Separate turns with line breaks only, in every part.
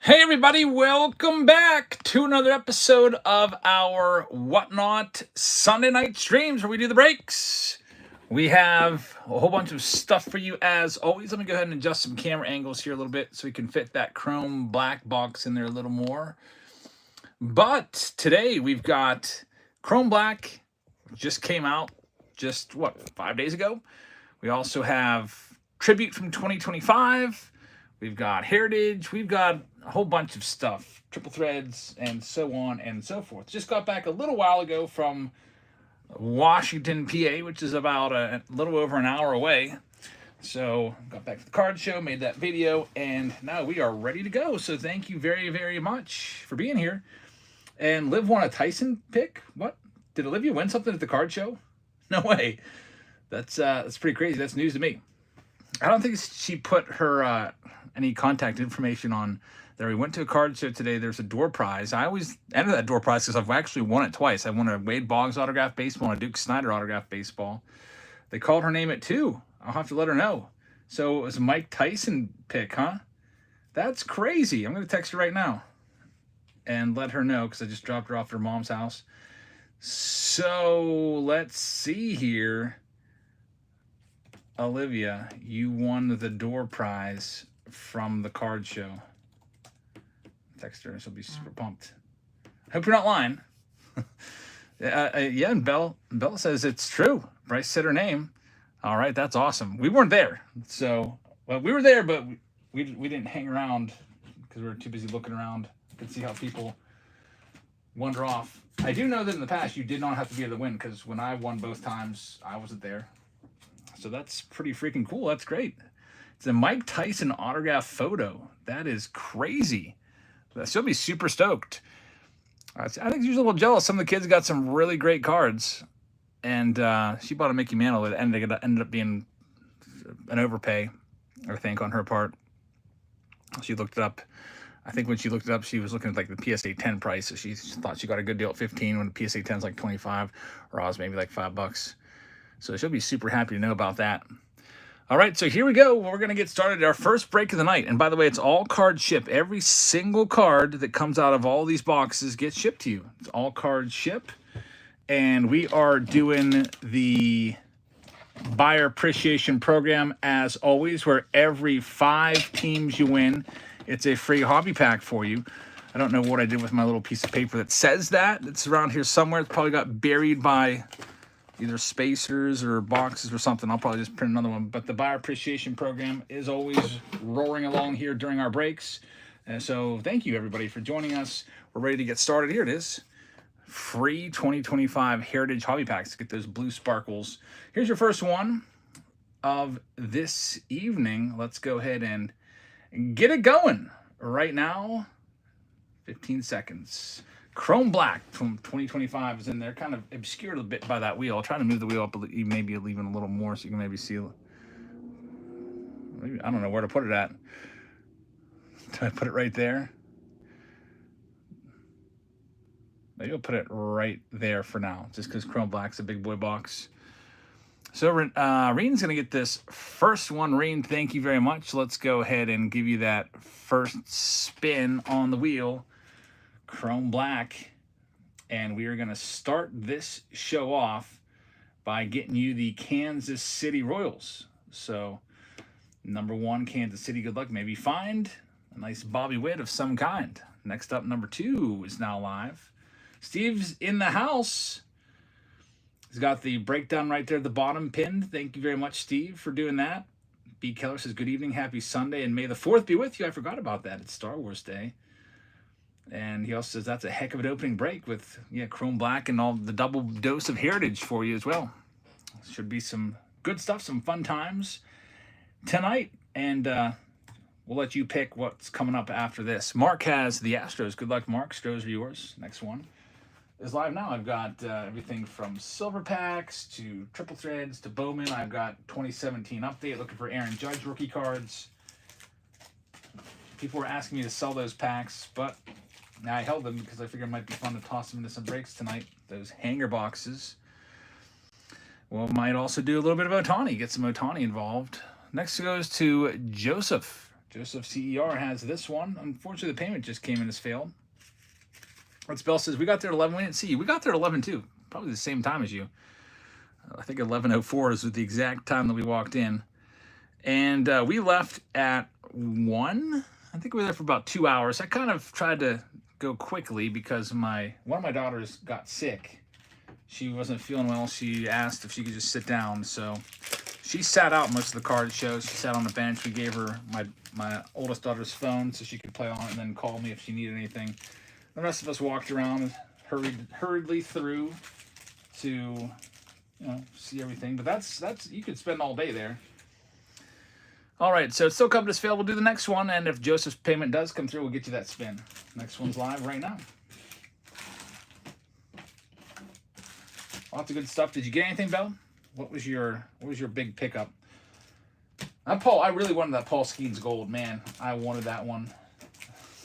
Hey everybody, welcome back to another episode of our Whatnot Sunday night streams where we do the breaks. We have a whole bunch of stuff for you as always. Let me go ahead and adjust some camera angles here a little bit so we can fit that chrome black box in there a little more. But today we've got Chrome Black, just came out just 5 days ago. We also have Tribute from 2025. We've got Heritage. We've got a whole bunch of stuff, triple threads, and so on and so forth. Just got back a little while ago from Washington, PA, which is about a little over an hour away. So got back to the card show, made that video, and now we are ready to go. So thank you very, very much for being here. And Liv won a Tyson pick. What? Did Olivia win something at the card show? No way. That's pretty crazy. That's news to me. I don't think she put her any contact information on there. We went to a card show today. There's a door prize. I always enter that door prize because I've actually won it twice. I won a Wade Boggs autographed baseball and a Duke Snyder autographed baseball. They called her name at 2. I'll have to let her know. So it was a Mike Tyson pick, huh? That's crazy. I'm going to text her right now and let her know because I just dropped her off at her mom's house. So let's see here. Olivia, you won the door prize from the card show. Text her, she'll be super pumped. Hope you're not lying. Yeah, and Bella says it's true. Bryce said her name. All right, that's awesome. We weren't there, so we were there, but we didn't hang around because we were too busy looking around. Could see how people wander off. I do know that in the past you did not have to be at the win because when I won both times, I wasn't there. So that's pretty freaking cool. That's great. It's a Mike Tyson autograph photo. That is crazy. She'll be super stoked. I think she's a little jealous. Some of the kids got some really great cards. And she bought a Mickey Mantle that ended up being an overpay, I think, on her part. She looked it up. I think when she looked it up, she was looking at like the PSA 10 price. So she thought she got a good deal at 15 when the PSA 10 is like 25, or Oz maybe like $5. So she'll be super happy to know about that. All right, so here we go. We're going to get started. Our first break of the night. And by the way, it's all card ship. Every single card that comes out of all these boxes gets shipped to you. It's all card ship. And we are doing the buyer appreciation program as always, where every 5 teams you win, it's a free hobby pack for you. I don't know what I did with my little piece of paper that says that. It's around here somewhere. It's probably got buried by either spacers or boxes or something. I'll probably just print another one. But the buyer appreciation program is always roaring along here during our breaks. And so thank you, everybody, for joining us. We're ready to get started. Here it is. Free 2025 Heritage Hobby Packs to get those blue sparkles. Here's your first one of this evening. Let's go ahead and get it going right now. 15 seconds. Chrome Black from 2025 is in there, kind of obscured a bit by that wheel. I'll try to move the wheel up, maybe even a little more so you can maybe see. Maybe, I don't know where to put it at. Do I put it right there? Maybe I'll put it right there for now, just because Chrome Black's a big boy box. So Reen's going to get this first one. Reen, thank you very much. Let's go ahead and give you that first spin on the wheel. Chrome Black, and we are going to start this show off by getting you the Kansas City Royals. So number 1, Kansas City, good luck. Maybe find a nice Bobby Witt of some kind. Next up, number 2 is now live. Steve's in the house. He's got the breakdown right there at the bottom pinned. Thank you very much, Steve, for doing that. B. Keller says, good evening, happy Sunday, and may the 4th be with you. I forgot about that. It's Star Wars Day. And he also says that's a heck of an opening break with Chrome Black and all the double dose of Heritage for you as well. Should be some good stuff, some fun times tonight. And we'll let you pick what's coming up after this. Mark has the Astros. Good luck, Mark. Astros are yours. Next one is live now. I've got everything from silver packs to triple threads to Bowman. I've got 2017 update, looking for Aaron Judge rookie cards. People were asking me to sell those packs, but now I held them because I figured it might be fun to toss them into some breaks tonight. Those hanger boxes. Well, might also do a little bit of Ohtani. Get some Ohtani involved. Next goes to Joseph. Joseph CER has this one. Unfortunately, the payment just came in as failed. What's Bell says, we got there at 11. We didn't see you. We got there at 11 too. Probably the same time as you. I think 11:04 is the exact time that we walked in. And we left at 1. I think we were there for about 2 hours. I kind of tried to go quickly because one of my daughters got sick. She wasn't feeling well. She asked if she could just sit down. So she sat out most of the card shows. She sat on the bench. We gave her my oldest daughter's phone so she could play on it and then call me if she needed anything. The rest of us walked around, hurriedly through to see everything. But that's you could spend all day there. All right, so it's still coming as failed. We'll do the next one, and if Joseph's payment does come through, we'll get you that spin. Next one's live right now. Lots of good stuff. Did you get anything, Bell? What was your big pickup? I really wanted that Paul Skeens gold, man. I wanted that one,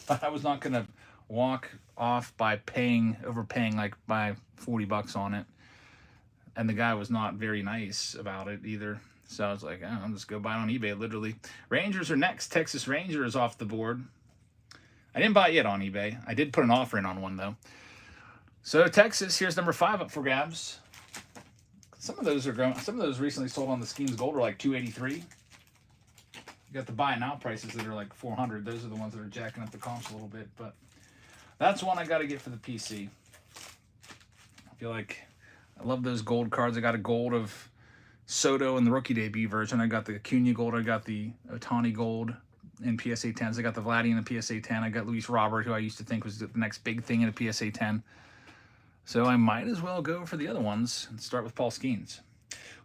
but I was not gonna walk off by overpaying like by $40 on it, and the guy was not very nice about it either. So I was like, I'll just go buy it on eBay, literally. Rangers are next. Texas Rangers off the board. I didn't buy it yet on eBay. I did put an offer in on one, though. So Texas, here's number 5 up for grabs. Some of those recently sold on the Schemes Gold are like $283. You got the buy it now prices that are like $400. Those are the ones that are jacking up the comps a little bit. But that's one I got to get for the PC. I feel like I love those gold cards. I got a gold of Soto in the rookie debut version. I got the Acuna gold. I got the Ohtani gold in PSA 10s. I got the Vladdy in the PSA 10. I got Luis Robert, who I used to think was the next big thing in a PSA 10. So I might as well go for the other ones and start with Paul Skeens.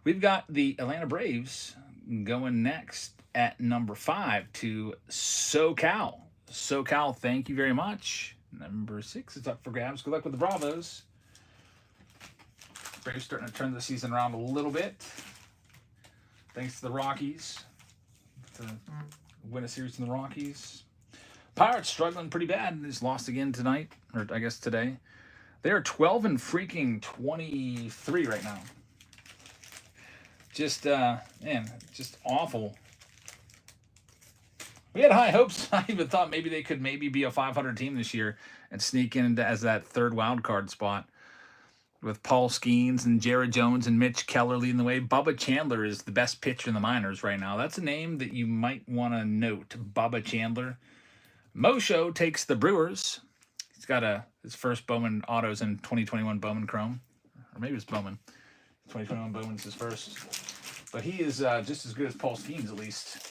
We've got the Atlanta Braves going next at number 5 to SoCal. SoCal, thank you very much. Number 6 is up for grabs. Good luck with the Bravos. Braves starting to turn the season around a little bit. Thanks to the Rockies to win a series in the Rockies. Pirates struggling pretty bad. They just lost again tonight, or I guess today. They are 12 and freaking 23 right now. Just just awful. We had high hopes. I even thought maybe they could be a 500 team this year and sneak in as that third wild card spot, with Paul Skeens and Jared Jones and Mitch Keller leading the way. Bubba Chandler is the best pitcher in the minors right now. That's a name that you might want to note, Bubba Chandler. Mosho takes the Brewers. He's got his first Bowman autos in 2021 Bowman Chrome. Or maybe it's Bowman. 2021 Bowman's his first. But he is just as good as Paul Skeens, at least.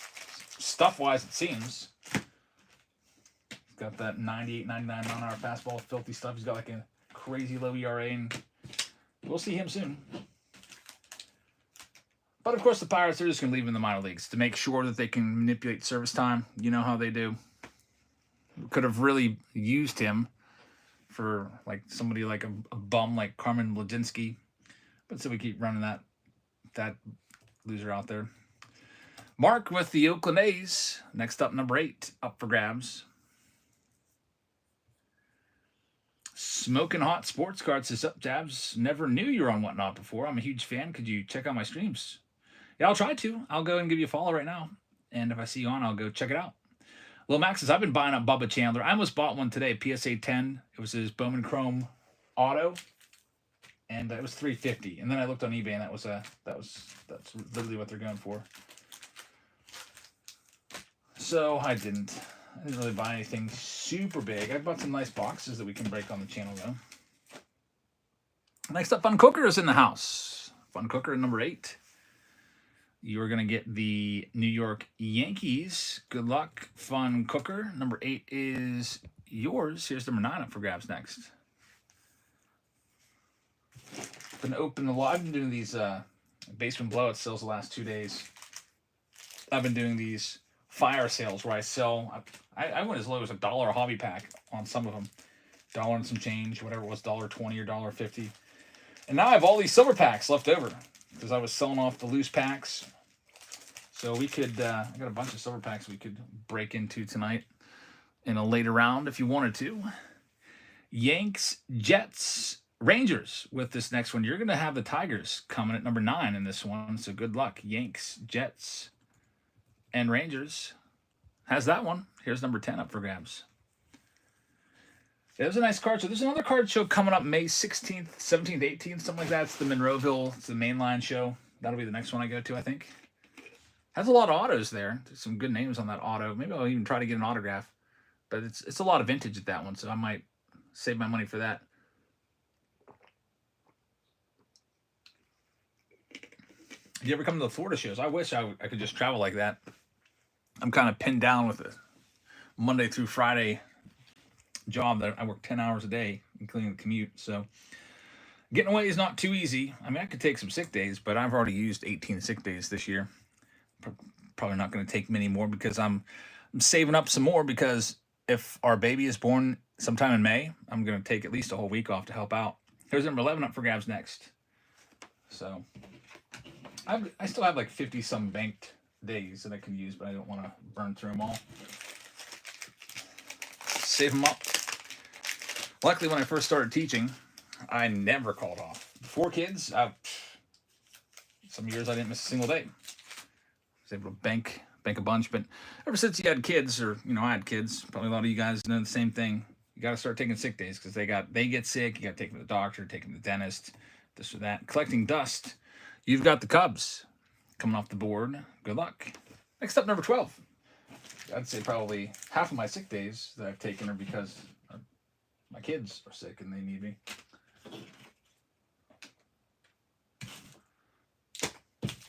Stuff-wise, it seems. He's got that 98, 99 mile-an-hour fastball, filthy stuff. He's got like a crazy low ERA, and we'll see him soon. But of course, the Pirates are just going to leave him in the minor leagues to make sure that they can manipulate service time. You know how they do. Could have really used him for like somebody like a bum like Carmen Mlodzinski, but so we keep running that loser out there. Mark with the Oakland A's. Next up, number 8 up for grabs. Smoking Hot Sports Card says, up, Jabs. Never knew you were on Whatnot before. I'm a huge fan. Could you check out my streams? Yeah, I'll try to. I'll go and give you a follow right now. And if I see you on, I'll go check it out. Lil Max says, I've been buying up Bubba Chandler. I almost bought one today, PSA 10. It was his Bowman Chrome auto. And it was $350. And then I looked on eBay, and that's literally what they're going for. So I didn't really buy anything super big. I bought some nice boxes that we can break on the channel, though. Next up, Fun Cooker is in the house. Fun Cooker, number 8. You're going to get the New York Yankees. Good luck, Fun Cooker. Number 8 is yours. Here's number 9 up for grabs next. Been open a lot. I've been doing these basement blowout sales the last 2 days. I've been doing these fire sales where I sell. I went as low as $1 a hobby pack on some of them. $1 and some change, whatever it was, $1.20 or $1.50. And now I have all these silver packs left over because I was selling off the loose packs. So we could, I got a bunch of silver packs we could break into tonight in a later round if you wanted to. Yanks, Jets, Rangers with this next one. You're going to have the Tigers coming at number 9 in this one. So good luck. Yanks, Jets, and Rangers. has that one. Here's number 10 up for grabs. Yeah, there's a nice card show. There's another card show coming up May 16th, 17th, 18th, something like that. It's the Monroeville. It's the mainline show. That'll be the next one I go to, I think. Has a lot of autos there. There's some good names on that auto. Maybe I'll even try to get an autograph. But it's a lot of vintage at that one, so I might save my money for that. Do you ever come to the Florida shows? I wish I could just travel like that. I'm kind of pinned down with a Monday through Friday job that I work 10 hours a day, including the commute. So getting away is not too easy. I mean, I could take some sick days, but I've already used 18 sick days this year. Probably not going to take many more because I'm saving up some more, because if our baby is born sometime in May, I'm going to take at least a whole week off to help out. Here's number 11 up for grabs next. So I still have like 50 some banked days that I can use, but I don't want to burn through them all. Save them up. Luckily, when I first started teaching, I never called off. 4 kids, some years I didn't miss a single day. I was able to bank a bunch, but ever since you had kids, or I had kids, probably a lot of you guys know the same thing. You got to start taking sick days because they get sick. You got to take them to the doctor, take them to the dentist, this or that. Collecting dust. You've got the Cubs coming off the board. Good luck. Next up, number 12. I'd say probably half of my sick days that I've taken are because my kids are sick and they need me.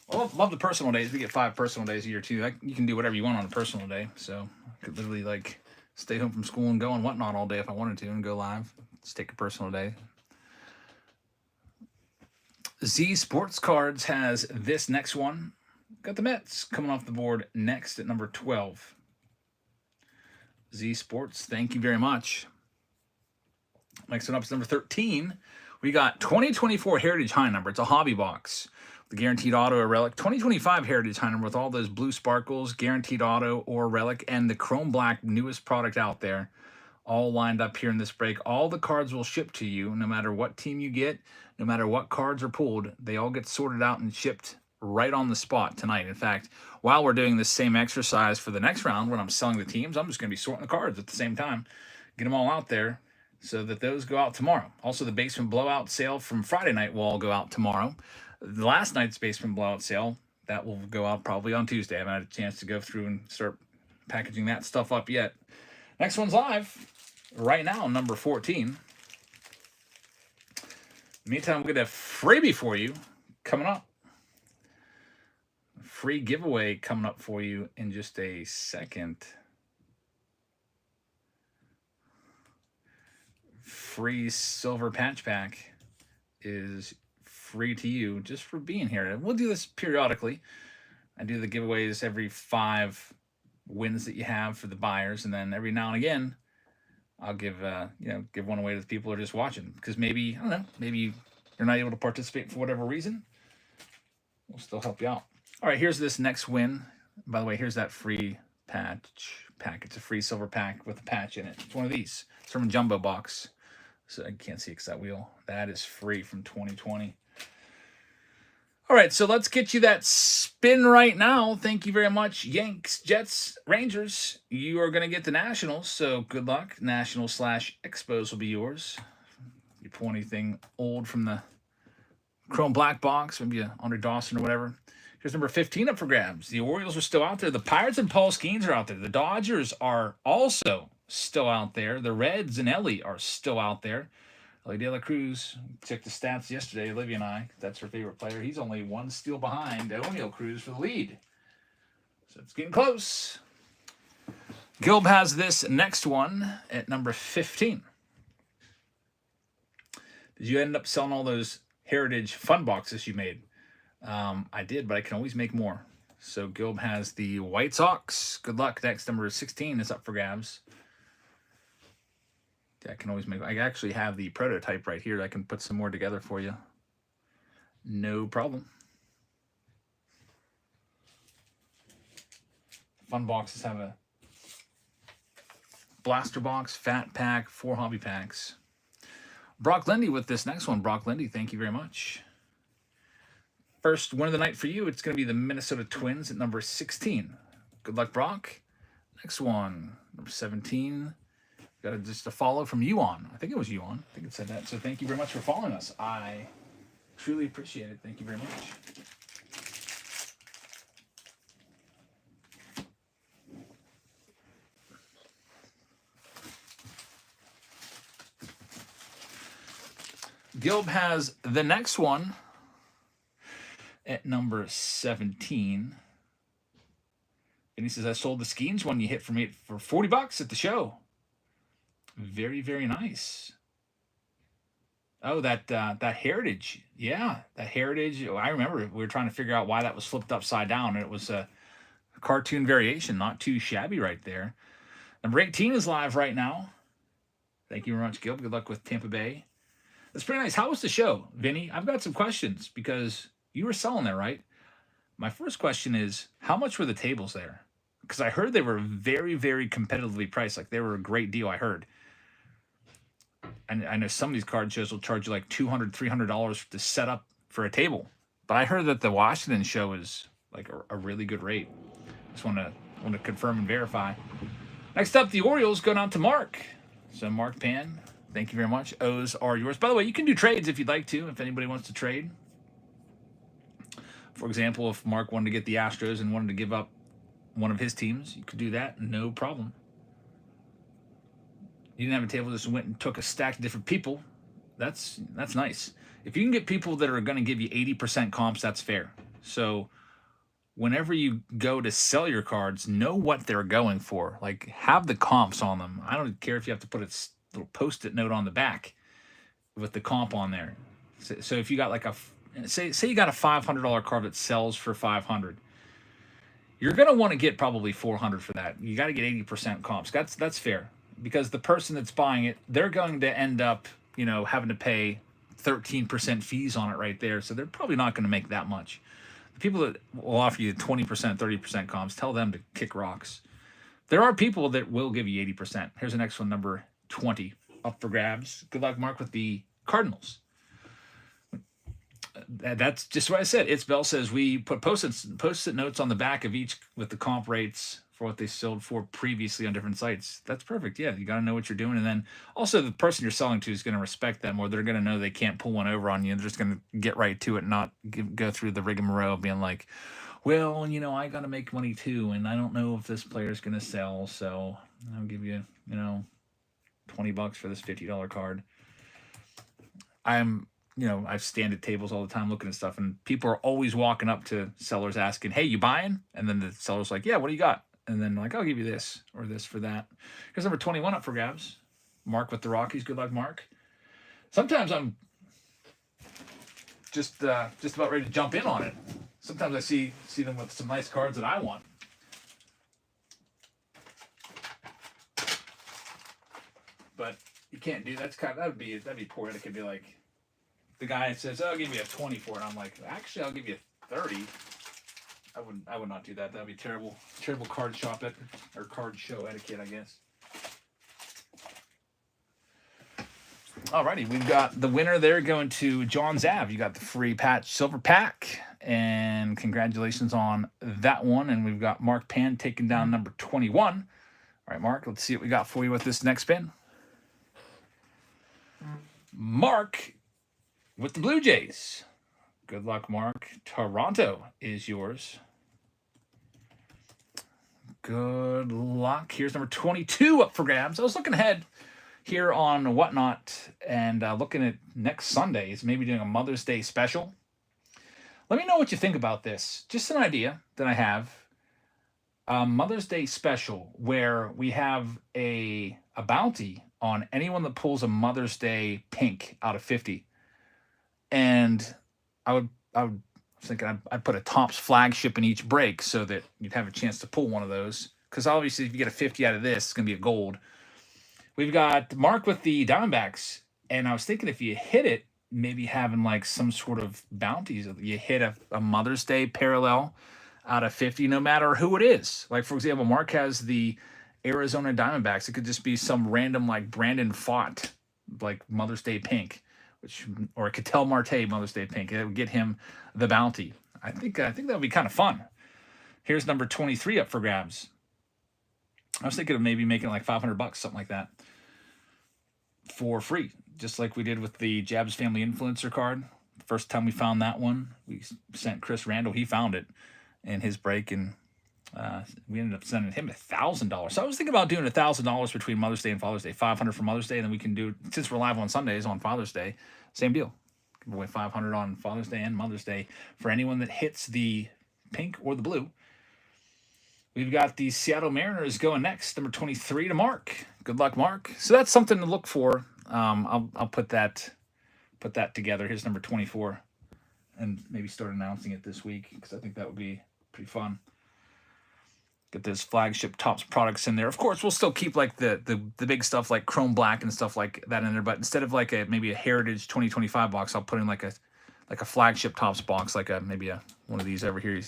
Well, love the personal days. We get 5 personal days a year too. You can do whatever you want on a personal day. So I could literally like stay home from school and go and whatnot all day if I wanted to and go live. Just take a personal day. Z Sports Cards has this next one. Got the Mets coming off the board next at number 12. Z Sports, thank you very much. Next one up is number 13. We got 2024 Heritage High Number. It's a hobby box. The Guaranteed Auto or Relic. 2025 Heritage High Number with all those blue sparkles, Guaranteed Auto or Relic, and the Chrome Black, newest product out there. All lined up here in this break. All the cards will ship to you, no matter what team you get, no matter what cards are pulled. They all get sorted out and shipped right on the spot tonight. In fact, while we're doing this same exercise for the next round, when I'm selling the teams, I'm just going to be sorting the cards at the same time. Get them all out there so that those go out tomorrow. Also, the Basement Blowout sale from Friday night will all go out tomorrow. The last night's Basement Blowout sale, that will go out probably on Tuesday. I haven't had a chance to go through and start packaging that stuff up yet. Next one's live right now, number 14. Meantime, we're going to have freebie for you coming up. Free giveaway coming up for you in just a second. Free silver patch pack is free to you just for being here. We'll do this periodically. I do the giveaways every 5 wins that you have for the buyers, and then every now and again I'll give one away to the people who are just watching, because maybe, I don't know, maybe you're not able to participate for whatever reason. We'll still help you out. All right, here's this next win. By the way, here's that free patch pack. It's a free silver pack with a patch in it. It's one of these. It's from a jumbo box. So I can't see because that wheel. That is free from 2020. All right, so let's get you that spin right now. Thank you very much, Yanks, Jets, Rangers. You are going to get the Nationals, so good luck. Nationals/Expos will be yours. If you pull anything old from the Chrome Black box, maybe a Andre Dawson or whatever. Here's number 15 up for grabs. The Orioles are still out there. The Pirates and Paul Skeens are out there. The Dodgers are also still out there. The Reds and Ellie are still out there. Ellie De La Cruz, checked the stats yesterday, Olivia and I. That's her favorite player. He's only 1 steal behind O'Neill Cruz for the lead. So it's getting close. Gilb has this next one at number 15. Did you end up selling all those Heritage Fun boxes you made? I did, but I can always make more. So Gilb has the White Sox. Good luck. Next, number 16 is up for grabs. I can always make. I actually have the prototype right here. I can put some more together for you. No problem. Fun boxes have a blaster box, fat pack, 4 hobby packs. Brock Lindy with this next one. Brock Lindy, thank you very much. First win of the night for you. It's going to be the Minnesota Twins at number 16. Good luck, Brock. Next one, number 17. Got just a follow from Yuan. I think it was Yuan. I think it said that. So thank you very much for following us. I truly appreciate it. Thank you very much. Gilb has the next one at number 17. And he says, I sold the Skeens one you hit for me for $40 at the show. Very, very nice. Oh, that Heritage. Yeah, that Heritage. I remember we were trying to figure out why that was flipped upside down. And it was a cartoon variation, not too shabby right there. Number 18 is live right now. Thank you very much, Gil. Good luck with Tampa Bay. That's pretty nice. How was the show, Vinny? I've got some questions because you were selling there, right? My first question is, how much were the tables there? Because I heard they were very, very competitively priced. Like, they were a great deal, I heard. And I know some of these card shows will charge you like $200, $300 to set up for a table. But I heard that the Washington show is like a really good rate. Just want to confirm and verify. Next up, the Orioles go down to Mark. So Mark Pan, thank you very much. O's are yours. By the way, you can do trades if you'd like to, if anybody wants to trade. For example, if Mark wanted to get the Astros and wanted to give up one of his teams, you could do that, no problem. You didn't have a table, just went and took a stack of different people. That's nice. If you can get people that are going to give you 80% comps, that's fair. So whenever you go to sell your cards, know what they're going for. Like, have the comps on them. I don't care if you have to put a little Post-it note on the back with the comp on there. So if you got like say you got a $500 card that sells for $500, you're going to want to get probably $400 for that. You got to get 80% comps. That's fair, because the person that's buying it, they're going to end up, having to pay 13% fees on it right there. So they're probably not going to make that much. The people that will offer you 20%, 30% comps, tell them to kick rocks. There are people that will give you 80%. Here's the next one, number 20, up for grabs. Good luck, Mark, with the Cardinals. That's just what I said. It's Bell says we put post-it notes on the back of each with the comp rates for what they sold for previously on different sites. That's perfect. Yeah, you got to know what you're doing. And then also the person you're selling to is going to respect them, or they're going to know they can't pull one over on you. They're just going to get right to it and not go through the rigmarole of being like, well, I got to make money too, and I don't know if this player is going to sell, so I'll give you, $20 for this $50 card. I stand at tables all the time looking at stuff, and people are always walking up to sellers asking, hey, you buying? And then the seller's like, yeah, what do you got? And then like, I'll give you this or this for that. Here's number 21 up for grabs. Mark with the Rockies. Good luck, Mark. Sometimes I'm just about ready to jump in on it. Sometimes I see them with some nice cards that I want. But you can't do that. That'd be poor etiquette. It'd be like, the guy says, I'll give you a 20 for it. I'm like, actually, I'll give you 30. I would not do that. That'd be terrible card shop or card show etiquette, I guess. Alrighty, we've got the winner there going to John Zav. You got the free patch silver pack, and congratulations on that one. And we've got Mark Pan taking down number 21. All right, Mark, let's see what we got for you with this next spin. Mark with the Blue Jays. Good luck, Mark. Toronto is yours. Good luck. Here's number 22 up for grabs. I was looking ahead here on Whatnot and looking at next Sundays, maybe doing a Mother's Day special. Let me know what you think about this. Just an idea that I have. A Mother's Day special where we have a bounty on anyone that pulls a Mother's Day pink out of 50. And I was thinking I'd put a Topps flagship in each break so that you'd have a chance to pull one of those. Because obviously, if you get a 50 out of this, it's going to be a gold. We've got Mark with the Diamondbacks. And I was thinking if you hit it, maybe having like some sort of bounties. You hit a Mother's Day parallel out of 50, no matter who it is. Like, for example, Mark has the Arizona Diamondbacks. It could just be some random like Brandon Pfaadt, like Mother's Day pink. Or Ketel Marte Mother's Day pink. It would get him the bounty. I think that would be kind of fun. Here's number 23 up for grabs. I was thinking of maybe making like $500, something like that, for free, just like we did with the Jabs Family Influencer card. First time we found that one, we sent Chris Randall. He found it in his break, and we ended up sending him $1,000. So I was thinking about doing $1,000 between Mother's Day and Father's Day, 500 for Mother's Day, and then we can do, since we're live on Sundays on Father's Day, same deal. Give away 500 on Father's Day and Mother's Day for anyone that hits the pink or the blue. We've got the Seattle Mariners going next, number 23 to Mark. Good luck, Mark. So that's something to look for. I'll put that together. Here's number 24, and maybe start announcing it this week because I think that would be pretty fun. Get those flagship Topps products in there. Of course, we'll still keep like the big stuff like Chrome Black and stuff like that in there. But instead of like maybe a Heritage 2025 box, I'll put in like a flagship Topps box, like maybe one of these over here.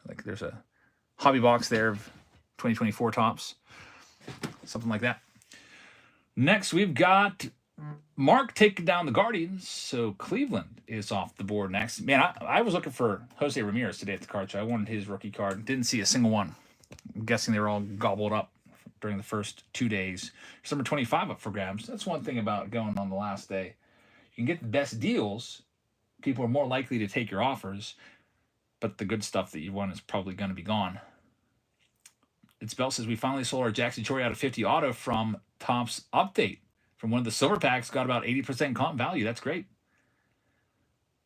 Like there's a hobby box there of 2024 Topps, something like that. Next, we've got Mark taking down the Guardians. So Cleveland is off the board next. Man, I was looking for Jose Ramirez today at the card show. I wanted his rookie card. Didn't see a single one. I'm guessing they were all gobbled up during the first 2 days. There's number 25 up for grabs. That's one thing about going on the last day. You can get the best deals. People are more likely to take your offers, but the good stuff that you want is probably going to be gone. It's Bell says we finally sold our Jackson Chory out of 50 auto from Topps Update. From one of the silver packs, got about 80% comp value. That's great.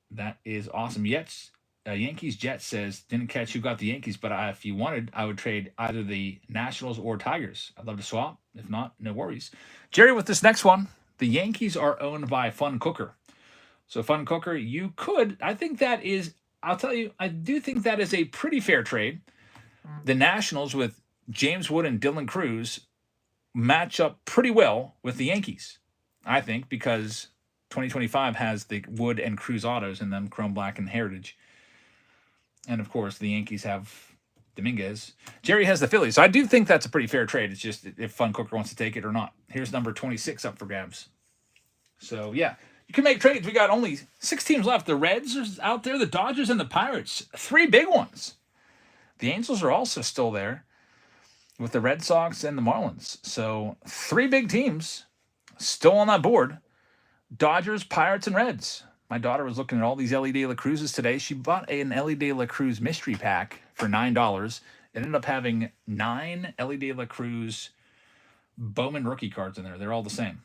That is awesome. Yankees Jets says, didn't catch who got the Yankees, but if you wanted, I would trade either the Nationals or Tigers. I'd love to swap. If not, no worries. Jerry, with this next one, the Yankees are owned by Fun Cooker. So Fun Cooker, you could, I think that is, I'll tell you, I do think that is a pretty fair trade. The Nationals with James Wood and Dylan Cruz match up pretty well with the Yankees, I think, because 2025 has the Wood and Cruz autos in them, Chrome Black and Heritage. And, of course, the Yankees have Dominguez. Jerry has the Phillies. So I do think that's a pretty fair trade. It's just if Fun Cooker wants to take it or not. Here's number 26 up for grabs. So, yeah, you can make trades. We got only 6 teams left. The Reds are out there, the Dodgers, and the Pirates. 3 big ones. The Angels are also still there with the Red Sox and the Marlins. So 3 big teams still on that board. Dodgers, Pirates, and Reds. My daughter was looking at all these Elly De La Cruzes today. She bought an Elly De La Cruz mystery pack for $9. It ended up having 9 Elly De La Cruz Bowman rookie cards in there. They're all the same.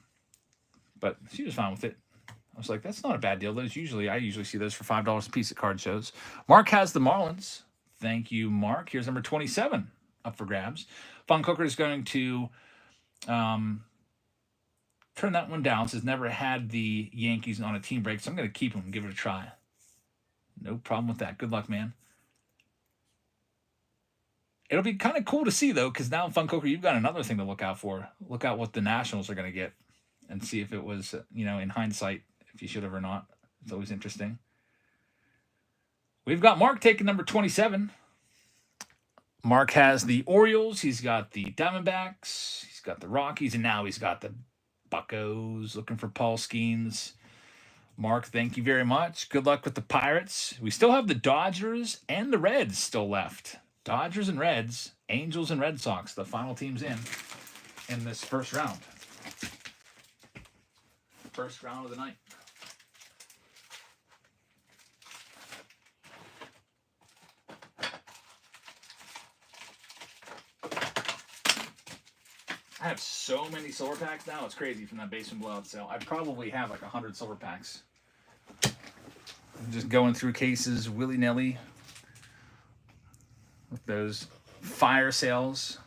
But she was fine with it. I was like, that's not a bad deal. I usually see those for $5 a piece at card shows. Mark has the Marlins. Thank you, Mark. Here's number 27 up for grabs. Fun Cooker is going to turn that one down. Says never had the Yankees on a team break, so I'm going to keep them and give it a try. No problem with that. Good luck, man. It'll be kind of cool to see, though, because now Fun Cooker, you've got another thing to look out for. Look out what the Nationals are going to get and see if it was, in hindsight, if you should have or not. It's always interesting. We've got Mark taking number 27. Mark has the Orioles. He's got the Diamondbacks. He's got the Rockies. And now he's got the Buccos, looking for Paul Skeens. Mark, thank you very much. Good luck with the Pirates. We still have the Dodgers and the Reds still left. Dodgers and Reds, Angels and Red Sox, the final teams in this first round. First round of the night. I have so many silver packs now. It's crazy from that basement blowout sale. I probably have like 100 silver packs. I'm just going through cases willy-nilly with those fire sales.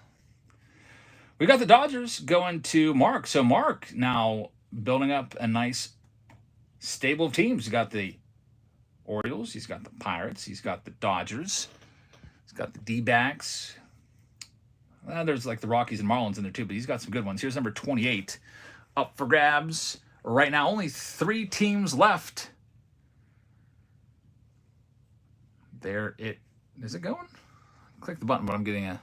We got the Dodgers going to Mark. So Mark now building up a nice stable of teams. He's got the Orioles. He's got the Pirates. He's got the Dodgers. He's got the D-backs. There's like the Rockies and Marlins in there too, but he's got some good ones. Here's number 28 up for grabs. Right now, only 3 teams left. There it is. It going? Click the button, but I'm getting I'm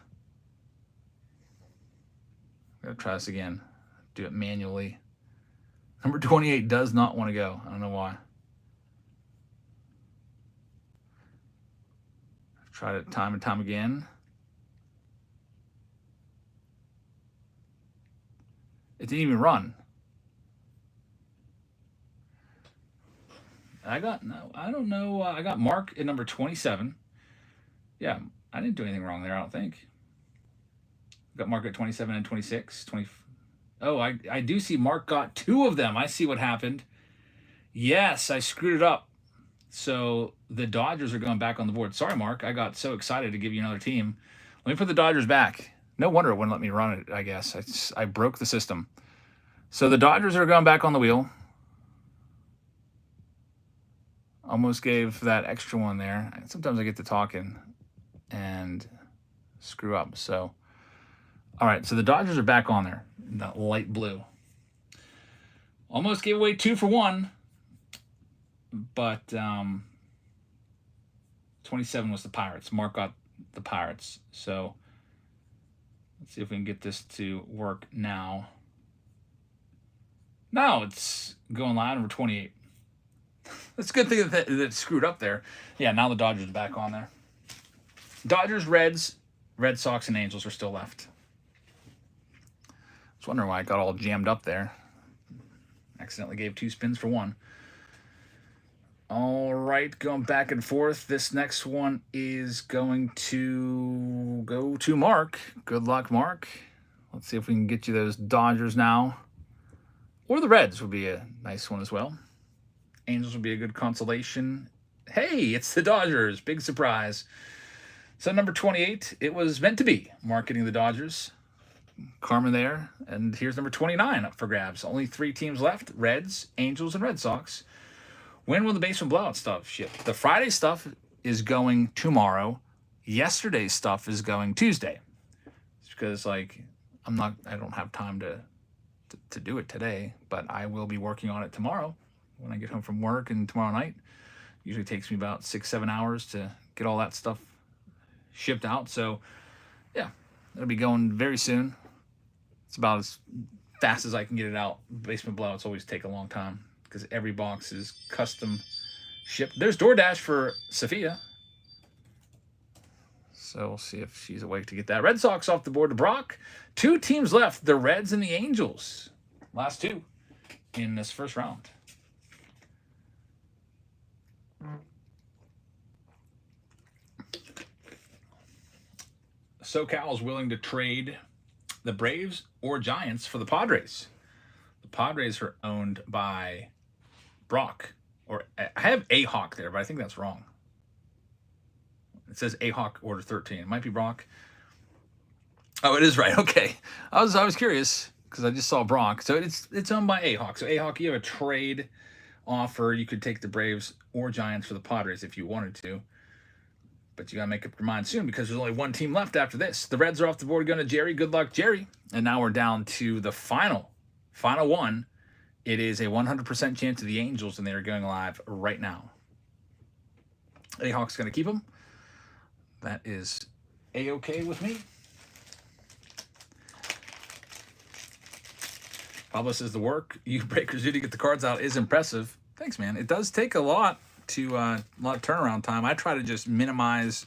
gonna try this again. Do it manually. Number 28 does not want to go. I don't know why. I've tried it time and time again. It didn't even run. I don't know. I got Mark at number 27. Yeah, I didn't do anything wrong there, I don't think. Got Mark at 27 and 26. 20. Oh, I do see Mark got 2 of them. I see what happened. Yes, I screwed it up. So the Dodgers are going back on the board. Sorry, Mark. I got so excited to give you another team. Let me put the Dodgers back. No wonder it wouldn't let me run it, I guess. I broke the system. So the Dodgers are going back on the wheel. Almost gave that extra one there. Sometimes I get to talking and screw up. So, all right. So the Dodgers are back on there. That light blue. Almost gave away 2 for 1. But 27 was the Pirates. Mark got the Pirates. So let's see if we can get this to work now. Now it's going live, number 28. That's a good thing that it screwed up there. Yeah, now the Dodgers are back on there. Dodgers, Reds, Red Sox, and Angels are still left. I was wondering why I got all jammed up there. Accidentally gave 2 spins for 1. All right, going back and forth. This next one is going to go to Mark. Good luck, Mark. Let's see if we can get you those Dodgers now. Or the Reds would be a nice one as well. Angels would be a good consolation. Hey, it's the Dodgers. Big surprise. So number 28, it was meant to be. Marketing the Dodgers. Karma there. And here's number 29 up for grabs. Only 3 teams left. Reds, Angels, and Red Sox. When will the basement blowout stuff ship? The Friday stuff is going tomorrow. Yesterday's stuff is going Tuesday. It's because I don't have time to do it today, but I will be working on it tomorrow when I get home from work and tomorrow night. Usually takes me about 6-7 hours to get all that stuff shipped out. So yeah, it'll be going very soon. It's about as fast as I can get it out. Basement blowouts always take a long time because every box is custom shipped. There's DoorDash for Sophia. So we'll see if she's awake to get that. Red Sox off the board to Brock. 2 teams left, the Reds and the Angels. Last 2 in this first round. SoCal is willing to trade the Braves or Giants for the Padres. The Padres are owned by Brock. Or I have A-Hawk there, but I think that's wrong. It says A-Hawk order 13. It might be Brock. Oh, it is right. Okay. I was curious because I just saw Brock. So it's owned by A-Hawk. So A-Hawk, you have a trade offer. You could take the Braves or Giants for the Padres if you wanted to. But you got to make up your mind soon because there's only 1 team left after this. The Reds are off the board going to Jerry. Good luck, Jerry. And now we're down to the final one. It is a 100% chance of the Angels, and they are going live right now. A-Hawk's going to keep them. That is A-okay with me. Pablo says the work you breakers do to get the cards out is impressive. Thanks, man. It does take a lot of turnaround time. I try to just minimize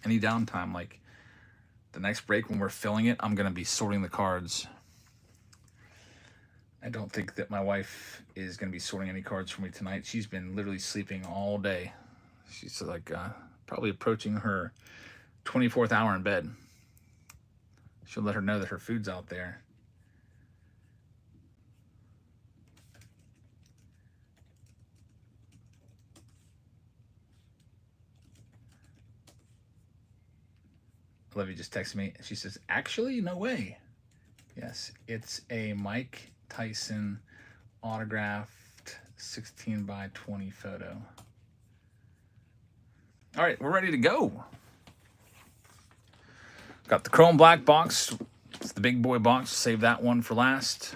any downtime. Like the next break when we're filling it, I'm going to be sorting the cards. I don't think that my wife is going to be sorting any cards for me tonight. She's been literally sleeping all day. She's probably approaching her 24th hour in bed. She'll let her know that her food's out there. Olivia just texted me. She says, actually, no way. Yes, it's a Mike Tyson autographed 16 by 20 photo. All right, we're ready to go. Got the chrome black box. It's the big boy box. Save that one for last.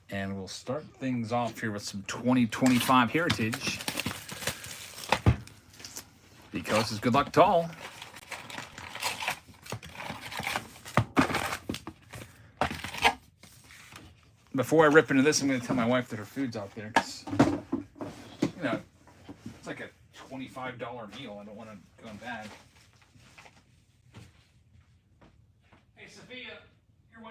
And we'll start things off here with some 2025 Heritage. Because it's good luck to all. Before I rip into this, I'm going to tell my wife that her food's out there. Because, it's like a $25 meal. I don't want to go bad. Hey, Sophia, your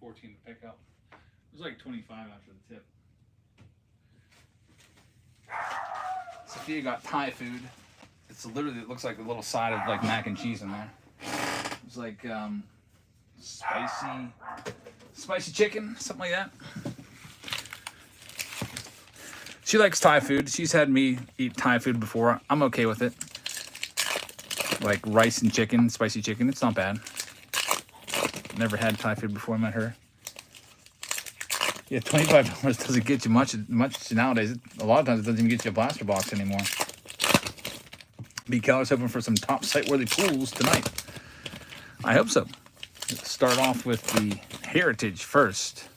14 to pick up. It was like 25 after the tip. Sophia got Thai food. It's literally, it looks like a little side of like mac and cheese in there. It's like spicy chicken, something like that. She likes Thai food. She's had me eat Thai food before. I'm okay with it. Like rice and chicken, spicy chicken. It's not bad. Never had Thai food before I met her. Yeah, $25 doesn't get you much nowadays. A lot of times it doesn't even get you a blaster box anymore. B. Keller's hoping for some top site-worthy pools tonight. I hope so. Let's start off with the Heritage first.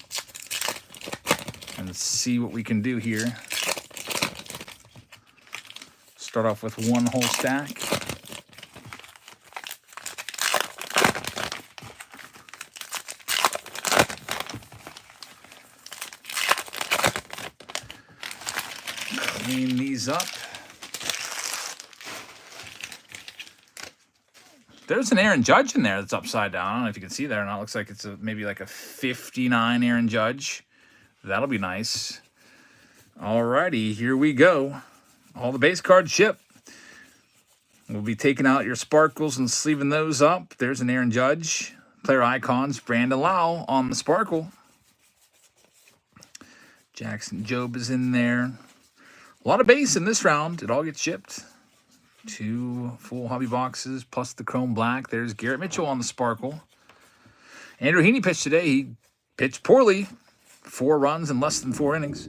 And let's see what we can do here. Start off with one whole stack. Clean these up. There's an Aaron Judge in there that's upside down. I don't know if you can see that or not. It looks like it's maybe like a 59 Aaron Judge. That'll be nice. Alrighty, here we go. All the base cards ship. We'll be taking out your sparkles and sleeving those up. There's an Aaron Judge. Player icons, Brandon Lau on the sparkle. Jackson Jobe is in there. A lot of base in this round. It all gets shipped. 2 full hobby boxes plus the chrome black. There's Garrett Mitchell on the sparkle. Andrew Heaney pitched today. He pitched poorly. 4 runs in less than 4 innings.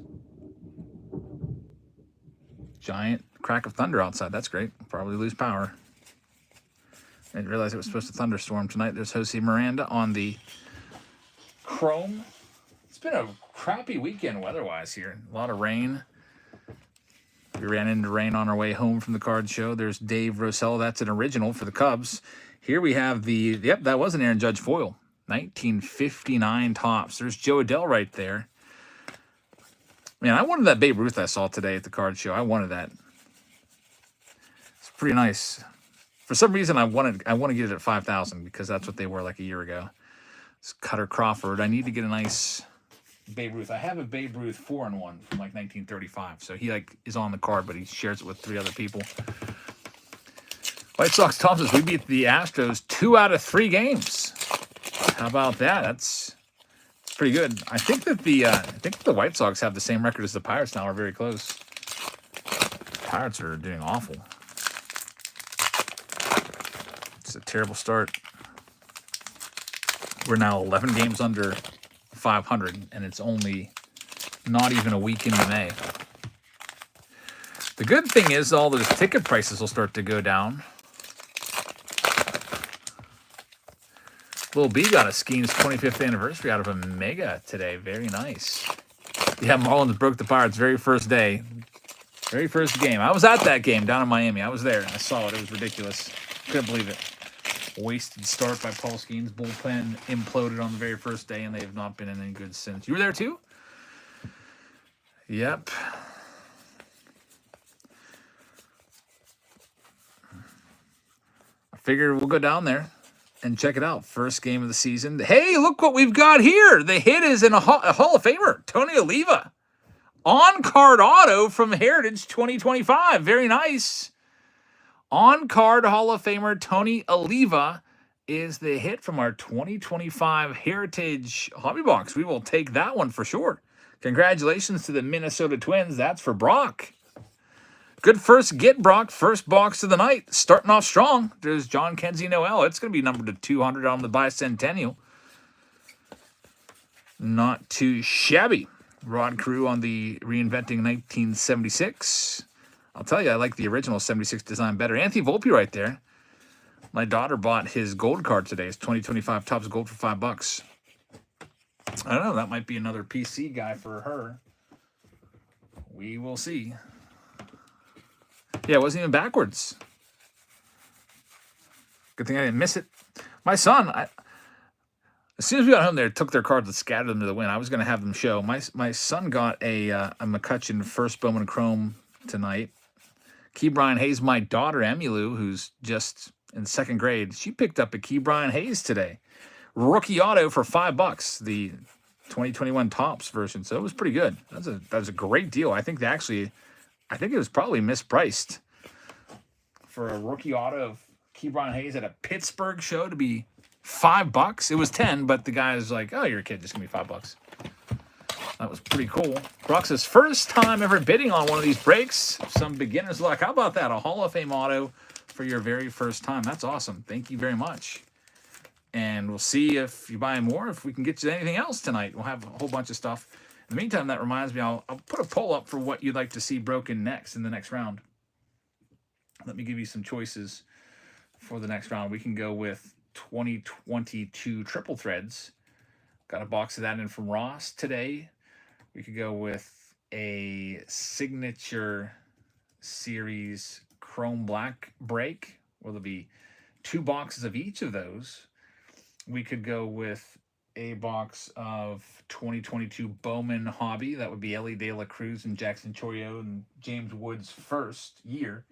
Giant crack of thunder outside. That's great. Probably lose power. I didn't realize it was supposed to thunderstorm tonight. There's Jose Miranda on the chrome. It's been a crappy weekend weather-wise here. A lot of rain. We ran into rain on our way home from the card show. There's Dave Rosell. That's an original for the Cubs. Here we have the, yep, that was an Aaron Judge foil. 1959 tops. There's Joe Adell right there. Man, I wanted that Babe Ruth I saw today at the card show. I wanted that. It's pretty nice. For some reason, I want to get it at 5,000 because that's what they were like a year ago. It's Cutter Crawford. I need to get a nice Babe Ruth. I have a Babe Ruth 4-in-1 from like 1935. So he like is on the card, but he shares it with 3 other people. White Sox Thompsons, we beat the Astros 2 out of 3 games. How about that? That's pretty good. I think that the White Sox have the same record as the Pirates now, are very close. Pirates are doing awful. It's a terrible start. We're now 11 games under 500, and it's only not even a week into May. The good thing is all those ticket prices will start to go down. Lil B got a Skeens 25th anniversary out of a mega today. Very nice. Yeah, Marlins broke the Pirates very first day. Very first game. I was at that game down in Miami. I was there. I saw it. It was ridiculous. Couldn't believe it. Wasted start by Paul Skeens. Bullpen imploded on the very first day, and they have not been in any good since. You were there too? Yep. I figure we'll go down there and check it out. First game of the season. Hey, look what we've got here. The hit is in a Hall of Famer, Tony Oliva. On-card auto from Heritage 2025. Very nice. On-card Hall of Famer Tony Oliva is the hit from our 2025 Heritage Hobby Box. We will take that one for sure. Congratulations to the Minnesota Twins. That's for Brock. Good first get, Brock. First box of the night. Starting off strong. There's John Kenzie Noel. It's going to be numbered to 200 on the bicentennial. Not too shabby. Rod Crew on the Reinventing 1976. I'll tell you, I like the original 76 design better. Anthony Volpe right there. My daughter bought his gold card today. It's 2025 Topps Gold for $5. I don't know. That might be another PC guy for her. We will see. Yeah, it wasn't even backwards. Good thing I didn't miss it. My son, as soon as we got home, they took their cards and scattered them to the wind. I was going to have them show. My son got a McCutcheon first Bowman Chrome tonight. Key Brian Hayes, my daughter Emmylou, who's just in 2nd grade, she picked up a Key Brian Hayes today. rookie auto for $5, the 2021 Topps version. So it was pretty good. That was a great deal. I think it was probably mispriced for a rookie auto of Ke'Bryan Hayes at a Pittsburgh show to be $5. It was 10, but the guy is like, "Oh, you're a kid. Just give me $5." That was pretty cool. Brux's first time ever bidding on one of these breaks. Some beginner's luck. How about that? A Hall of Fame auto for your very first time. That's awesome. Thank you very much. And we'll see if you buy more, if we can get you anything else tonight. We'll have a whole bunch of stuff. In the meantime, that reminds me, I'll put a poll up for what you'd like to see broken next in the next round. Let me give you some choices for the next round. We can go with 2022 triple threads. Got a box of that in from Ross today. We could go with a signature series chrome black break, where there'll be 2 boxes of each of those. We could go with a box of 2022 Bowman Hobby. That would be Ellie De La Cruz and Jackson Chourio and James Wood's first year,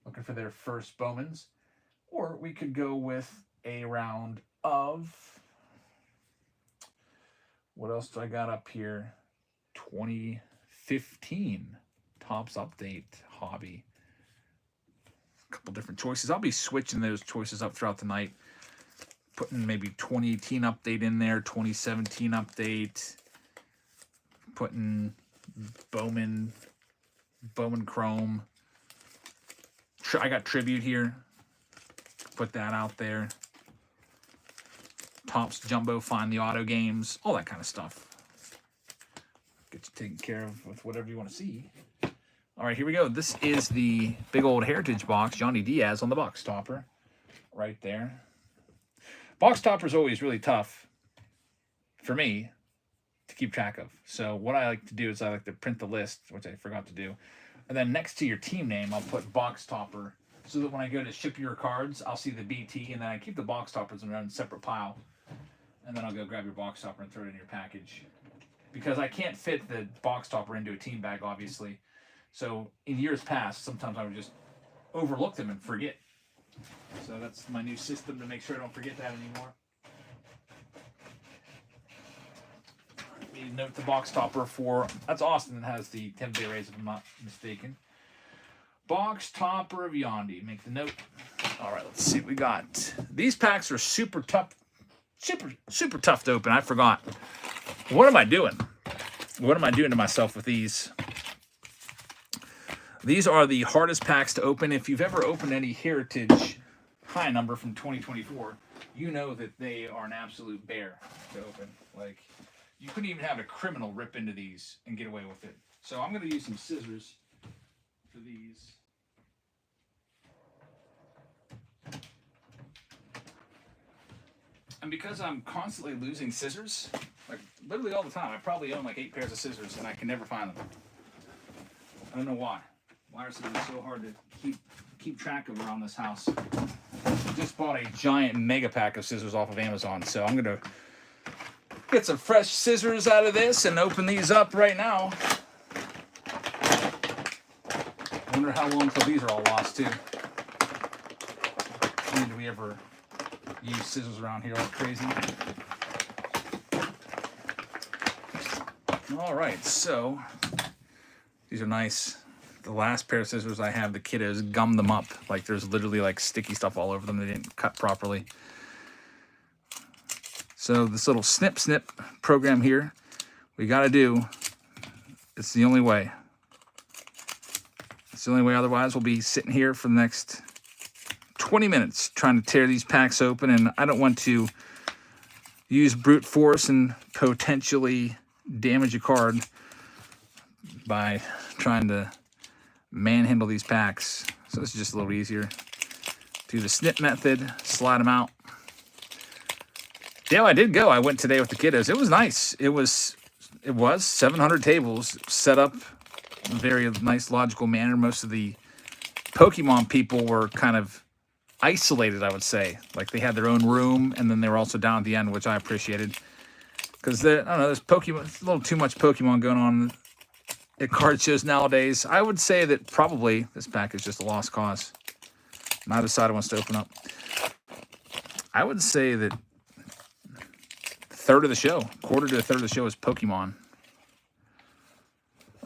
looking for their first Bowmans. Or we could go with a round of, what else do I got up here? 2015 Topps Update Hobby. A couple different choices. I'll be switching those choices up throughout the night. Putting maybe 2018 update in there, 2017 update. Putting Bowman Chrome. I got Tribute here. Put that out there. Topps Jumbo, Find the Auto Games, all that kind of stuff. Get you taken care of with whatever you want to see. All right, here we go. This is the big old Heritage box. Johnny Diaz on the box topper right there. Box topper is always really tough for me to keep track of. So what I like to do is I like to print the list, which I forgot to do. And then next to your team name, I'll put box topper, so that when I go to ship your cards, I'll see the BT, and then I keep the box toppers in a separate pile. And then I'll go grab your box topper and throw it in your package. Because I can't fit the box topper into a team bag, obviously. So in years past, sometimes I would just overlook them and forget. So that's my new system to make sure I don't forget that anymore. Let me note the box topper for, that's Austin that has the Tampa Bay Rays, if I'm not mistaken. Box topper of Yandy. Make the note. All right, let's see what we got. These packs are super tough. Super tough to open. I forgot. What am I doing? What am I doing to myself with these? These are the hardest packs to open. If you've ever opened any Heritage high number from 2024, you know that they are an absolute bear to open. Like, you couldn't even have a criminal rip into these and get away with it. So I'm going to use some scissors for these. And because I'm constantly losing scissors, like literally all the time, I probably own like 8 pairs of scissors and I can never find them. I don't know why. Why are scissors so hard to keep track of around this house? I just bought a giant mega pack of scissors off of Amazon, so I'm gonna get some fresh scissors out of this and open these up right now. I wonder how long till these are all lost too. Did we ever use scissors around here like crazy? All right, so these are nice. The last pair of scissors I have, the kiddos gummed them up. Like there's literally like sticky stuff all over them. They didn't cut properly. So this little snip program here, we got to do. It's the only way. It's the only way. Otherwise, we'll be sitting here for the next 20 minutes trying to tear these packs open, and I don't want to use brute force and potentially damage a card by trying to manhandle these packs. So this is just a little easier. Do the snip method, slide them out. Yeah, I did go. I went today with the kiddos. It was nice. It was 700 tables set up in a very nice, logical manner. Most of the Pokemon people were kind of isolated, I would say. Like they had their own room, and then they were also down at the end, which I appreciated. Because I don't know, there's Pokemon, it's a little too much Pokemon going on at card shows nowadays. I would say that probably this pack is just a lost cause. Neither side wants to open up. I would say that third of the show. Quarter to a third of the show is Pokemon.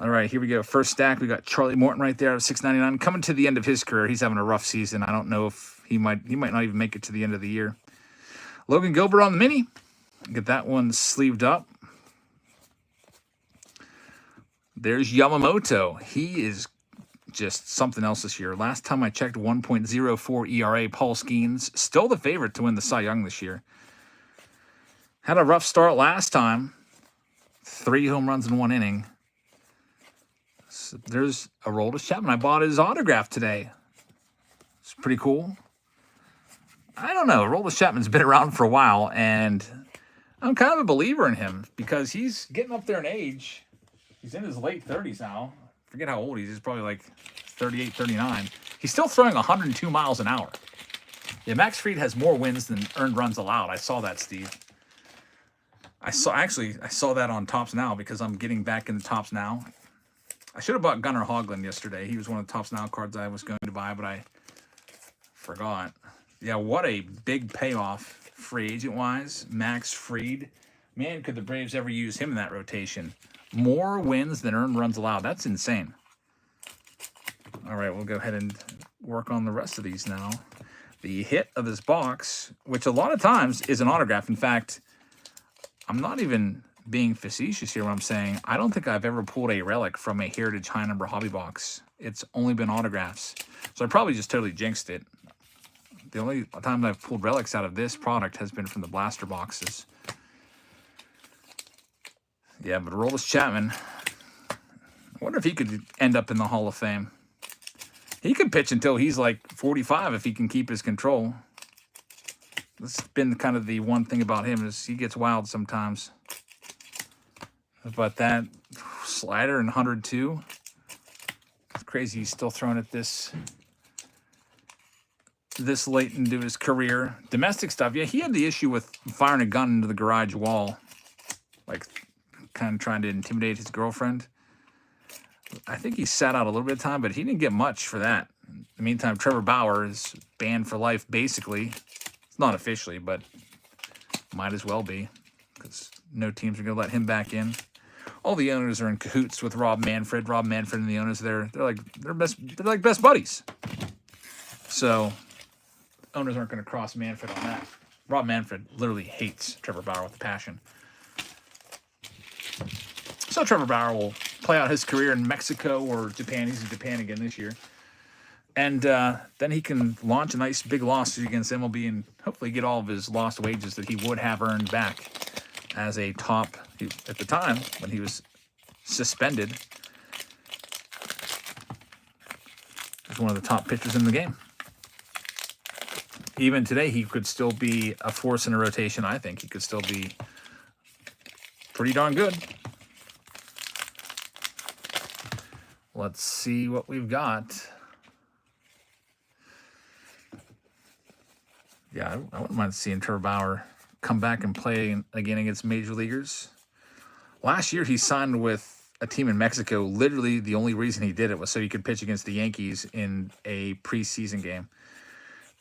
All right, here we go. First stack, we got Charlie Morton right there out of $6.99. Coming to the end of his career. He's having a rough season. I don't know if he might not even make it to the end of the year. Logan Gilbert on the mini. Get that one sleeved up. There's Yamamoto. He is just something else this year. Last time I checked, 1.04 ERA. Paul Skeens, still the favorite to win the Cy Young this year. Had a rough start last time. 3 home runs in 1 inning. So there's Aroldis Chapman. I bought his autograph today. It's pretty cool. I don't know. Aroldis Chapman's been around for a while, and I'm kind of a believer in him because he's getting up there in age. He's in his late 30s now. Forget how old he is. He's probably like 38, 39. He's still throwing 102 miles an hour. Yeah, Max Fried has more wins than earned runs allowed. I saw that, Steve. I saw that on Tops Now because I'm getting back into Tops Now. I should have bought Gunnar Hoglund yesterday. He was one of the Tops Now cards I was going to buy, but I forgot. Yeah, what a big payoff free agent-wise. Max Fried. Man, could the Braves ever use him in that rotation. More wins than earned runs allowed. That's insane. All right, we'll go ahead and work on the rest of these now. The hit of this box, which a lot of times is an autograph. In fact, I'm not even being facetious here when I'm saying I don't think I've ever pulled a relic from a Heritage high number hobby box. It's only been autographs. So I probably just totally jinxed it. The only time I've pulled relics out of this product has been from the blaster boxes. Yeah, but Aroldis Chapman, I wonder if he could end up in the Hall of Fame. He could pitch until he's like 45 if he can keep his control. That's been kind of the one thing about him is he gets wild sometimes. But that slider in 102, it's crazy he's still throwing it this late into his career. Domestic stuff, yeah, he had the issue with firing a gun into the garage wall, like kind of trying to intimidate his girlfriend. I think he sat out a little bit of time, but he didn't get much for that. In the meantime, Trevor Bauer is banned for life, basically. It's not officially, but might as well be because no teams are going to let him back in. All the owners are in cahoots with Rob Manfred. Rob Manfred and the owners, they're like best buddies. So owners aren't going to cross Manfred on that. Rob Manfred literally hates Trevor Bauer with a passion. So Trevor Bauer will play out his career in Mexico or Japan. He's in Japan again this year. And then he can launch a nice big lawsuit against MLB and hopefully get all of his lost wages that he would have earned back as a top, at the time when he was suspended, as one of the top pitchers in the game. Even today, he could still be a force in a rotation. I think he could still be pretty darn good. Let's see what we've got. Yeah, I wouldn't mind seeing Trevor Bauer come back and play again against major leaguers. Last year, he signed with a team in Mexico. Literally, the only reason he did it was so he could pitch against the Yankees in a preseason game.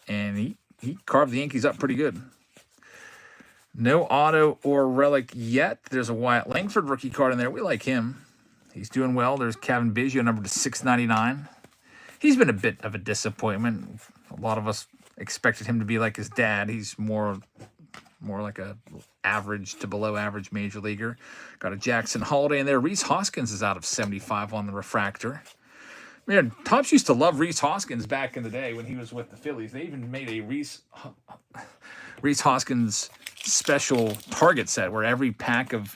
And he carved the Yankees up pretty good. No auto or relic yet. There's a Wyatt Langford rookie card in there. We like him. He's doing well. There's Kevin Biggio, numbered to 699. He's been a bit of a disappointment. A lot of us expected him to be like his dad. He's more like a average to below average major leaguer. Got a Jackson Holiday in there. Rhys Hoskins is out of 75 on the refractor. Man, Tops used to love Rhys Hoskins back in the day when he was with the Phillies. They even made a Rhys Hoskins special Target set where every pack of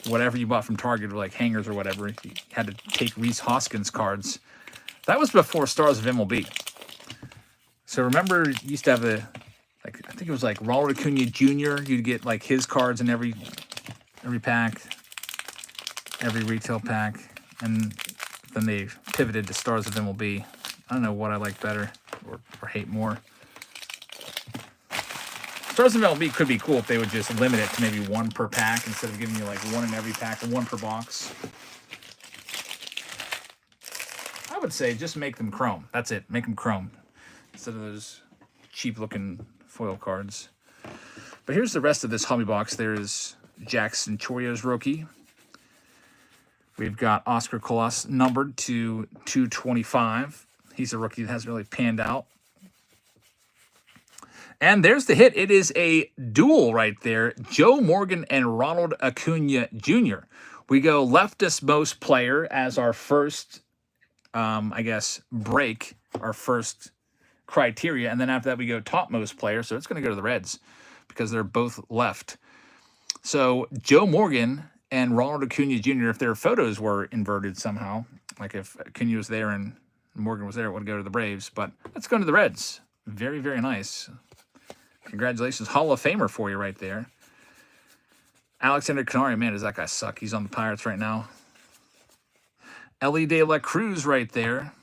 whatever you bought from Target, or like hangers or whatever, you had to take Rhys Hoskins cards. That was before Stars of MLB. So remember, you used to have I think it was like Ronald Acuna Jr. You'd get like his cards in every pack, every retail pack, and then they pivoted to Stars of MLB. I don't know what I like better or hate more. Stars of MLB could be cool if they would just limit it to maybe one per pack instead of giving you like one in every pack or one per box. I would say just make them chrome. That's it. Make them chrome instead of those cheap-looking foil cards. But here's the rest of this hobby box. There's Jackson Chorio's rookie. We've got Oscar Colas numbered to 225. He's a rookie that hasn't really panned out. And there's the hit. It is a duel right there. Joe Morgan and Ronald Acuna Jr. We go leftist most player as our first, I guess, break, our first criteria. And then after that, we go topmost player. So it's going to go to the Reds because they're both left. So Joe Morgan and Ronald Acuna Jr., if their photos were inverted somehow, like if Acuna was there and Morgan was there, it would go to the Braves. But let's go to the Reds. Very, very nice. Congratulations. Hall of Famer for you right there. Alexander Canary, man, does that guy suck. He's on the Pirates right now. Ellie De La Cruz right there.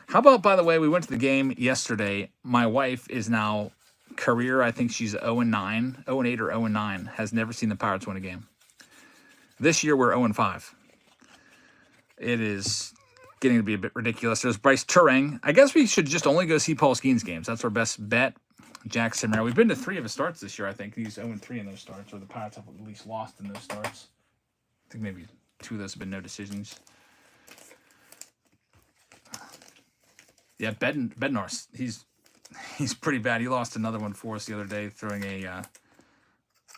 How about, by the way, we went to the game yesterday. My wife is now career, I think she's 0-9, 0-8 or 0-9, has never seen the Pirates win a game. This year, we're 0-5. It is getting to be a bit ridiculous. There's Bryce Turang. I guess we should just only go see Paul Skeens games. That's our best bet. Jack Simmer. We've been to 3 of his starts this year, I think. He's 0-3 in those starts, or the Pirates have at least lost in those starts. I think maybe 2 of those have been no decisions. Yeah, Bednar, he's pretty bad. He lost another one for us the other day, throwing a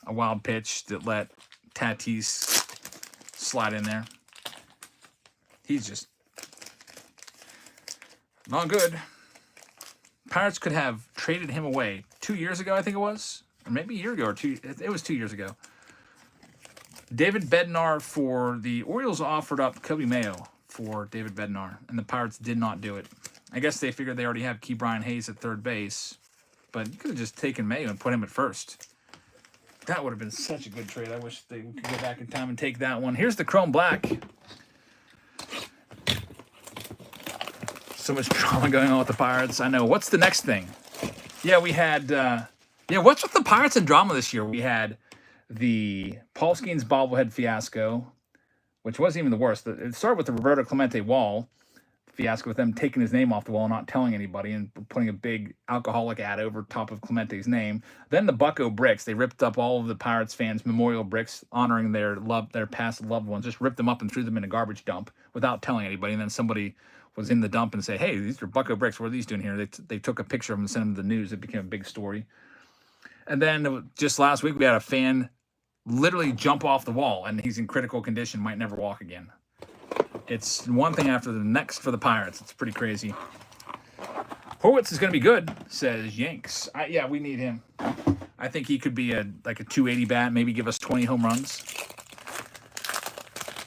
wild pitch that let Tatis slide in there. He's just not good. Pirates could have traded him away 2 years ago, I think it was. Or maybe a year ago or 2. It was 2 years ago. David Bednar for the Orioles offered up Kobe Mayo for David Bednar, and the Pirates did not do it. I guess they figured they already have Key Brian Hayes at third base, but you could have just taken Mayo and put him at first. That would have been such a good trade. I wish they could go back in time and take that one. Here's the Chrome Black. So much drama going on with the Pirates. I know. What's the next thing? Yeah, we had... what's with the Pirates and drama this year? We had the Paul Skeens bobblehead fiasco, which wasn't even the worst. It started with the Roberto Clemente wall fiasco, with them taking his name off the wall, not telling anybody, and putting a big alcoholic ad over top of Clemente's name. Then the Bucko bricks. They ripped up all of the Pirates fans' memorial bricks honoring their past loved ones. Just ripped them up and threw them in a garbage dump without telling anybody. And then somebody was in the dump and say, "Hey, these are Bucko bricks. What are these doing here?" They took a picture of them and sent them to the news. It became a big story. And then just last week, we had a fan literally jump off the wall, and he's in critical condition, might never walk again. It's one thing after the next for the Pirates. It's pretty crazy. Horwitz is going to be good, says Yanks. Yeah, we need him. I think he could be a 280 bat, maybe give us 20 home runs.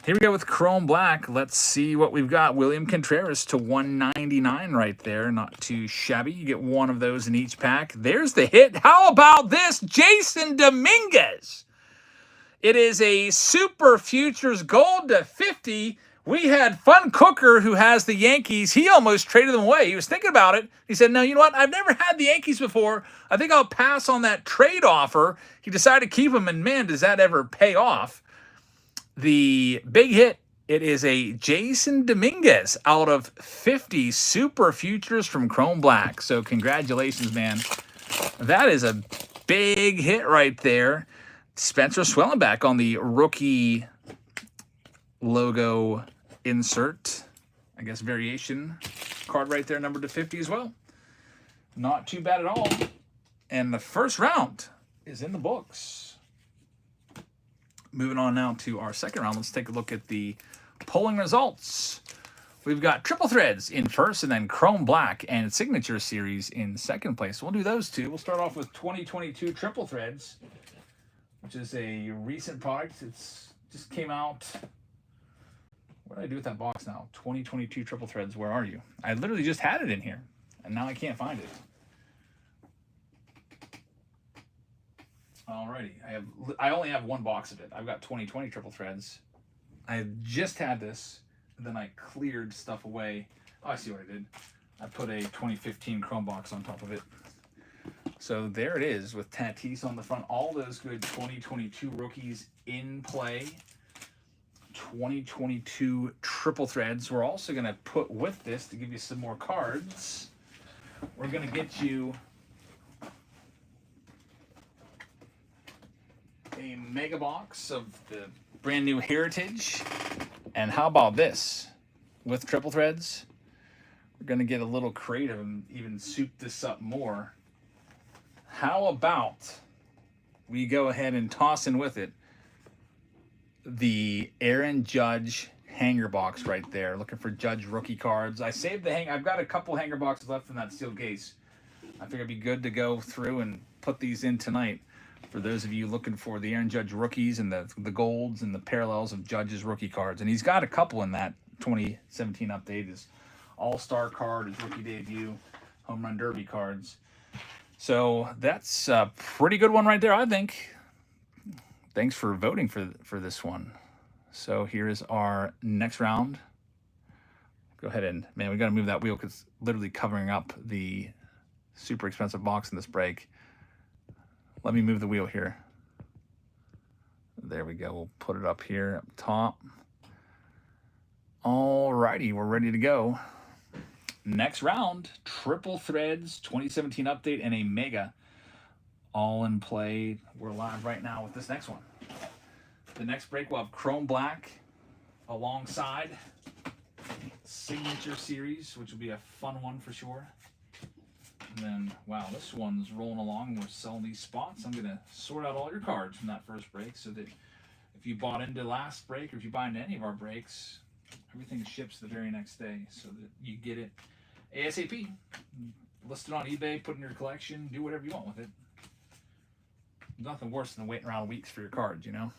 Here we go with Chrome Black. Let's see what we've got. William Contreras to 199 right there. Not too shabby. You get one of those in each pack. There's the hit. How about this? Jason Dominguez. It is a Super Futures Gold to 50. We had Fun Cooker, who has the Yankees. He almost traded them away. He was thinking about it. He said, no, you know what? I've never had the Yankees before. I think I'll pass on that trade offer. He decided to keep them, and man, does that ever pay off. The big hit, it is a Jason Dominguez out of 50 Super Futures from Chrome Black. So congratulations, man. That is a big hit right there. Spencer Swellenback on the rookie logo insert, I guess variation card right there, numbered to 50 as well. Not too bad at all. And the first round is in the books. Moving on now to our second round, let's take a look at the polling results. We've got Triple Threads in first, and then Chrome Black and Signature Series in second place. We'll do those two. We'll start off with 2022 Triple Threads, which is a recent product. It's just came out. What did I do with that box now? 2022 Triple Threads, where are you? I literally just had it in here, and now I can't find it. Alrighty, I only have one box of it. I've got 2020 Triple Threads. I just had this, and then I cleared stuff away. Oh, I see what I did. I put a 2015 Chrome box on top of it. So there it is with Tatis on the front. All those good 2022 rookies in play. 2022 Triple Threads. We're also going to put with this, to give you some more cards, we're going to get you mega box of the brand new Heritage. And how about this? With triple threads, we're going to get a little creative and even soup this up more. How about we go ahead and toss in with it the Aaron Judge hanger box right there. Looking for Judge rookie cards. I saved the I've got a couple hanger boxes left in that steel case. I figured it'd be good to go through and put these in tonight for those of you looking for the Aaron Judge rookies and the golds and the parallels of Judge's rookie cards. And he's got a couple in that 2017 update. His all-star card, his rookie debut, home run derby cards. So that's a pretty good one right there, I think. Thanks for voting for this one. So here is our next round. Go ahead and, man, we got to move that wheel because it's literally covering up the super expensive box in this break. Let me move the wheel here. There we go. We'll put it up here up top. All righty, we're ready to go. Next round, triple threads, 2017 update, and a mega. All in play. We're live right now with this next one. The next break will have Chrome Black alongside Signature Series, which will be a fun one for sure. And then, wow, this one's rolling along. We're selling these spots. I'm going to sort out all your cards from that first break so that if you bought into last break or if you buy into any of our breaks, everything ships the very next day so that you get it ASAP. List it on eBay, put it in your collection, do whatever you want with it. Nothing worse than waiting around weeks for your cards, you know?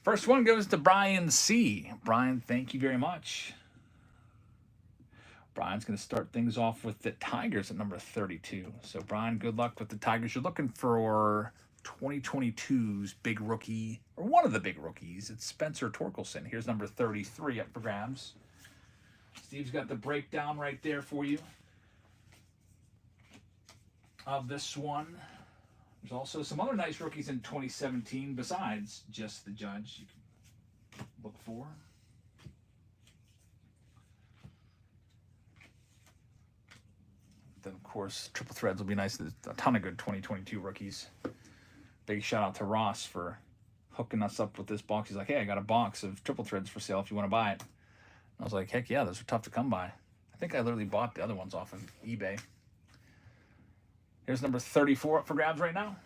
First one goes to Brian C. Brian, thank you very much. Brian's going to start things off with the Tigers at number 32. So, Brian, good luck with the Tigers. You're looking for 2022's big rookie, or one of the big rookies. It's Spencer Torkelson. Here's number 33 up for grabs. Steve's got the breakdown right there for you of this one. There's also some other nice rookies in 2017 besides just the Judge you can look for. Then, of course, triple threads will be nice. There's a ton of good 2022 rookies. Big shout out to Ross for hooking us up with this box. He's like, hey, I got a box of triple threads for sale if you want to buy it. And I was like, heck yeah, those are tough to come by. I think I literally bought the other ones off of eBay. Here's number 34 up for grabs right now.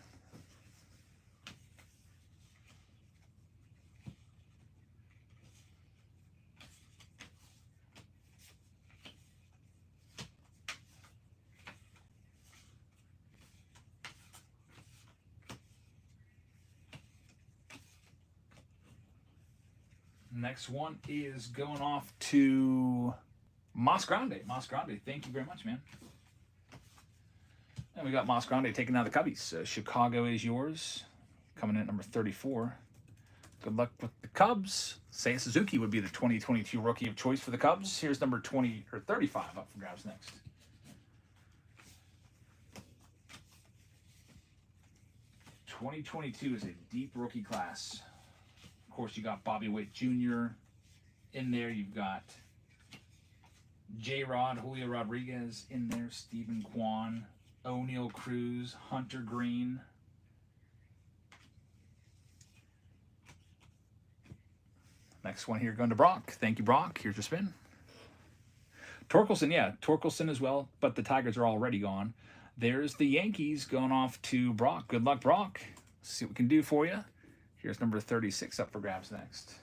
Next one is going off to Mas Grande. Mas Grande, thank you very much, man. And we got Mas Grande taking out the Cubbies. Chicago is yours. Coming in at number 34. Good luck with the Cubs. Seiya Suzuki would be the 2022 rookie of choice for the Cubs. Here's number 20 or 35 up for grabs next. '22 is a deep rookie class. Of course, you got Bobby Witt Jr. in there. You've got J-Rod, Julio Rodriguez in there. Stephen Kwan, O'Neal Cruz, Hunter Green. Next one here going to Brock. Thank you, Brock. Here's your spin. Torkelson, yeah, Torkelson as well, but the Tigers are already gone. There's the Yankees going off to Brock. Good luck, Brock. Let's see what we can do for you. Here's number 36 up for grabs next.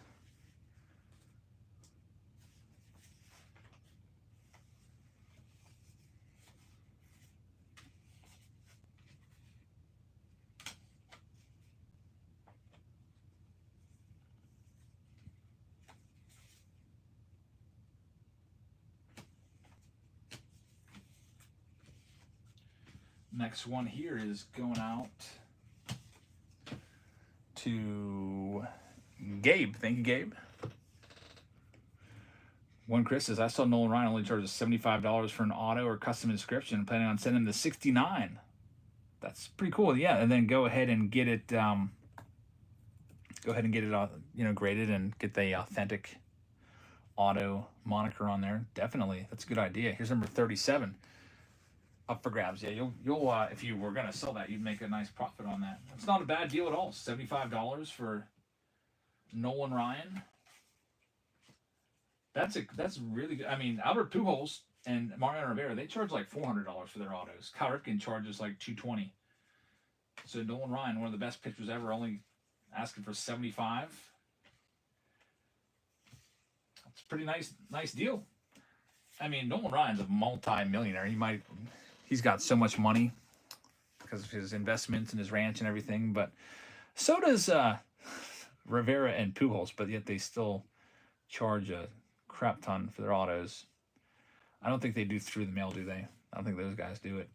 Next one here is going out to Gabe. Thank you, Gabe. One Chris says, I saw Nolan Ryan only charges $75 for an auto or custom inscription. Planning on sending him the 69. That's pretty cool. Yeah, and then go ahead and get it. Graded and get the authentic auto moniker on there. Definitely, that's a good idea. Here's number 37. up for grabs. Yeah, you'll if you were gonna sell that, you'd make a nice profit on that. It's not a bad deal at all. $75 for Nolan Ryan. That's really good. I mean, Albert Pujols and Mariano Rivera, they charge like $400 for their autos. Cal Ripken charges like $220. So Nolan Ryan, one of the best pitchers ever, only asking for 75. That's a pretty nice deal. I mean, Nolan Ryan's a multi-millionaire. He's got so much money because of his investments and his ranch and everything. But so does Rivera and Pujols, but yet they still charge a crap ton for their autos. I don't think they do through the mail, do they? I don't think those guys do it.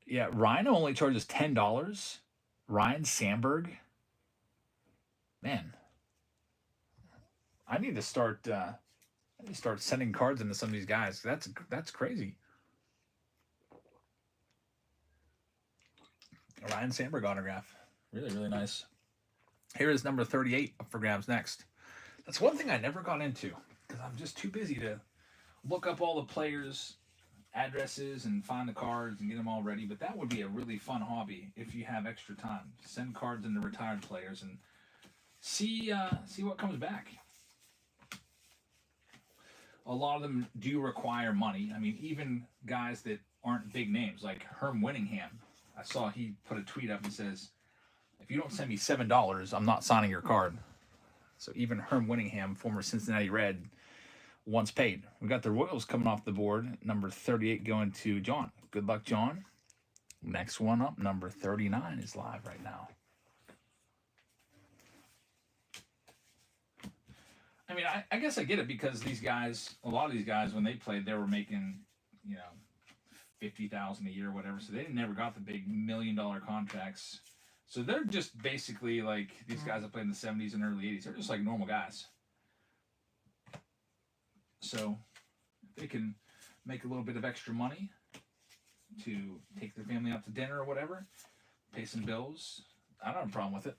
Yeah, Rhino only charges $10. Ryan Sandberg. Man, I need to start sending cards into some of these guys. That's crazy. A Ryan Sandberg autograph. Really, really nice. Here is number 38 up for grabs next. That's one thing I never got into because I'm just too busy to look up all the players' addresses and find the cards and get them all ready. But that would be a really fun hobby if you have extra time. Send cards into retired players and see what comes back. A lot of them do require money. I mean, even guys that aren't big names, like Herm Winningham. I saw he put a tweet up and says, if you don't send me $7, I'm not signing your card. So even Herm Winningham, former Cincinnati Red, once paid. We got the Royals coming off the board. Number 38 going to John. Good luck, John. Next one up, number 39 is live right now. I mean, I guess I get it because these guys, a lot of these guys, when they played, they were making, $50,000 a year or whatever. So they never got the big $1 million contracts. So they're just basically like these guys that played in the 70s and early 80s. They're just like normal guys. So if they can make a little bit of extra money to take their family out to dinner or whatever, pay some bills, I don't have a problem with it.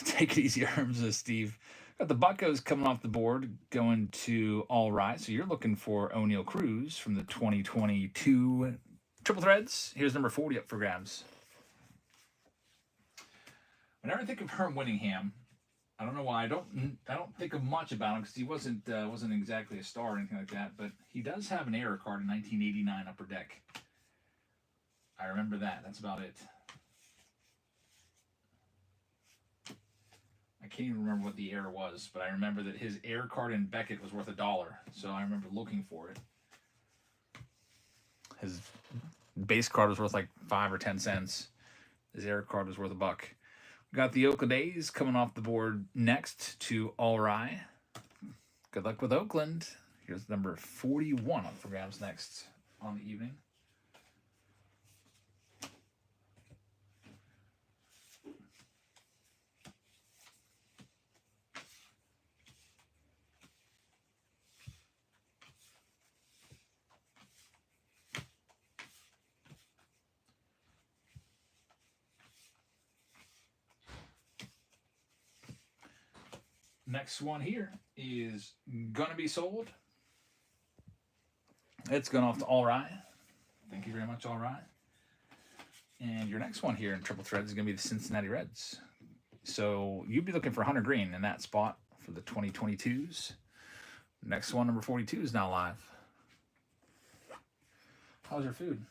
Take it easy, Herms, says Steve. Got the Buccos coming off the board, going to All Right. So you're looking for O'Neal Cruz from the 2022 Triple Threads. Here's number 40 up for grabs. Whenever I think of Herm Winningham, I don't know why I don't think of much about him because he wasn't exactly a star or anything like that. But he does have an error card in 1989 Upper Deck. I remember that. That's about it. I can't even remember what the error was, but I remember that his error card in Beckett was worth $1. So I remember looking for it. His base card was worth like 5 or 10 cents. His error card was worth $1. We got the Oakland A's coming off the board next to All Right. Good luck with Oakland. Here's number 41 up for grabs next on the evening. Next one here is gonna be sold. It's going off to All Right. Thank you very much, All Right. And your next one here in Triple Threads is gonna be the Cincinnati Reds. So you'd be looking for Hunter Green in that spot for the 2022s. Next one, number 42, is now live. How's your food?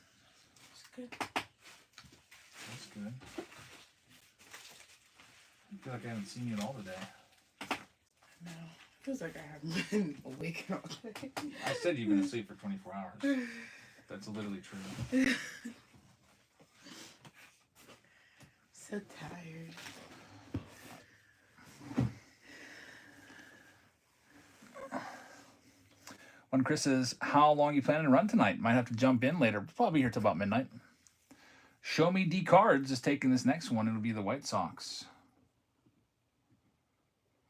It's good.
That's good. I feel like I haven't seen you at all today.
No, it feels like I haven't been awake all day.
I said you've been asleep for 24 hours. That's literally true.
So tired.
When Chris says, how long you planning to run tonight? Might have to jump in later. Probably here till about midnight. Show Me D Cards is taking this next one. It'll be the White Sox.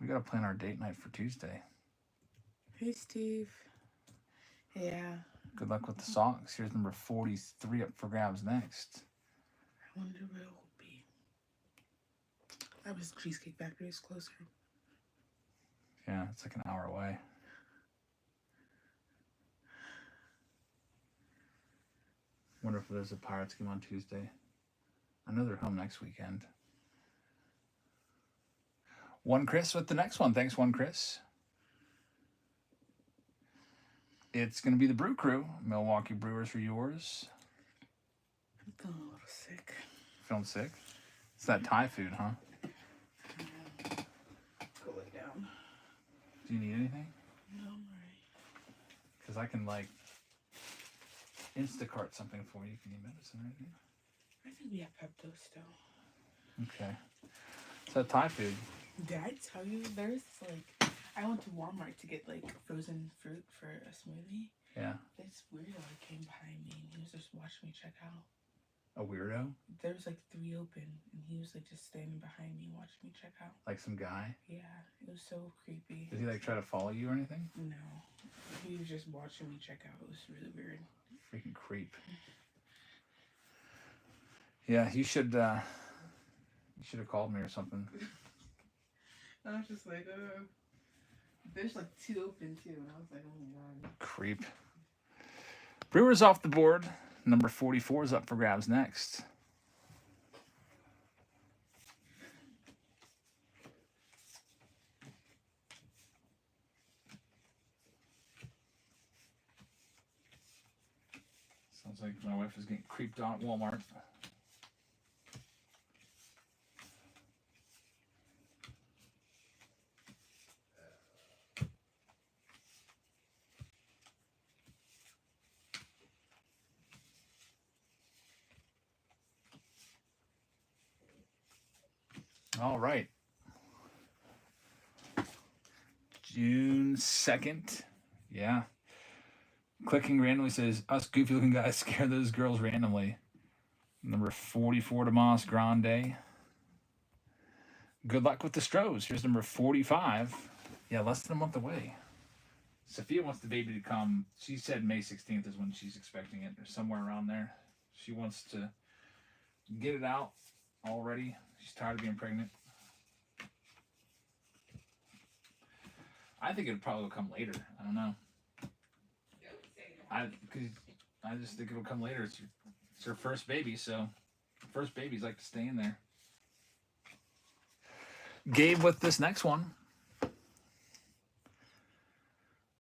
We got to plan our date night for Tuesday.
Hey, Steve. Yeah.
Good luck with the Sox. Here's number 43 up for grabs next.
I wonder where it will be. I wish Cheesecake Factory is closer.
Yeah, it's like an hour away. Wonder if there's a Pirates game on Tuesday. I know they're home next weekend. One Chris with the next one. Thanks, One Chris. It's going to be the Brew Crew. Milwaukee Brewers for yours.
I'm feeling a little sick.
Feeling sick? It's that Thai food, huh?
Go lay down.
Do you need anything?
No, I'm alright.
Because I can, like, Instacart something for you. Can you medicine right here?
I think we have Pepto still.
Okay. It's that Thai food.
Did I tell you there's like I went to Walmart to get like frozen fruit for a smoothie.
Yeah.
This weirdo came behind me and he was just watching me check out.
A weirdo?
There was like 3 open and he was like just standing behind me watching me check out.
Like some guy?
Yeah, it was so creepy.
Did he like try to follow you or anything?
No, he was just watching me check out. It was really weird.
Freaking creep. Yeah, you should have called me or something.
I was just like, there's like 2 open too, and I was like, oh my god.
Creep. Brewers off the board. Number 44 is up for grabs next. Sounds like my wife is getting creeped on at Walmart. All right. June 2nd. Yeah. Clicking randomly says, us goofy looking guys scare those girls randomly. Number 44, Tomas Grande. Good luck with the Stros. Here's number 45. Yeah, less than a month away. Sophia wants the baby to come. She said May 16th is when she's expecting it, or somewhere around there. She wants to get it out already. She's tired of being pregnant. I think it'll probably come later. I don't know. I just think it'll come later. It's her first baby, so first babies like to stay in there. Gabe with this next one.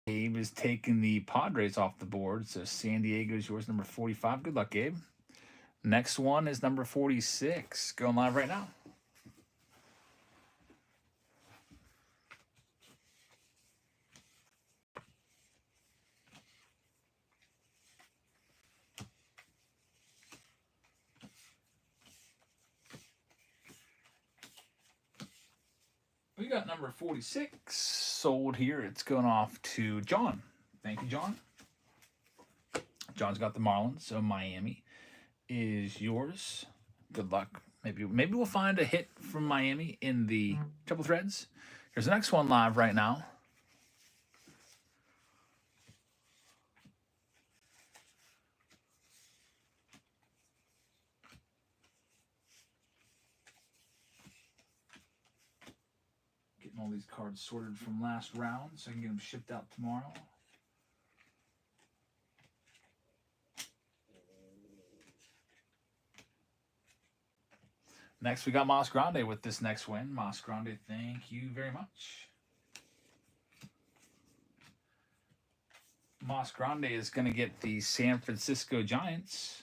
Gabe is taking the Padres off the board, so San Diego is yours, number 45. Good luck, Gabe. Next one is number 46. Going live right now. We got number 46 sold here. It's going off to John. Thank you, John. John's got the Marlins, so Miami is yours. Good luck. Maybe we'll find a hit from Miami in the triple threads. Here's the next one live right now. Getting all these cards sorted from last round so I can get them shipped out tomorrow. Next, we got Mas Grande with this next win. Mas Grande, thank you very much. Mas Grande is going to get the San Francisco Giants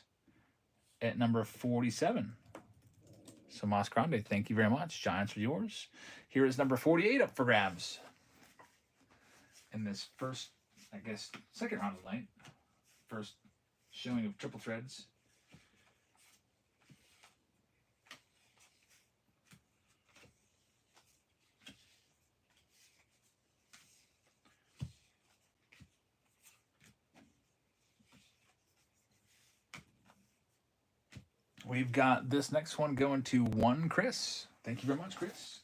at number 47. So, Mas Grande, thank you very much. Giants are yours. Here is number 48 up for grabs. In this first, I guess, second round of the night. First showing of triple threads. We've got this next one going to one Chris. Thank you very much, Chris.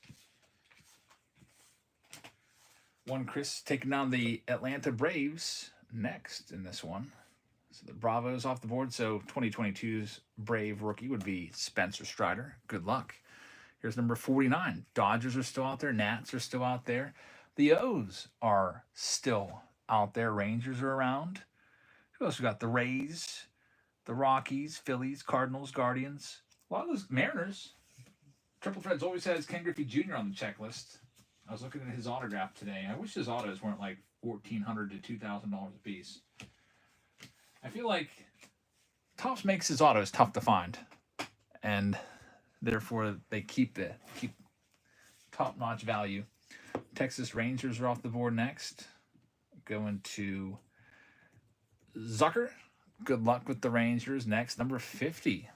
One Chris taking down the Atlanta Braves next in this one. So the Bravos off the board. So 2022's Brave rookie would be Spencer Strider. Good luck. Here's number 49. Dodgers are still out there. Nats are still out there. The O's are still out there. Rangers are around. Who else we got? The Rays. The Rockies, Phillies, Cardinals, Guardians. A lot of those Mariners. Triple Threads always has Ken Griffey Jr. on the checklist. I was looking at his autograph today. I wish his autos weren't like $1,400 to $2,000 a piece. I feel like Topps makes his autos tough to find, and therefore they keep top-notch value. Texas Rangers are off the board next. Going to Zucker. Good luck with the Rangers next. Number 50.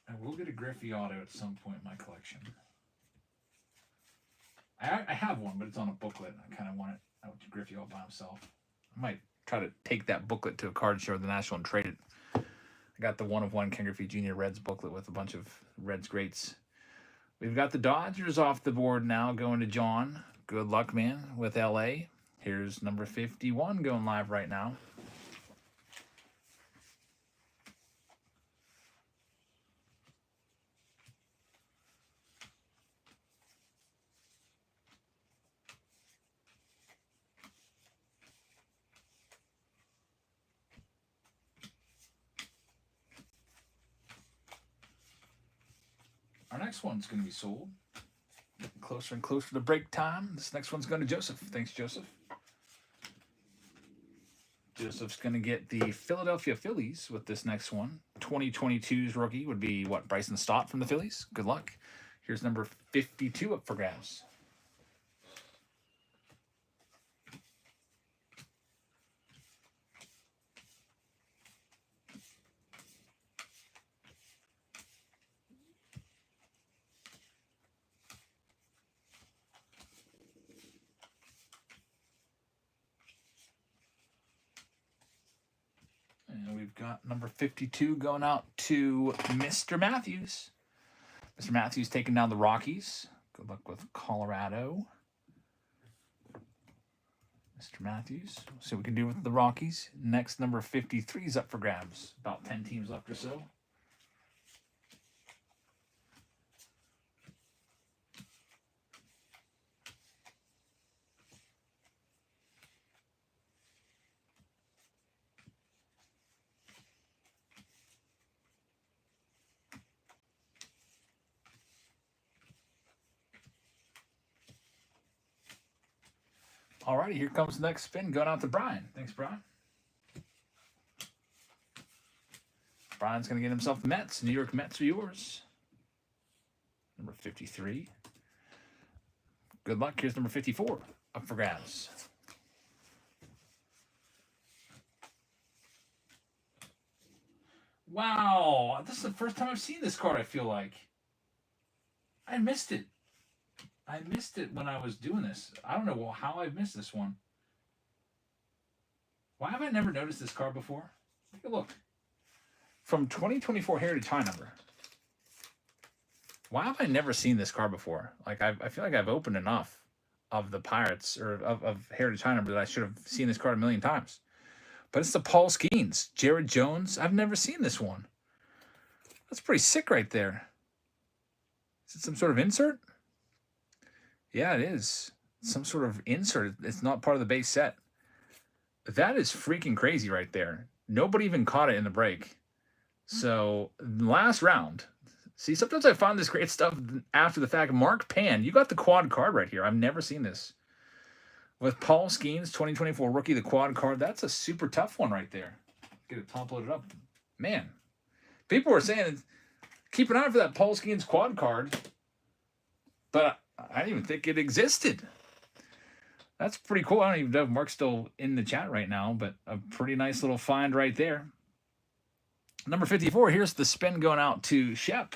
I will get a Griffey auto at some point in my collection. I have one, but it's on a booklet. I kind of want it out to Griffey all by himself. I might try to take that booklet to a card show at the National and trade it. I got the 1-of-1 Ken Griffey Jr. Reds booklet with a bunch of Reds greats. We've got the Dodgers off the board now, going to John. Good luck, man, with LA. Here's number 51 going live right now. Our next one's going to be sold. Getting closer and closer to break time. This next one's going to Joseph. Thanks, Joseph. Joseph's going to get the Philadelphia Phillies with this next one. 2022's rookie would be, what, Bryson Stott from the Phillies? Good luck. Here's number 52 up for grabs. And we've got number 52 going out to Mr. Matthews. Mr. Matthews taking down the Rockies. Good luck with Colorado. Mr. Matthews. We'll see what we can do with the Rockies. Next, number 53 is up for grabs. About 10 teams left or so. Alrighty, here comes the next spin going out to Brian. Thanks, Brian. Brian's going to get himself the Mets. New York Mets are yours. Number 53. Good luck. Here's number 54 up for grabs. Wow, this is the first time I've seen this card, I feel like. I missed it. I missed it when I was doing this. I don't know how I've missed this one. Why have I never noticed this card before? Take a look. From 2024 Heritage High number. Why have I never seen this card before? Like, I feel like I've opened enough of the Pirates, or of Heritage High number, that I should have seen this card a million times. But it's the Paul Skeens. Jared Jones. I've never seen this one. That's pretty sick right there. Is it some sort of insert? Yeah, it is. Some sort of insert. It's not part of the base set. That is freaking crazy right there. Nobody even caught it in the break. So, last round. See, sometimes I find this great stuff after the fact. Mark Pan, you got the quad card right here. I've never seen this. With Paul Skeens, 2024 rookie, the quad card. That's a super tough one right there. Get it top loaded up. Man, people were saying, keep an eye for that Paul Skeens quad card. But I didn't even think it existed. That's pretty cool. I don't even know if Mark's still in the chat right now, but a pretty nice little find right there. Number 54, here's the spin going out to Shep.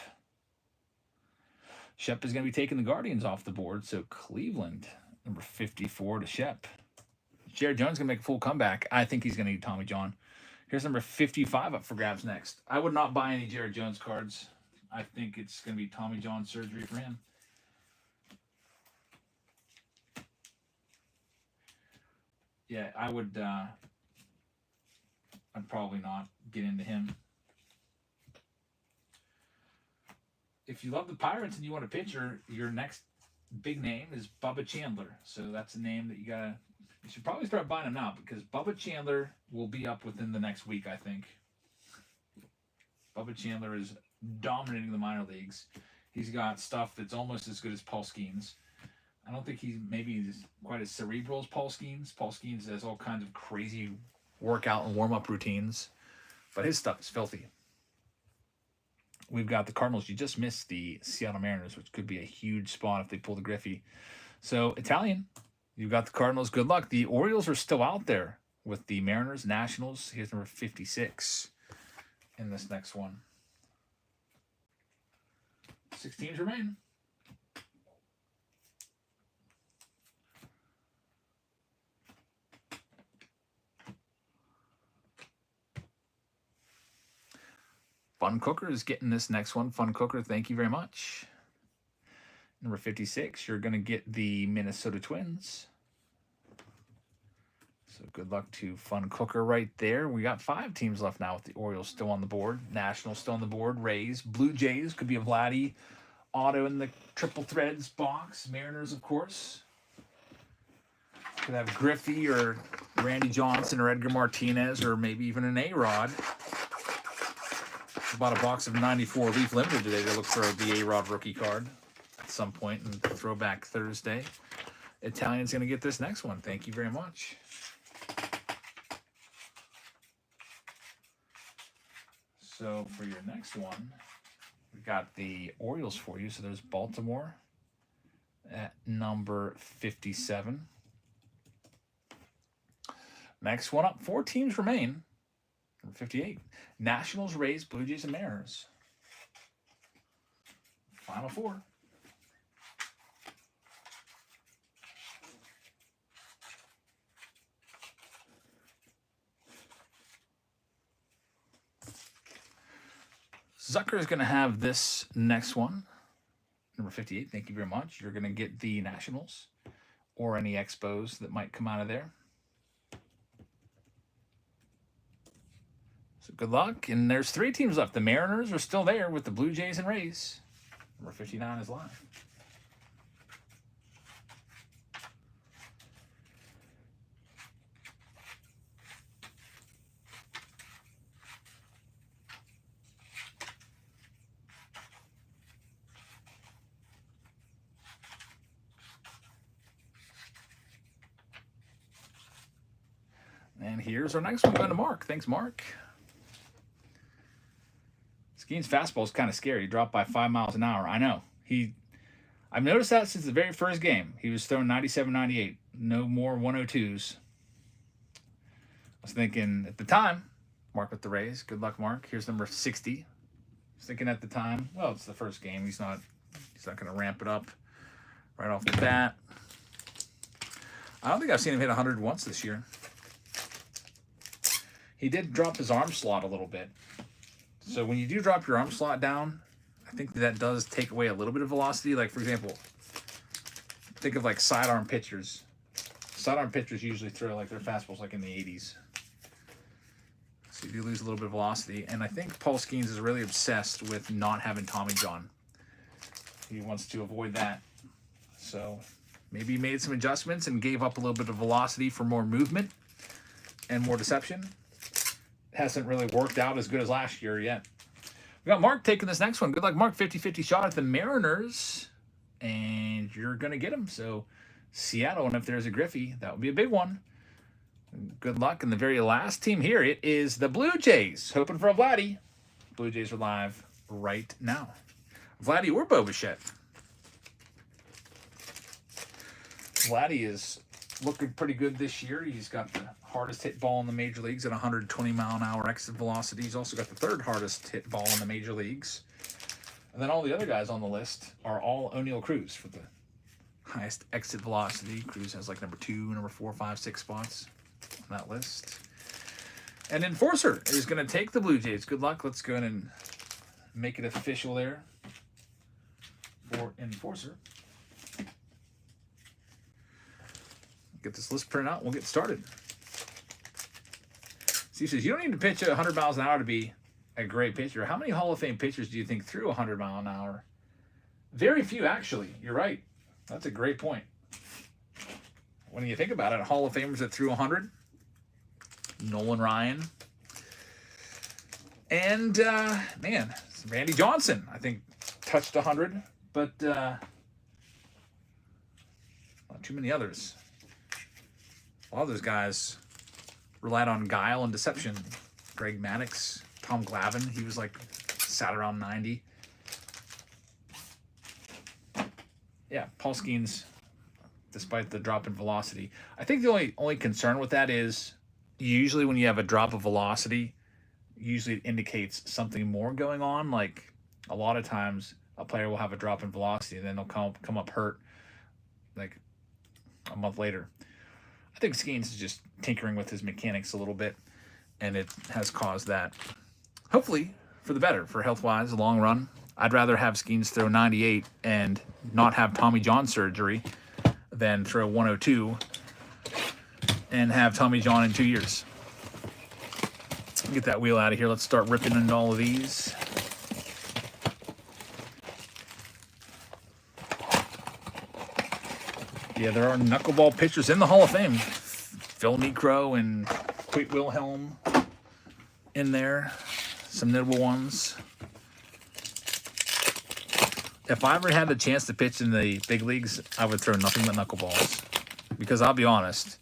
Shep is going to be taking the Guardians off the board, so Cleveland, number 54 to Shep. Jared Jones is going to make a full comeback. I think he's going to need Tommy John. Here's number 55 up for grabs next. I would not buy any Jared Jones cards. I think it's going to be Tommy John surgery for him. Yeah, I would. I'd probably not get into him. If you love the Pirates and you want a pitcher, your next big name is Bubba Chandler. So that's a name that you should probably start buying him now because Bubba Chandler will be up within the next week, I think. Bubba Chandler is dominating the minor leagues. He's got stuff that's almost as good as Paul Skeens. I don't think he's quite as cerebral as Paul Skeens. Paul Skeens has all kinds of crazy workout and warm-up routines, but his stuff is filthy. We've got the Cardinals. You just missed the Seattle Mariners, which could be a huge spot if they pull the Griffey. So, Italian, you've got the Cardinals. Good luck. The Orioles are still out there with the Mariners, Nationals. Here's number 56 in this next one. 6 teams remain. Fun Cooker is getting this next one. Fun Cooker, thank you very much. Number 56, you're going to get the Minnesota Twins. So good luck to Fun Cooker right there. We got 5 teams left now with the Orioles still on the board. Nationals still on the board. Rays, Blue Jays, could be a Vladdy. Auto in the Triple Threads box. Mariners, of course. Could have Griffey or Randy Johnson or Edgar Martinez or maybe even an A-Rod. Bought a box of 94 Leaf Limited today to look for the A-Rod rookie card at some point in Throwback Thursday. Italian's going to get this next one. Thank you very much. So for your next one, we got the Orioles for you. So there's Baltimore at number 57. Next one up, 4 teams remain. Number 58. Nationals, Rays, Blue Jays, and Mariners. Final 4. Zucker is going to have this next one. Number 58, thank you very much. You're going to get the Nationals or any Expos that might come out of there. So good luck. And there's 3 teams left. The Mariners are still there with the Blue Jays and Rays. Number 59 is live. And here's our next one going to Mark. Thanks, Mark. Skeen's fastball is kind of scary. He dropped by 5 miles an hour. I know. I've noticed that since the very first game. He was throwing 97, 98. No more 102s. I was thinking at the time, Mark with the Rays. Good luck, Mark. Here's number 60. I was thinking at the time, well, it's the first game. He's not going to ramp it up right off the bat. I don't think I've seen him hit 100 once this year. He did drop his arm slot a little bit. So when you do drop your arm slot down, I think that does take away a little bit of velocity. Like, for example, think of like sidearm pitchers. Sidearm pitchers usually throw like their fastballs like in the 80s. So you do lose a little bit of velocity. And I think Paul Skeens is really obsessed with not having Tommy John. He wants to avoid that. So maybe he made some adjustments and gave up a little bit of velocity for more movement and more deception. Hasn't really worked out as good as last year yet. We got Mark taking this next one. Good luck, Mark. 50-50 shot at the Mariners. And you're going to get him. So Seattle, and if there's a Griffey, that would be a big one. Good luck. And the very last team here, it is the Blue Jays. Hoping for a Vladdy. Blue Jays are live right now. Vladdy or Bo Bichette. Vladdy is looking pretty good this year. He's got the hardest hit ball in the major leagues at 120 mile an hour exit velocity. He's also got the 3rd hardest hit ball in the major leagues. And then all the other guys on the list are all O'Neill Cruz for the highest exit velocity. Cruz has like number 2, number 4, 5, 6 spots on that list. And Enforcer is going to take the Blue Jays. Good luck. Let's go ahead and make it official there for Enforcer. Get this list printed out. We'll get started. Steve says, you don't need to pitch at 100 miles an hour to be a great pitcher. How many Hall of Fame pitchers do you think threw 100 mile an hour? Very few, actually. You're right. That's a great point. When you think about it, Hall of Famers that threw 100, Nolan Ryan, and man, Randy Johnson, I think, touched 100, but not too many others. A lot of those guys relied on guile and deception. Greg Maddux, Tom Glavine, he was like sat around 90. Yeah, Paul Skeens, despite the drop in velocity. I think the only concern with that is usually when you have a drop of velocity, usually it indicates something more going on. Like a lot of times a player will have a drop in velocity and then they'll come up hurt like a month later. I think Skeens is just tinkering with his mechanics a little bit, and it has caused that. Hopefully for the better, for health-wise, the long run. I'd rather have Skeens throw 98 and not have Tommy John surgery than throw 102 and have Tommy John in 2 years. Get that wheel out of here. Let's start ripping into all of these. Yeah, there are knuckleball pitchers in the Hall of Fame. Phil Niekro and Hoyt Wilhelm in there. Some notable ones. If I ever had the chance to pitch in the big leagues, I would throw nothing but knuckleballs. Because I'll be honest,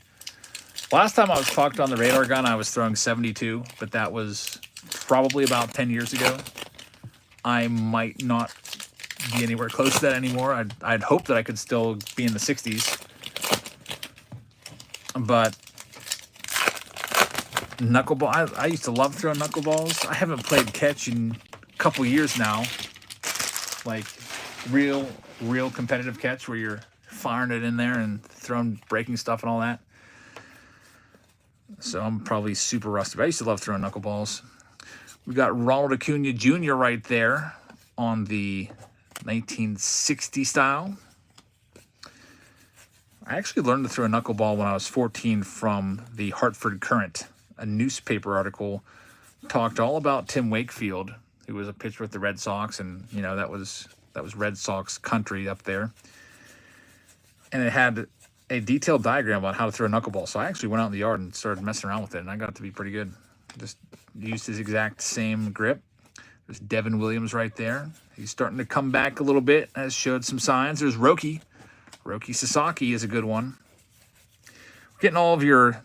last time I was talked on the radar gun, I was throwing 72, but that was probably about 10 years ago. I might not be anywhere close to that anymore. I'd hope that I could still be in the 60s. But knuckleball, I used to love throwing knuckleballs. I haven't played catch in a couple years now. Like real competitive catch where you're firing it in there and throwing breaking stuff and all that. So I'm probably super rusty. But I used to love throwing knuckleballs. We got Ronald Acuna Jr. right there on the 1960 style. I actually learned to throw a knuckleball when I was 14 from the Hartford Courant. A newspaper article talked all about Tim Wakefield, who was a pitcher with the Red Sox, and you know that was Red Sox country up there. And it had a detailed diagram about how to throw a knuckleball. So I actually went out in the yard and started messing around with it, and I got it to be pretty good. Just used his exact same grip. There's Devin Williams right there. He's starting to come back a little bit, has showed some signs. There's Roki. Roki Sasaki is a good one. Getting all of your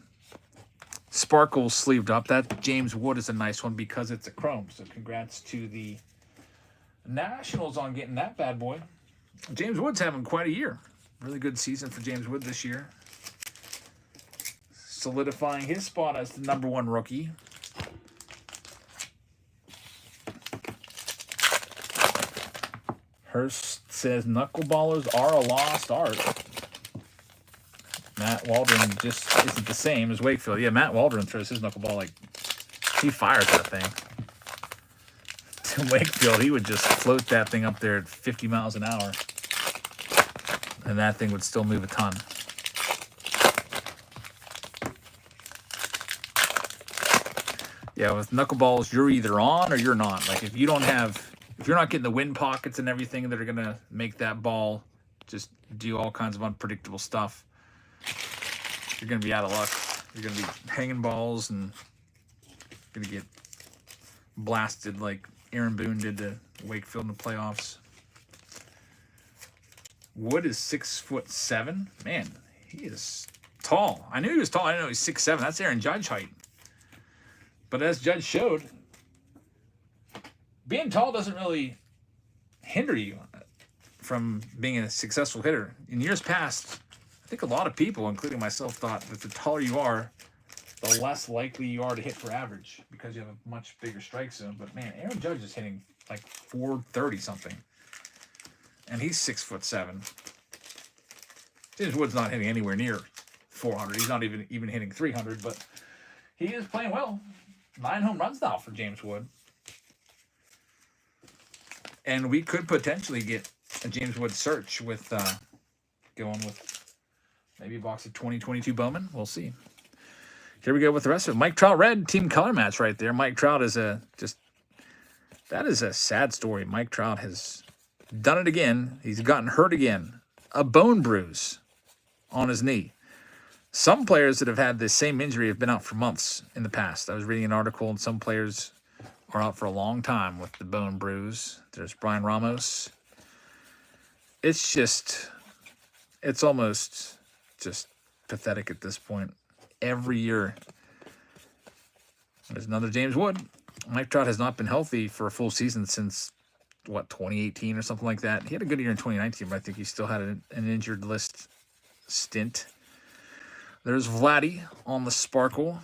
sparkles sleeved up. That James Wood is a nice one because it's a chrome. So congrats to the Nationals on getting that bad boy. James Wood's having quite a year. Really good season for James Wood this year. Solidifying his spot as the #1 rookie. Hurst says knuckleballers are a lost art. Matt Waldron just isn't the same as Wakefield. Yeah, Matt Waldron throws his knuckleball like he fires that thing. To Wakefield, he would just float that thing up there at 50 miles an hour. And that thing would still move a ton. Yeah, with knuckleballs, you're either on or you're not. Like if you're not getting the wind pockets and everything that are gonna make that ball just do all kinds of unpredictable stuff, you're gonna be out of luck. You're gonna be hanging balls and you're gonna get blasted like Aaron Boone did to Wakefield in the playoffs. Wood is 6'7". Man, he is tall. I knew he was tall. I didn't know he's 6'7". That's Aaron Judge height. But as Judge showed, being tall doesn't really hinder you from being a successful hitter. In years past, I think a lot of people, including myself, thought that the taller you are, the less likely you are to hit for average because you have a much bigger strike zone. But man, Aaron Judge is hitting like 430 something. And he's 6'7". James Wood's not hitting anywhere near 400. He's not even hitting 300, but he is playing well. 9 home runs now for James Wood. And we could potentially get a James Wood search with going with maybe a box of 2022 Bowman. We'll see. Here we go with the rest of it. Mike Trout red team color match right there. Mike Trout is that is a sad story. Mike Trout has done it again. He's gotten hurt again. a bone bruise on his knee. Some players that have had the same injury have been out for months in the past. I was reading an article, and some players are out for a long time with the bone bruise. There's Brian Ramos. It's almost just pathetic at this point. Every year. There's another James Wood. Mike Trout has not been healthy for a full season since, 2018 or something like that. He had a good year in 2019, but I think he still had an injured list stint. There's Vladdy on the Sparkle.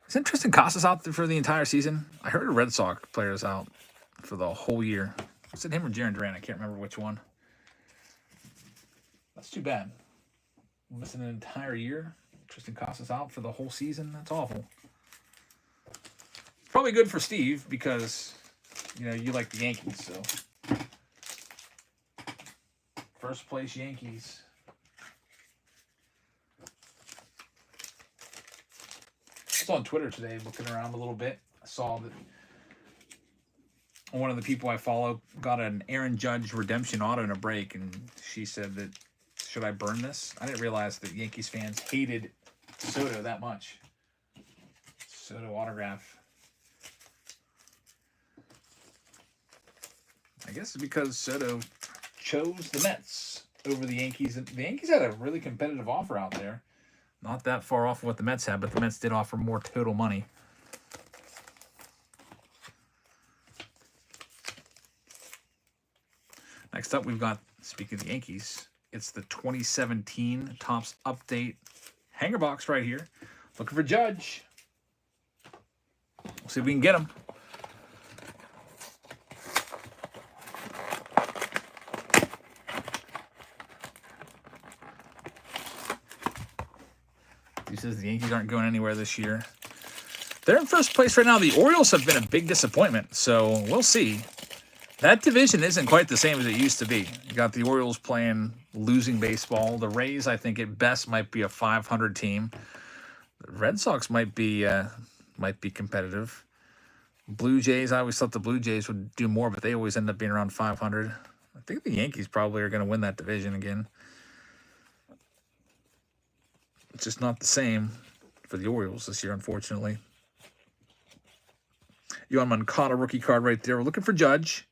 It's interesting. Casas out there for the entire season. I heard a Red Sox player is out for the whole year. Was it him or Jarren Duran? I can't remember which one. That's too bad. We're missing an entire year. Tristan Casas out for the whole season. That's awful. Probably good for Steve because, you like the Yankees. So, first place Yankees. I was on Twitter today looking around a little bit. I saw that one of the people I follow got an Aaron Judge redemption auto in a break, and she said that, should I burn this? I didn't realize that Yankees fans hated Soto that much. Soto autograph. I guess it's because Soto chose the Mets over the Yankees. The Yankees had a really competitive offer out there. Not that far off of what the Mets had, but the Mets did offer more total money. Next up, we've got, speaking of the Yankees, it's the 2017 Topps Update hanger box right here. Looking for Judge. We'll see if we can get him. He says the Yankees aren't going anywhere this year. They're in first place right now. The Orioles have been a big disappointment, so we'll see. That division isn't quite the same as it used to be. You got the Orioles playing losing baseball. The Rays, I think, at best might be a 500 team. The Red Sox might be competitive. Blue Jays, I always thought the Blue Jays would do more, but they always end up being around 500. I think the Yankees probably are going to win that division again. It's just not the same for the Orioles this year, unfortunately. Yohan Moncada rookie card right there. We're looking for Judge.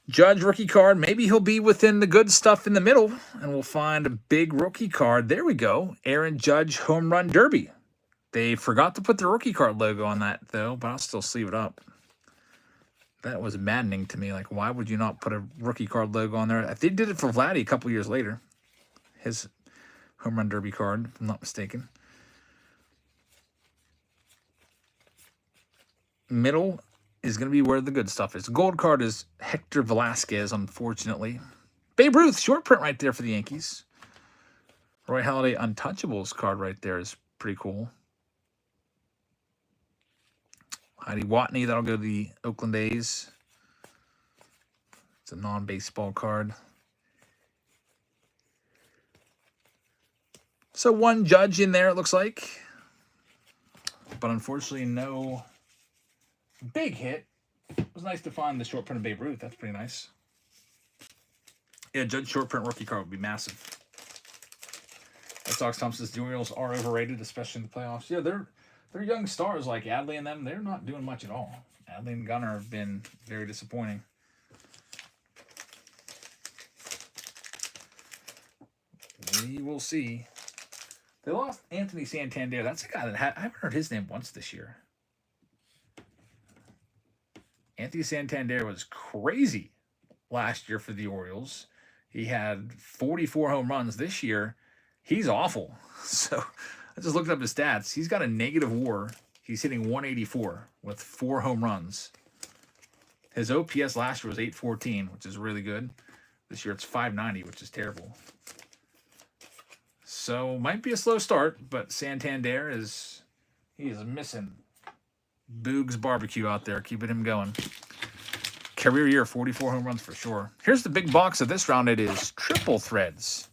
Judge rookie card. Maybe he'll be within the good stuff in the middle, and we'll find a big rookie card. There we go. Aaron Judge Home Run Derby. They forgot to put the rookie card logo on that, though, but I'll still sleeve it up. That was maddening to me. Like, why would you not put a rookie card logo on there? They did it for Vladdy a couple years later. His Home Run Derby card, if I'm not mistaken. Middle is going to be where the good stuff is. Gold card is Hector Velasquez, unfortunately. Babe Ruth, short print right there for the Yankees. Roy Halladay Untouchables card right there is pretty cool. Heidi Watney, that'll go to the Oakland A's. It's a non-baseball card. So one Judge in there, it looks like. But unfortunately, no big hit. It was nice to find the short print of Babe Ruth. That's pretty nice. Yeah, Judge short print rookie card would be massive. Red Sox Tom says the Orioles are overrated, especially in the playoffs. Yeah, they're young stars like Adley and them. They're not doing much at all. Adley and Gunnar have been very disappointing. We will see. They lost Anthony Santander. That's a guy that I haven't heard his name once this year. Anthony Santander was crazy last year for the Orioles. He had 44 home runs this year. He's awful. So I just looked up his stats. He's got a negative WAR. He's hitting 184 with 4 home runs. His OPS last year was 814, which is really good. This year it's 590, which is terrible. So might be a slow start, but Santander is missing Boog's barbecue out there, keeping him going. Career year, 44 home runs for sure. Here's the big box of this round. It is triple threads.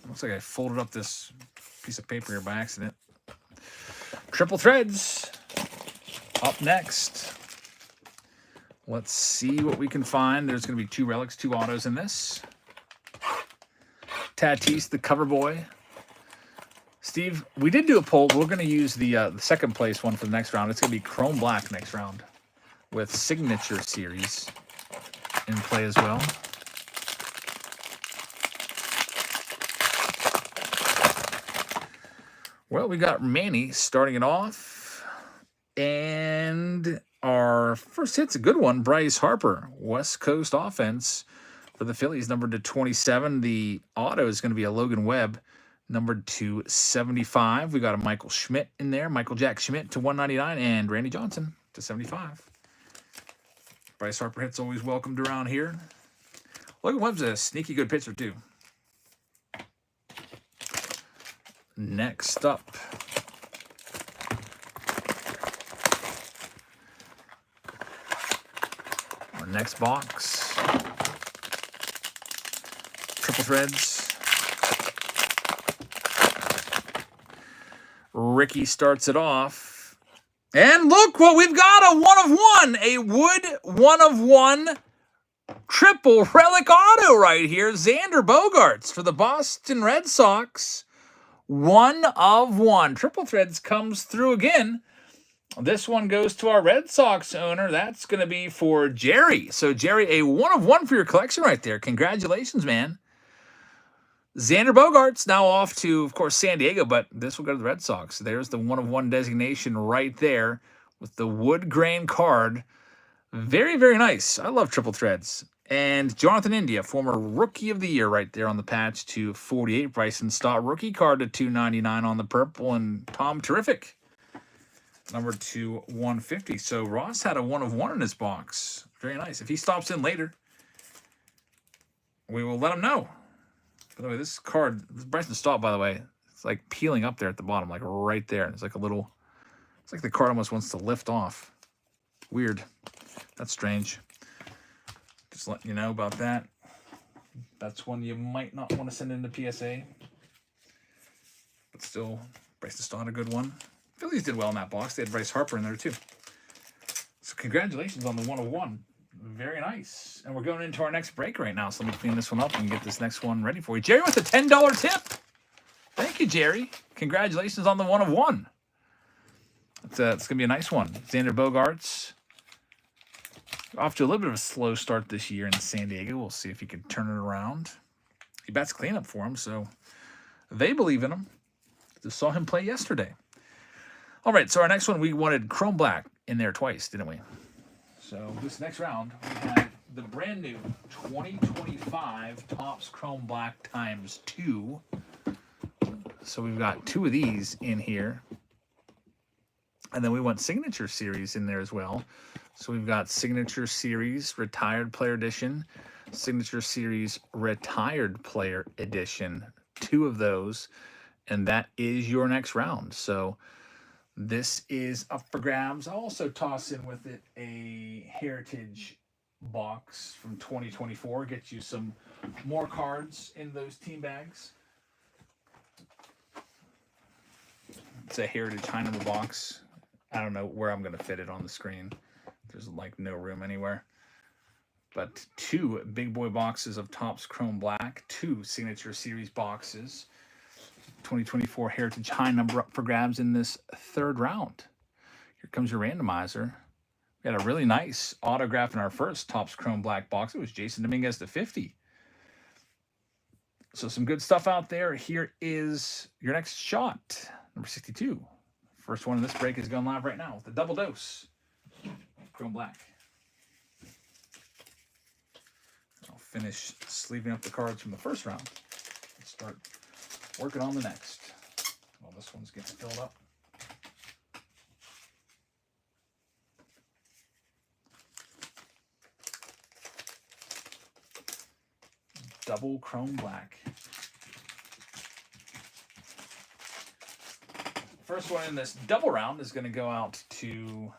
Looks like I folded up this piece of paper here by accident. Triple threads. Up next. Let's see what we can find. There's going to be 2 relics, 2 autos in this. Tatis, the cover boy. Steve, we did do a poll. We're going to use the second place one for the next round. It's going to be Chrome Black next round with Signature Series in play as well. Well, we got Manny starting it off. And our first hit's a good one. Bryce Harper, West Coast offense for the Phillies, numbered to 27. The auto is going to be a Logan Webb, numbered to 75. We got a Michael Schmidt in there. Michael Jack Schmidt to 199. And Randy Johnson to 75. Bryce Harper hits always welcomed around here. Logan Webb's a sneaky good pitcher, too. Next up, our next box, triple threads. Ricky starts it off. And look what we've got, a 1 of 1, a Wood 1 of 1 triple relic auto right here. Xander Bogaerts for the Boston Red Sox. 1 of 1. Triple threads comes through again. This one goes to our Red Sox owner. That's going to be for Jerry. So, Jerry, a 1 of 1 for your collection right there. Congratulations, man. Xander Bogaerts now off to, of course, San Diego, but this will go to the Red Sox. There's the 1 of 1 designation right there with the wood grain card. Very, very nice. I love triple threads. And Jonathan India, former Rookie of the Year right there on the patch to 48. Bryson Stott, rookie card to 299 on the purple. And Tom Terrific, number to 150. So Ross had a 1 of 1 in his box. Very nice. If he stops in later, we will let him know. By the way, this card, this Bryson Stott, by the way, it's like peeling up there at the bottom, like right there. It's like a little, it's like the card almost wants to lift off. Weird. That's strange. Just letting you know about that. That's one you might not want to send into PSA. But still, Bryce Stott, a good one. Phillies did well in that box. They had Bryce Harper in there too. So congratulations on the 1 of 1. Very nice. And we're going into our next break right now. So let me clean this one up and get this next one ready for you. Jerry with a $10 tip. Thank you, Jerry. Congratulations on the 1 of 1. It's going to be a nice one. Xander Bogaerts. Off to a little bit of a slow start this year in San Diego. We'll see if he can turn it around. He bats cleanup for him, so they believe in him. Just saw him play yesterday. All right, so our next one, we wanted Chrome Black in there twice, didn't we? So this next round, we have the brand new 2025 Topps Chrome Black ×2. So we've got 2 of these in here. And then we want Signature Series in there as well. So we've got Signature Series Retired Player Edition, Signature Series Retired Player Edition. 2 of those, and that is your next round. So this is up for grabs. I'll also toss in with it a Heritage box from 2024. Get you some more cards in those team bags. It's a Heritage high number box. I don't know where I'm going to fit it on the screen. There's like no room anywhere. But 2 big boy boxes of Topps Chrome Black, 2 Signature Series boxes. 2024 Heritage high number up for grabs in this 3rd round. Here comes your randomizer. We got a really nice autograph in our first Topps Chrome Black box. It was Jason Dominguez to 50. So some good stuff out there. Here is your next shot, number 62. First one in this break is going live right now with the double dose. Chrome Black. I'll finish sleeving up the cards from the first round and start working on the next. Well, this one's getting filled up. Double Chrome Black. First one in this double round is going to go out to,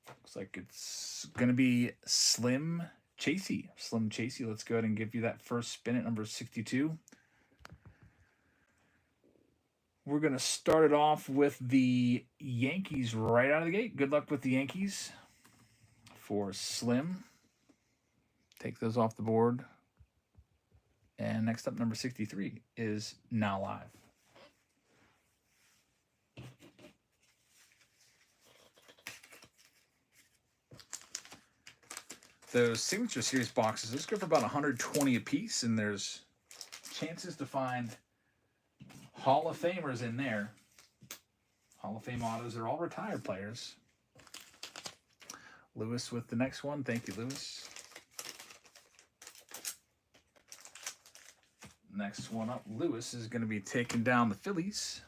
looks like it's going to be Slim Chasey. Slim Chasey, let's go ahead and give you that first spin at number 62. We're going to start it off with the Yankees right out of the gate. Good luck with the Yankees. for Slim. Take those off the board. And next up, number 63 is now live. Those Signature Series boxes, those go for about 120 a piece, and there's chances to find Hall of Famers in there. Hall of Fame autos are all retired players. Lewis with the next one. Thank you, Lewis. Next one up, Lewis is going to be taking down the Phillies.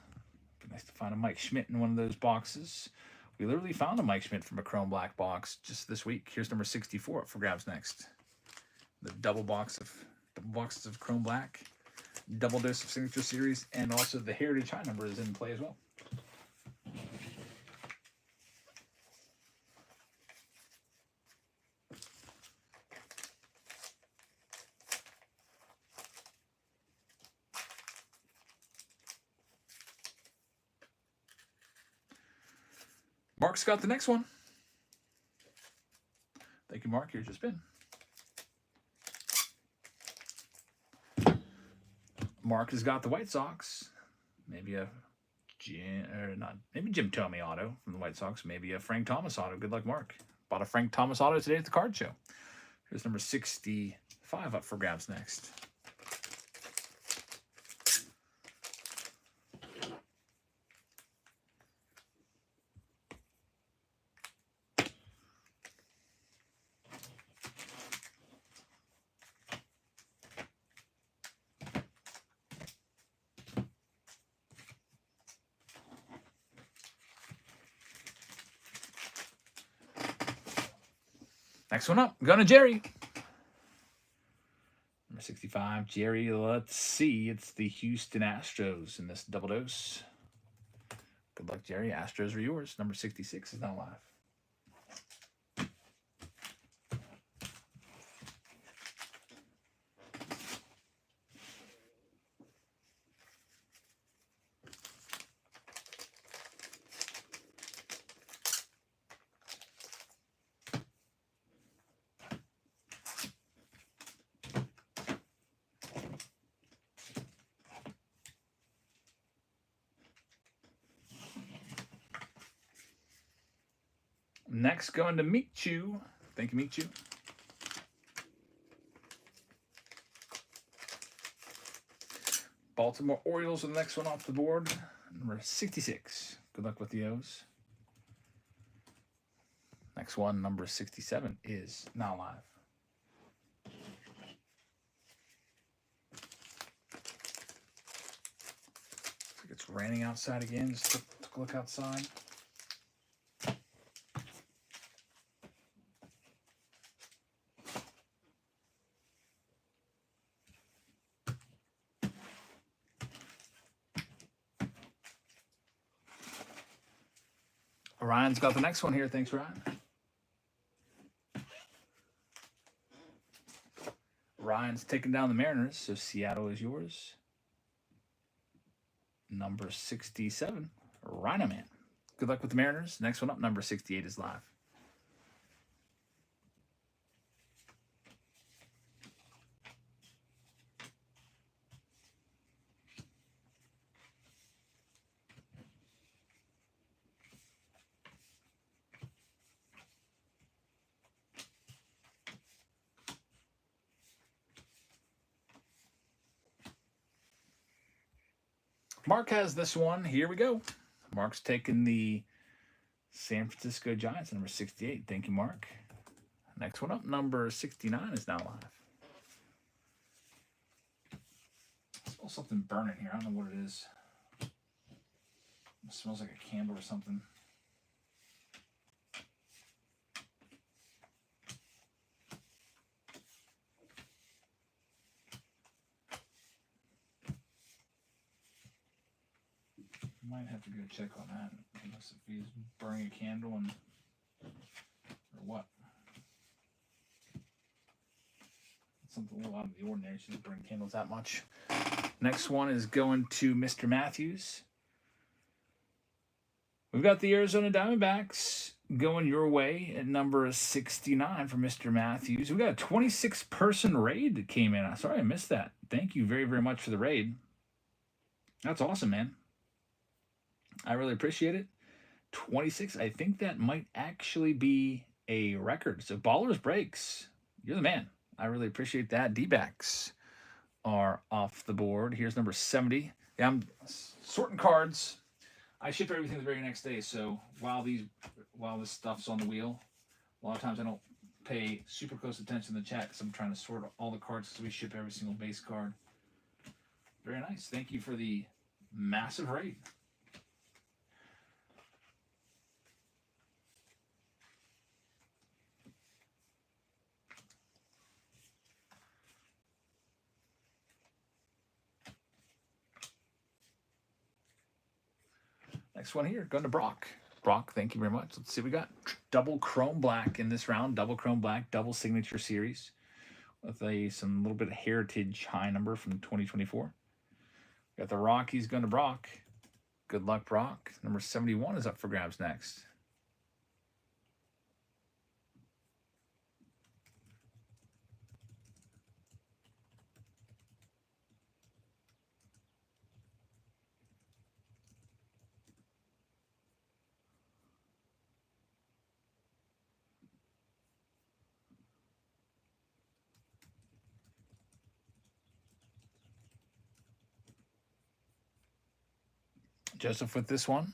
Be nice to find a Mike Schmidt in one of those boxes. We literally found a Mike Schmidt from a Chrome Black box just this week. Here's number 64 up for grabs next. The double boxes of Chrome Black, double dose of Signature Series, and also the Heritage High number is in play as well. Mark's got the next one. Thank you, Mark. Here's your spin. Mark has got the White Sox. Maybe a Jim Thome auto from the White Sox. Maybe a Frank Thomas auto. Good luck, Mark. Bought a Frank Thomas auto today at the card show. Here's number 65 up for grabs next. Next one up, going to Jerry. Number 65, Jerry, let's see. It's the Houston Astros in this double dose. Good luck, Jerry. Astros are yours. Number 66 is now live. Next, going to Michu. Thank you, Michu. Baltimore Orioles are the next one off the board. Number 66. Good luck with the O's. Next one, number 67, is now live. Looks like it's raining outside again. Just took a look outside. Ryan's got the next one here. Thanks, Ryan. Ryan's taking down the Mariners, so Seattle is yours. Number 67, Rhino Man. Good luck with the Mariners. Next one up, number 68, is live. Mark has this one. Here we go. Mark's taking the San Francisco Giants, number 68. Thank you, Mark. Next one up, number 69, is now live. I smell something burning here. I don't know what it is. It smells like a candle or something. Might have to go check on that. Unless if he's burning a candle and or what. Something a little out of the ordinary. She doesn't burn candles that much. Next one is going to Mr. Matthews. We've got the Arizona Diamondbacks going your way at number 69 for Mr. Matthews. We got a 26-person raid that came in. Sorry I missed that. Thank you very, very much for the raid. That's awesome, man. I really appreciate it. 26. I think that might actually be a record. So Ballers Breaks, you're the man. I really appreciate that. D-backs are off the board. Here's number 70. Yeah, I'm sorting cards. I ship everything the very next day, so while this stuff's on the wheel, a lot of times I don't pay super close attention to the chat because I'm trying to sort all the cards so we ship every single base card. Very nice. Thank you for the massive raid. Next one here, going to Brock. Brock, thank you very much. Let's see what we got. Double Chrome Black in this round. Double Chrome Black, double signature series with some little bit of heritage high number from 2024. Got the Rockies going to Brock. Good luck, Brock. Number 71 is up for grabs next. Joseph with this one.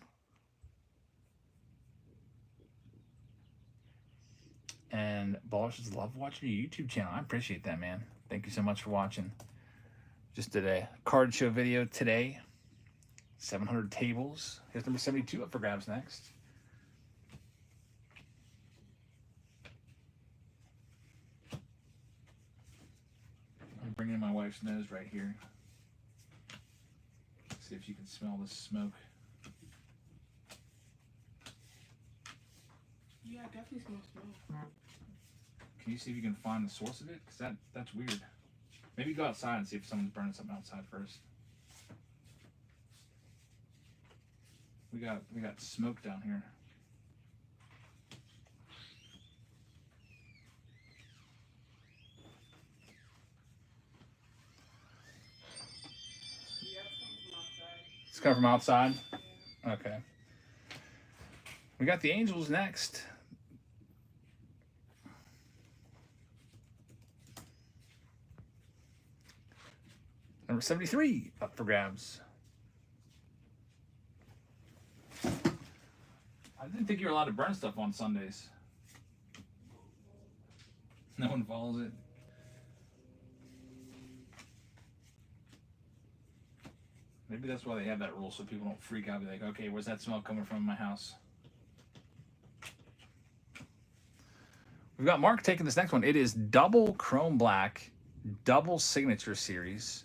And Ballers says, love watching your YouTube channel. I appreciate that, man. Thank you so much for watching. Just did a card show video today. 700 tables. Here's number 72 up for grabs next. I'm bringing in my wife's nose right here. See if you can smell the smoke.
Yeah, I definitely smell smoke.
Can you see if you can find the source of it? Because that's weird. Maybe go outside and see if someone's burning something outside first. We got smoke down here.
Yeah, it's coming from outside.
It's coming from outside?
Yeah.
Okay. We got the Angels next. Number 73 up for grabs. I didn't think you were allowed to burn stuff on Sundays. No one follows it. Maybe that's why they have that rule, so people don't freak out and be like, okay, where's that smell coming from in my house? We've got Mark taking this next one. It is double Chrome Black, double signature series.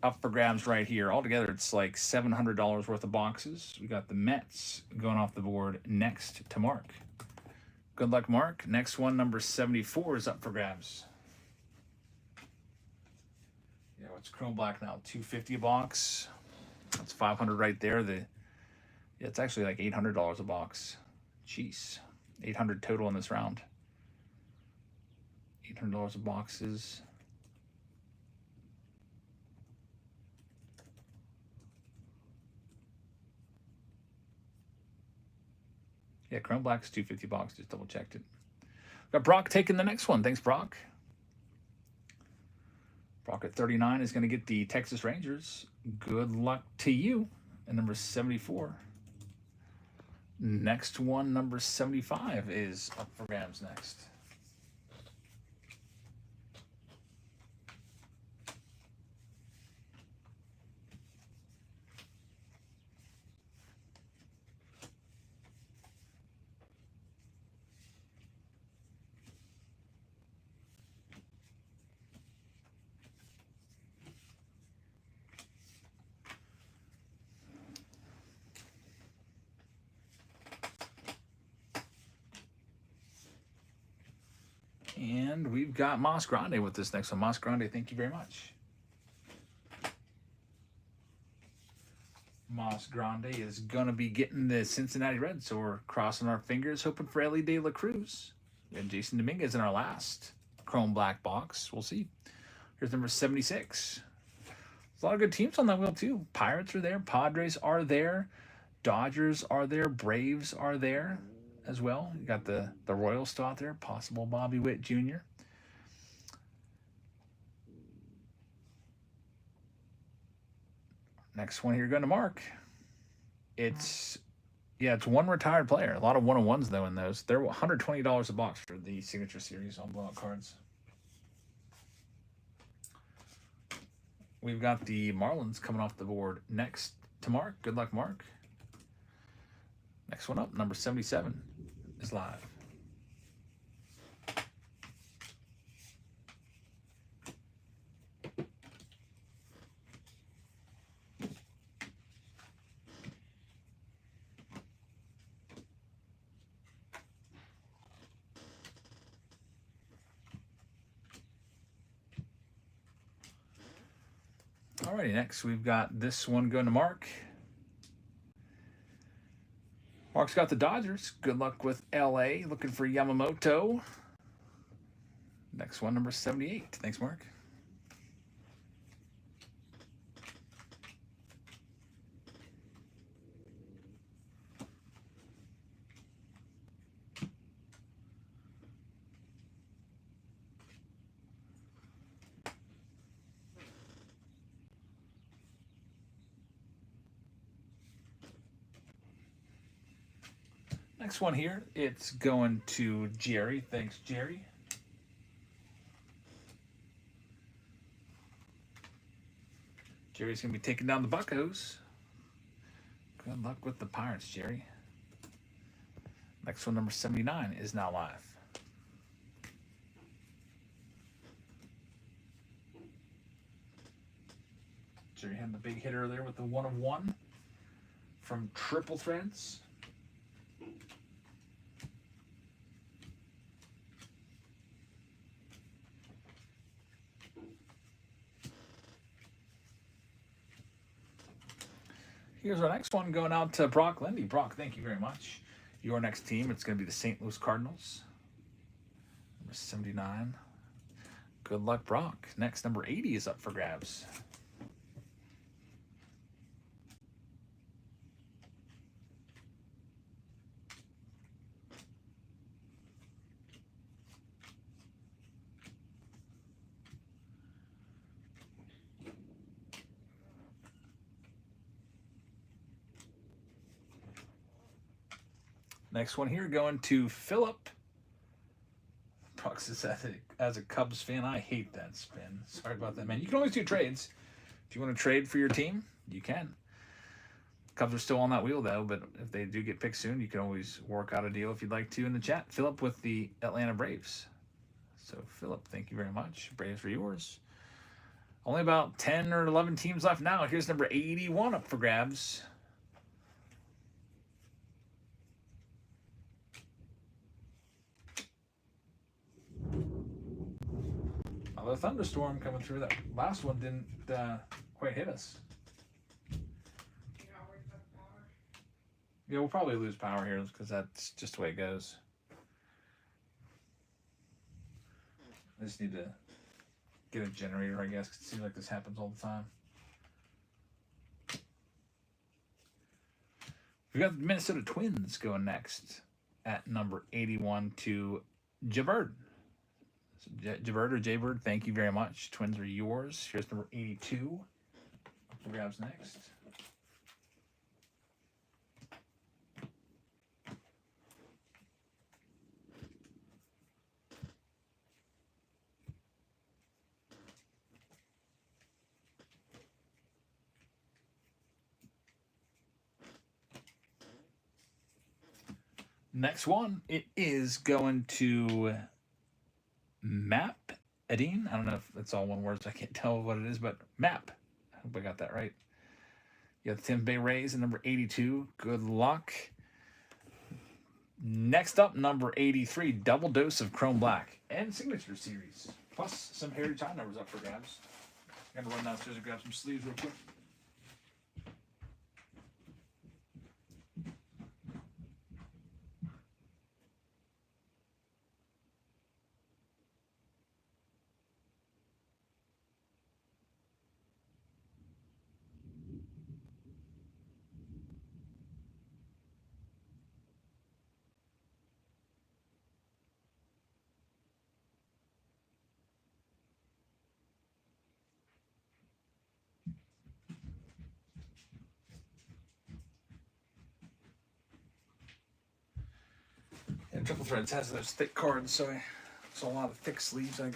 Up for grabs right here. Altogether, it's like $700 worth of boxes. We got the Mets going off the board next to Mark. Good luck, Mark. Next one, number 74, is up for grabs. Yeah, it's Chrome Black now. $250 a box. That's $500 right there. Yeah, it's actually like $800 a box. Jeez. $800 total in this round. $800 of boxes. Yeah, Chrome Black's $250 box. Just double checked it. Got Brock taking the next one. Thanks, Brock. Brock at 39 is going to get the Texas Rangers. Good luck to you. And number 74. Next one, number 75, is up for grabs next. And we've got Mas Grande with this next one. Mas Grande, thank you very much. Moss Grande is going to be getting the Cincinnati Reds, so we're crossing our fingers, hoping for Ellie De La Cruz. And Jason Dominguez in our last Chrome Black box. We'll see. Here's number 76. There's a lot of good teams on that wheel, too. Pirates are there. Padres are there. Dodgers are there. Braves are there as well. You got the Royals still out there. Possible Bobby Witt Jr. Next one here going to Mark. It's one retired player. A lot of one-on-ones, though, in those. They're $120 a box for the Signature Series on blowout cards. We've got the Marlins coming off the board next to Mark. Good luck, Mark. Next one up, number 77, is live. Alrighty, next we've got this one going to Mark. Mark's got the Dodgers. Good luck with LA. Looking for Yamamoto. Next one, number 78. Thanks, Mark. Next one here, it's going to Jerry. Thanks, Jerry. Jerry's going to be taking down the Buccos. Good luck with the Pirates, Jerry. Next one, number 79, is now live. Jerry had the big hitter there with the 1 of 1 from Triple Threads. Here's our next one going out to Brock Lindy. Brock, thank you very much. Your next team, it's going to be the St. Louis Cardinals. Number 79. Good luck, Brock. Next, number 80 is up for grabs. Next one here going to Philip. Brock's as a Cubs fan, I hate that spin. Sorry about that, man. You can always do trades. If you want to trade for your team, you can. Cubs are still on that wheel, though, but if they do get picked soon, you can always work out a deal if you'd like to in the chat. Philip with the Atlanta Braves. So, Philip, thank you very much. Braves are yours. Only about 10 or 11 teams left now. Here's number 81 up for grabs. A thunderstorm coming through. That last one didn't quite hit us. Yeah, we'll probably lose power here because that's just the way it goes. I just need to get a generator, I guess, because it seems like this happens all the time. We got the Minnesota Twins going next at number 81 to Jabird. Jabird or Jaybird, thank you very much. Twins are yours. Here's number 82. Who grabs next? Next one, it is going to Map Edine. I don't know if that's all one word, so I can't tell what it is, but Map. I hope I got that right. You got the Tampa Bay Rays and number 82. Good luck. Next up, number 83. Double dose of Chrome Black and Signature Series. Plus some Heritage High numbers up for grabs. I'm going to run downstairs and grab some sleeves real quick. Triple Threads has those thick cards, so it's a lot of thick sleeves. I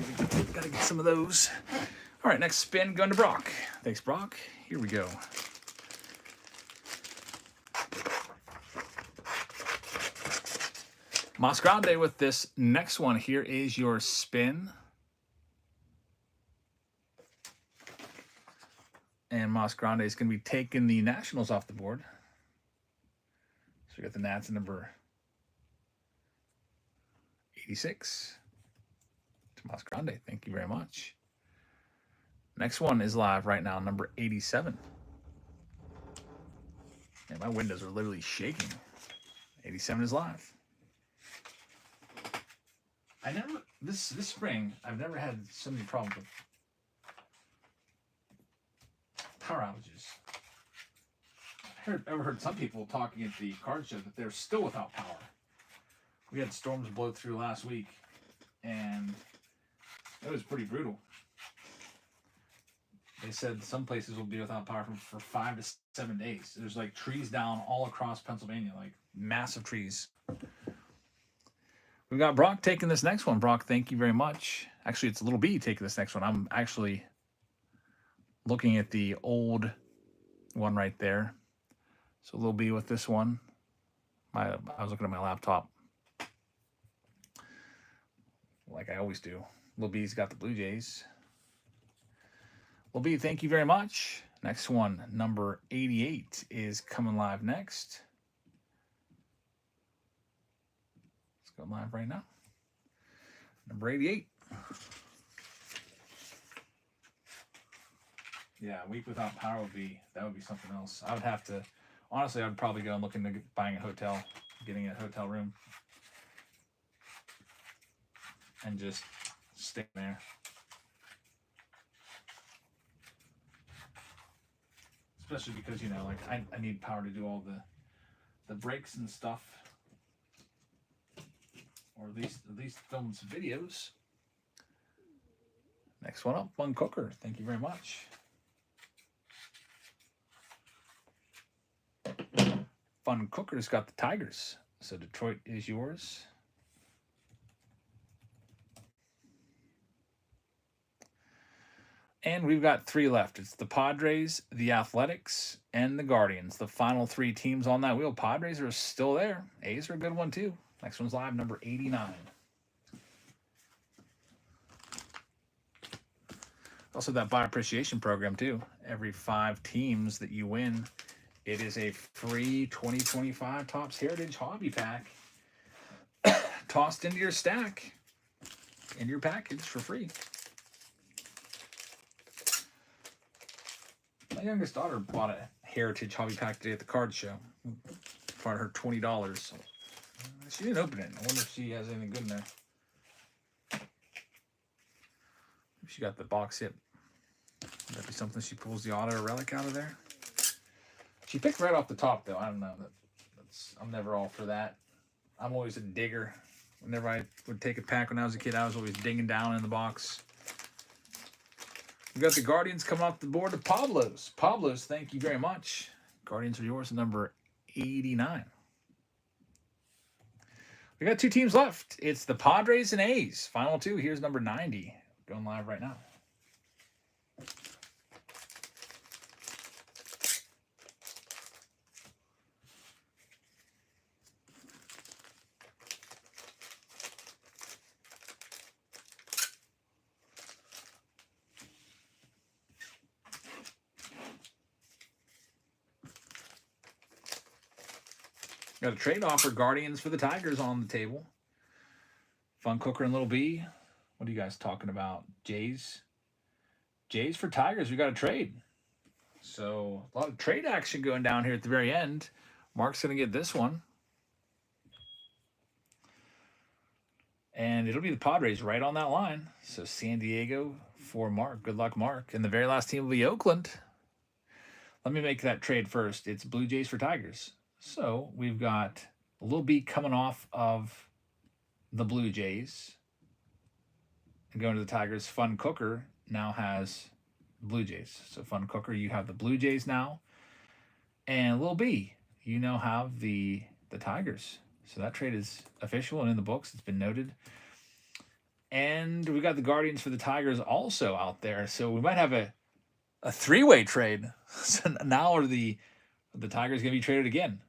gotta get some of those. All right, next spin going to Brock. Thanks, Brock. Here we go. Mas Grande with this next one. Here is your spin. And Mas Grande is going to be taking the Nationals off the board. So we got the Nats at number 86. To Mas Grande, thank you very much. Next one is live right now, number 87. And my windows are literally shaking. 87 is live. This spring, I've never had so many problems with power outages. I've heard some people talking at the card show that they're still without power. We had storms blow through last week, and it was pretty brutal. They said some places will be without power for 5 to 7 days. There's like trees down all across Pennsylvania, like massive trees. We've got Brock taking this next one. Brock, thank you very much. Actually, it's Little B taking this next one. I'm actually looking at the old one right there. So Little B with this one. I was looking at my laptop, like I always do. Little B's got the Blue Jays. Little B, thank you very much. Next one, number 88, is coming live next. Let's go live right now. Number 88. Yeah, a week without power would be something else. I would have to, honestly, I would probably go and look into buying a hotel, getting a hotel room, and just stay there. Especially because, you know, like I need power to do all the breaks and stuff, or at least film some videos. Next one up, Fun Cooker. Thank you very much. Fun Cooker's got the Tigers, so Detroit is yours. And we've got 3 left. It's the Padres, the Athletics, and the Guardians. The final 3 teams on that wheel. Padres are still there. A's are a good one too. Next one's live, number 89. Also that buy appreciation program too. Every 5 teams that you win, it is a free 2025 Topps Heritage Hobby Pack tossed into your stack, into your package for free. My youngest daughter bought a Heritage Hobby Pack today at the card show. Bought her $20. So she didn't open it. I wonder if she has anything good in there. She got the box hit. Would that be something she pulls the auto relic out of there? She picked right off the top, though. I don't know. I'm never all for that. I'm always a digger. Whenever I would take a pack when I was a kid, I was always digging down in the box. We got the Guardians coming off the board to Pablo's. Pablo's, thank you very much. Guardians are yours, number 89. We got 2 teams left. It's the Padres and A's. Final 2. Here's number 90. Going live right now. Got a trade offer, Guardians for the Tigers on the table. Fun Cooker and Little B. What are you guys talking about? Jays? Jays for Tigers. We got a trade. So a lot of trade action going down here at the very end. Mark's going to get this one. And it'll be the Padres right on that line. So San Diego for Mark. Good luck, Mark. And the very last team will be Oakland. Let me make that trade first. It's Blue Jays for Tigers. So we've got a Little B coming off of the Blue Jays and going to the Tigers. Fun Cooker now has Blue Jays. So Fun Cooker, you have the Blue Jays now. And Little B, you now have the Tigers. So that trade is official and in the books. It's been noted. And we got the Guardians for the Tigers also out there. So we might have a three-way trade. So now are the Tigers going to be traded again?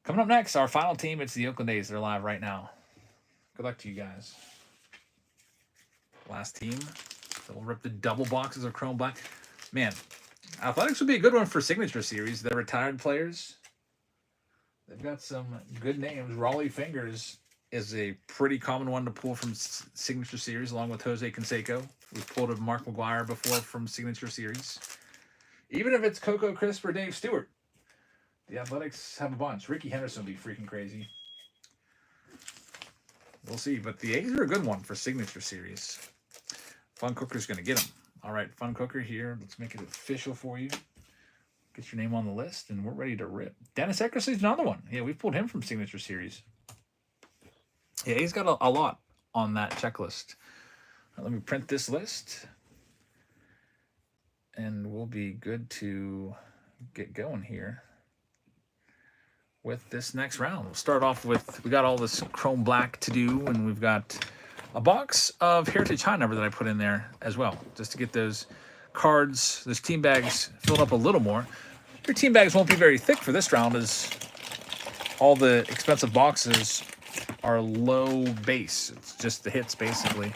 Coming up next, our final team, it's the Oakland A's. They're live right now. Good luck to you guys. Last team. So we'll rip the double boxes of Chrome Black. Man, Athletics would be a good one for Signature Series. They're retired players. They've got some good names. Raleigh Fingers is a pretty common one to pull from Signature Series, along with Jose Canseco. We've pulled a Mark McGuire before from Signature Series. Even if it's Coco Crisp or Dave Stewart, the Athletics have a bunch. Ricky Henderson would be freaking crazy. We'll see, but the A's are a good one for Signature Series. Fun Cooker's going to get them. All right, Fun Cooker here. Let's make it official for you. Get your name on the list, and we're ready to rip. Dennis Eckersley's another one. Yeah, we pulled him from Signature Series. Yeah, he's got a lot on that checklist. Let me print this list, and we'll be good to get going here with this next round. We'll start off with, we got all this Chrome Black to do, and we've got a box of Heritage High Number that I put in there as well, just to get those cards, those team bags filled up a little more. Your team bags won't be very thick for this round, as all the expensive boxes are low base. It's just the hits, basically.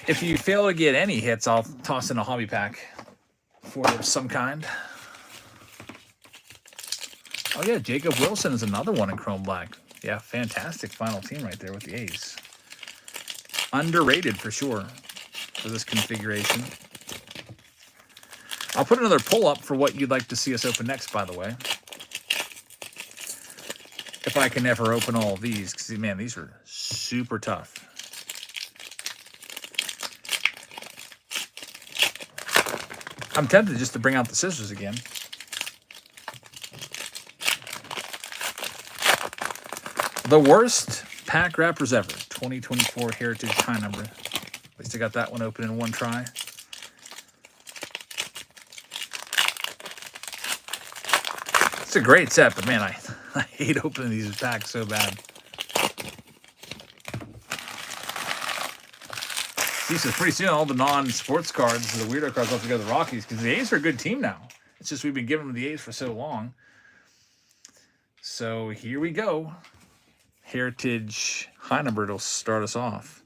If you fail to get any hits, I'll toss in a hobby pack for some kind. Oh yeah, Jacob Wilson is another one in Chrome Black. Yeah, fantastic final team right there with the A's. Underrated for sure for this configuration. I'll put another pull up for what you'd like to see us open next, by the way. If I can ever open all of these, because, man, these are super tough. I'm tempted just to bring out the scissors again. The worst pack wrappers ever. 2024 Heritage High Number. At least I got that one open in one try. It's a great set, but man, I hate opening these packs so bad. Jesus, pretty soon all the non-sports cards, the weirdo cards, will have to go to the Rockies, because the A's are a good team now. It's just we've been giving them the A's for so long. So here we go. Heritage High Number to start us off.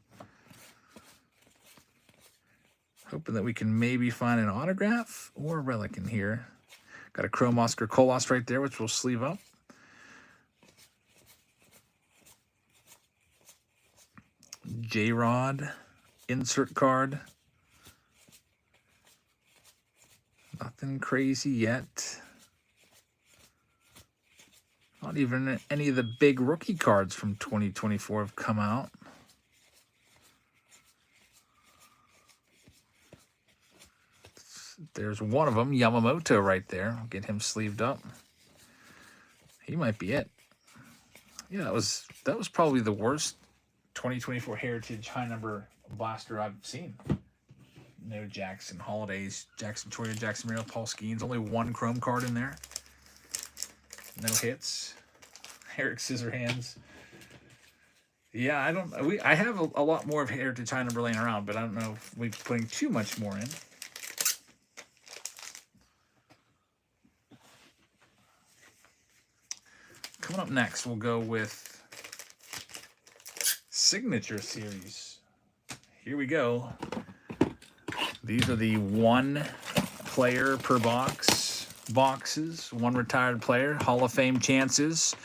Hoping that we can maybe find an autograph or a relic in here. Got a Chrome Oscar Colas right there, which we'll sleeve up. J-Rod insert card. Nothing crazy yet. Not even any of the big rookie cards from 2024 have come out. There's one of them, Yamamoto, right there. I'll get him sleeved up. He might be it. Yeah, that was probably the worst 2024 Heritage High Number blaster I've seen. No Jackson Holidays, Jackson Troya, Jackson Muriel, Paul Skeens. Only one Chrome card in there. No hits. Eric Scissorhands. Yeah, I have a lot more of Heritage High Number laying around, but I don't know if we're putting too much more in. Coming up next, we'll go with Signature Series. Here we go. These are the one player per boxes, one retired player, Hall of Fame chances.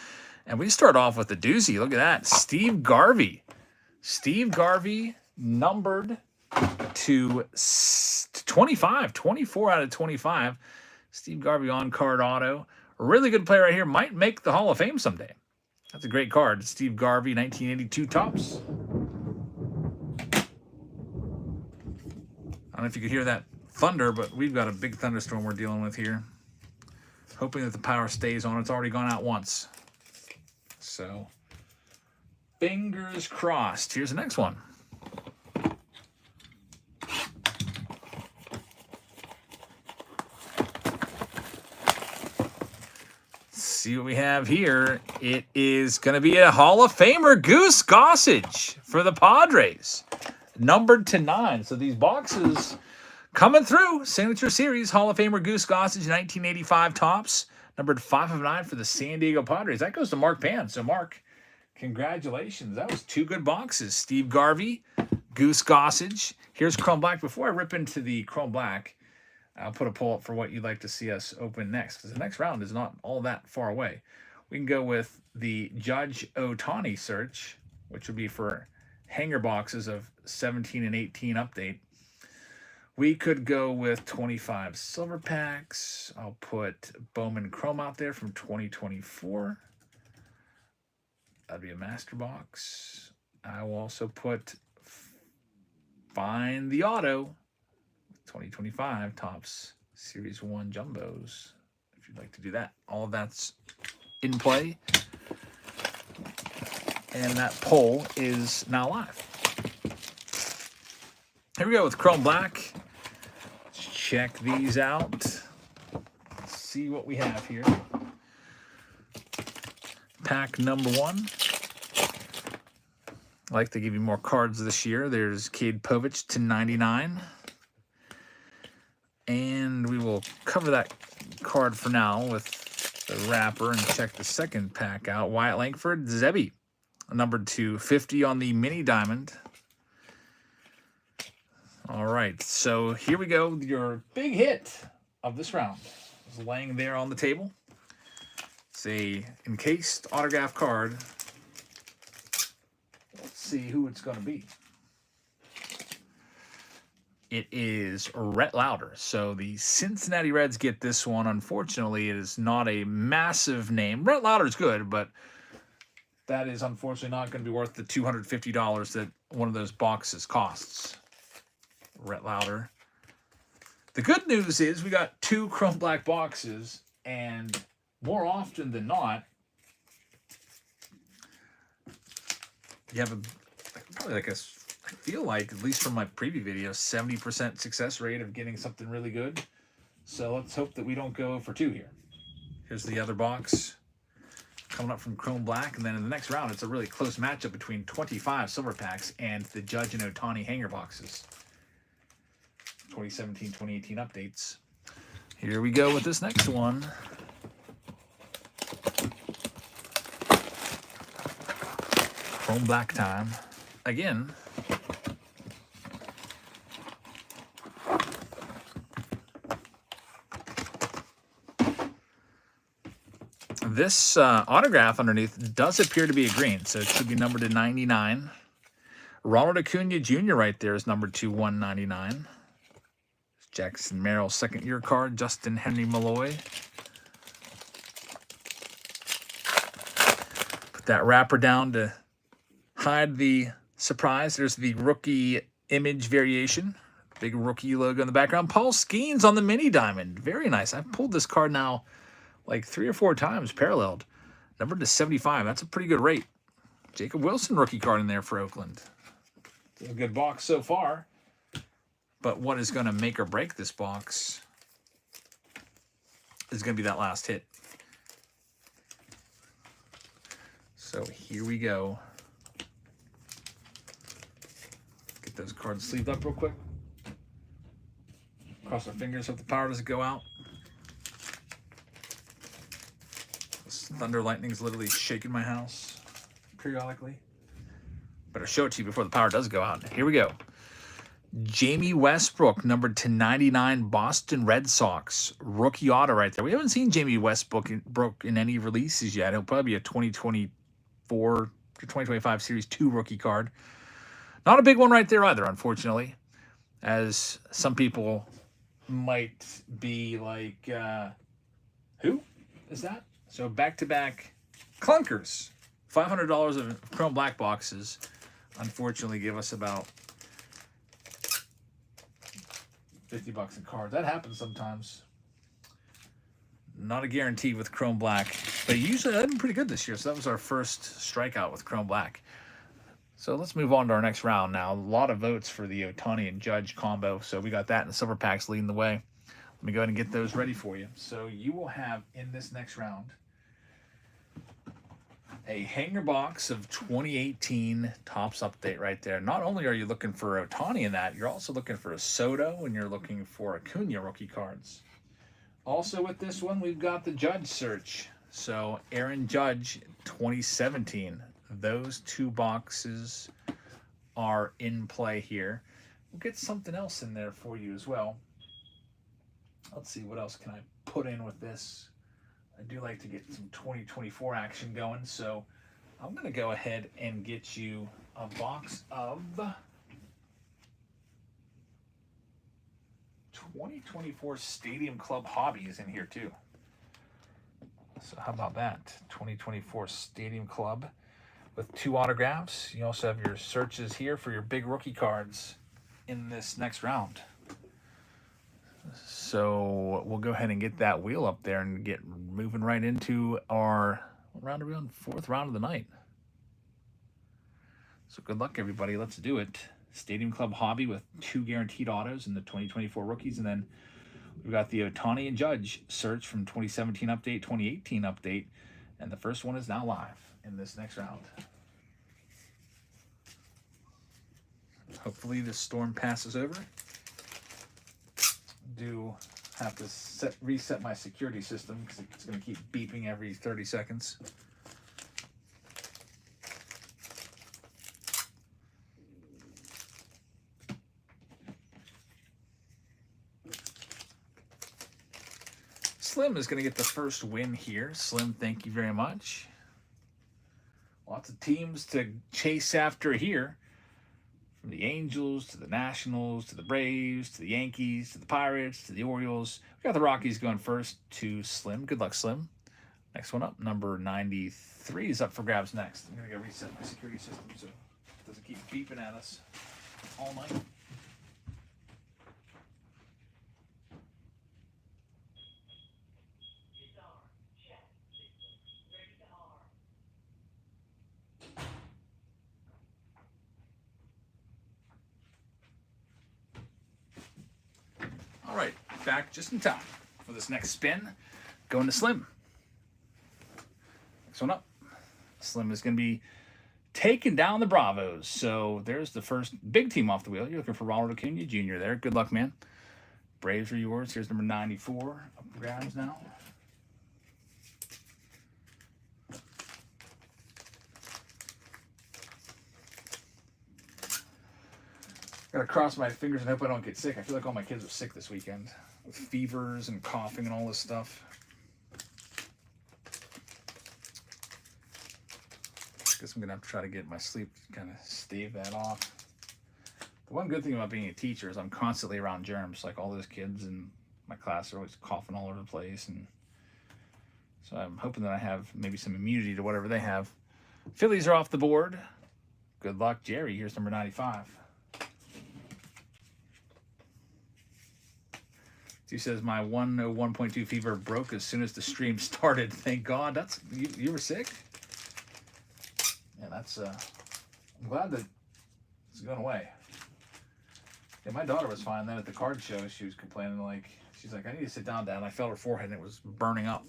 And we start off with a doozy. Look at that. Steve Garvey. Steve Garvey numbered to 25, 24 out of 25. Steve Garvey on card auto. A really good player right here. Might make the Hall of Fame someday. That's a great card. Steve Garvey, 1982 tops. I don't know if you could hear that thunder, but we've got a big thunderstorm we're dealing with here. Hoping that the power stays on. It's already gone out once. So, fingers crossed. Here's the next one. see what we have here. It is going to be a Hall of Famer, Goose Gossage for the Padres. Numbered to 9. So these boxes coming through. Signature Series, Hall of Famer, Goose Gossage, 1985 tops. Numbered 5 of 9 for the San Diego Padres. That goes to Mark Pan. So, Mark, congratulations. That was 2 good boxes. Steve Garvey, Goose Gossage. Here's Chrome Black. Before I rip into the Chrome Black, I'll put a poll up for what you'd like to see us open next, because the next round is not all that far away. We can go with the Judge Ohtani search, which would be for hanger boxes of 17 and 18 update. We could go with 25 silver packs. I'll put Bowman Chrome out there from 2024. That'd be a master box. I will also put Find the Auto 2025 Topps Series 1 Jumbos, if you'd like to do that. All of that's in play. And that poll is now live. Here we go with Chrome Black. Let's check these out. Let's see what we have here. Pack number 1. I like to give you more cards this year. There's Cade Povich to 99. And we will cover that card for now with the wrapper and check the second pack out. Wyatt Langford, Zebby, numbered to 50 on the mini diamond. All right, so here we go. Your big hit of this round is laying there on the table. It's a encased autograph card. Let's see who it's going to be. It is Rhett Lauder. So the Cincinnati Reds get this one. Unfortunately, it is not a massive name. Rhett Lauder is good, but that is unfortunately not going to be worth the $250 that one of those boxes costs. Rhett Lauder. The good news is we got 2 Chrome Black boxes, and more often than not, you have probably like a, I feel like, at least from my preview video, 70% success rate of getting something really good. So let's hope that we don't go for 2 here. Here's the other box coming up from Chrome Black. And then in the next round, it's a really close matchup between 25 silver packs and the Judge and Ohtani hanger boxes. 2017, 2018 updates. Here we go with this next one. Chrome Black time. Again, this autograph underneath does appear to be a green, so it should be numbered to 99. Ronald Acuna Jr. right there is numbered to 199. Jackson Merrill's second-year card. Justin Henry Malloy. Put that wrapper down to hide the surprise. There's the rookie image variation. Big rookie logo in the background. Paul Skeens on the mini diamond. Very nice. I've pulled this card now like 3 or 4 times paralleled. Numbered to 75. That's a pretty good rate. Jacob Wilson rookie card in there for Oakland. It's a good box so far. But what is going to make or break this box is going to be that last hit. So here we go. Get those cards sleeved up real quick. Cross our fingers, hope the power doesn't go out. This thunder lightning's literally shaking my house periodically. Better show it to you before the power does go out. Here we go. Jamie Westbrook, numbered to 99, Boston Red Sox. Rookie auto right there. We haven't seen Jamie Westbrook in any releases yet. It'll probably be a 2024 to 2025 Series 2 rookie card. Not a big one right there either, unfortunately. As some people might be like, who is that? So back-to-back clunkers. $500 of Chrome Black boxes, unfortunately, give us about $50 in cards. That happens sometimes. Not a guarantee with Chrome Black, but usually they've been pretty good this year. So that was our first strikeout with Chrome Black. So let's move on to our next round now. A lot of votes for the Ohtani and Judge combo. So we got that and the silver packs leading the way. Let me go ahead and get those ready for you. So you will have in this next round A hanger box of 2018 Topps update right there. Not only are you looking for Ohtani in that, you're also looking for a Soto and you're looking for Acuna rookie cards. Also with this one, we've got the Judge search. So Aaron Judge 2017. Those two boxes are in play here. We'll get something else in there for you as well. Let's see, what else can I put in with this? I do like to get some 2024 action going, so I'm going to go ahead and get you a box of 2024 Stadium Club Hobbies in here too. So how about that? 2024 Stadium Club with 2 autographs. You also have your searches here for your big rookie cards in this next round. So we'll go ahead and get that wheel up there and get moving right into our round of round, 4th round of the night. So good luck, everybody. Let's do it. Stadium Club Hobby with 2 guaranteed autos in the 2024 rookies. And then we've got the Ohtani and Judge search from 2017 update, 2018 update. And the first one is now live in this next round. Hopefully this storm passes over. Do have to reset my security system because it's going to keep beeping every 30 seconds. Slim is going to get the first win here. Slim, thank you very much. Lots of teams to chase after here. From the Angels to the Nationals to the Braves to the Yankees to the Pirates to the Orioles. We got the Rockies going first to Slim. Good luck, Slim. Next one up, number 93 is up for grabs next. I'm going to go reset my security system so it doesn't keep beeping at us all night. All right, back just in time for this next spin. Going to Slim. Next one up. Slim is going to be taking down the Bravos. So there's the first big team off the wheel. You're looking for Ronald Acuna Jr. there. Good luck, man. Braves are yours. Here's number 94. Up for grabs now. Gotta cross my fingers and hope I don't get sick. I feel like all my kids are sick this weekend with fevers and coughing and all this stuff. Guess I'm gonna have to try to get my sleep to kind of stave that off. The one good thing about being a teacher is I'm constantly around germs. Like all those kids in my class are always coughing all over the place, and so I'm hoping that I have maybe some immunity to whatever they have. Phillies are off the board. Good luck, Jerry. Here's number 95. He says my 101.2 fever broke as soon as the stream started. Thank God. That's you were sick. Yeah, that's. I'm glad that it's going away. Yeah, my daughter was fine. Then at the card show, she was complaining she's like, I need to sit down, Dad. And I felt her forehead and it was burning up.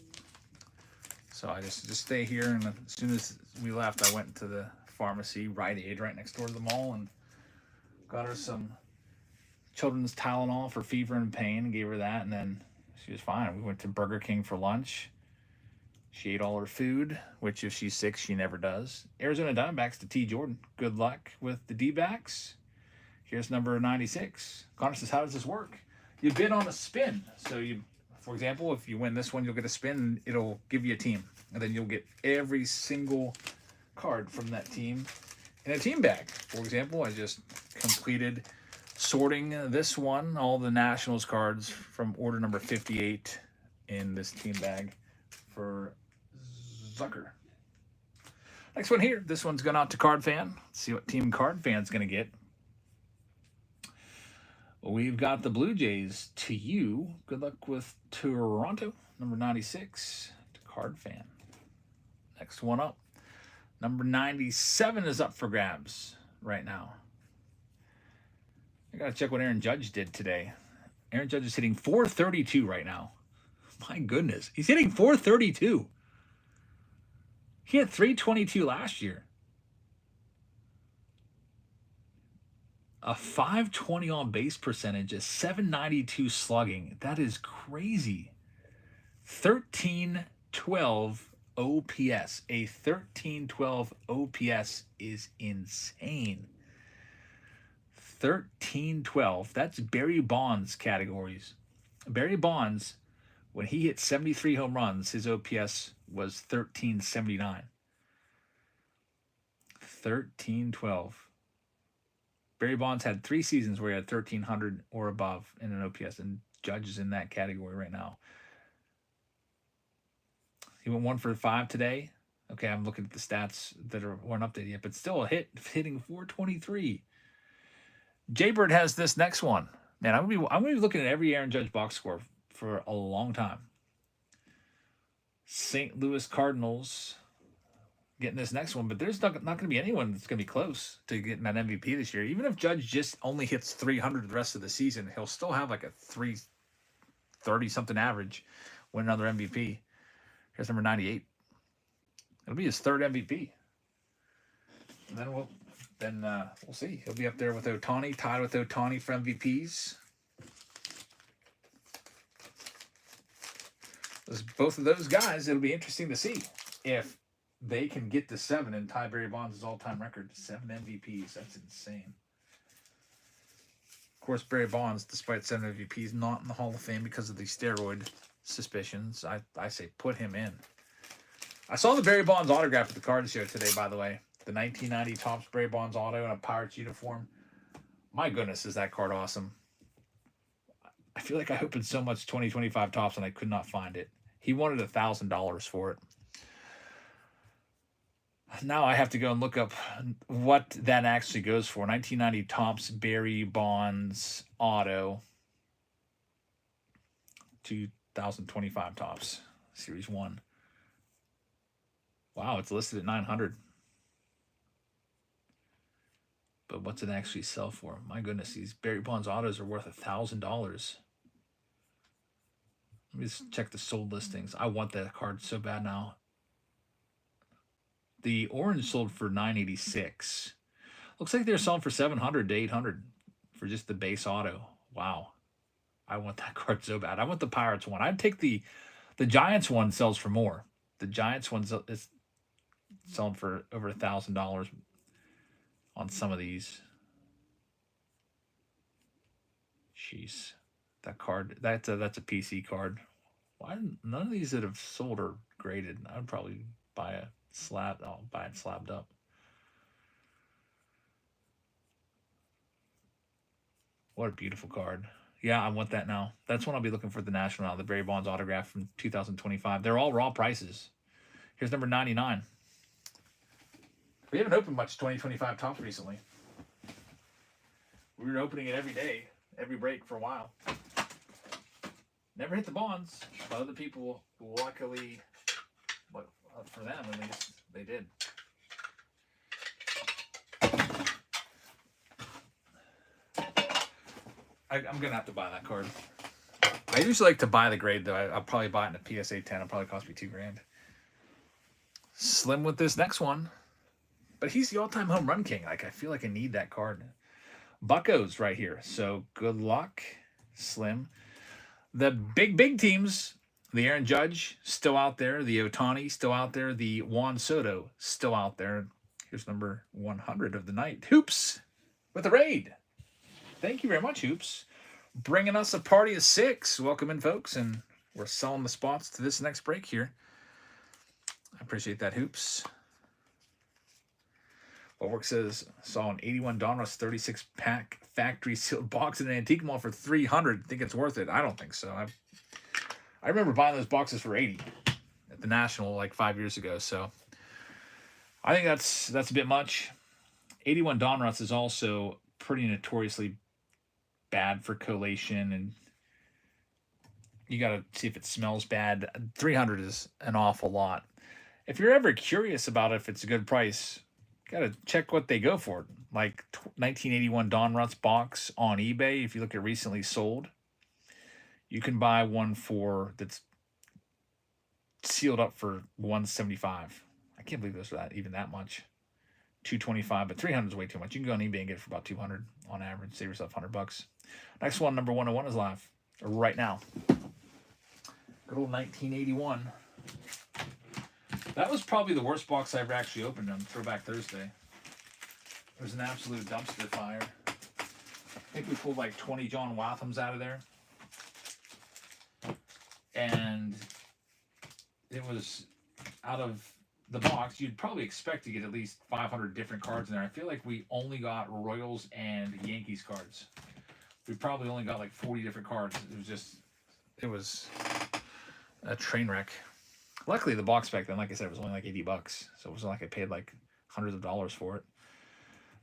So I just stay here. And as soon as we left, I went to the pharmacy, Rite Aid, right next door to the mall, and got her some children's Tylenol for fever and pain and gave her that, and then she was fine. We went to Burger King for lunch. She ate all her food, which if she's sick, she never does. Arizona Diamondbacks to T. Jordan. Good luck with the D-backs. Here's number 96. Connor says, how does this work? You bid on a spin. So you, for example, if you win this one, you'll get a spin and it'll give you a team. And then you'll get every single card from that team in a team bag. For example, I just completed sorting this one, all the Nationals cards from order number 58 in this team bag for Zucker. Next one here. This one's going out to Card Fan. Let's see what Team Card Fan's going to get. We've got the Blue Jays to you. Good luck with Toronto, number 96 to Card Fan. Next one up. Number 97 is up for grabs right now. I got to check what Aaron Judge did today. Aaron Judge is hitting 432 right now. My goodness. He's hitting 432. He had 322 last year. A 520 on base percentage, a 792 slugging. That is crazy. 1312 OPS. A 1312 OPS is insane. 1312. That's Barry Bonds categories. Barry Bonds, when he hit 73 home runs, his OPS was 1379. 1312. Barry Bonds had 3 seasons where he had 1,300 or above in an OPS, and Judge is in that category right now. He went 1 for 5 today. Okay, I'm looking at the stats that weren't updated yet, but still a hit, hitting 423. Jaybird has this next one. Man, I'm gonna be looking at every Aaron Judge box score for a long time. St. Louis Cardinals getting this next one, but there's not going to be anyone that's going to be close to getting that MVP this year. Even if Judge just only hits 300 the rest of the season, he'll still have like a 330 something average, win another MVP. Here's number 98. It'll be his 3rd MVP. And then we'll see. He'll be up there with Ohtani, tied with Ohtani for MVPs. Both of those guys, it'll be interesting to see if they can get to 7 and tie Barry Bonds' all-time record. 7 MVPs. That's insane. Of course, Barry Bonds, despite 7 MVPs, not in the Hall of Fame because of the steroid suspicions. I say put him in. I saw the Barry Bonds autograph at the card show today, by the way. The 1990 Topps Barry Bonds auto in a Pirates uniform. My goodness, is that card awesome. I feel like I opened so much 2025 Topps and I could not find it. He wanted $1,000 for it. Now I have to go and look up what that actually goes for. 1990 Topps Barry Bonds auto. 2025 Topps Series 1. Wow, it's listed at $900. But what's it actually sell for? My goodness, these Barry Bonds autos are worth $1,000. Let me just check the sold listings. I want that card so bad now. The orange sold for $986. Looks like they're selling for $700 to $800 for just the base auto. Wow. I want that card so bad. I want the Pirates one. I'd take the Giants one sells for more. The Giants one is selling for over $1,000 on some of these. Jeez. That card, that's a PC card. Why none of these that have sold are graded? I'd probably buy a slab. I'll buy it slabbed up. What a beautiful card. Yeah, I want that now. That's when I'll be looking for the National now, the Barry Bonds autograph from 2025. They're all raw prices. Here's number 99. We haven't opened much 2025 Topps recently. We were opening it every day, every break for a while. Never hit the Bonds, but other people, luckily, for them at least, they did. I'm going to have to buy that card. I usually like to buy the grade, though. I'll probably buy it in a PSA 10. It'll probably cost me $2,000. Slim with this next one. But he's the all-time home run king. Like, I feel like I need that card. Buccos right here. So good luck, Slim. The big teams, the Aaron Judge still out there, the Ohtani still out there, the Juan Soto still out there. Here's number 100 of the night. Hoops with a raid. Thank you very much, Hoops. Bringing us a party of 6. Welcome in, folks, and we're selling the spots to this next break here. I appreciate that, Hoops. Work says, saw an 81 Donruss 36-pack factory sealed box in an antique mall for $300. Think it's worth it? I don't think so. I remember buying those boxes for $80 at the National like 5 years ago. So I think that's a bit much. 81 Donruss is also pretty notoriously bad for collation, and you got to see if it smells bad. 300 is an awful lot. If you're ever curious about if it's a good price, got to check what they go for. Like 1981 Donruss box on eBay, if you look at recently sold, you can buy one that's sealed up for $175. can't believe those are even that much. 225, but 300 is way too much. You can go on eBay and get it for about 200 on average. Save yourself $100. Next one, number 101 is live right now. Good old 1981. That was probably the worst box I ever actually opened on Throwback Thursday. It was an absolute dumpster fire. I think we pulled like 20 John Wathams out of there. And it was out of the box, you'd probably expect to get at least 500 different cards in there. I feel like we only got Royals and Yankees cards. We probably only got like 40 different cards. It was a train wreck. Luckily, the box back then, like I said, was only like $80. So it wasn't like I paid like hundreds of dollars for it.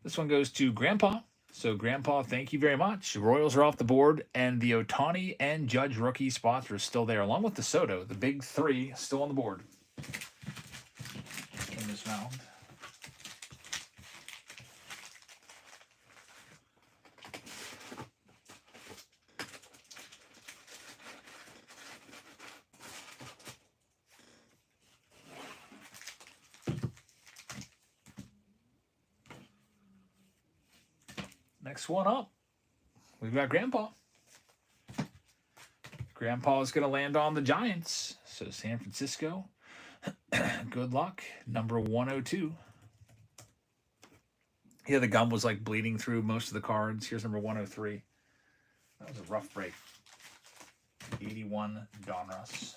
This one goes to Grandpa. So Grandpa, thank you very much. Royals are off the board, and the Ohtani and Judge rookie spots are still there, along with the Soto. The big three still on the board in this round. Next one up, we've got Grandpa. Grandpa is going to land on the Giants. So San Francisco, good luck. Number 102. Yeah, the gum was like bleeding through most of the cards. Here's number 103. That was a rough break. 81 Donruss.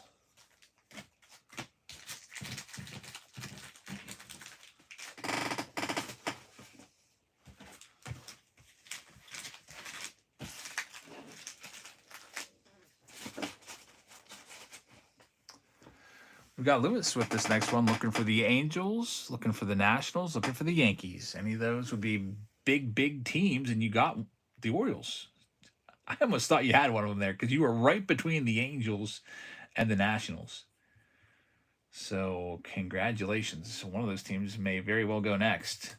We've got Lewis with this next one, looking for the Angels, looking for the Nationals, looking for the Yankees. Any of those would be big, big teams, and you got the Orioles. I almost thought you had one of them there because you were right between the Angels and the Nationals. So congratulations. One of those teams may very well go next.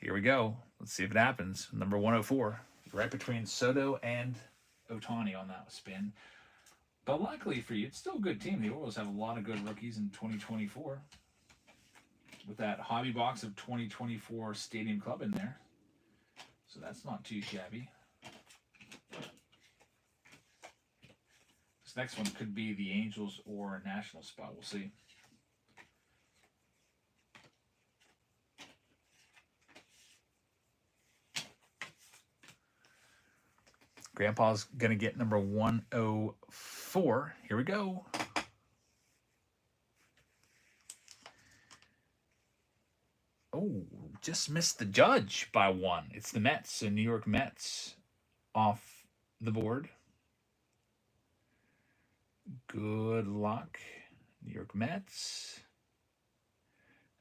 Here we go. Let's see if it happens. Number 104, right between Soto and Ohtani on that spin. But luckily for you, it's still a good team. The Orioles have a lot of good rookies in 2024. With that hobby box of 2024 Stadium Club in there. So that's not too shabby. This next one could be the Angels or National spot. We'll see. Grandpa's going to get number 104. Here we go. Oh, just missed the Judge by one. It's the Mets, so New York Mets off the board. Good luck, New York Mets.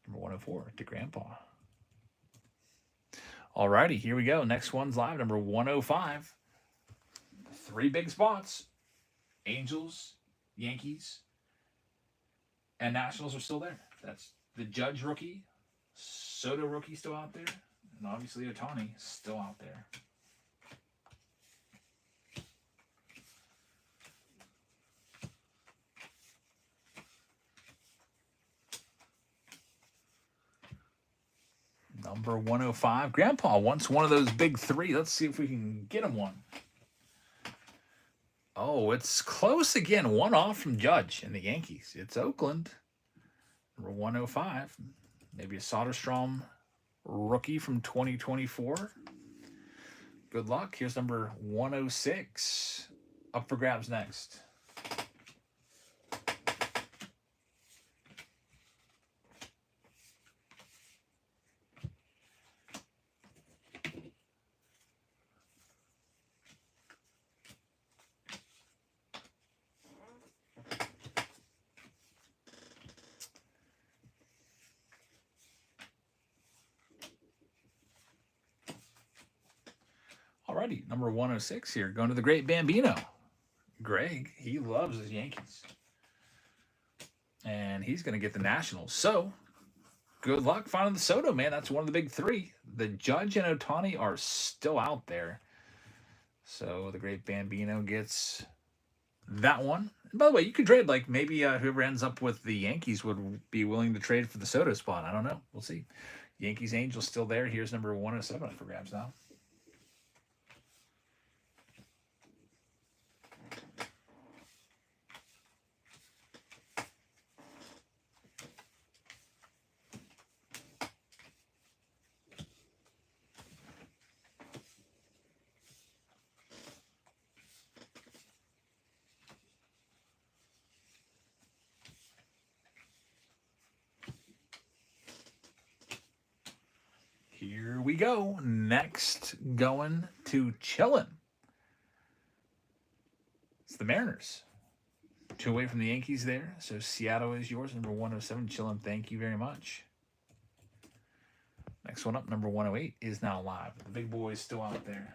Number 104 to Grandpa. Alrighty, here we go. Next one's live, number 105. 3 big spots. Angels, Yankees, and Nationals are still there. That's the Judge rookie, Soto rookie still out there, and obviously Ohtani still out there. Number 105. Grandpa wants one of those big 3. Let's see if we can get him one. Oh, it's close again. One off from Judge and the Yankees. It's Oakland. Number 105. Maybe a Soderstrom rookie from 2024. Good luck. Here's number 106. Up for grabs next. Alrighty, number 106 here. Going to the great Bambino. Greg, he loves his Yankees. And he's going to get the Nationals. So, good luck finding the Soto, man. That's one of the big 3. The Judge and Ohtani are still out there. So, the great Bambino gets that one. And by the way, you could trade, like, maybe whoever ends up with the Yankees would be willing to trade for the Soto spot. I don't know. We'll see. Yankees Angels still there. Here's number 107 up for grabs now. Here we go. Next, going to chillin'. It's the Mariners. 2 away from the Yankees there. So Seattle is yours. Number 107, chillin'. Thank you very much. Next one up, number 108, is now live. The big boy is still out there.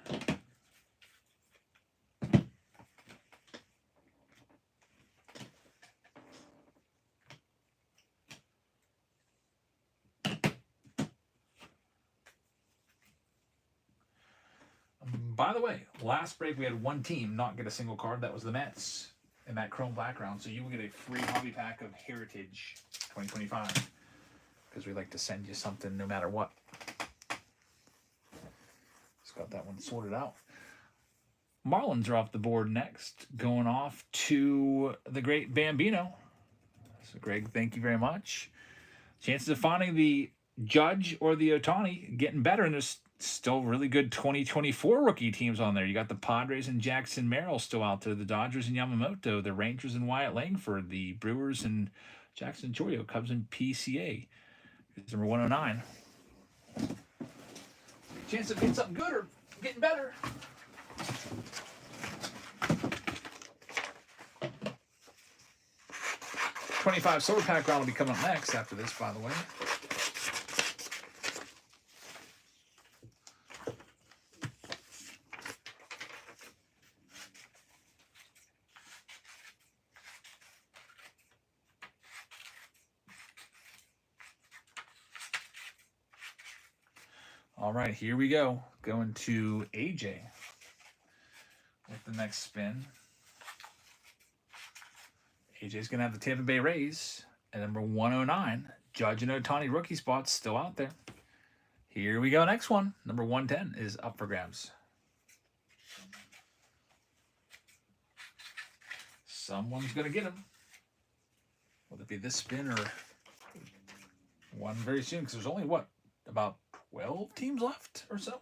By the way, last break we had one team not get a single card. That was the Mets in that chrome background. So you will get a free hobby pack of Heritage 2025 because we like to send you something no matter what. Just got that one sorted out. Marlins are off the board next, going off to the great Bambino. So Greg, thank you very much. Chances of finding the Judge or the Ohtani getting better, and there's still really good 2024 rookie teams on there. You got the Padres and Jackson Merrill still out there, the Dodgers and Yamamoto, the Rangers and Wyatt Langford, the Brewers and Jackson Chourio, Cubs and PCA. Here's number 109. Chance of getting something good or getting better. $25 silver pack round will be coming up next after this, by the way. All right, here we go. Going to AJ with the next spin. AJ's going to have the Tampa Bay Rays at number 109. Judge and Ohtani rookie spots still out there. Here we go. Next one. Number 110 is up for grabs. Someone's going to get him. Will it be this spin or one very soon? Because there's only, what, about 12 teams left or so?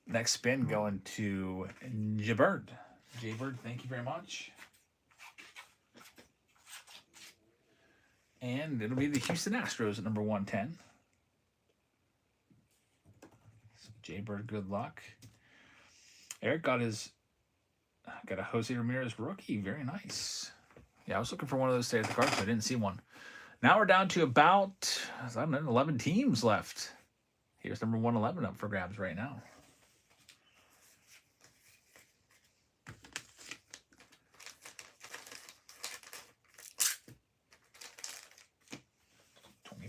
Next spin going to Jaybird. Jaybird, thank you very much. And it'll be the Houston Astros at number 110. So Jaybird, good luck. Eric got a Jose Ramirez rookie. Very nice. Yeah, I was looking for one of those today at the cards, but I didn't see one. Now we're down to about, I don't know, 11 teams left. Here's number 111 up for grabs right now.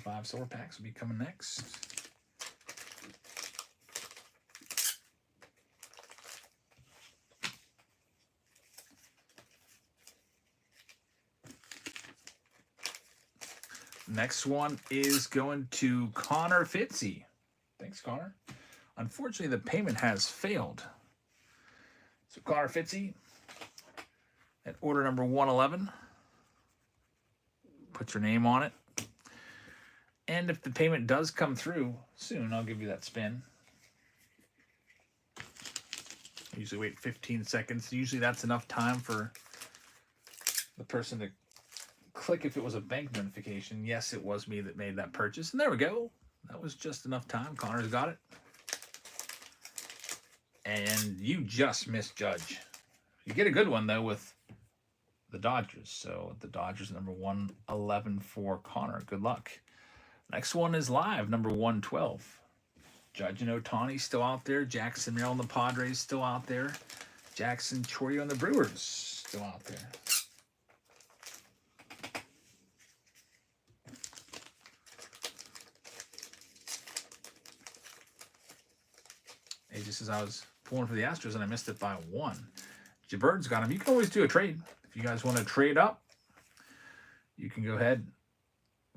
$25 silver packs will be coming next. Next one is going to Connor Fitzy. Thanks, Connor. Unfortunately, the payment has failed. So Connor Fitzy at order number 111. Put your name on it. And if the payment does come through soon, I'll give you that spin. I usually wait 15 seconds. Usually that's enough time for the person to click if it was a bank notification. Yes, it was me that made that purchase. And there we go. That was just enough time. Connor's got it. And you just missed Judge. You get a good one, though, with the Dodgers. So the Dodgers, number 111 for Connor. Good luck. Next one is live, number 112. Judge and Ohtani still out there. Jackson Merrill and the Padres still out there. Jackson Chourio and the Brewers still out there. It just as I was pulling for the Astros and I missed it by 1. Jabbird's got him. You can always do a trade. If you guys want to trade up, you can go ahead.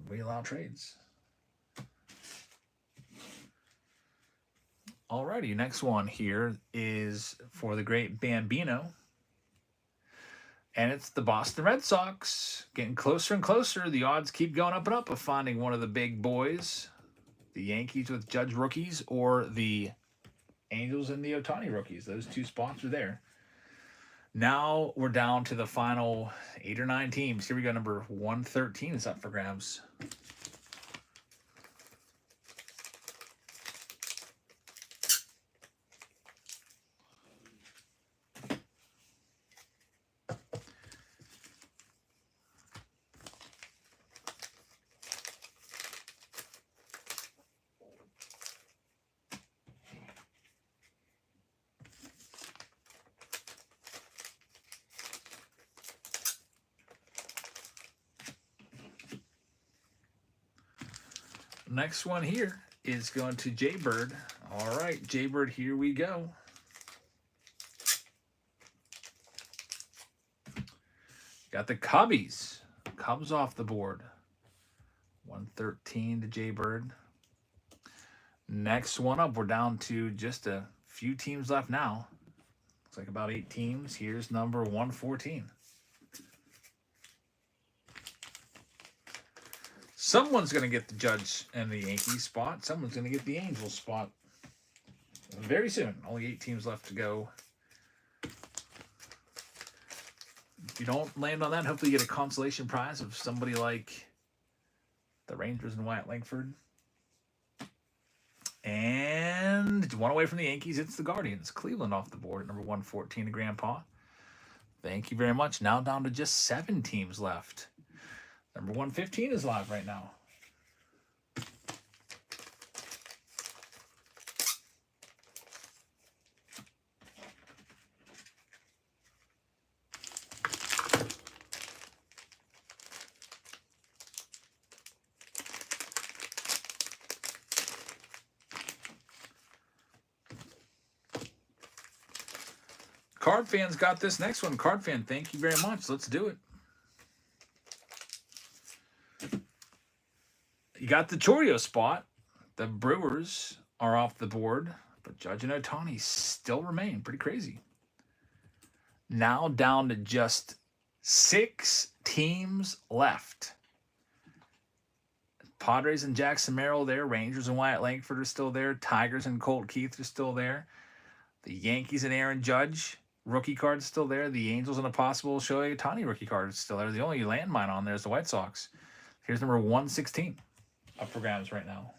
We allow trades. Alrighty, next one here is for the great Bambino. And it's the Boston Red Sox. Getting closer and closer. The odds keep going up and up of finding one of the big boys. The Yankees with Judge rookies or the Angels and the Ohtani rookies. Those 2 spots are there. Now we're down to the final 8 or 9 teams. Here we go. Number 113 is up for grabs. Next one here is going to Jaybird. All right, Jaybird, here we go. Got the Cubbies. Cubs off the board. 113 to Jaybird. Next one up, we're down to just a few teams left now. Looks like about 8 teams. Here's number 114. Someone's going to get the Judge and the Yankees spot. Someone's going to get the Angels spot very soon. Only 8 teams left to go. If you don't land on that, hopefully you get a consolation prize of somebody like the Rangers and Wyatt Langford. And one away from the Yankees, it's the Guardians. Cleveland off the board at number 114 to Grandpa. Thank you very much. Now down to just 7 teams left. Number 115 is live right now. Card Fan's got this next one. Card Fan, thank you very much. Let's do it. You got the Choreo spot. The Brewers are off the board, but Judge and Ohtani still remain. Pretty crazy. Now down to just 6 teams left. Padres and Jackson Merrill there. Rangers and Wyatt Langford are still there. Tigers and Colt Keith are still there. The Yankees and Aaron Judge. Rookie card is still there. The Angels and a possible Shohei Ohtani rookie card is still there. The only landmine on there is the White Sox. Here's number 116. Up for grabs right now.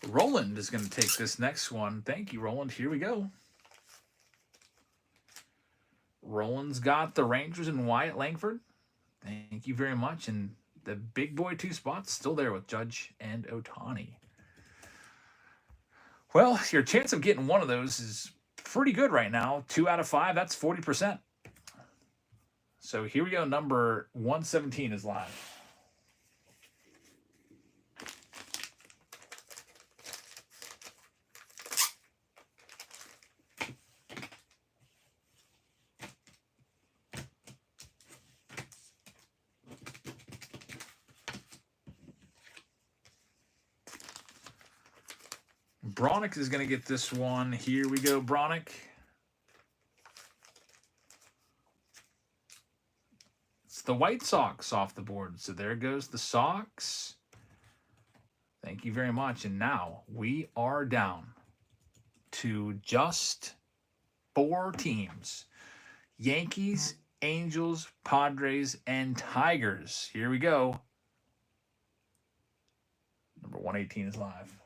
Roland is going to take this next one. Thank you, Roland. Here we go. Roland's got the Rangers and Wyatt Langford. Thank you very much. And the big boy 2 spots still there with Judge and Ohtani. Well, your chance of getting one of those is pretty good right now. 2 out of 5, that's 40%. So here we go. Number 117 is live. Bronick is going to get this one. Here we go, Bronick. It's the White Sox off the board. So there goes the Sox. Thank you very much. And now we are down to just 4 teams. Yankees, Angels, Padres, and Tigers. Here we go. Number 118 is live.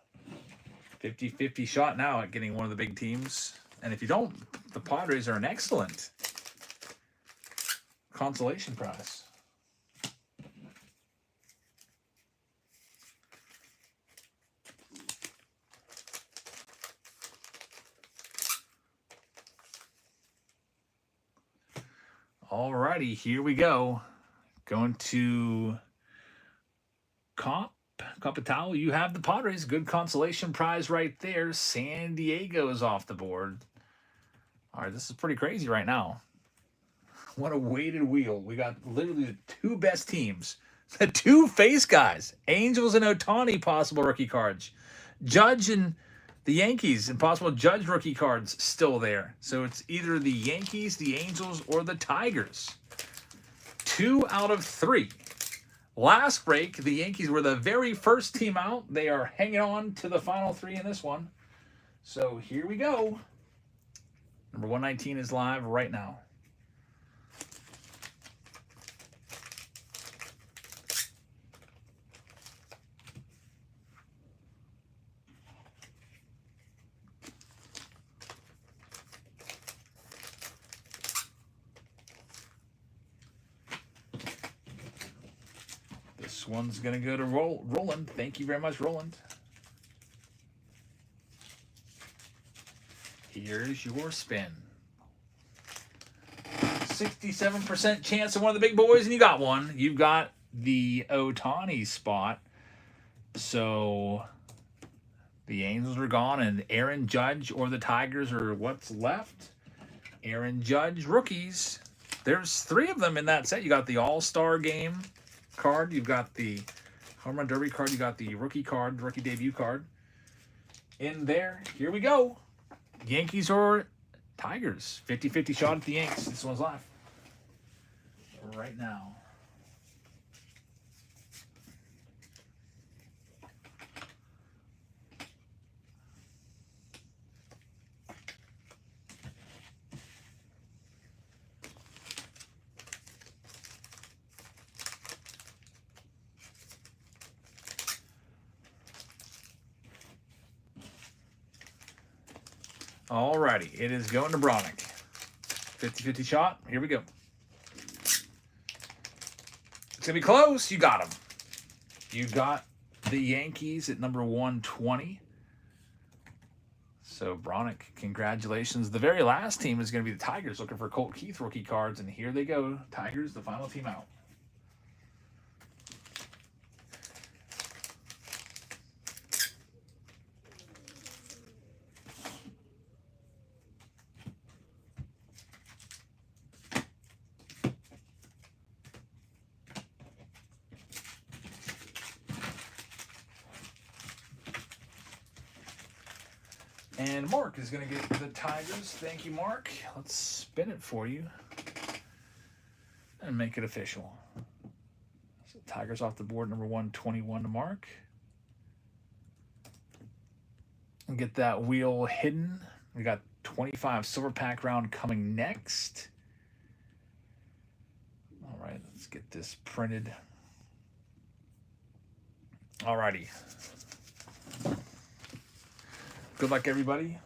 50-50 shot now at getting one of the big teams. And if you don't, the Padres are an excellent consolation prize. Alrighty, here we go. Going to Compitao. You have the Padres. Good consolation prize right there. San Diego is off the board. All right, this is pretty crazy right now. What a weighted wheel. We got literally the two best teams. The two face guys. Angels and Ohtani possible rookie cards. Judge and the Yankees and possible Judge rookie cards still there. So it's either the Yankees, the Angels, or the Tigers. 2 out of 3. Last break, the Yankees were the very first team out. They are hanging on to the final 3 in this one. So here we go. Number 119 is live right now. This one's going to go to Roland. Thank you very much, Roland. Here's your spin. 67% chance of one of the big boys, and you got one. You've got the Ohtani spot. So the Angels are gone, and Aaron Judge or the Tigers are what's left. Aaron Judge rookies. There's 3 of them in that set. You got the All-Star Game card. You've got the Home Run Derby card. You got the rookie card, rookie debut card. In there. Here we go. Yankees or Tigers. 50-50 shot at the Yanks. This one's live. Right now. Alrighty, it is going to Bronick. 50-50 shot. Here we go. It's going to be close. You got him. You got the Yankees at number 120. So, Bronick, congratulations. The very last team is going to be the Tigers looking for Colt Keith rookie cards. And here they go. Tigers, the final team out. And Mark is going to get the Tigers. Thank you, Mark. Let's spin it for you and make it official. So Tigers off the board, number 121 to Mark. And get that wheel hidden. We got 25 silver pack round coming next. All right, let's get this printed. Alrighty. Good luck, everybody.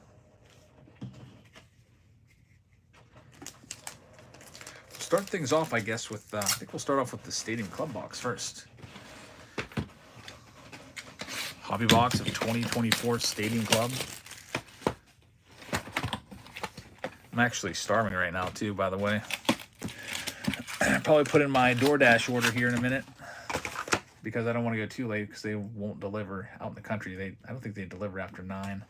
Start things off, I guess, with, I think we'll start off with the Stadium Club box first. Hobby box of 2024 Stadium Club. I'm actually starving right now, too, by the way. Probably put in my DoorDash order here in a minute, because I don't want to go too late because they won't deliver out in the country. I don't think they deliver after 9.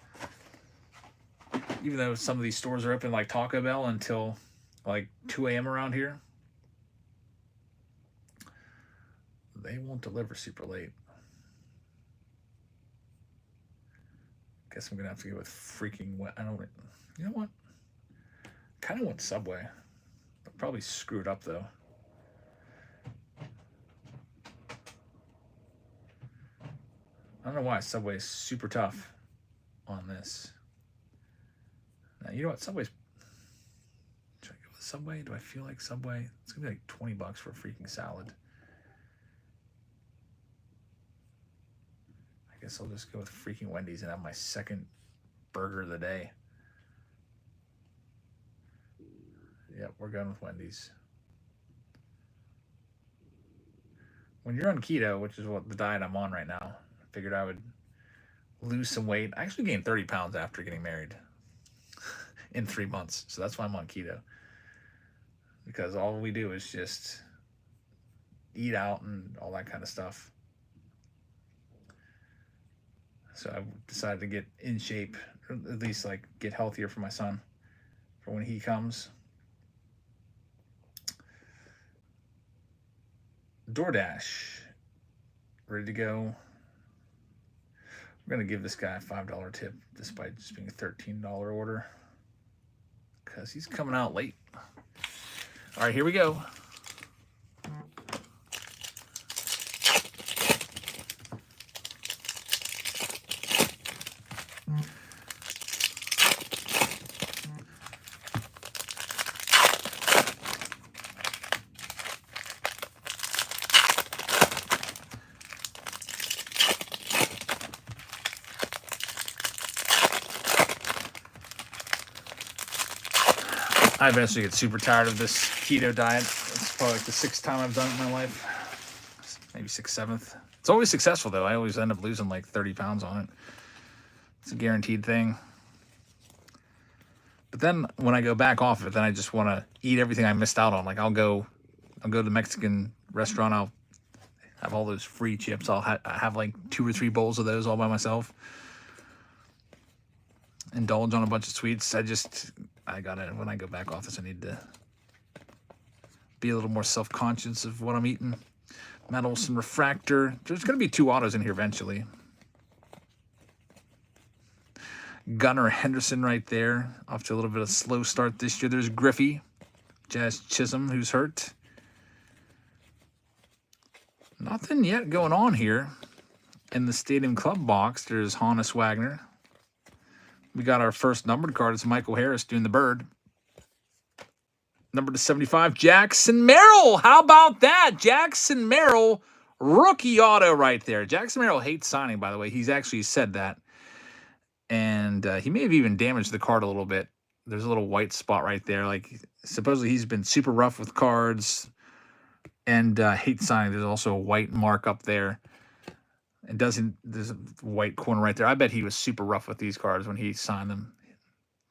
Even though some of these stores are open like Taco Bell until like 2 a.m. around here, they won't deliver super late. Guess I'm gonna have to go with freaking what? I don't. You know what? Kind of want Subway. I'll probably screw it up though. I don't know why Subway is super tough on this. Now, you know what? Subway's... Should I go with Subway? Do I feel like Subway? It's going to be like 20 bucks for a freaking salad. I guess I'll just go with freaking Wendy's and have my second burger of the day. Yep, we're going with Wendy's. When you're on keto, which is what the diet I'm on right now, I figured I would lose some weight. I actually gained 30 pounds after getting married in 3 months. So that's why I'm on keto. because all we do is just eat out and all that kind of stuff. So I decided to get in shape, or at least like get healthier for my son for when he comes. DoorDash, ready to go. We're going to give this guy a $5 tip despite just being a $13 order because he's coming out late. All right, here we go. I eventually get super tired of this keto diet. It's probably like the 6th time I've done it in my life. Maybe 6th, 7th. It's always successful, though. I always end up losing like 30 pounds on it. It's a guaranteed thing. But then when I go back off it, then I just want to eat everything I missed out on. Like I'll go to the Mexican restaurant. I'll have all those free chips. I'll have like 2 or 3 bowls of those all by myself. Indulge on a bunch of sweets. I gotta, when I go back off this, I need to be a little more self-conscious of what I'm eating. Matt Olson Refractor. There's going to be 2 autos in here eventually. Gunnar Henderson right there. Off to a little bit of a slow start this year. There's Griffey. Jazz Chisholm, who's hurt. Nothing yet going on here. In the Stadium Club box, there's Hannes Wagner. We got our first numbered card. It's Michael Harris doing the bird. Number to 75, Jackson Merrill. How about that? Jackson Merrill, rookie auto right there. Jackson Merrill hates signing, by the way. He's actually said that. And he may have even damaged the card a little bit. There's a little white spot right there. Like, supposedly he's been super rough with cards and hates signing. There's also a white mark up there. There's a white corner right there. I bet he was super rough with these cards when he signed them.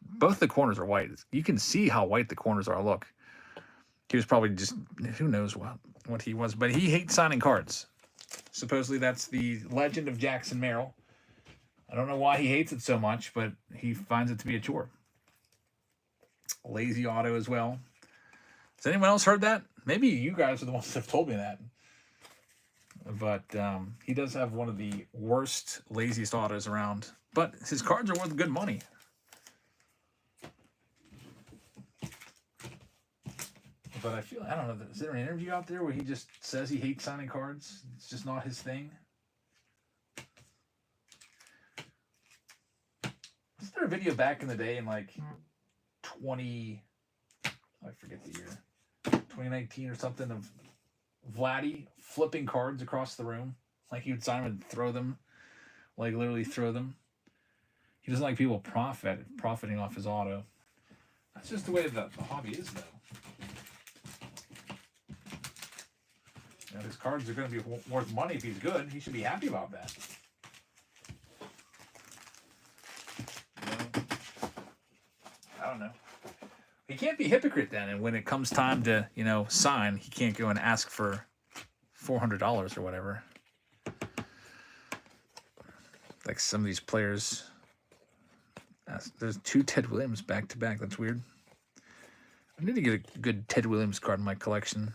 Both the corners are white. You can see how white the corners are. Look. He was probably just, who knows what he was. But he hates signing cards. Supposedly that's the legend of Jackson Merrill. I don't know why he hates it so much, but he finds it to be a chore. Lazy auto as well. Has anyone else heard that? Maybe you guys are the ones that have told me that. But he does have one of the worst, laziest autos around. But his cards are worth good money. But I feel, I don't know, is there an interview out there where he just says he hates signing cards? It's just not his thing? Was there a video back in the day in like I forget the year, 2019 or something, of Vladdy flipping cards across the room? Like he would sign them and throw them, like literally throw them. He doesn't like people profiting off his auto. That's just the way the hobby is, though. You know, his cards are going to be worth money if he's good. He should be happy about that. You know? I don't know. He can't be a hypocrite then, and when it comes time to, sign, he can't go and ask for $400 or whatever. Like some of these players. There's 2 Ted Williams back to back. That's weird. I need to get a good Ted Williams card in my collection.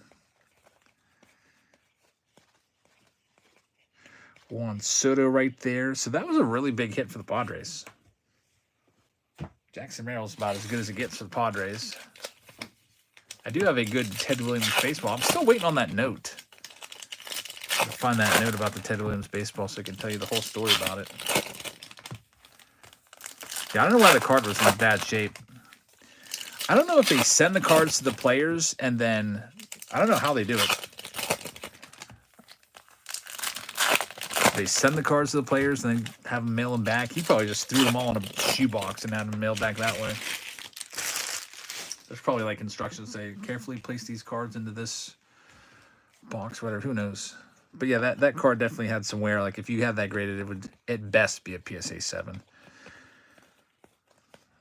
Juan Soto right there. So that was a really big hit for the Padres. Jackson Merrill's about as good as it gets for the Padres. I do have a good Ted Williams baseball. I'm still waiting on that note. I'll find that note about the Ted Williams baseball so I can tell you the whole story about it. Yeah, I don't know why the card was in bad shape. I don't know if they send the cards to the players and then, I don't know how they do it. They send the cards to the players and then have them mail them back. He probably just threw them all in a shoebox and had them mailed back that way. There's probably like instructions say, carefully place these cards into this box, whatever. Who knows? But yeah, that card definitely had some wear. Like if you had that graded, it would at best be a PSA 7.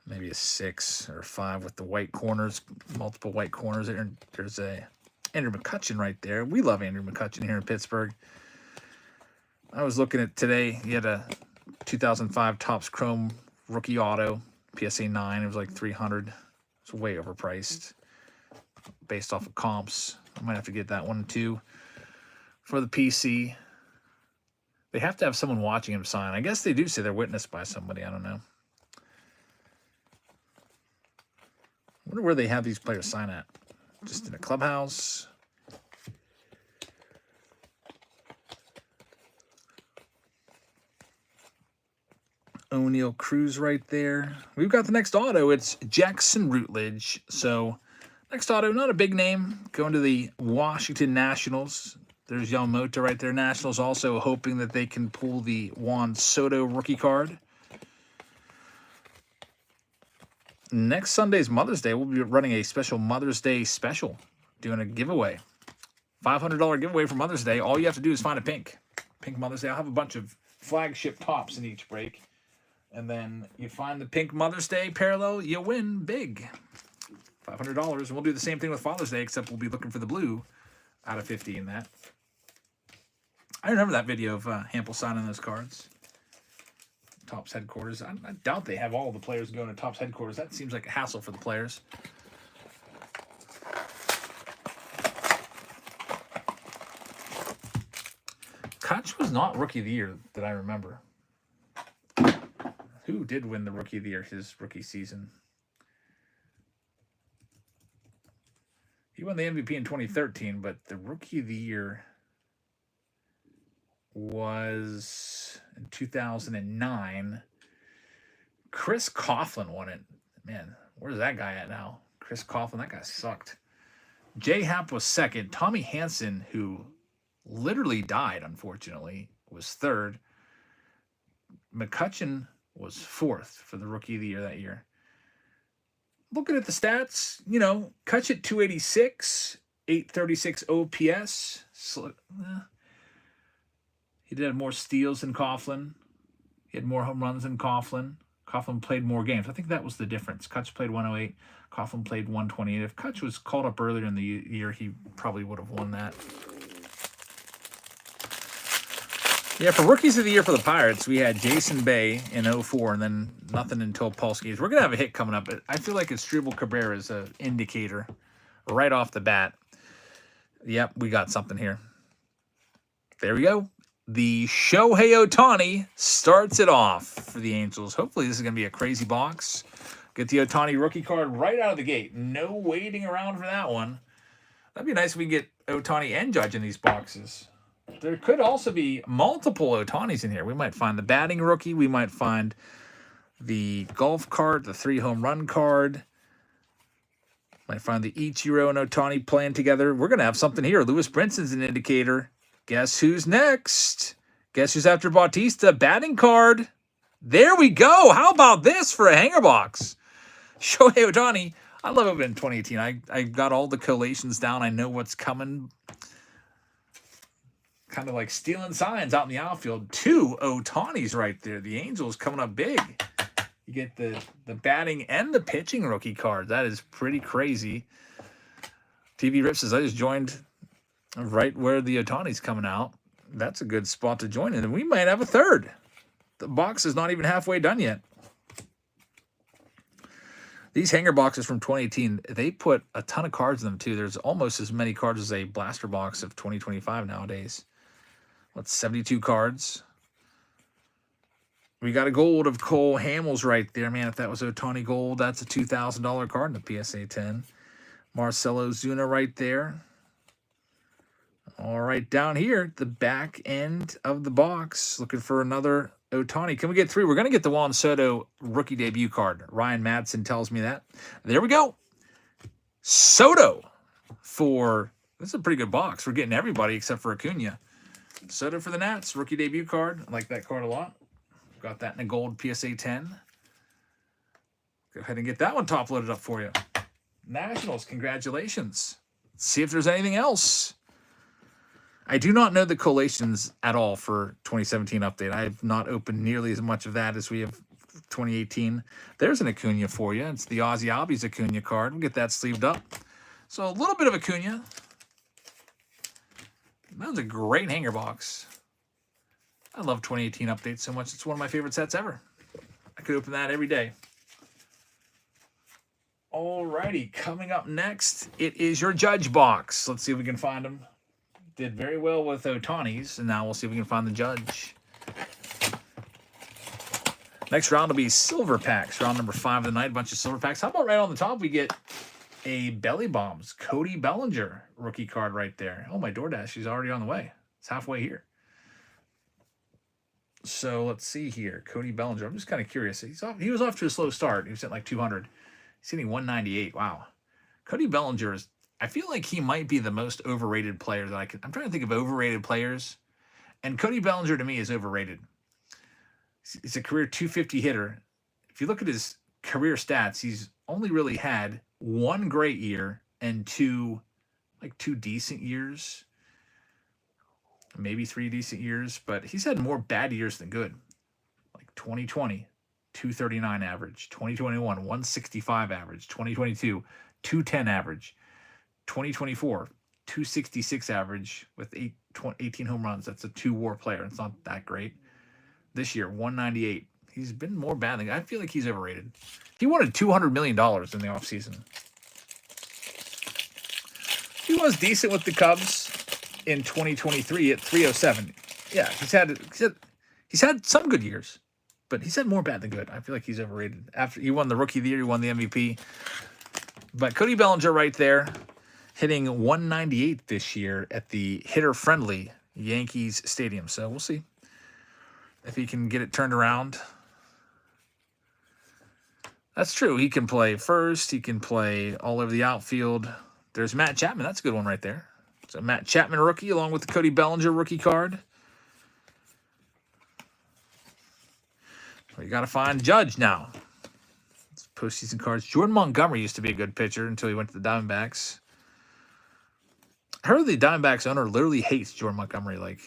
maybe a 6 or 5 with the white corners, multiple white corners. There's a Andrew McCutchen right there. We love Andrew McCutchen here in Pittsburgh. I was looking at today. He had a 2005 Topps Chrome rookie auto, PSA 9. It was like $300. It's way overpriced based off of comps. I might have to get that one too for the PC. They have to have someone watching him sign. I guess they do say they're witnessed by somebody. I don't know. I wonder where they have these players sign at. Just in a clubhouse. O'Neal Cruz right there. We've got the next auto. It's Jackson Routledge. So next auto, not a big name. Going to the Washington Nationals. There's Yamamoto right there. Nationals also hoping that they can pull the Juan Soto rookie card. Next Sunday's Mother's Day. We'll be running a special Mother's Day special. Doing a giveaway. $500 giveaway for Mother's Day. All you have to do is find a pink Mother's Day. I'll have a bunch of flagship tops in each break. And then you find the pink Mother's Day parallel, you win big. $500. And we'll do the same thing with Father's Day, except we'll be looking for the blue out of 50 in that. I remember that video of Hampel signing those cards. Topps headquarters. I doubt they have all the players going to Topps headquarters. That seems like a hassle for the players. Kutch was not Rookie of the Year that I remember. Who did win the Rookie of the Year his rookie season? He won the MVP in 2013, but the Rookie of the Year was in 2009. Chris Coughlin won it. Man, where's that guy at now? Chris Coughlin, that guy sucked. J Happ was second. Tommy Hansen, who literally died, unfortunately, was third. McCutchen was fourth for the Rookie of the Year that year. Looking at the stats, you know, Kutch at 286, 836 OPS. He did have more steals than Coughlin. He had more home runs than Coughlin. Coughlin played more games. I think that was the difference. Kutch played 108. Coughlin played 128. If Kutch was called up earlier in the year, he probably would have won that. Yeah, for Rookies of the Year for the Pirates, we had Jason Bay in 04 and then nothing until Polsky. We're going to have a hit coming up. I feel like Asdrubal Cabrera is an indicator right off the bat. Yep, we got something here. There we go. The Shohei Ohtani starts it off for the Angels. Hopefully this is going to be a crazy box. Get the Ohtani rookie card right out of the gate. No waiting around for that one. That'd be nice if we can get Ohtani and Judge in these boxes. There could also be multiple Ohtanis in here. We might find the batting rookie. We might find the golf card, the 3 home run card. Might find the Ichiro and Ohtani playing together. We're going to have something here. Lewis Brinson's an indicator. Guess who's next? Guess who's after Bautista? Batting card. There we go. How about this for a hanger box? Shohei Ohtani. I love it in 2018. I got all the collations down. I know what's coming. Kind of like stealing signs out in the outfield. 2 Ohtanis right there. The Angels coming up big. You get the batting and the pitching rookie card. That is pretty crazy. TV Rip says, I just joined right where the Ohtani's coming out. That's a good spot to join in. And we might have a third. The box is not even halfway done yet. These hanger boxes from 2018, they put a ton of cards in them too. There's almost as many cards as a blaster box of 2025 nowadays. What's 72 cards? We got a gold of Cole Hamels right there. Man, if that was Ohtani gold, that's a $2,000 card in the PSA 10. Marcelo Zuna right there. All right, down here, the back end of the box. Looking for another Ohtani. Can we get 3? We're going to get the Juan Soto rookie debut card. Ryan Madsen tells me that. There we go. Soto for... This is a pretty good box. We're getting everybody except for Acuna. Soto for the Nats, rookie debut card. I like that card a lot. Got that in a gold PSA 10. Go ahead and get that one top loaded up for you. Nationals, congratulations. Let's see if there's anything else. I do not know the collations at all for 2017 update. I have not opened nearly as much of that as we have 2018. There's an Acuna for you. It's the Ozzy Albies Acuna card. We'll get that sleeved up. So a little bit of Acuna. That was a great hanger box. I love 2018 updates so much. It's one of my favorite sets ever. I could open that every day. Alrighty, coming up next, it is your Judge box. Let's see if we can find them. Did very well with Otani's, and now we'll see if we can find the Judge. Next round will be silver packs. Round number 5 of the night, a bunch of silver packs. How about right on the top, we get a Belly Bombs Cody Bellinger rookie card right there. Oh, my DoorDash, she's already on the way. It's halfway here. So let's see here. Cody Bellinger. I'm just kind of curious. He was off to a slow start. He was at like 200. He's hitting 198. Wow. Cody Bellinger is, I feel like he might be the most overrated player that I'm trying to think of overrated players. And Cody Bellinger to me is overrated. He's a career 250 hitter. If you look at his career stats, he's only really had one great year and two decent years. Maybe 3 decent years, but he's had more bad years than good. Like 2020, 239 average. 2021, 165 average. 2022, 210 average. 2024, 266 average with 18 home runs. That's a 2-WAR player. It's not that great. This year, 198. He's been more bad than I feel like he's overrated. He wanted $200 million in the offseason. He was decent with the Cubs in 2023 at 307. Yeah, he's had some good years, but he's had more bad than good. I feel like he's overrated. After he won the Rookie of the Year, he won the MVP. But Cody Bellinger right there, hitting 198 this year at the hitter-friendly Yankees Stadium. So we'll see if he can get it turned around. That's true. He can play first. He can play all over the outfield. There's Matt Chapman. That's a good one right there. So Matt Chapman rookie along with the Cody Bellinger rookie card. We got to find Judge now. It's postseason cards. Jordan Montgomery used to be a good pitcher until he went to the Diamondbacks. I heard the Diamondbacks owner literally hates Jordan Montgomery. Like,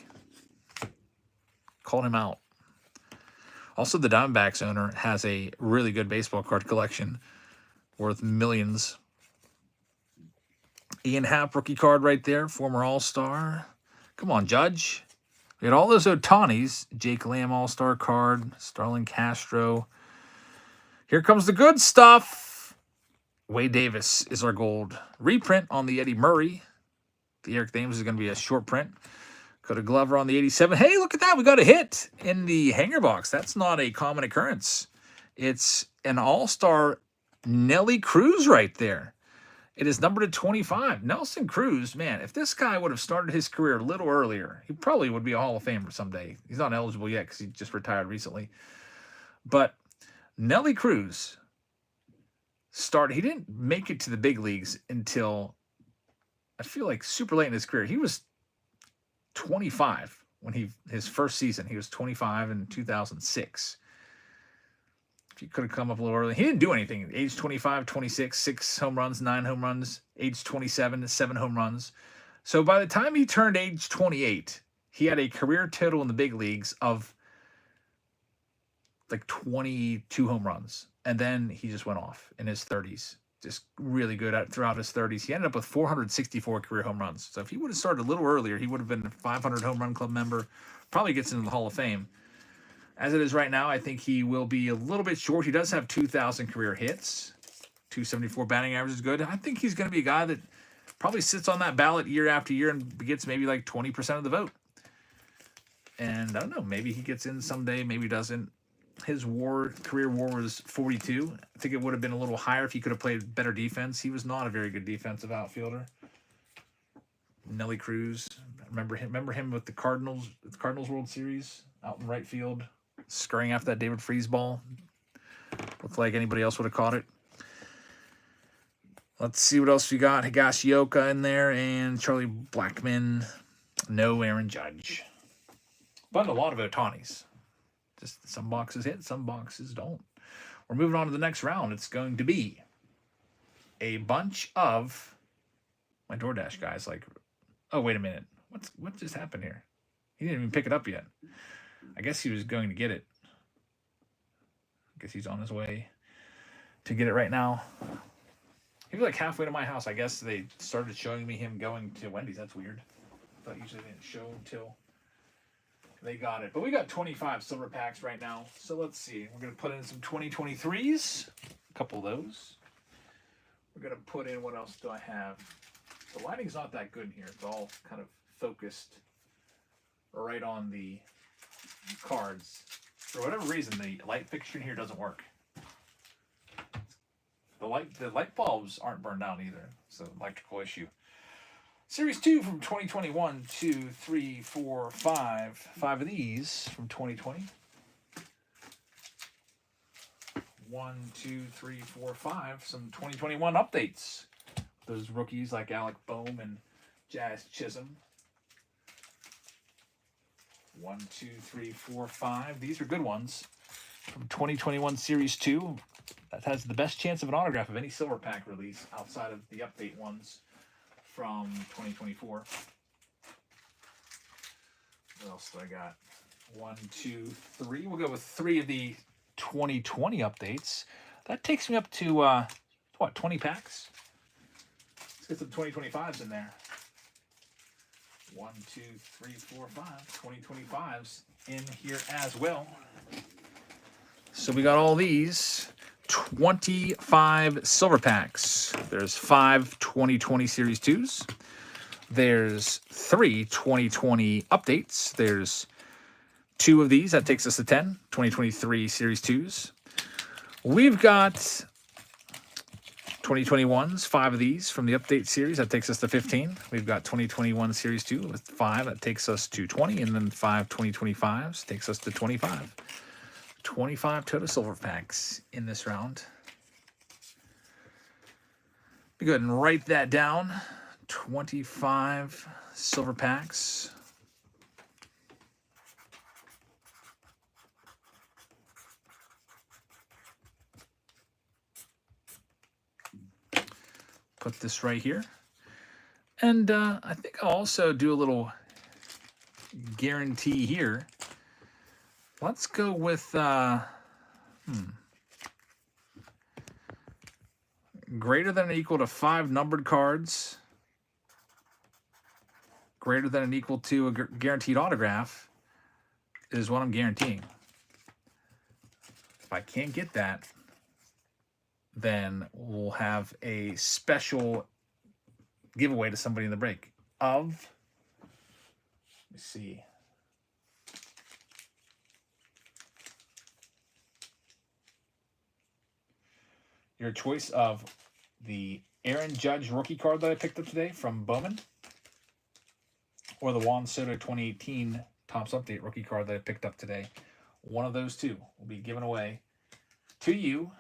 called him out. Also, the Diamondbacks owner has a really good baseball card collection worth millions. Ian Happ rookie card right there, former All-Star. Come on, Judge. We got all those Otanis. Jake Lamb All-Star card. Starlin Castro. Here comes the good stuff. Wade Davis is our gold. Reprint on the Eddie Murray. The Eric Thames is going to be a short print. Got a Glover on the 87. Hey, look at that. We got a hit in the hanger box. That's not a common occurrence. It's an All-Star Nelly Cruz right there. It is numbered at 25. Nelson Cruz, man, if this guy would have started his career a little earlier, he probably would be a Hall of Famer someday. He's not eligible yet because he just retired recently. But Nelly Cruz he didn't make it to the big leagues until, I feel like, super late in his career. He was 25 when his first season. He was 25 in 2006. He could have come up a little early. He didn't do anything. Age 25, 26, 6 home runs, 9 home runs. Age 27, 7 home runs. So by the time he turned age 28, he had a career total in the big leagues of like 22 home runs. And then he just went off in his 30s. Just really good throughout his 30s. He ended up with 464 career home runs. So if he would have started a little earlier, he would have been a 500 home run club member. Probably gets into the Hall of Fame. As it is right now, I think he will be a little bit short. He does have 2,000 career hits. 274 batting average is good. I think he's going to be a guy that probably sits on that ballot year after year and gets maybe like 20% of the vote. And I don't know, maybe he gets in someday, maybe he doesn't. His career WAR was 42. I think it would have been a little higher if he could have played better defense. He was not a very good defensive outfielder. Nelly Cruz, remember him with the Cardinals World Series out in right field, scurrying after that David Freese ball. Looked like anybody else would have caught it. Let's see what else we got. Higashioka in there and Charlie Blackmon. No Aaron Judge. But a lot of Otanis. Just some boxes hit, some boxes don't. We're moving on to the next round. It's going to be a bunch of my DoorDash guys. Like, oh, wait a minute. What just happened here? He didn't even pick it up yet. I guess he was going to get it. I guess he's on his way to get it right now. He was like halfway to my house. I guess they started showing me him going to Wendy's. That's weird. I thought usually they didn't show until they got it. But we got 25 silver packs right now. So let's see. We're going to put in some 2023s. A couple of those. We're going to put in, what else do I have? The lighting's not that good in here. It's all kind of focused right on the cards. For whatever reason, the light fixture in here doesn't work. The light bulbs aren't burned out either. It's an electrical issue. Series 2 from 2021, 2, 3, 4, 5. 5 of these from 2020. 1, 2, 3, 4, 5. Some 2021 updates. Those rookies like Alec Boehm and Jazz Chisholm. 1, 2, 3, 4, 5. These are good ones. From 2021 Series 2. That has the best chance of an autograph of any silver pack release outside of the update ones from 2024. What else do I got? 1, 2, 3. We'll go with 3 of the 2020 updates. That takes me up to, what, 20 packs? Let's get some 2025s in there. 1, 2, 3, 4, 5. 2025s in here as well. So we got all these 25 silver packs. There's 5 2020 Series 2s. There's 3 2020 updates. There's 2 of these. That takes us to 10 2023 Series 2s. We've got 2021s, 5 of these from the update series. That takes us to 15. We've got 2021 Series 2 with 5. That takes us to 20. And then 5 2025s takes us to 25. 25 total silver packs in this round. Be good and write that down. 25 silver packs. Put this right here. And I think I'll also do a little guarantee here. Let's go with greater than or equal to 5 numbered cards, greater than or equal to a guaranteed autograph is what I'm guaranteeing. If I can't get that, then we'll have a special giveaway to somebody in the break of, let me see, your choice of the Aaron Judge rookie card that I picked up today from Bowman, or the Juan Soto 2018 Topps Update rookie card that I picked up today. One of those two will be given away to you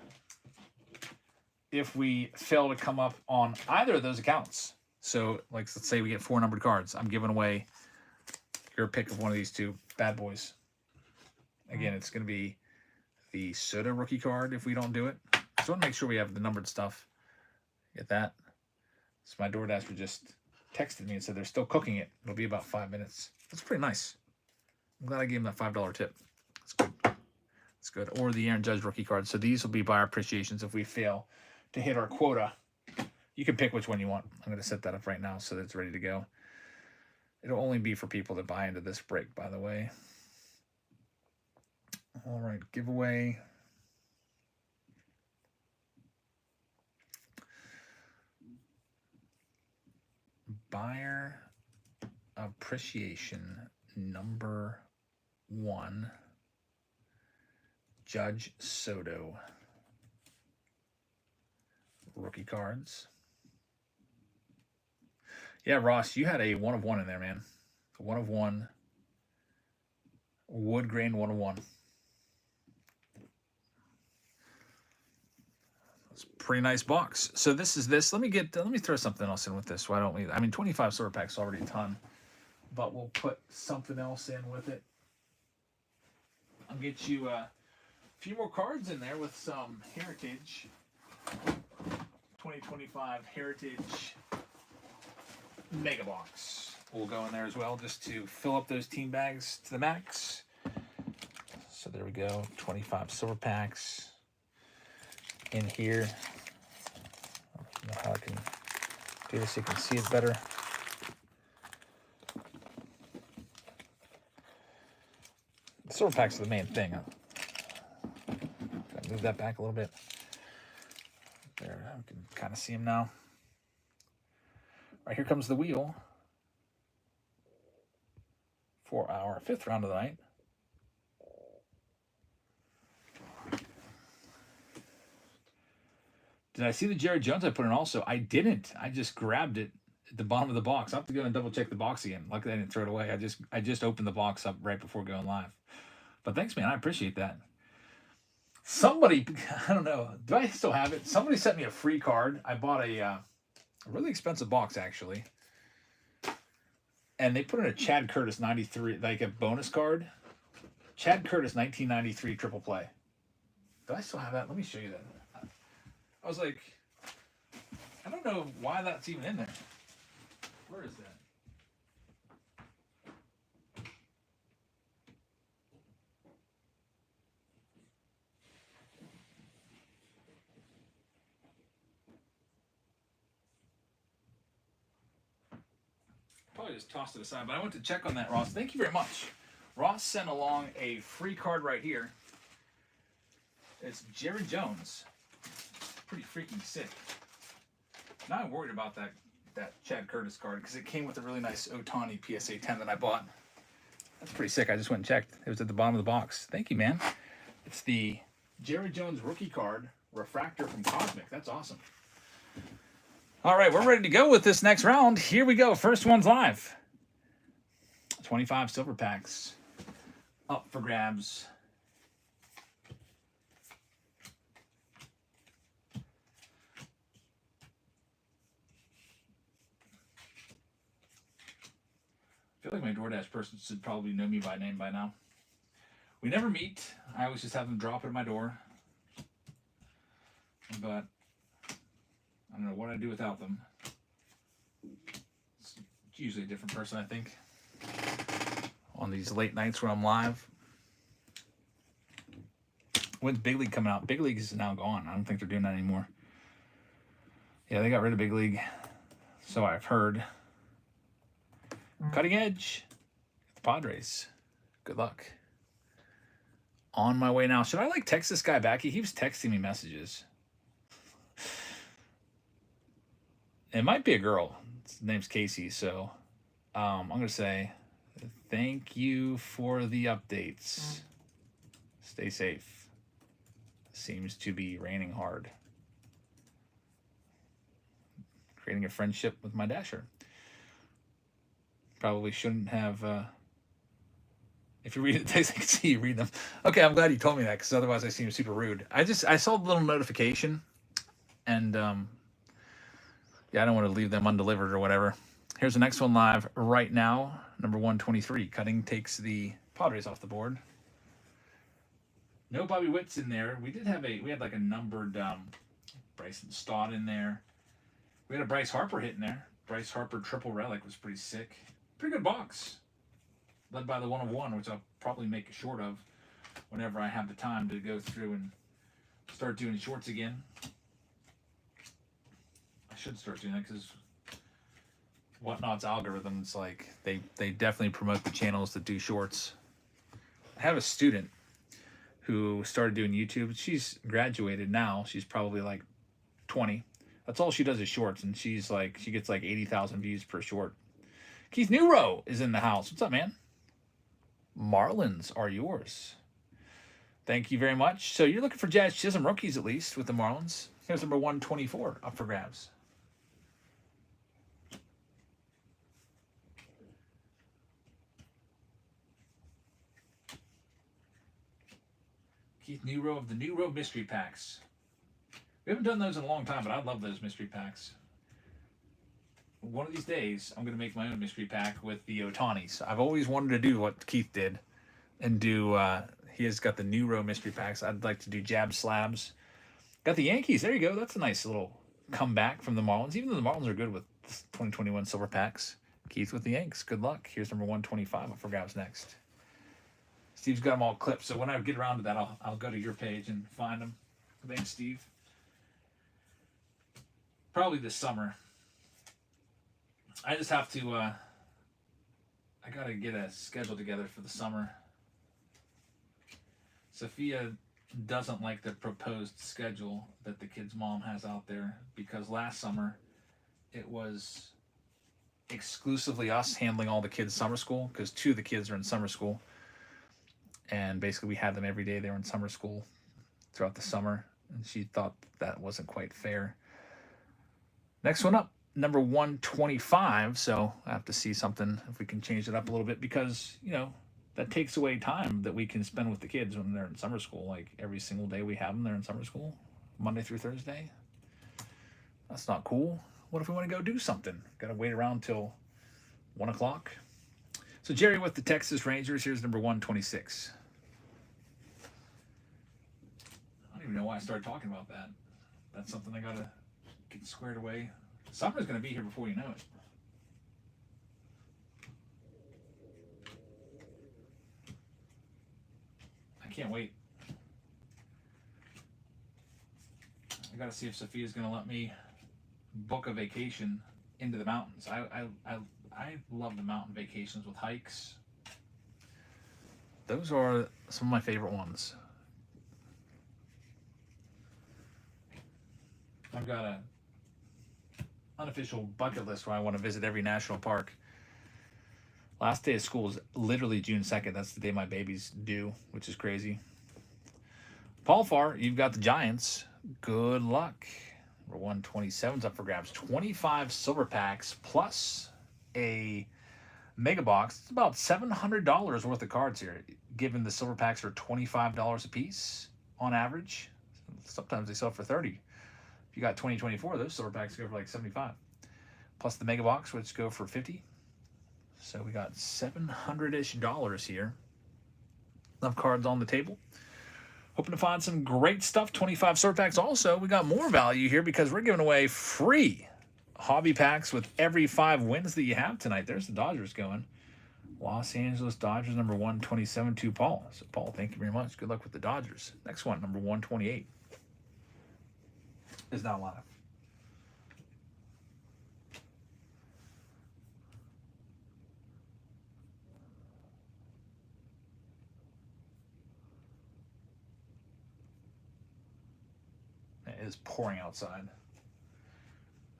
if we fail to come up on either of those accounts. So, like, let's say we get 4 numbered cards. I'm giving away your pick of one of these 2 bad boys. Again, it's going to be the Soto rookie card if we don't do it. So I want to make sure we have the numbered stuff. Get that. So my DoorDasher just texted me and said they're still cooking it. It'll be about 5 minutes. That's pretty nice. I'm glad I gave him that $5 tip. That's good. That's good. Or the Aaron Judge rookie card. So these will be buyer appreciations if we fail to hit our quota. You can pick which one you want. I'm going to set that up right now so that it's ready to go. It'll only be for people that buy into this break, by the way. All right, giveaway. Buyer appreciation number 1, Judge Soto rookie cards. Yeah, Ross, you had a 1 of 1 in there, man. 1 of 1 wood grain 1 of 1. Pretty nice box. So this is this. Let me throw something else in with this. Why don't we? I mean, 25 silver packs is already a ton, but we'll put something else in with it. I'll get you a few more cards in there with some Heritage 2025 Heritage Mega Box. We'll go in there as well just to fill up those team bags to the max. So there we go. 25 silver packs in here. I don't know how I can do this so you can see it better. Silver packs are the main thing. Gotta move that back a little bit. There, I can kind of see them now. All right, here comes the wheel for our 5th round of the night. Did I see the Jerry Jones I put in also? I didn't. I just grabbed it at the bottom of the box. I'll have to go and double check the box again. Luckily, I didn't throw it away. I just opened the box up right before going live. But thanks, man. I appreciate that. Somebody, I don't know. Do I still have it? Somebody sent me a free card. I bought a really expensive box, actually. And they put in a Chad Curtis 93, like a bonus card. Chad Curtis 1993 triple play. Do I still have that? Let me show you that. I was like, I don't know why that's even in there. Where is that? Probably just tossed it aside, but I went to check on that, Ross. Thank you very much. Ross sent along a free card right here. It's Jerry Jones. Pretty freaking sick. Now I'm worried about that Chad Curtis card because it came with a really nice Ohtani PSA 10 that I bought. That's pretty sick. I just went and checked. It was at the bottom of the box. Thank you, man. It's the Jerry Jones rookie card refractor from Cosmic. That's awesome. All right, we're ready to go with this next round. Here we go. First one's live. 25 silver packs up for grabs. I feel like my DoorDash person should probably know me by name by now. We never meet. I always just have them drop it at my door. But I don't know what I'd do without them. It's usually a different person, I think. On these late nights where I'm live. When's Big League coming out? Big League is now gone. I don't think they're doing that anymore. Yeah, they got rid of Big League. So I've heard. Cutting Edge. The Padres. Good luck. On my way now. Should I text this guy back? He keeps texting me messages. It might be a girl. His name's Casey, so I'm going to say thank you for the updates. Stay safe. Seems to be raining hard. Creating a friendship with my Dasher. Probably shouldn't have... if you read the text, I can see you read them. Okay, I'm glad you told me that, because otherwise I seem super rude. I saw the little notification, and... yeah, I don't want to leave them undelivered or whatever. Here's the next one live right now. Number 123. Cutting takes the Padres off the board. No Bobby Witt's in there. We had like a numbered Bryson Stott in there. We had a Bryce Harper hit in there. Bryce Harper triple relic was pretty sick. Pretty good box. Led by the 1 of 1, which I'll probably make a short of whenever I have the time to go through and start doing shorts again. Should start doing that because Whatnot's algorithms, like they definitely promote the channels that do shorts. I have a student who started doing YouTube. She's graduated now. She's probably like 20. That's all she does is shorts, and she gets like 80,000 views per short. Keith Newrow is in the house. What's up, man? Marlins are yours. Thank you very much. So you're looking for Jazz Chisholm rookies at least with the Marlins. Here's number 124 up for grabs. Keith Newrow of the Newrow mystery packs. We haven't done those in a long time, but I love those mystery packs. One of these days, I'm going to make my own mystery pack with the Ohtanis. I've always wanted to do what Keith did and do, he has got the Newrow mystery packs. I'd like to do Jab Slabs. Got the Yankees. There you go. That's a nice little comeback from the Marlins, even though the Marlins are good with 2021 silver packs. Keith with the Yanks. Good luck. Here's number 125 up for grabs next. Steve's got them all clipped, so when I get around to that, I'll go to your page and find them. Thanks, Steve. Probably this summer. I just have to, I gotta get a schedule together for the summer. Sophia doesn't like the proposed schedule that the kid's mom has out there because last summer it was exclusively us handling all the kids' summer school because 2 of the kids are in summer school. And basically we had them every day. They were in summer school throughout the summer. And she thought that wasn't quite fair. Next one up, number 125. So I have to see something if we can change it up a little bit because, you know, that takes away time that we can spend with the kids when they're in summer school. Like every single day we have them, they're in summer school, Monday through Thursday. That's not cool. What if we want to go do something? Got to wait around till 1 o'clock. So Jerry with the Texas Rangers. Here's number 126. I don't even know why I started talking about that. That's something I got to get squared away. Summer's going to be here before you know it. I can't wait. I got to see if Sophia's going to let me book a vacation into the mountains. I love the mountain vacations with hikes. Those are some of my favorite ones. I've got a unofficial bucket list where I want to visit every national park. Last day of school is literally June 2nd. That's the day my baby's due, which is crazy. Paul Farr, you've got the Giants. Good luck. Number 127's up for grabs. 25 silver packs plus a mega box. It's about $700 worth of cards here, given the silver packs are $25 a piece on average. Sometimes they sell for $30. If you got 2024, those silver packs go for like $75. Plus the mega box, which go for $50. So we got $700-ish here of cards on the table. Hoping to find some great stuff. 25 silver packs. Also, we got more value here because we're giving away free hobby packs with every 5 wins that you have tonight. There's the Dodgers going. Los Angeles Dodgers, number 127 to Paul. So, Paul, thank you very much. Good luck with the Dodgers. Next one, number 128. Is not live. It is pouring outside.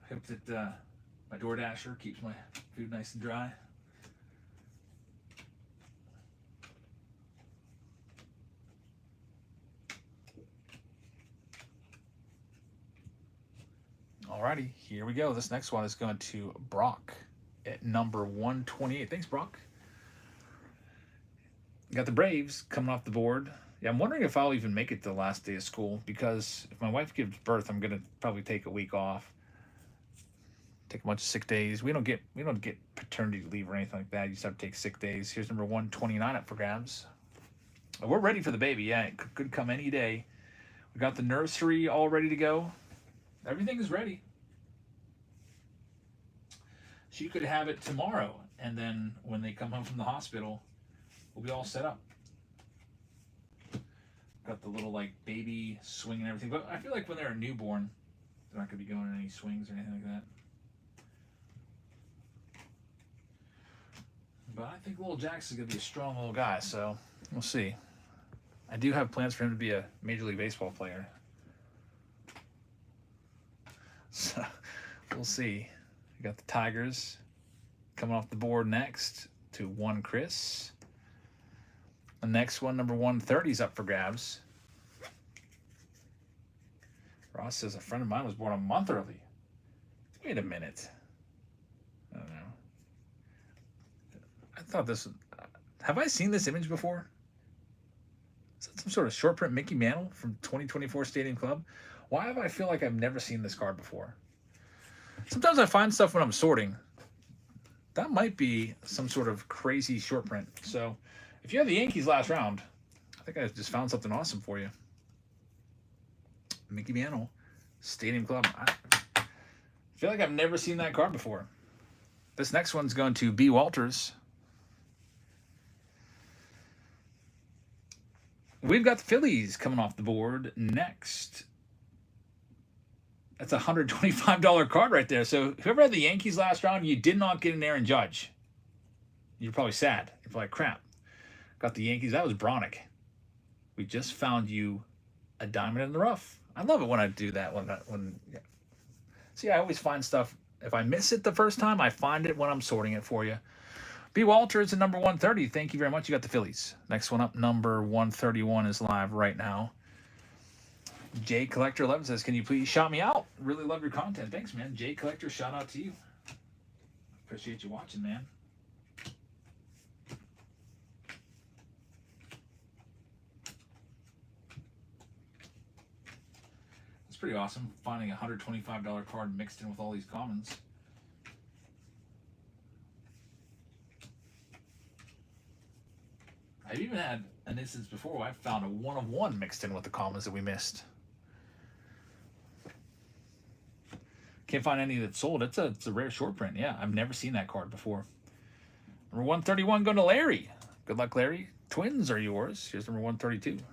I hope that my DoorDasher keeps my food nice and dry. Alrighty, here we go. This next one is going to Brock at number 128. Thanks, Brock. Got the Braves coming off the board. Yeah, I'm wondering if I'll even make it to the last day of school because if my wife gives birth, I'm gonna probably take a week off. Take a bunch of sick days. We don't get paternity leave or anything like that. You just have to take sick days. Here's number 129 up for grabs. We're ready for the baby. Yeah, it could come any day. We got the nursery all ready to go. Everything is ready. She could have it tomorrow, and then when they come home from the hospital, we'll be all set up. Got the little like baby swing and everything, but I feel like when they're a newborn, they're not going to be going on any swings or anything like that. But I think little Jackson's going to be a strong little guy, so we'll see. I do have plans for him to be a Major League Baseball player. So we'll see. We got the Tigers coming off the board next to 1 Chris. The next one, number 130, is up for grabs. Ross says a friend of mine was born a month early. Wait a minute. I don't know. I thought this... Have I seen this image before? Is that some sort of short print Mickey Mantle from 2024 Stadium Club? Why do I feel like I've never seen this card before? Sometimes I find stuff when I'm sorting. That might be some sort of crazy short print. So if you have the Yankees last round, I think I just found something awesome for you. Mickey Mantle, Stadium Club. I feel like I've never seen that card before. This next one's going to B. Walters. We've got the Phillies coming off the board next. That's a $125 card right there. So whoever had the Yankees last round, you did not get an Aaron Judge. You're probably sad. You're probably crap. Got the Yankees. That was Bronick. We just found you a diamond in the rough. I love it when I do that. Yeah. See, I always find stuff. If I miss it the first time, I find it when I'm sorting it for you. B. Walters at number 130. Thank you very much. You got the Phillies. Next one up, number 131 is live right now. Jay Collector 11 says, "Can you please shout me out? Really love your content. Thanks, man." Jay Collector, shout out to you. Appreciate you watching, man. It's pretty awesome finding a $125 card mixed in with all these commons. I've even had an instance before where I found a 1-of-1 mixed in with the commons that we missed. Can't find any that's sold. It's a rare short print. Yeah, I've never seen that card before. Number 131 going to Larry. Good luck, Larry. Twins are yours. Here's number 132.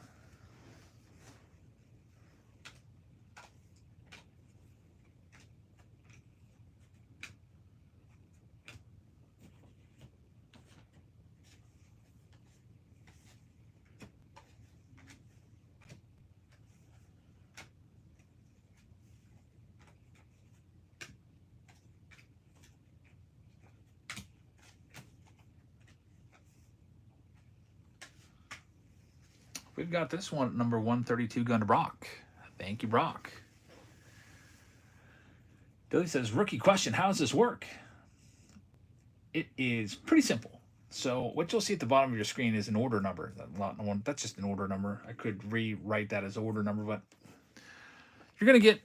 We've got this one, number 132, going to Brock. Thank you, Brock. Billy says, "Rookie question, how does this work?" It is pretty simple. So what you'll see at the bottom of your screen is an order number. That's just an order number. I could rewrite that as order number, but you're going to get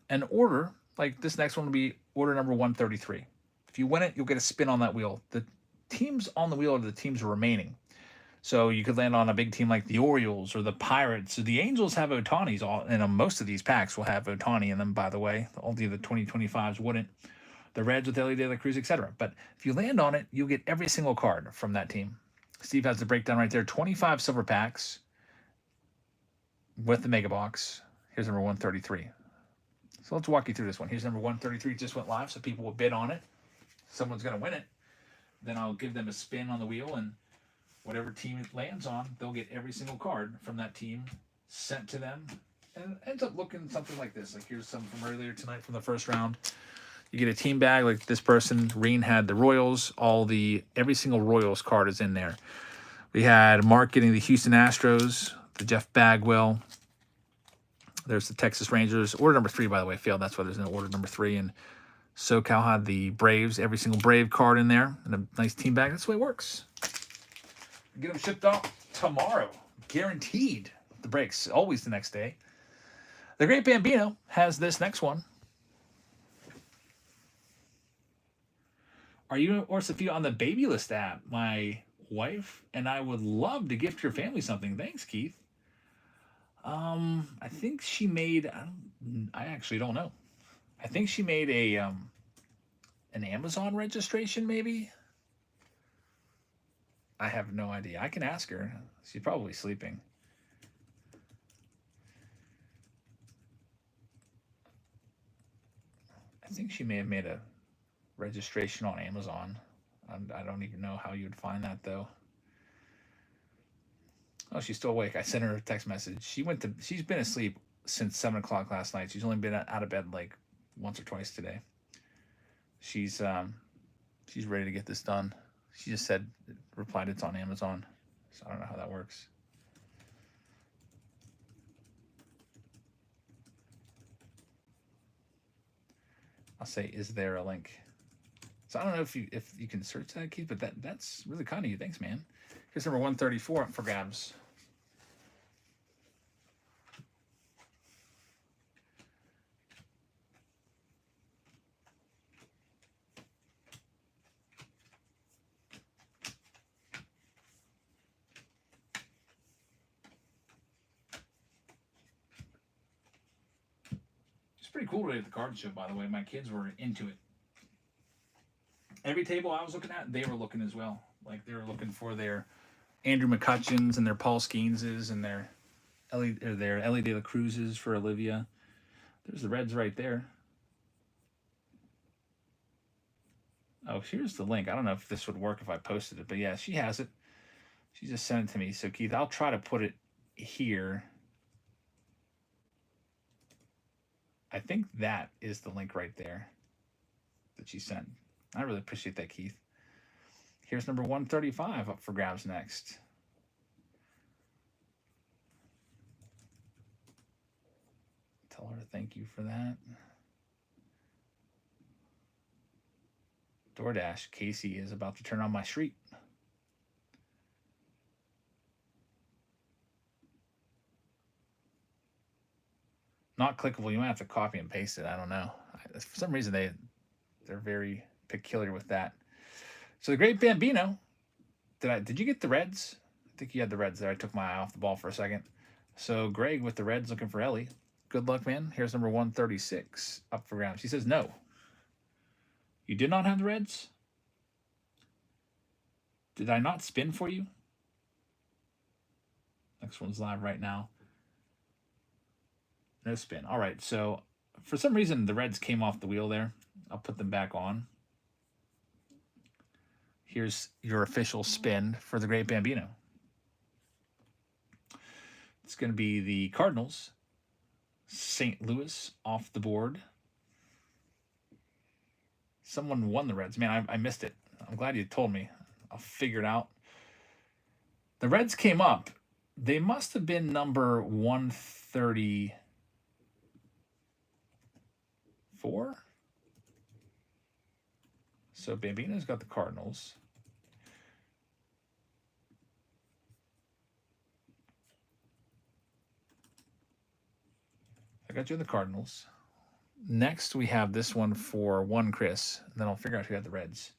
an order. Like this next one will be order number 133. If you win it, you'll get a spin on that wheel. The teams on the wheel are the teams remaining. So you could land on a big team like the Orioles or the Pirates. So the Angels have Ohtani's, and most of these packs will have Ohtani in them, by the way. Only the 2025s wouldn't. The Reds with Ellie De La Cruz, etc. But if you land on it, you'll get every single card from that team. Steve has the breakdown right there. 25 silver packs with the mega box. Here's number 133. So let's walk you through this one. Here's number 133. Just went live, so people will bid on it. Someone's going to win it. Then I'll give them a spin on the wheel, and whatever team it lands on, they'll get every single card from that team sent to them. And it ends up looking something like this. Like here's some from earlier tonight from the first round. You get a team bag like this person. Reen had the Royals. Every single Royals card is in there. We had Mark getting the Houston Astros, the Jeff Bagwell. There's the Texas Rangers. Order number 3, by the way, failed. That's why there's no order number 3. And SoCal had the Braves, every single Brave card in there, and a nice team bag. That's the way it works. Get them shipped off tomorrow. Guaranteed. The breaks, always the next day. The Great Bambino has this next one. Are you or Sophia on the baby list app? My wife and I would love to gift your family something. Thanks, Keith. I think she made, I actually don't know. I think she made an Amazon registration, maybe. I have no idea. I can ask her. She's probably sleeping. I think she may have made a registration on Amazon. I don't even know how you would find that, though. Oh, she's still awake. I sent her a text message. She's been asleep since 7 o'clock last night. She's only been out of bed like once or twice today. She's ready to get this done. She just replied it's on Amazon. So I don't know how that works. I'll say, is there a link? So I don't know if you can search that, Keith, but that's really kind of you. Thanks, man. Here's number 134 up for grabs. It's pretty cool today at the card show, by the way. My kids were into it. Every table I was looking at, they were looking as well. Like they were looking for their Andrew McCutcheons and their Paul Skeenses and their Ellie De La Cruzes for Olivia. There's the Reds right there. Oh, here's the link. I don't know if this would work if I posted it, but yeah, she has it. She just sent it to me. So Keith, I'll try to put it here. I think that is the link right there that she sent. I really appreciate that, Keith. Here's number 135 up for grabs next. Tell her thank you for that. DoorDash, Casey is about to turn on my street. Not clickable. You might have to copy and paste it. I don't know. For some reason, they're very peculiar with that. So the Great Bambino. Did you get the Reds? I think you had the Reds there. I took my eye off the ball for a second. So Greg with the Reds looking for Ellie. Good luck, man. Here's number 136 up for grabs. She says no. You did not have the Reds? Did I not spin for you? Next one's live right now. No spin. All right, so for some reason, the Reds came off the wheel there. I'll put them back on. Here's your official spin for the Great Bambino. It's going to be the Cardinals. St. Louis off the board. Someone won the Reds. Man, I missed it. I'm glad you told me. I'll figure it out. The Reds came up. They must have been number 134. So Bambino's got the Cardinals. I got you the Cardinals. Next, we have this one for one Chris. And then I'll figure out who had the Reds.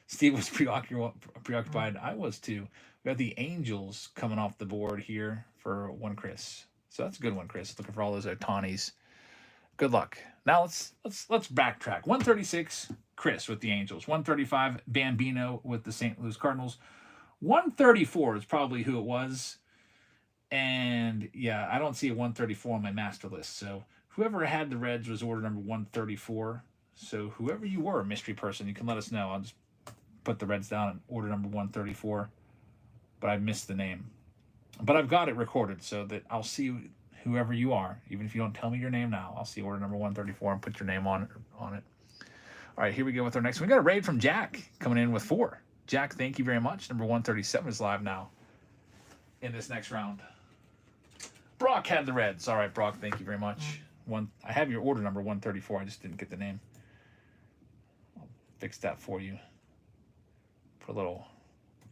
Steve was preoccupied. I was too. We got the Angels coming off the board here for one Chris. So that's a good one, Chris. Looking for all those Otanis. Good luck. Now let's backtrack. 136, Chris with the Angels. 135, Bambino with the St. Louis Cardinals. 134 is probably who it was. And yeah, I don't see a 134 on my master list. So whoever had the Reds was order number 134. So whoever you were, mystery person, you can let us know. I'll just put the Reds down and order number 134. But I missed the name. But I've got it recorded so that I'll see whoever you are. Even if you don't tell me your name now, I'll see order number 134 and put your name on it. All right, here we go with our next one. We got a raid from Jack coming in with 4. Jack, thank you very much. Number 137 is live now in this next round. Brock had the Reds. All right, Brock, thank you very much. I have your order number 134. I just didn't get the name. I'll fix that for you. Put a little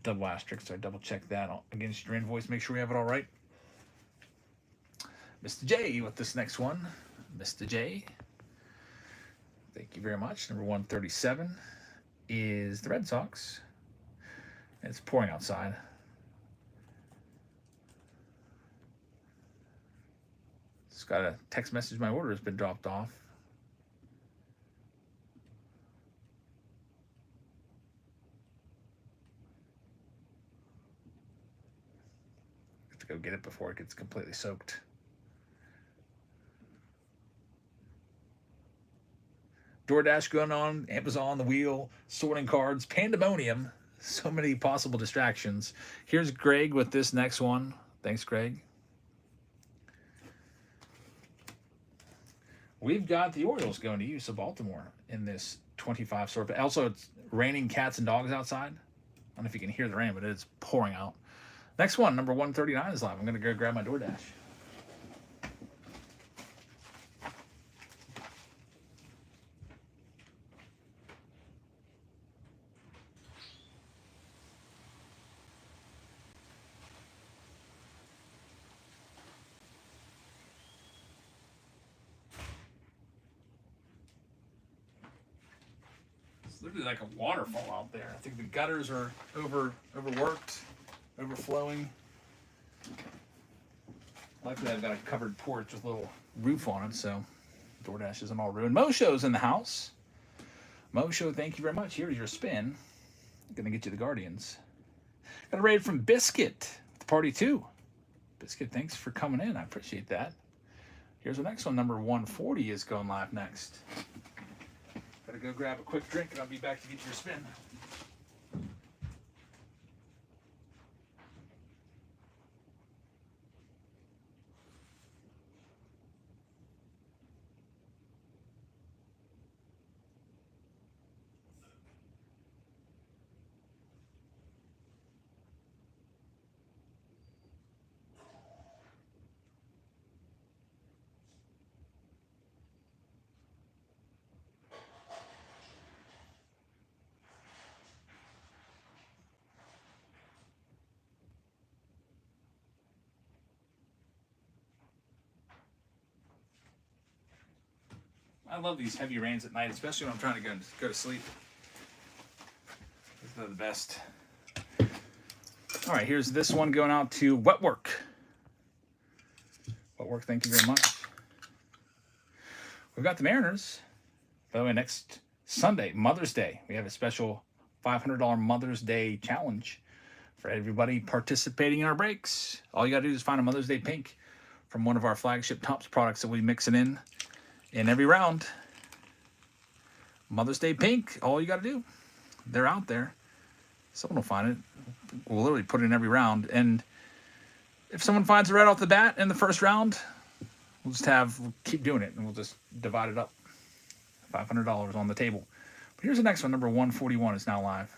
double asterisk so I double check that against your invoice. Make sure we have it all right. Mr. J with this next one. Mr. J. Thank you very much. Number 137 is the Red Sox. It's pouring outside. Just got a text message. My order has been dropped off. Have to go get it before it gets completely soaked. DoorDash going on, Amazon on the wheel, sorting cards, pandemonium. So many possible distractions. Here's Greg with this next one. Thanks, Greg. We've got the Orioles going to use of Baltimore in this 25 sort. But also, it's raining cats and dogs outside. I don't know if you can hear the rain, but it's pouring out. Next one, number 139 is live. I'm going to go grab my DoorDash. Literally like a waterfall out there. I think the gutters are overworked, overflowing. Luckily, I've got a covered porch with a little roof on it, so DoorDash isn't all ruined. Mosho's in the house. Mosho, thank you very much. Here's your spin. I'm gonna get you the Guardians. Got a raid from Biscuit. The party 2. Biscuit, thanks for coming in. I appreciate that. Here's the next one. Number 140 is going live next. Gotta go grab a quick drink and I'll be back to get your spin. I love these heavy rains at night, especially when I'm trying to go to sleep. These are the best. All right, here's this one going out to Wetwork. Wetwork, thank you very much. We've got the Mariners. By the way, next Sunday, Mother's Day, we have a special $500 Mother's Day challenge for everybody participating in our breaks. All you got to do is find a Mother's Day pink from one of our flagship Tops products that we mixing in every round. Mother's Day pink, all you got to do. They're out there. Someone will find it. We'll literally put it in every round. And if someone finds it right off the bat in the first round, we'll keep doing it and we'll just divide it up. $500 on the table. But here's the next one. Number 141 is now live.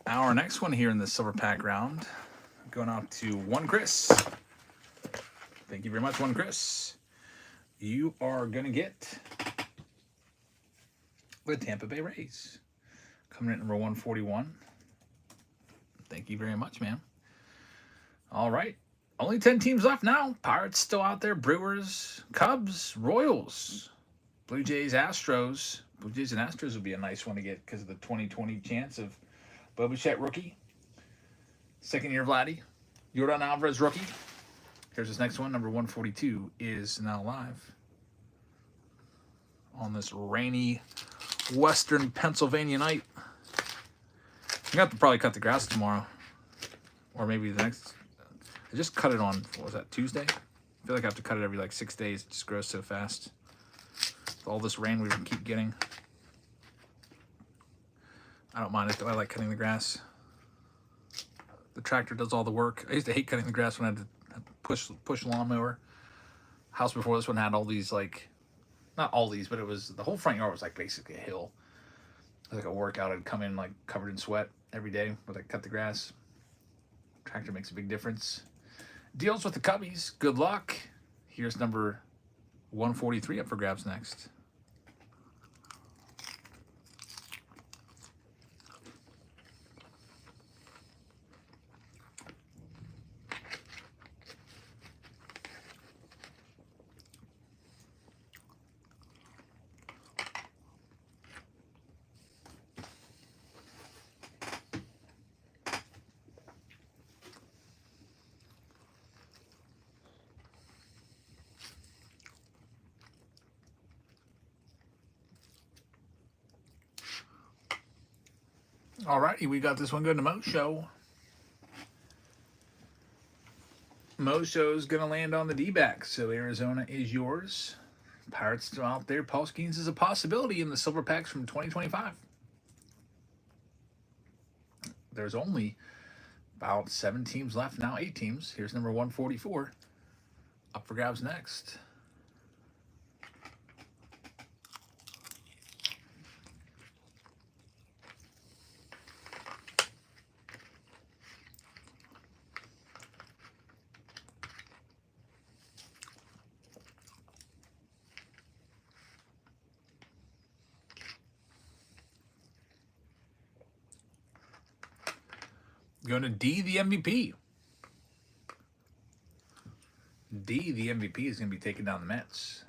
Our next one here in the silver pack round, going out to one Chris. Thank you very much, one Chris. You are going to get the Tampa Bay Rays. Coming in at number 141. Thank you very much, man. All right. Only 10 teams left now. Pirates still out there. Brewers, Cubs, Royals, Blue Jays, Astros. Blue Jays and Astros would be a nice one to get because of the 2020 chance of Bo Bichette rookie. Second year Vladdy. Yordan Alvarez rookie. Here's this next one. Number 142 is now live. On this rainy western Pennsylvania night. I'm going to probably cut the grass tomorrow. Or maybe the next. I just cut it on, what was that, Tuesday? I feel like I have to cut it every like 6 days. It just grows so fast. With all this rain we keep getting. I don't mind it though. I like cutting the grass. The tractor does all the work. I used to hate cutting the grass when I had to push lawnmower. House before this one had all these, like, not all these, but it was, the whole front yard was like basically a hill. It was like a workout. I'd come in like covered in sweat every day when I cut the grass. Tractor makes a big difference. Deals with the Cubbies. Good luck. Here's number 143 up for grabs next. Alrighty, we got this one going to Mo Show. Mo Show's going to land on the D-backs, so Arizona is yours. Pirates still out there. Paul Skeens is a possibility in the silver packs from 2025. There's only about 7 teams left now, 8 teams. Here's number 144. Up for grabs next. Going to D, the MVP. D, the MVP, is going to be taking down the Mets.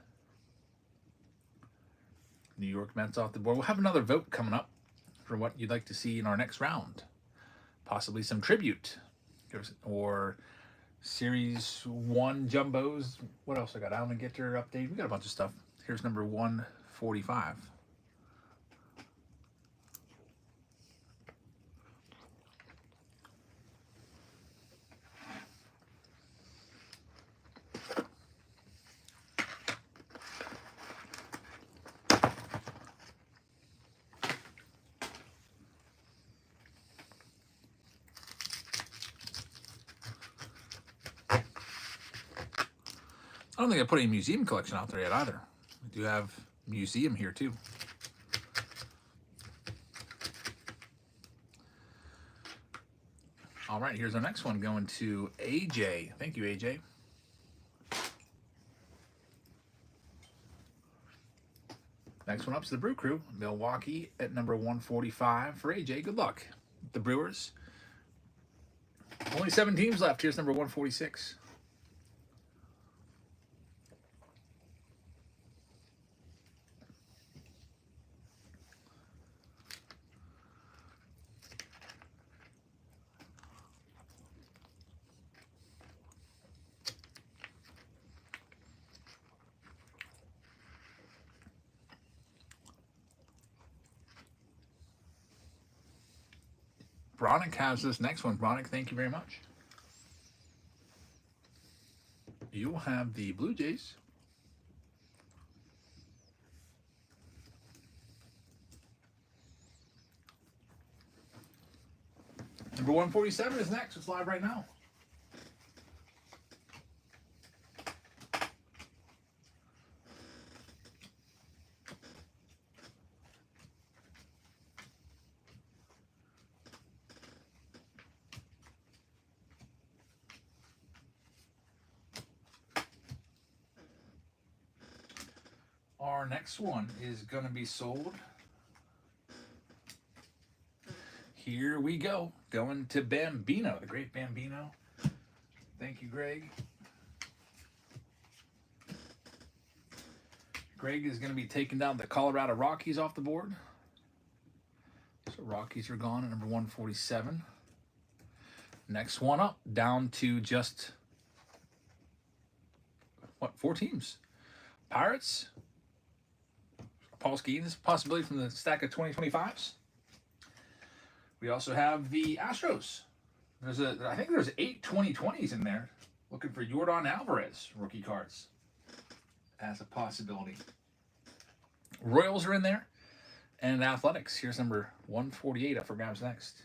New York Mets off the board. We'll have another vote coming up for what you'd like to see in our next round. Possibly some tribute or Series 1 jumbos. What else I got? Allen Gitter update. We got a bunch of stuff. Here's number 145. I don't think I put any museum collection out there yet either. We do have museum here too. All right, here's our next one going to AJ. Thank you, AJ. Next one up is the Brew Crew, Milwaukee at number 145 for AJ. Good luck. The Brewers. Only 7 teams left. Here's number 146. Bronick has this next one. Bronick, thank you very much. You'll have the Blue Jays. Number 147 is next. It's live right now. Our next one is going to be sold. Here we go. Going to Bambino, the great Bambino. Thank you, Greg. Greg is going to be taking down the Colorado Rockies off the board. So Rockies are gone at number 147. Next one up, down to just, 4 teams? Pirates. Paul Skeens, this is a possibility from the stack of 2025s. We also have the Astros. I think there's 8 2020s in there. Looking for Yordan Alvarez rookie cards as a possibility. Royals are in there. And Athletics. Here's number 148 up for grabs next.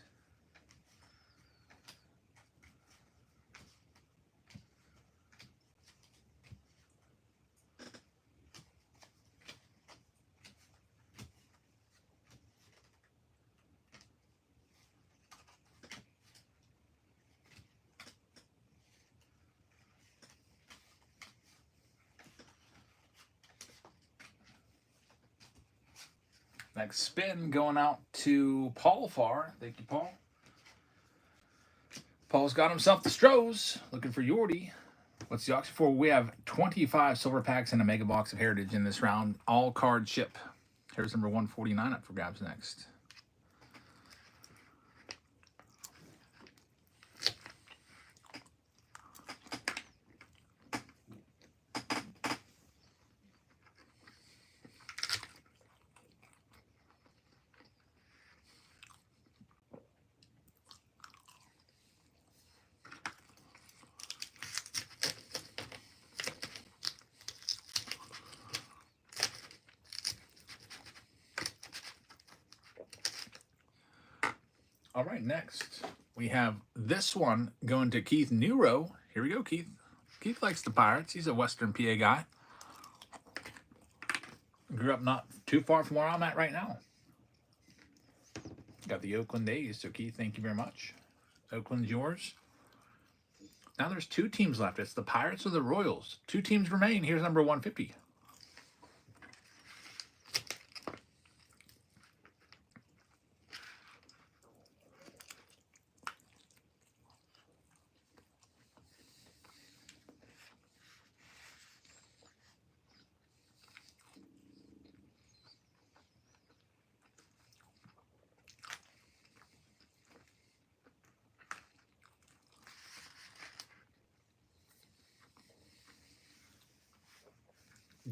Next spin going out to Paul Farr. Thank you, Paul. Paul's got himself the Stros. Looking for Yordy. What's the auction for? We have 25 silver packs and a mega box of Heritage in this round. All card ship. Here's number 149 up for grabs next. All right, next we have this one going to Keith Nero. Here we go, Keith. Keith likes the Pirates. He's a Western PA guy. Grew up not too far from where I'm at right now. Got the Oakland A's. So, Keith, thank you very much. Oakland's yours. Now there's 2 teams left. It's the Pirates or the Royals. 2 teams remain. Here's number 150.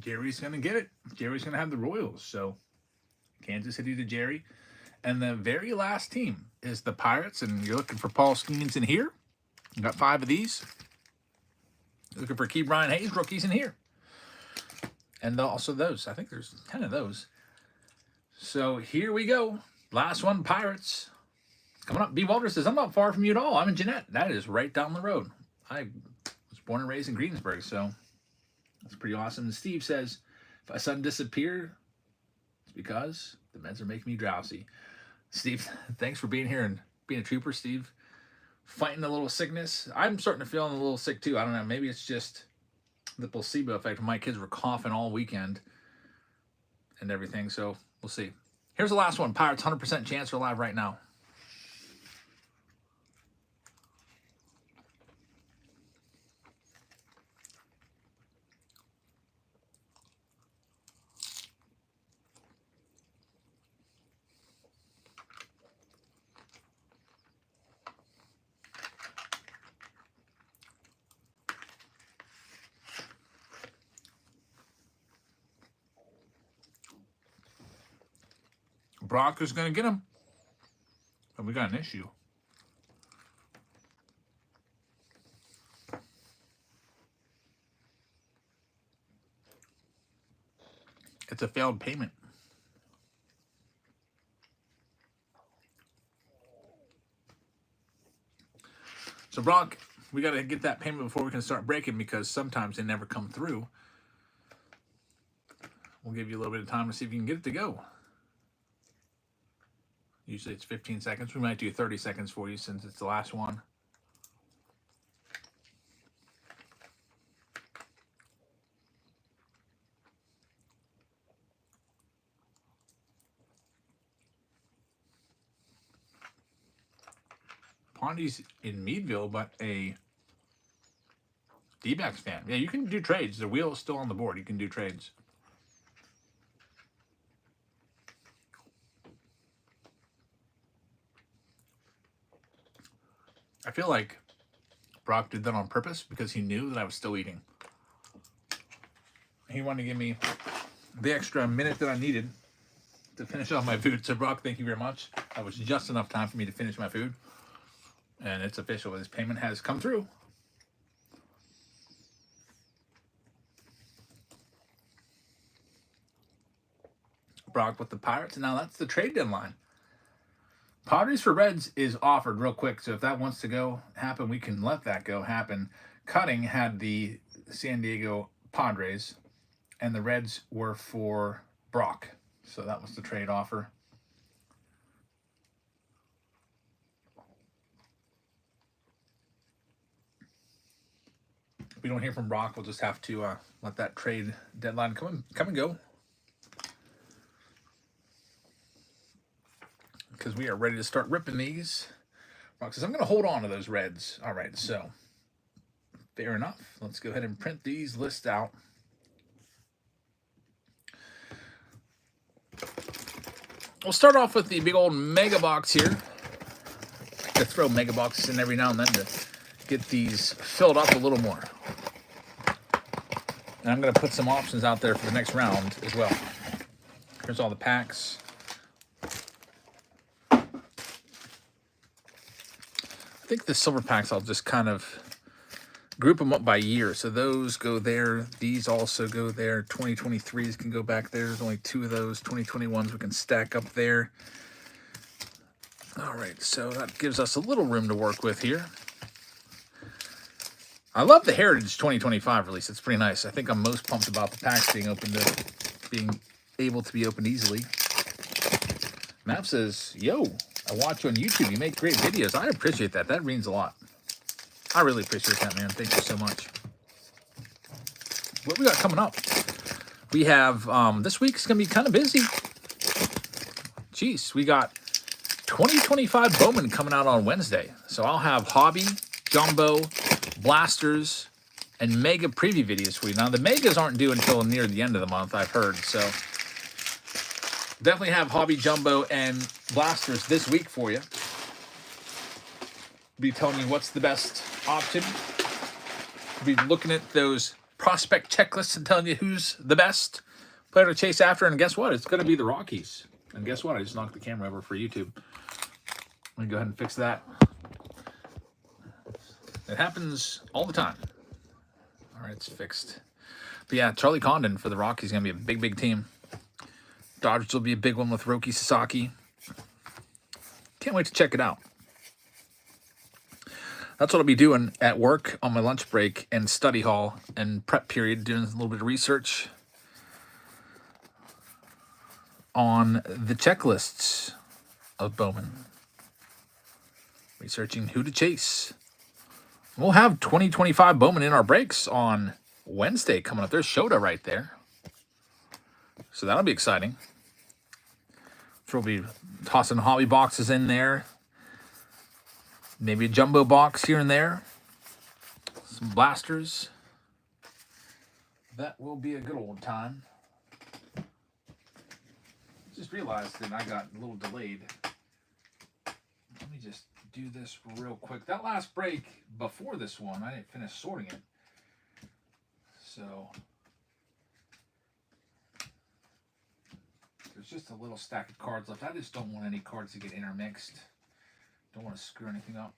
Jerry's going to get it. Jerry's going to have the Royals. So Kansas City to Jerry. And the very last team is the Pirates. And you're looking for Paul Skeens in here. You got 5 of these. Looking for Key Brian Hayes rookies in here. And also those. I think there's 10 of those. So here we go. Last one, Pirates. Coming up. B. Walter says, I'm not far from you at all. I'm in Jeanette. That is right down the road. I was born and raised in Greensburg, so that's pretty awesome. And Steve says, if my son disappeared, it's because the meds are making me drowsy. Steve, thanks for being here and being a trooper, Steve. Fighting a little sickness. I'm starting to feel a little sick too. I don't know. Maybe it's just the placebo effect. My kids were coughing all weekend and everything, so we'll see. Here's the last one. Pirates, 100% chance are alive right now. Brock is going to get him. But we got an issue. It's a failed payment. So Brock, we got to get that payment before we can start breaking because sometimes they never come through. We'll give you a little bit of time to see if you can get it to go. Usually it's 15 seconds. We might do 30 seconds for you since it's the last one. Pondy's in Meadville, but a D-backs fan. Yeah, you can do trades. The wheel is still on the board. You can do trades. I feel like Brock did that on purpose because he knew that I was still eating. He wanted to give me the extra minute that I needed to finish off my food. So Brock, thank you very much. That was just enough time for me to finish my food. And it's official. This payment has come through. Brock with the Pirates. And now that's the trade deadline. Padres for Reds is offered real quick. So if that wants to go happen, we can let that go happen. Cutting had the San Diego Padres. And the Reds were for Brock. So that was the trade offer. If we don't hear from Brock, we'll just have to let that trade deadline come and go. Because we are ready to start ripping these. Brock says, I'm going to hold on to those Reds. All right, so fair enough. Let's go ahead and print these lists out. We'll start off with the big old mega box here. I have to throw mega boxes in every now and then to get these filled up a little more. And I'm going to put some options out there for the next round as well. Here's all the packs. I think the silver packs, I'll just kind of group them up by year. So those go there. These also go there. 2023s can go back there. There's only 2 of those. 2021s we can stack up there. All right, so that gives us a little room to work with here. I love the Heritage 2025 release. It's pretty nice. I think I'm most pumped about the packs being able to be opened easily. Map says, yo, I watch you on YouTube. You make great videos. I appreciate that. That means a lot. I really appreciate that, man. Thank you so much. What we got coming up? We have, this week's going to be kind of busy. Jeez, we got 2025 Bowman coming out on Wednesday. So I'll have Hobby, Jumbo, Blasters, and Mega preview videos for you. Now, the Megas aren't due until near the end of the month, I've heard. So definitely have Hobby, Jumbo, and Blasters this week for you. Be telling you what's the best option. Be looking at those prospect checklist and telling you who's the best player to chase after. And guess what? It's going to be the Rockies. And guess what? I just knocked the camera over for YouTube. Let me go ahead and fix that. It happens all the time. All right, it's fixed. But yeah, Charlie Condon for the Rockies is going to be a big, big team. Dodgers will be a big one with Roki Sasaki. Can't wait to check it out. That's what I'll be doing at work on my lunch break and study hall and prep period, doing a little bit of research on the checklists of Bowman. Researching who to chase. We'll have 2025 Bowman in our breaks on Wednesday coming up. There's Shota right there. So that'll be exciting. So we'll be tossing hobby boxes in there. Maybe a jumbo box here and there. Some blasters. That will be a good old time. Just realized that I got a little delayed. Let me just do this real quick. That last break before this one, I didn't finish sorting it. So there's just a little stack of cards left. I just don't want any cards to get intermixed. Don't want to screw anything up.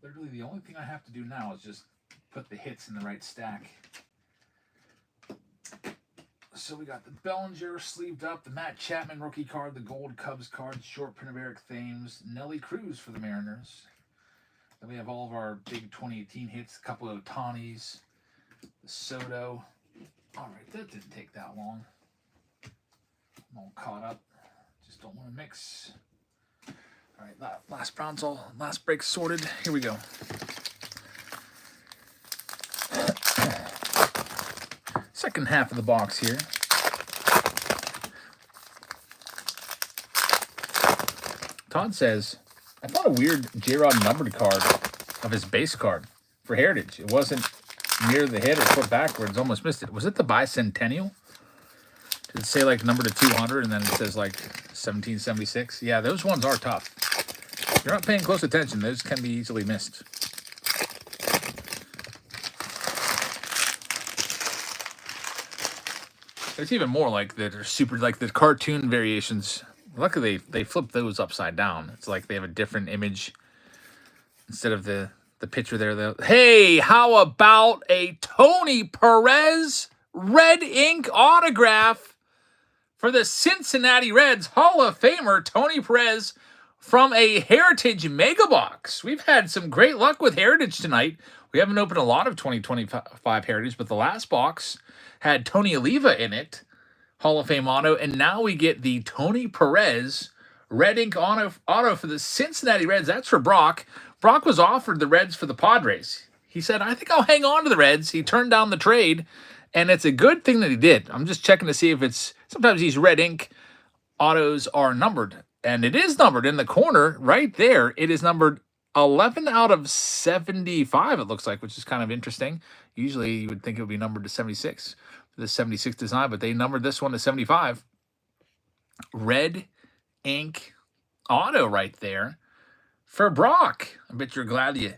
Literally the only thing I have to do now is just put the hits in the right stack. So we got the Bellinger sleeved up, the Matt Chapman rookie card, the gold Cubs card, short print of Eric Thames, Nelly Cruz for the Mariners. Then we have all of our big 2018 hits, a couple of Otanis, the Soto. All right, that didn't take that long. I'm all caught up. Just don't want to mix. All right, last break sorted. Here we go. Second half of the box here. Todd says, I thought a weird J-Rod numbered card of his base card for Heritage. It wasn't near the hit or put backwards. Almost missed it. Was it the bicentennial? Did it say like number to 200 and then it says like 1776? Yeah, those ones are tough. If you're not paying close attention, those can be easily missed. There's even more like that are super, like the cartoon variations. Luckily, they flip those upside down. It's like they have a different image instead of the picture there. Hey, how about a Tony Perez red ink autograph for the Cincinnati Reds Hall of Famer Tony Perez from a Heritage Mega Box. We've had some great luck with Heritage tonight. We haven't opened a lot of 2025 Heritage, but the last box had Tony Oliva in it, Hall of Fame auto, and now we get the Tony Perez red ink auto for the Cincinnati Reds. That's for Brock. Brock was offered the Reds for the Padres. He said, I think I'll hang on to the Reds. He turned down the trade, and it's a good thing that he did. I'm just checking to see if it's, sometimes these red ink autos are numbered, and it is numbered in the corner right there. It is numbered 11 out of 75, it looks like, which is kind of interesting. Usually you would think it would be numbered to 76 for the 76 design, but they numbered this one to 75. Red ink auto right there for Brock. I bet you're glad you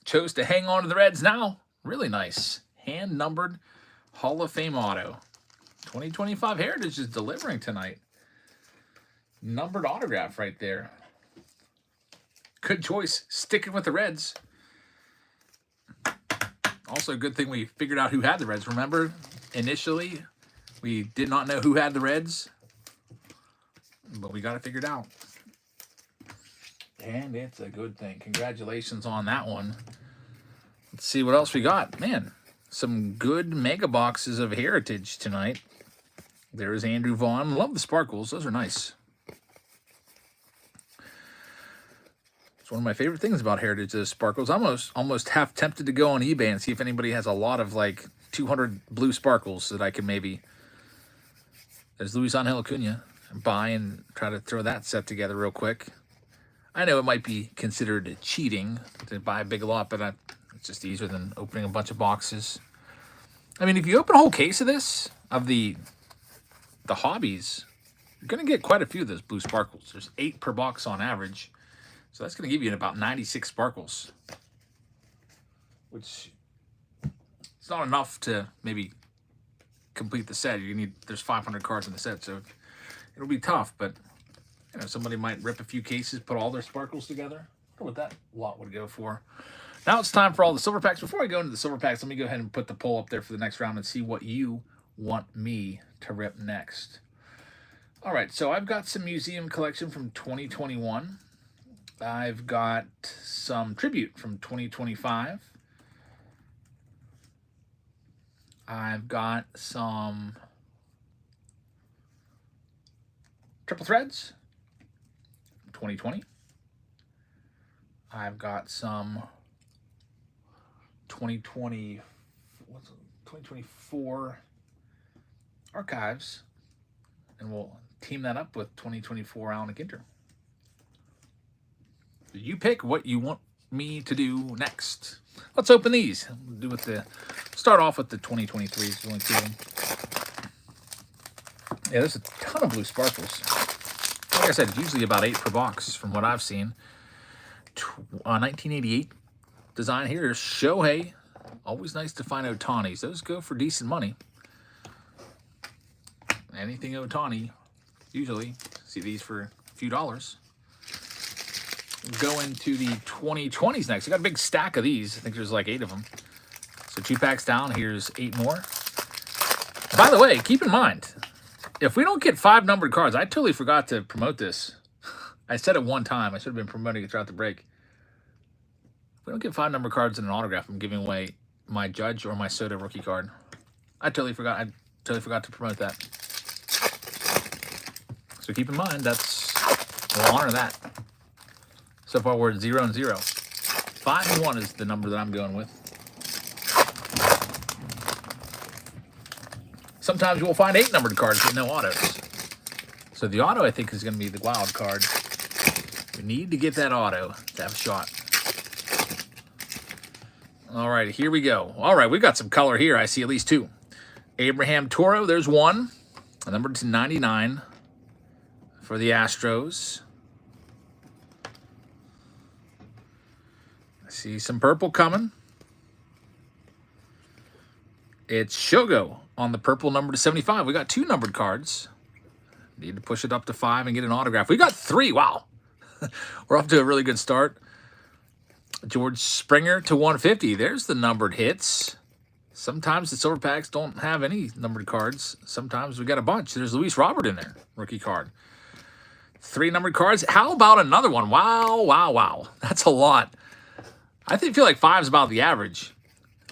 chose to hang on to the Reds now. Really nice. Hand-numbered Hall of Fame auto. 2025 Heritage is delivering tonight. Numbered autograph right there. Good choice. Sticking with the Reds. Also, a good thing we figured out who had the Reds. Remember, initially, we did not know who had the Reds, but we got it figured out. And it's a good thing. Congratulations on that one. Let's see what else we got. Man, some good mega boxes of Heritage tonight. There's Andrew Vaughn. Love the sparkles. Those are nice. It's one of my favorite things about Heritage is sparkles. I'm almost half tempted to go on eBay and see if anybody has a lot of like 200 blue sparkles that I can maybe, there's Luis Angel Acuna, buy and try to throw that set together real quick. I know it might be considered cheating to buy a big lot, but it's just easier than opening a bunch of boxes. I mean, if you open a whole case of this, of the hobbies, you're going to get quite a few of those blue sparkles. There's 8 per box on average. So that's going to give you about 96 sparkles. which it's not enough to maybe complete the set. There's 500 cards in the set, so it'll be tough, but you know, somebody might rip a few cases, put all their sparkles together. I wonder what that lot would go for. Now it's time for all the silver packs. Before I go into the silver packs, let me go ahead and put the poll up there for the next round and see what you want me to rip next. All right, so I've got some museum collection from 2021. I've got some tribute from 2025. I've got some triple threads from 2020. I've got some 2024 archives, and we'll team that up with 2024 Allen & Ginter. You pick what you want me to do next. Let's open these. We'll start off with the 2023s. There's only 2 of them. Yeah, there's a ton of blue sparkles. Like I said, it's usually about 8 per box from what I've seen. 1988 design here is Shohei. Always nice to find Otanis. Those go for decent money. Anything Otani, usually. See these for a few dollars. Go into the 2020s next. I got a big stack of these. I think there's like 8 of them. So 2 packs down. Here's 8 more. By the way, keep in mind, if we don't get 5 numbered cards, I totally forgot to promote this. I said it one time. I should have been promoting it throughout the break. If we don't get 5 numbered cards in an autograph, I'm giving away my Judge or my Soto rookie card. I totally forgot to promote that. So keep in mind, we'll honor that. So far, we're at 0-0. 5 and 1 is the number that I'm going with. Sometimes you will find 8 numbered cards with no autos. So the auto, I think, is going to be the wild card. We need to get that auto to have a shot. All right, here we go. All right, we got some color here. I see at least 2. Abraham Toro, there's 1. A number to 99 for the Astros. I see some purple coming. It's Shogo on the purple number to 75. We got 2 numbered cards. Need to push it up to 5 and get an autograph. We got 3. Wow. We're off to a really good start. George Springer to 150. There's the numbered hits. Sometimes the silver packs don't have any numbered cards. Sometimes we got a bunch. There's Luis Robert in there, rookie card. 3 numbered cards. How about another one? Wow, wow, wow. That's a lot. I feel like 5 is about the average.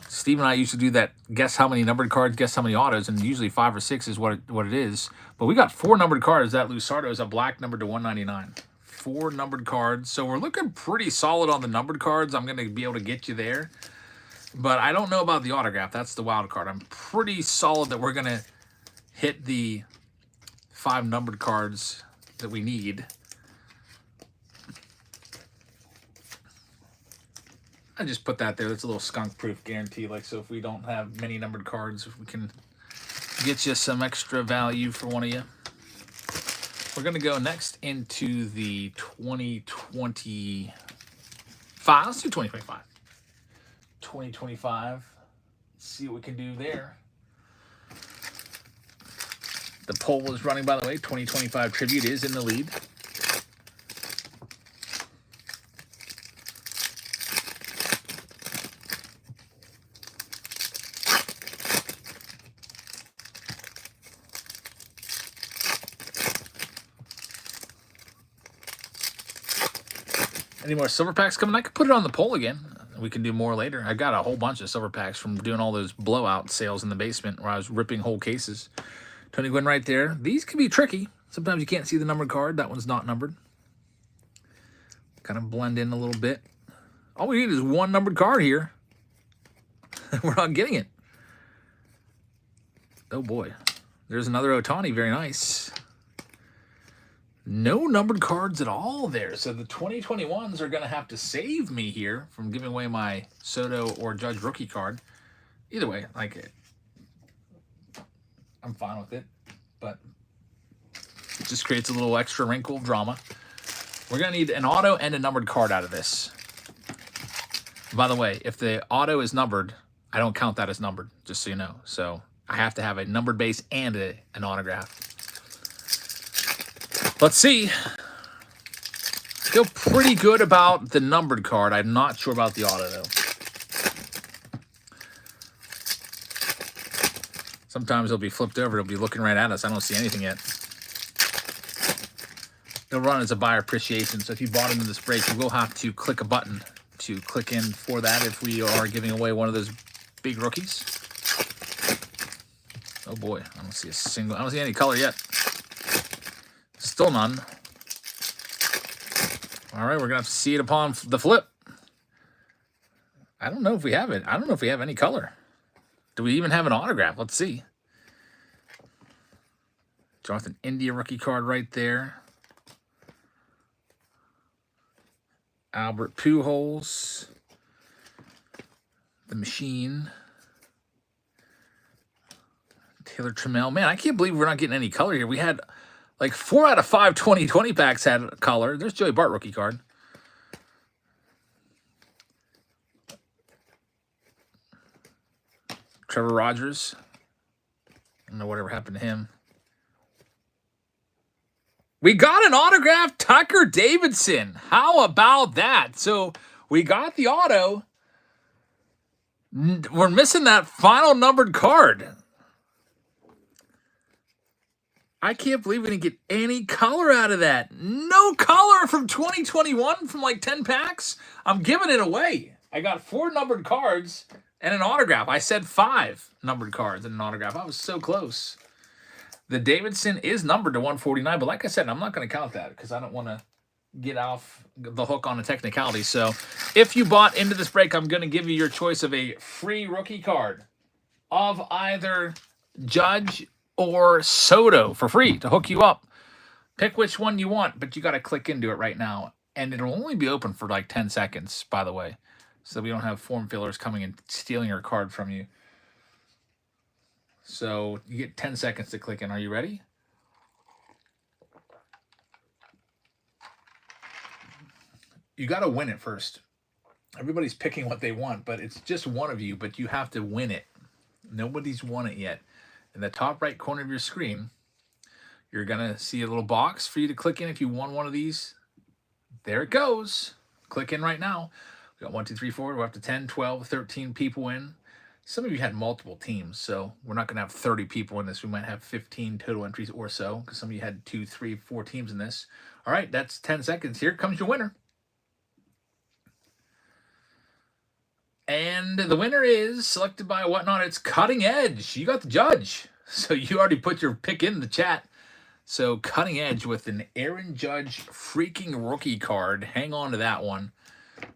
Steve and I used to do that, guess how many numbered cards, guess how many autos, and usually 5 or 6 is what it is. But we got 4 numbered cards. That Lusardo is a black number to 199. 4 numbered cards. So we're looking pretty solid on the numbered cards. I'm going to be able to get you there. But I don't know about the autograph. That's the wild card. I'm pretty solid that we're going to hit the 5 numbered cards that we need. I just put that there. That's a little skunk-proof guarantee. Like, so if we don't have many numbered cards, we can get you some extra value for one of you. We're going to go next into the 2025. Let's do 2025. 2025. Let's see what we can do there. The poll is running, by the way. 2025 Tribute is in the lead. Any more silver packs coming? I could put it on the poll again. We can do more later. I got a whole bunch of silver packs from doing all those blowout sales in the basement where I was ripping whole cases. Tony Gwynn right there. These can be tricky. Sometimes you can't see the numbered card. That one's not numbered. Kind of blend in a little bit. All we need is 1 numbered card here. We're not getting it. Oh boy. There's another Otani. Very nice. No numbered cards at all there. So the 2021s are going to have to save me here from giving away my Soto or Judge rookie card. Either way, like it. I'm fine with it. But it just creates a little extra wrinkle of drama. We're going to need an auto and a numbered card out of this. By the way, if the auto is numbered, I don't count that as numbered, just so you know. So I have to have a numbered base and an autograph. Let's see. Feel pretty good about the numbered card. I'm not sure about the auto, though. Sometimes it'll be flipped over. It'll be looking right at us. I don't see anything yet. It'll run as a buyer appreciation. So if you bought into this break, you will have to click a button to click in for that if we are giving away one of those big rookies. Oh boy, I don't see a single. I don't see any color yet. Still none. All right, we're gonna have to see it upon the flip. I don't know if we have it. I don't know if we have any color. Do we even have an autograph? Let's see. Jonathan India rookie card right there. Albert Pujols. The Machine. Taylor Trammell. Man, I can't believe we're not getting any color here. We had like 4 out of 5 2020 packs had color. There's Joey Bart rookie card. Trevor Rogers. I don't know whatever happened to him. We got an autograph, Tucker Davidson. How about that? So we got the auto. We're missing that final numbered card. I can't believe we didn't get any color out of that. No color from 2021 from like 10 packs. I'm giving it away. I got 4 numbered cards and an autograph. I said 5 numbered cards and an autograph. I was so close. The Davidson is numbered to 149, but like I said, I'm not going to count that because I don't want to get off the hook on a technicality. So if you bought into this break, I'm going to give you your choice of a free rookie card of either Judge or Soto for free to hook you up. Pick which one you want, but you got to click into it right now. And it'll only be open for like 10 seconds, by the way, so we don't have form fillers coming and stealing your card from you. So you get 10 seconds to click in. Are you ready? You got to win it first. Everybody's picking what they want, but it's just one of you, but you have to win it. Nobody's won it yet. In the top right corner of your screen, you're going to see a little box for you to click in if you won one of these. There it goes. Click in right now. We got 1, 2, 3, 4. We're up to 10, 12, 13 people in. Some of you had multiple teams, so we're not going to have 30 people in this. We might have 15 total entries or so, because some of you had 2, 3, 4 teams in this. All right, that's 10 seconds. Here comes your winner. And the winner is selected by Whatnot. It's Cutting Edge. You got the Judge. So you already put your pick in the chat. So Cutting Edge with an Aaron Judge freaking rookie card. Hang on to that one.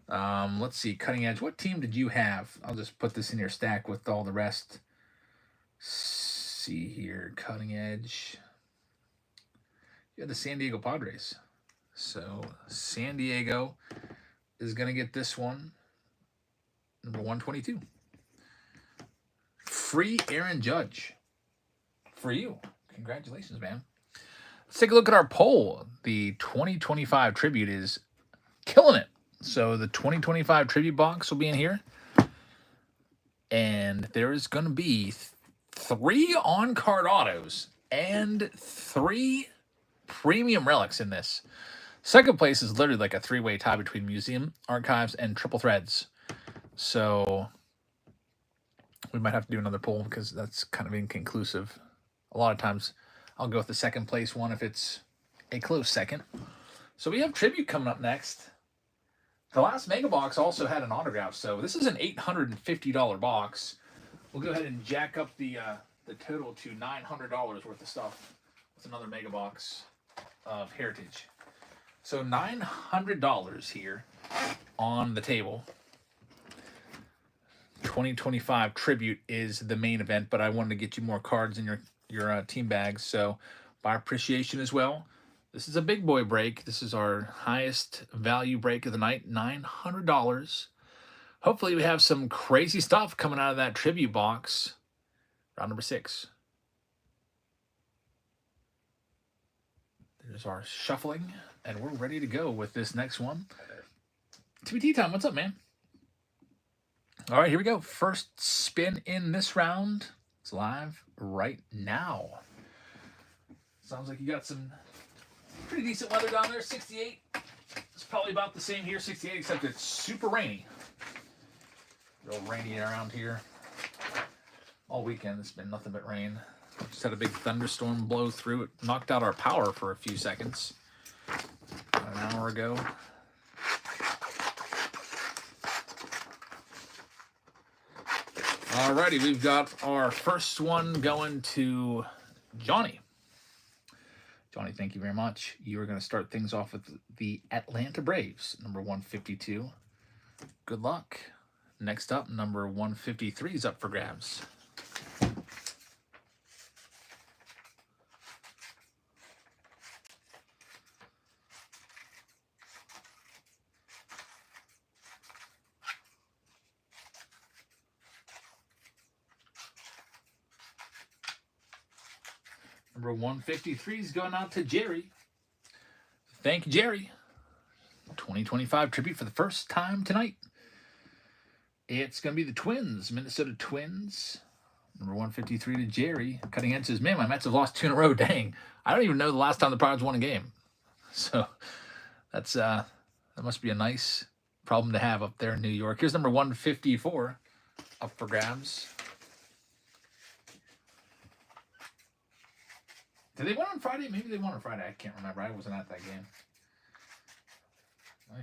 Let's see, Cutting Edge. What team did you have? I'll just put this in your stack with all the rest. See here, Cutting Edge. You had the San Diego Padres. So San Diego is going to get this one. Number 122. Free Aaron Judge. For you. Congratulations, man. Let's take a look at our poll. The 2025 tribute is killing it. So the 2025 tribute box will be in here. And there is going to be 3 on-card autos and 3 premium relics in this. Second place is literally like a 3-way tie between Museum, Archives, and Triple Threads. So we might have to do another poll because that's kind of inconclusive. A lot of times I'll go with the second place one if it's a close second. So we have tribute coming up next. The last Mega Box also had an autograph, so this is an $850 box. We'll go ahead and jack up the total to $900 worth of stuff with another Mega Box of Heritage. So $900 here on the table. 2025 tribute is the main event, but I wanted to get you more cards in your team bags, so by appreciation as well. This is a big boy break. This is our highest value break of the night, $900. Hopefully we have some crazy stuff coming out of that tribute box. Round number 6. There's our shuffling, and we're ready to go with this next one. TBT time, what's up, man? All right, here we go. First spin in this round. It's live right now. Sounds like you got some pretty decent weather down there. 68. It's probably about the same here, 68, except it's super rainy. Real rainy around here. All weekend, it's been nothing but rain. Just had a big thunderstorm blow through. It knocked out our power for a few seconds about an hour ago. Alrighty, we've got our first one going to Johnny. Johnny, thank you very much. You are going to start things off with the Atlanta Braves, number 152. Good luck. Next up, number 153 is up for grabs. Number 153 is going out to Jerry. Thank you, Jerry. 2025 tribute for the first time tonight. It's going to be the Twins, Minnesota Twins. Number 153 to Jerry. Cutting edge says, man, my Mets have lost 2 in a row. Dang. I don't even know the last time the Pirates won a game. So that's that must be a nice problem to have up there in New York. Here's number 154 up for grabs. Did they win on Friday? Maybe they won on Friday. I can't remember. I wasn't at that game. I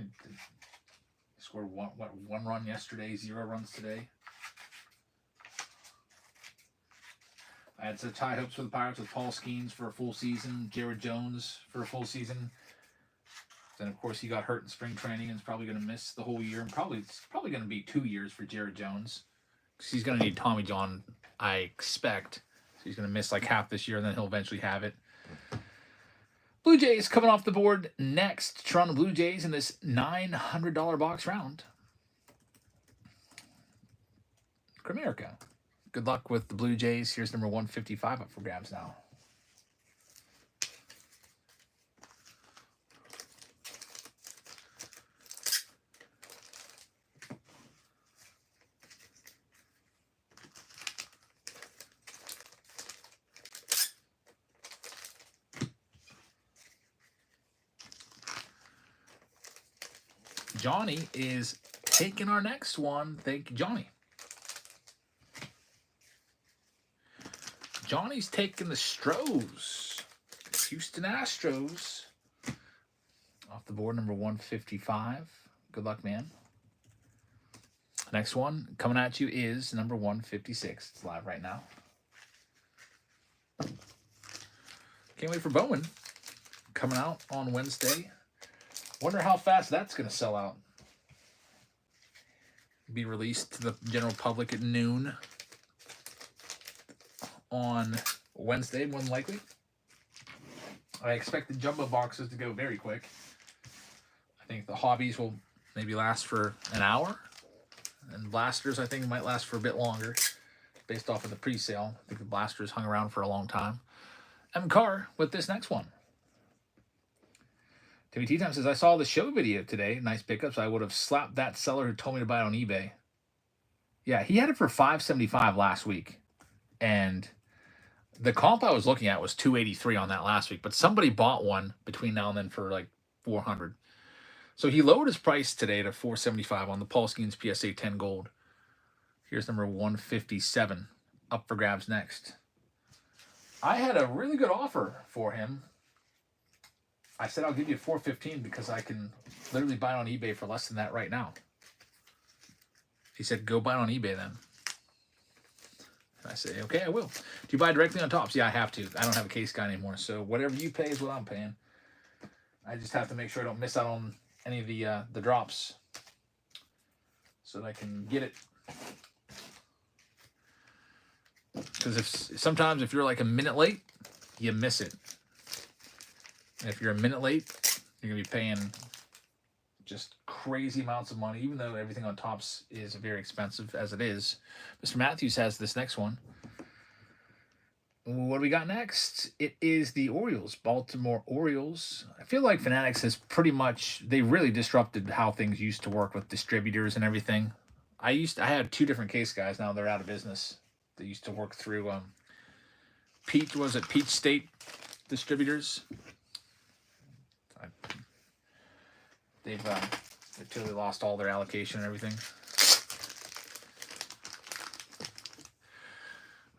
scored one run yesterday, 0 runs today. I had such high hopes for the Pirates with Paul Skeens for a full season, Jared Jones for a full season. Then, of course, he got hurt in spring training and is probably going to miss the whole year. And it's probably going to be 2 years for Jared Jones. Because he's going to need Tommy John, I expect. He's going to miss like half this year, and then he'll eventually have it. Blue Jays coming off the board next. Toronto Blue Jays in this $900 box round. Gramerica. Good luck with the Blue Jays. Here's number 155 up for grabs now. Johnny is taking our next one. Thank you, Johnny. Johnny's taking the Stros. Houston Astros. Off the board, number 155. Good luck, man. Next one coming at you is number 156. It's live right now. Can't wait for Bowman. Coming out on Wednesday. Wonder how fast that's going to sell out. Be released to the general public at noon on Wednesday, more than likely. I expect the jumbo boxes to go very quick. I think the hobbies will maybe last for an hour. And blasters, I think, might last for a bit longer based off of the pre-sale. I think the blasters hung around for a long time. M. Carr with this next one. Timmy T Time says, I saw the show video today. Nice pickups. I would have slapped that seller who told me to buy it on eBay. Yeah, he had it for $575 last week. And the comp I was looking at was $283 on that last week. But somebody bought one between now and then for like $400. So he lowered his price today to $475 on the Paul Skeens PSA 10 gold. Here's number 157 up for grabs next. I had a really good offer for him. I said I'll give you $415 because I can literally buy it on eBay for less than that right now. He said, go buy it on eBay then. And I say, okay, I will. Do you buy directly on Tops? Yeah, I have to. I don't have a case guy anymore. So whatever you pay is what I'm paying. I just have to make sure I don't miss out on any of the drops so that I can get it. Because sometimes if you're like a minute late, you miss it. And if you're a minute late, you're going to be paying just crazy amounts of money, even though everything on Tops is very expensive as it is. Mr. Matthews has this next one. What do we got next? It is the Orioles, Baltimore Orioles. I feel like Fanatics has pretty much, they really disrupted how things used to work with distributors and everything. I had two different case guys. Now they're out of business. They used to work through Peach State Distributors. They've totally lost all their allocation and everything.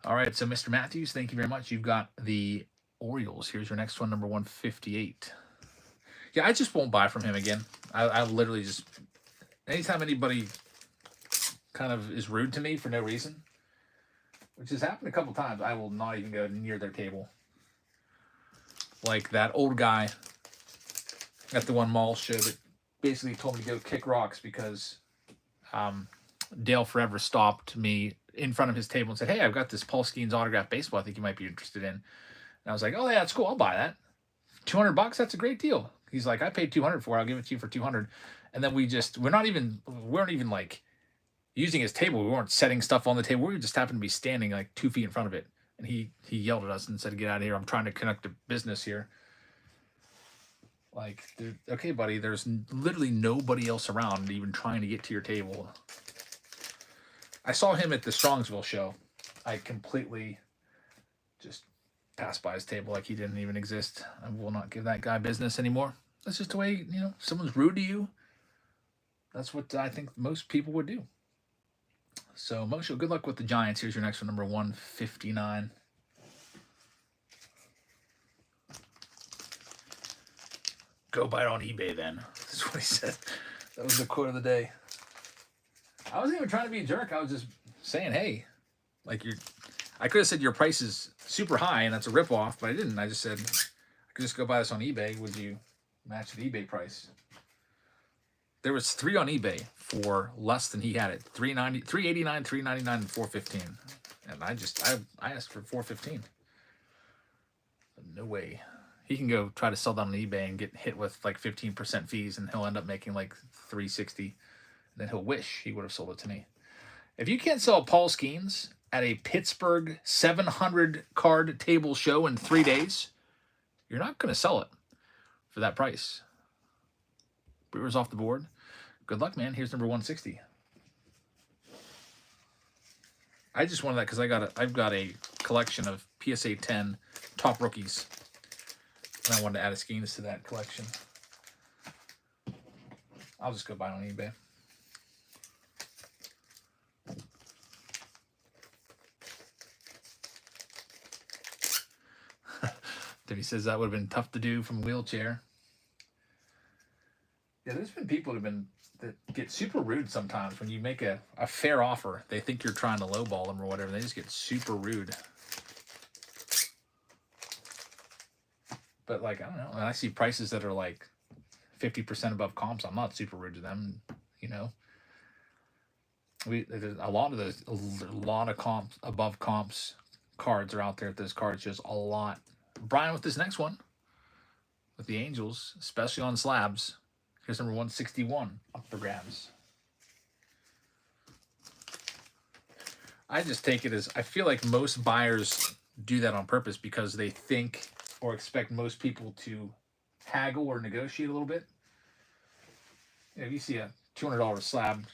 All right, so Mr. Matthews, thank you very much. You've got the Orioles. Here's your next one, number 158. Yeah, I just won't buy from him again. I literally just, anytime anybody kind of is rude to me for no reason, which has happened a couple times, I will not even go near their table. Like that old guy at the one mall show that basically told me to go kick rocks because Dale Forever stopped me in front of his table and said, "Hey, I've got this Paul Skeens autographed baseball I think you might be interested in." And I was like, "Oh yeah, that's cool. I'll buy that. $200. That's a great deal." He's like, "I paid $200 for it. I'll give it to you for $200." And then we weren't even like using his table. We weren't setting stuff on the table. We just happened to be standing like 2 feet in front of it. And he yelled at us and said, "Get out of here. I'm trying to connect a business here." Like, dude, okay, buddy, there's literally nobody else around even trying to get to your table. I saw him at the Strongsville show. I completely just passed by his table like he didn't even exist. I will not give that guy business anymore. That's just the way, someone's rude to you. That's what I think most people would do. So, Mosho, good luck with the Giants. Here's your next one, number 159. Go buy it on eBay then. That's what he said. That was the quote of the day. I wasn't even trying to be a jerk. I was just saying, hey, like I could have said your price is super high and that's a ripoff, but I didn't. I just said I could just go buy this on eBay. Would you match the eBay price? There was 3 on eBay for less than he had it. $389, $399, and $415. And I asked for $415. No way. He can go try to sell that on eBay and get hit with like 15% fees, and he'll end up making like $360. Then he'll wish he would have sold it to me. If you can't sell Paul Skeens at a Pittsburgh 700 card table show in 3 days, you're not going to sell it for that price. Brewers off the board. Good luck, man. Here's number 160. I just wanted that because I've got a collection of PSA 10 top rookies, and I wanted to add a Skeens to that collection. I'll just go buy it on eBay. Then he says that would have been tough to do from a wheelchair. Yeah, there's been people that get super rude sometimes when you make a fair offer. They think you're trying to lowball them or whatever. They just get super rude. But like, I don't know. When I see prices that are like 50% above comps, I'm not super rude to them. There's a lot of comps above comps cards are out there at those card shows. A lot. Brian with this next one with the Angels, especially on slabs. Here's number 161 up for grabs. I just take it as, I feel like most buyers do that on purpose because they think or expect most people to haggle or negotiate a little bit. If you see a $200 slab,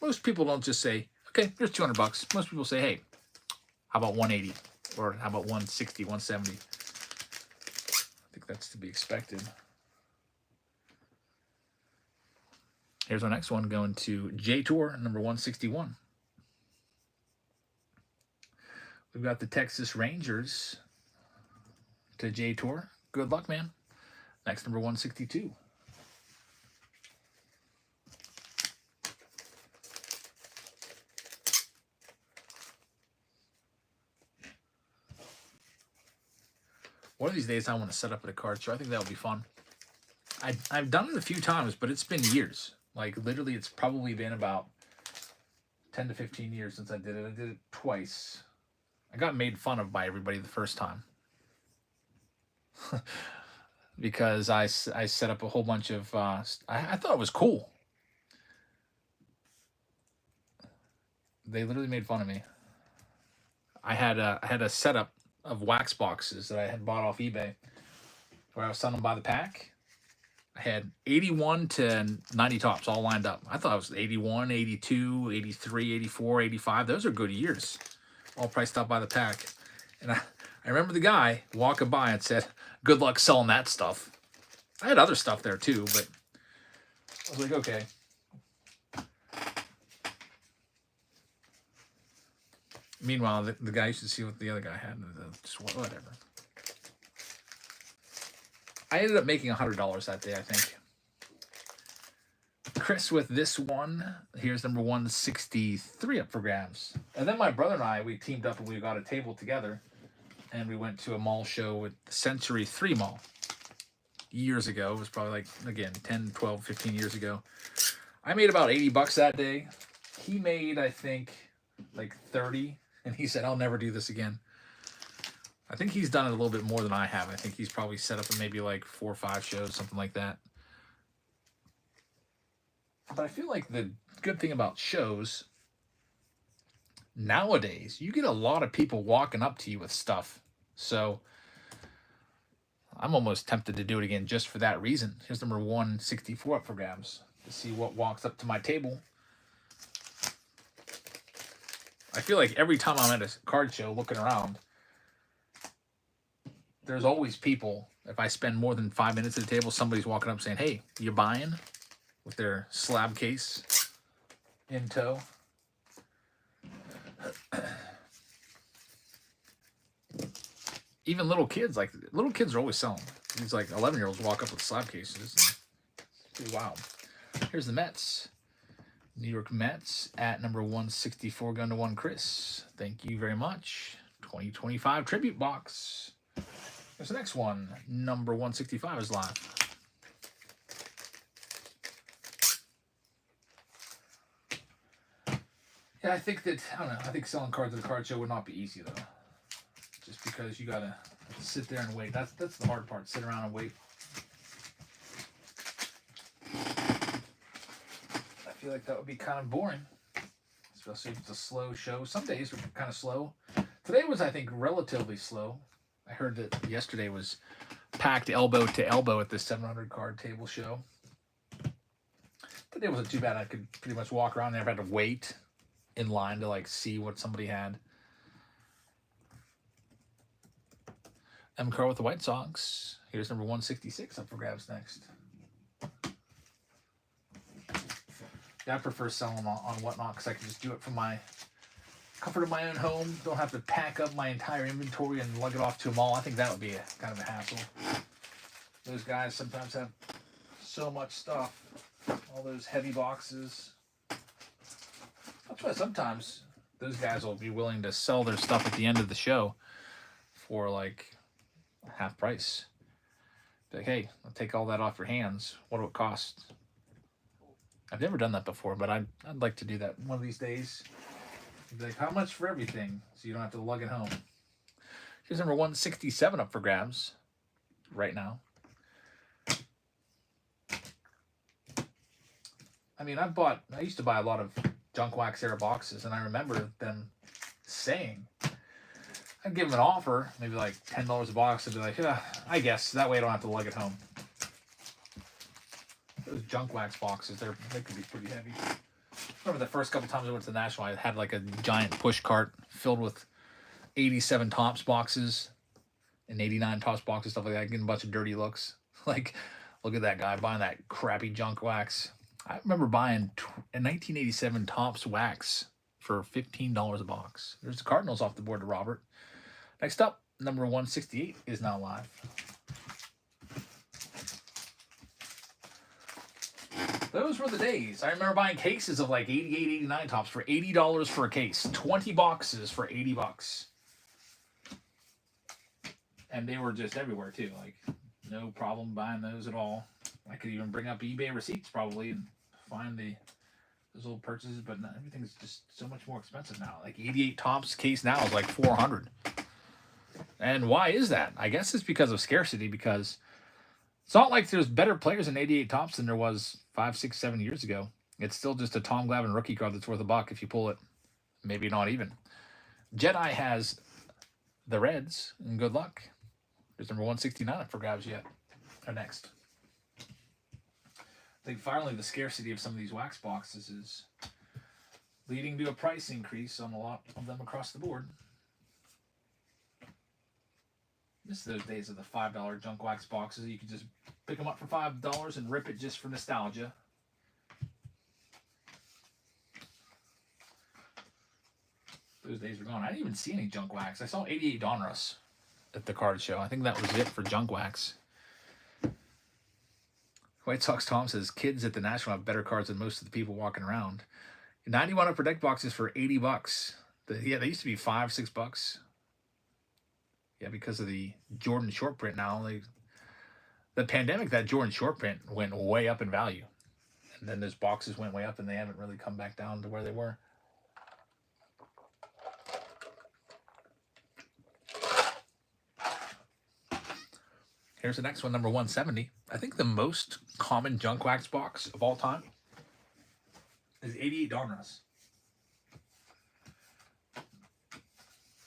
most people don't just say, "Okay, here's $200." Most people say, "Hey, how about 180? Or how about 160, 170? I think that's to be expected. Here's our next one going to J Tour, number 161. We've got the Texas Rangers to J Tour. Good luck, man. Next, number 162. One of these days, I want to set up at a card show. I think that would be fun. I've done it a few times, but it's been years. Like, literally, it's probably been about 10 to 15 years since I did it. I did it twice. I got made fun of by everybody the first time. Because I set up a whole bunch of... I thought it was cool. They literally made fun of me. I had a setup of wax boxes that I had bought off eBay where I was selling them by the pack. I had 81 to 90 tops all lined up. I thought it was 81, 82, 83, 84, 85. Those are good years, all priced out by the pack. And I remember the guy walking by and said, good luck selling that stuff. I had other stuff there too, but I was like, okay. Meanwhile, the guy used to see what the other guy had. Just whatever. I ended up making $100 that day, I think. Chris with this one. Here's number 163 up for grabs. And then my brother and I, we teamed up and we got a table together. And we went to a mall show at the Century 3 Mall. Years ago. It was probably like, again, 10, 12, 15 years ago. I made about 80 bucks that day. He made, I think, like 30. And he said, I'll never do this again. I think he's done it a little bit more than I have. I think he's probably set up maybe like 4 or 5 shows, something like that. But I feel like the good thing about shows, nowadays, you get a lot of people walking up to you with stuff. So I'm almost tempted to do it again just for that reason. Here's number 164 up for grabs to see what walks up to my table. I feel like every time I'm at a card show looking around, there's always people. If I spend more than 5 minutes at the table, somebody's walking up saying, hey, you buying? With their slab case in tow. Even little kids are always selling. These like 11-year-olds walk up with slab cases. It's pretty wild. Here's the Mets. New York Mets at number 164, going to 1 Chris. Thank you very much. 2025 tribute box. Here's the next one. Number 165 is live. Yeah, I think selling cards at a card show would not be easy though. Just because you gotta sit there and wait. That's the hard part. Sit around and wait. I feel like that would be kind of boring. Especially if it's a slow show. Some days are kind of slow. Today was, I think, relatively slow. I heard that yesterday was packed elbow to elbow at the 700 card table show. Today wasn't too bad. I could pretty much walk around. Never had to wait in line to like see what somebody had. M. Carr with the White Sox. Here's number 166 up for grabs next. Yeah, I prefer selling on Whatnot because I can just do it from my comfort of my own home. Don't have to pack up my entire inventory and lug it off to a mall. I think that would be kind of a hassle. Those guys sometimes have so much stuff. All those heavy boxes. That's why sometimes those guys will be willing to sell their stuff at the end of the show for like half price. Like, hey, I'll take all that off your hands. What will it cost? I've never done that before, but I'd like to do that one of these days. Be like, how much for everything? So you don't have to lug it home. Here's number 167 up for grabs right now. I mean, I used to buy a lot of junk wax era boxes, and I remember them saying, I'd give them an offer, maybe like $10 a box, and be like, yeah, I guess. That way I don't have to lug it home. Those junk wax boxes, they could be pretty heavy. I remember the first couple times I went to the National, I had like a giant push cart filled with 87 Topps boxes and 89 Topps boxes, stuff like that, getting a bunch of dirty looks. Like, look at that guy buying that crappy junk wax. I remember buying a 1987 Topps wax for $15 a box. There's the Cardinals off the board to Robert. Next up, number 168 is now live. Those were the days. I remember buying cases of like 88, 89 Topps for $80 for a case. 20 boxes for 80 bucks. And they were just everywhere too. Like, no problem buying those at all. I could even bring up eBay receipts probably and find those little purchases, but everything's just so much more expensive now. Like 88 Topps case now is like $400. And why is that? I guess it's because of scarcity, because it's not like there's better players in 88 Topps than there was 5, 6, 7 years ago. It's still just a Tom Glavine rookie card that's worth $1 if you pull it. Maybe not even. Jedi has the Reds, and good luck. There's number 169 up for grabs yet. Or next. I think finally the scarcity of some of these wax boxes is leading to a price increase on a lot of them across the board. Miss those days of the $5 junk wax boxes. You could just pick them up for $5 and rip it just for nostalgia. Those days are gone. I didn't even see any junk wax. I saw 88 Donruss at the card show. I think that was it for junk wax. White Sox Tom says, kids at the National have better cards than most of the people walking around. 91 upper deck boxes for $80. Yeah, they used to be $5-6. Yeah, because of the Jordan short print now. The pandemic, that Jordan short print went way up in value. And then those boxes went way up and they haven't really come back down to where they were. Here's the next one, number 170. I think the most common junk wax box of all time is 88 Donruss.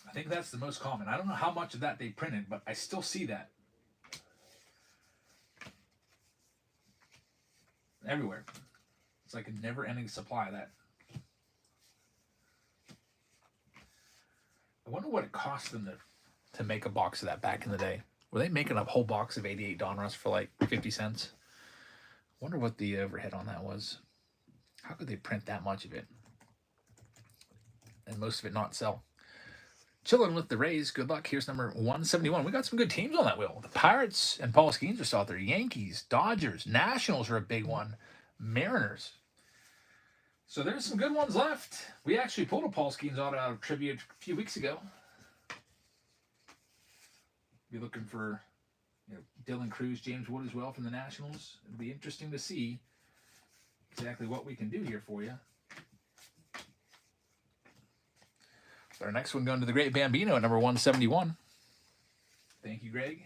I think that's the most common. I don't know how much of that they printed, but I still see that everywhere. It's like a never-ending supply of that. I wonder what it cost them to make a box of that back in the day. Were they making a whole box of 88 Donruss for like 50 cents? I wonder what the overhead on that was. How could they print that much of it? And most of it not sell. Chilling with the Rays. Good luck. Here's number 171. We got some good teams on that wheel. The Pirates and Paul Skeens are still out there. Yankees, Dodgers, Nationals are a big one. Mariners. So there's some good ones left. We actually pulled a Paul Skeens auto out of trivia a few weeks ago. Be looking for Dylan Cruz, James Wood as well from the Nationals. It'll be interesting to see exactly what we can do here for you. Our next one going to the Great Bambino at number 171. Thank you, Greg.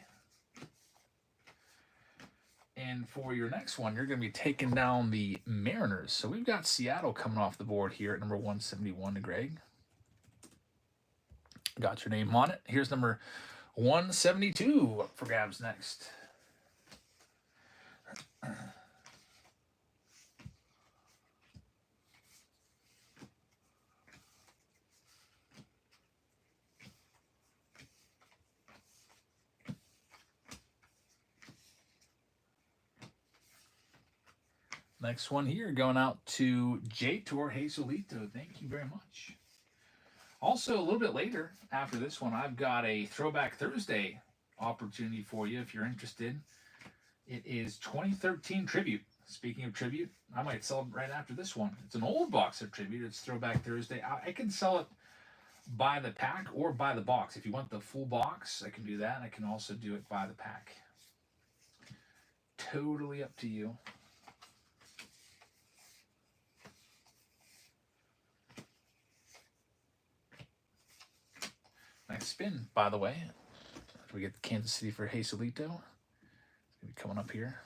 And for your next one, you're going to be taking down the Mariners. So we've got Seattle coming off the board here at number 171 to Greg. Got your name on it. Here's number 172 up for grabs next. Next one here going out to J-Tor Jesulito. Thank you very much. Also, a little bit later after this one, I've got a Throwback Thursday opportunity for you if you're interested. It is 2013 Tribute. Speaking of Tribute, I might sell it right after this one. It's an old box of Tribute. It's Throwback Thursday. I can sell it by the pack or by the box. If you want the full box, I can do that. I can also do it by the pack. Totally up to you. Nice spin, by the way. After we get the Kansas City for Jesulito. It's going to be coming up here.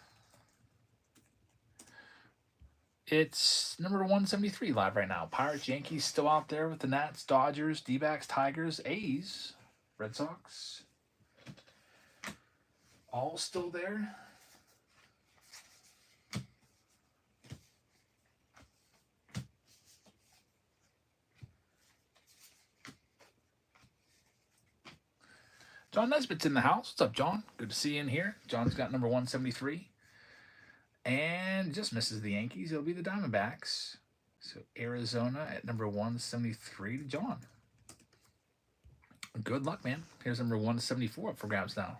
It's number 173 live right now. Pirates, Yankees still out there with the Nats, Dodgers, D-backs, Tigers, A's, Red Sox. All still there. John Nesbitt's in the house. What's up, John? Good to see you in here. John's got number 173. And just misses the Yankees. It'll be the Diamondbacks. So Arizona at number 173 to John. Good luck, man. Here's number 174 up for grabs now.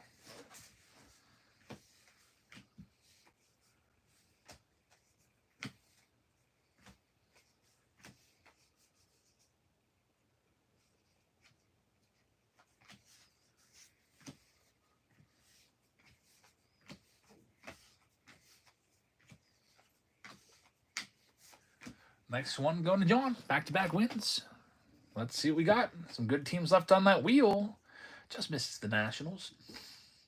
Next one going to John. Back-to-back wins. Let's see what we got. Some good teams left on that wheel. Just misses the Nationals.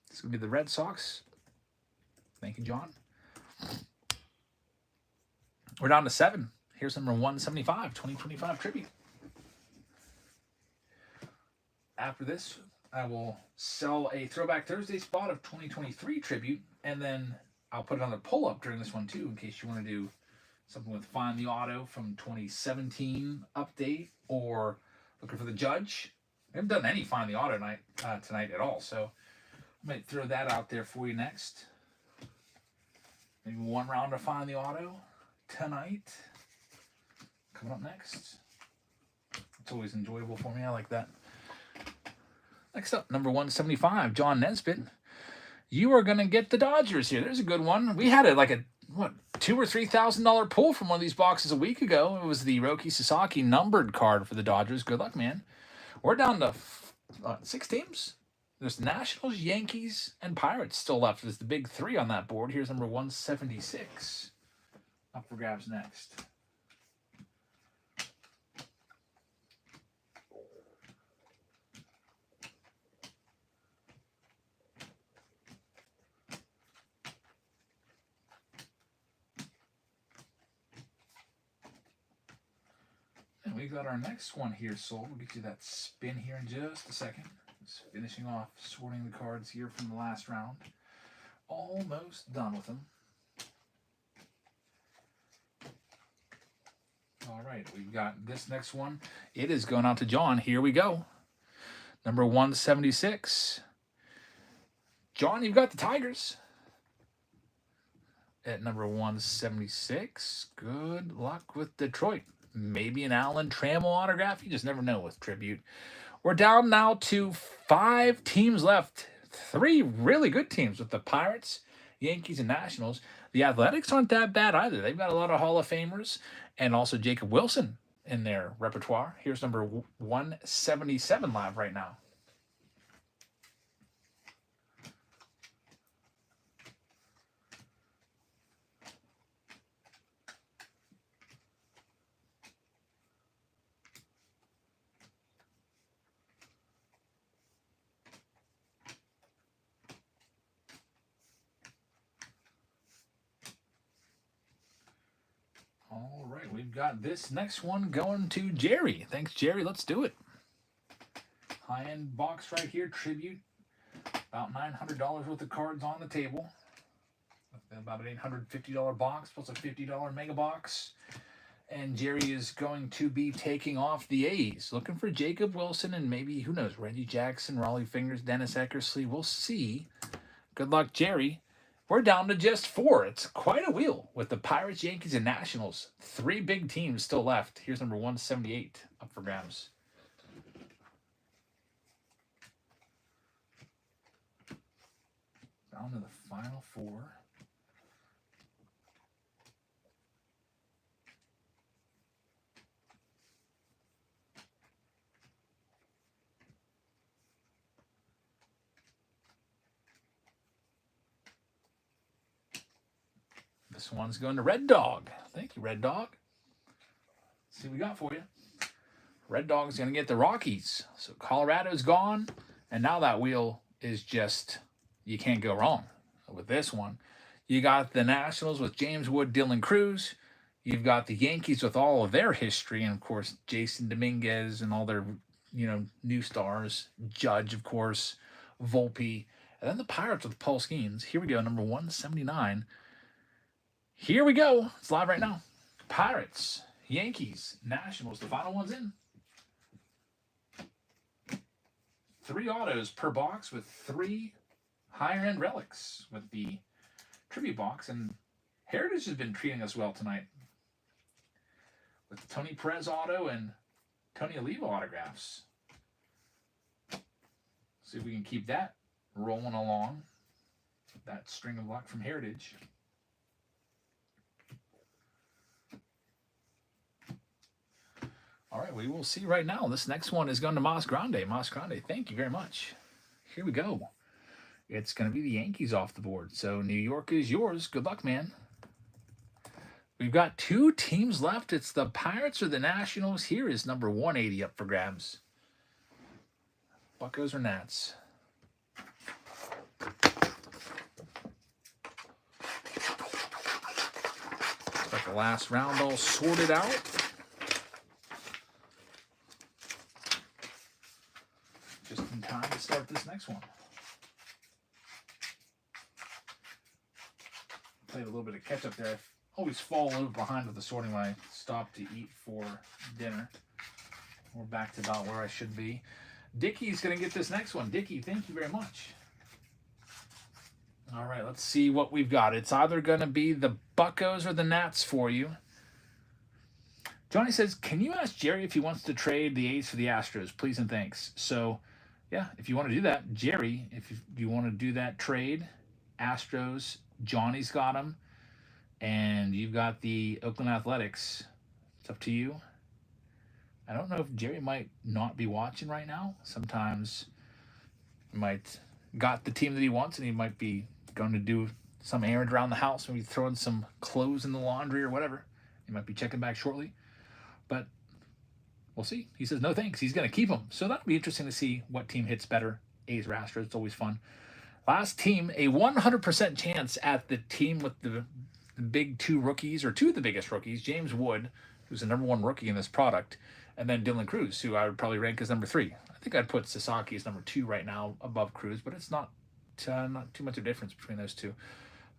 It's going to be the Red Sox. Thank you, John. We're down to 7. Here's number 175, 2025 Tribute. After this, I will sell a Throwback Thursday spot of 2023 Tribute and then I'll put another pull up during this one too, in case you want to do something with Find the Auto from 2017 update, or looking for the Judge. I haven't done any Find the Auto tonight at all, so I might throw that out there for you next. Maybe one round of Find the Auto tonight. Coming up next. It's always enjoyable for me. I like that. Next up, number 175, John Nesbitt. You are going to get the Dodgers here. There's a good one. We had $2,000 or $3,000 pull from one of these boxes a week ago. It was the Roki Sasaki numbered card for the Dodgers. Good luck, man. We're down to 6 teams. There's Nationals, Yankees, and Pirates still left. There's the big 3 on that board. Here's number 176. Up for grabs next. And we got our next one here sold. We'll get you that spin here in just a second. Just finishing off sorting the cards here from the last round. Almost done with them. All right, we've got this next one. It is going out to John. Here we go. Number 176. John, you've got the Tigers. At number 176. Good luck with Detroit. Maybe an Alan Trammell autograph. You just never know with Tribute. We're down now to 5 teams left. 3 really good teams with the Pirates, Yankees, and Nationals. The Athletics aren't that bad either. They've got a lot of Hall of Famers and also Jacob Wilson in their repertoire. Here's number 177 live right now. All right, we've got this next one going to Jerry. Thanks, Jerry. Let's do it. High-end box right here, Tribute. About $900 worth of cards on the table. About an $850 box plus a $50 mega box. And Jerry is going to be taking off the A's. Looking for Jacob Wilson and maybe, who knows, Reggie Jackson, Raleigh Fingers, Dennis Eckersley. We'll see. Good luck, Jerry. We're down to just 4. It's quite a wheel with the Pirates, Yankees, and Nationals. 3 big teams still left. Here's number 178 up for grabs. Down to the final 4. This one's going to Red Dog. Thank you, Red Dog. Let's see what we got for you. Red Dog's going to get the Rockies. So Colorado's gone. And now that wheel is just, you can't go wrong with this one. You got the Nationals with James Wood, Dylan Cruz. You've got the Yankees with all of their history. And, of course, Jason Dominguez and all their, new stars. Judge, of course. Volpe. And then the Pirates with Paul Skeens. Here we go, number 179. Here we go. It's live right now. Pirates, Yankees, Nationals. The final one's in. 3 autos per box with 3 higher-end relics with the tribute box. And Heritage has been treating us well tonight with the Tony Perez auto and Tony Oliva autographs. See if we can keep that rolling along. That string of luck from Heritage. All right, we will see right now. This next one is going to Mas Grande. Mas Grande, thank you very much. Here we go. It's going to be the Yankees off the board. So New York is yours. Good luck, man. We've got 2 teams left. It's the Pirates or the Nationals. Here is number 180 up for grabs. Buccos or Nats? Got the last round all sorted out. Just in time to start this next one. played a little bit of catch up there. I always fall a little behind with the sorting when I stop to eat for dinner. We're back to about where I should be. Dickie's going to get this next one. Dickie, thank you very much. All right, let's see what we've got. It's either going to be the Buccos or the Nats for you. Johnny says, can you ask Jerry if he wants to trade the A's for the Astros? Please and thanks. So, yeah, if you want to do that, Jerry, if you want to do that trade, Astros, Johnny's got them, and you've got the Oakland Athletics. It's up to you. I don't know if Jerry might not be watching right now. Sometimes he might got the team that he wants, and he might be going to do some errand around the house, maybe throwing some clothes in the laundry or whatever. He might be checking back shortly, but we'll see. He says no thanks. He's going to keep them. So that'll be interesting to see what team hits better. A's or Astros. It's always fun. Last team, a 100% chance at the team with the big two rookies, or two of the biggest rookies, James Wood, who's the #1 rookie in this product, and then Dylan Cruz, who I would probably rank as #3. I think I'd put Sasaki as #2 right now above Cruz, but it's not too much of a difference between those two.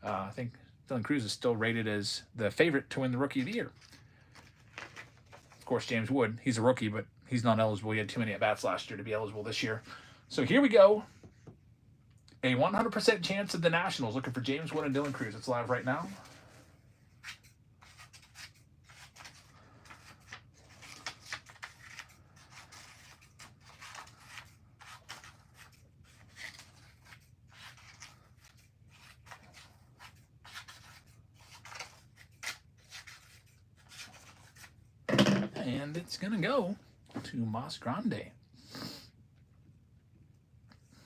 I think Dylan Cruz is still rated as the favorite to win the Rookie of the Year. Of course, James Wood, he's a rookie, but he's not eligible. He had too many at-bats last year to be eligible this year. So here we go. A 100% chance of the Nationals looking for James Wood and Dylan Cruz. It's live right now. And it's going to go to Mas Grande.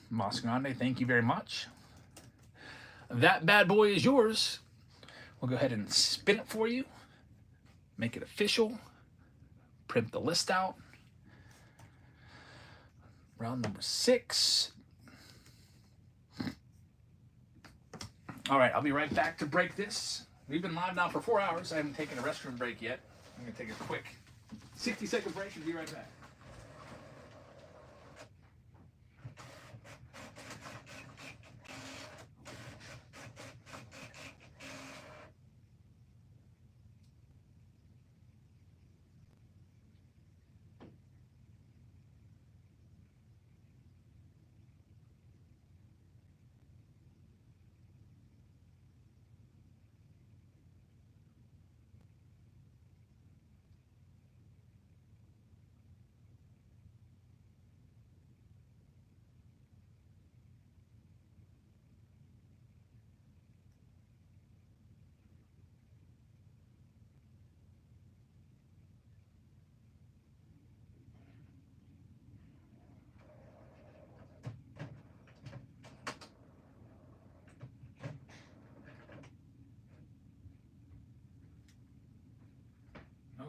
Mas Grande, thank you very much. That bad boy is yours. We'll go ahead and spin it for you. Make it official. Print the list out. Round number 6. All right, I'll be right back to break this. We've been live now for 4 hours. I haven't taken a restroom break yet. I'm going to take a quick 60-second break and be right back.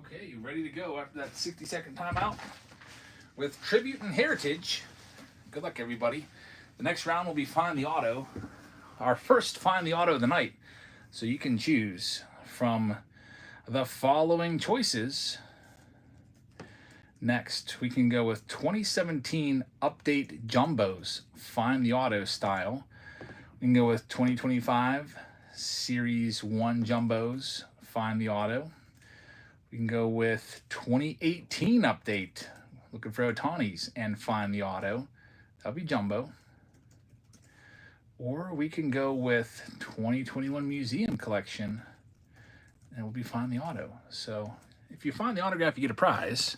Okay, you ready to go after that 60-second timeout? With Tribute and Heritage, good luck, everybody. The next round will be Find the Auto. Our first Find the Auto of the night. So you can choose from the following choices. Next, we can go with 2017 Update Jumbos, Find the Auto style. We can go with 2025 Series 1 Jumbos, Find the Auto. We can go with 2018 Update, looking for Ohtani's, and Find the Auto. That'll be Jumbo. Or we can go with 2021 Museum Collection, and it will be Find the Auto. So if you find the autograph, you get a prize.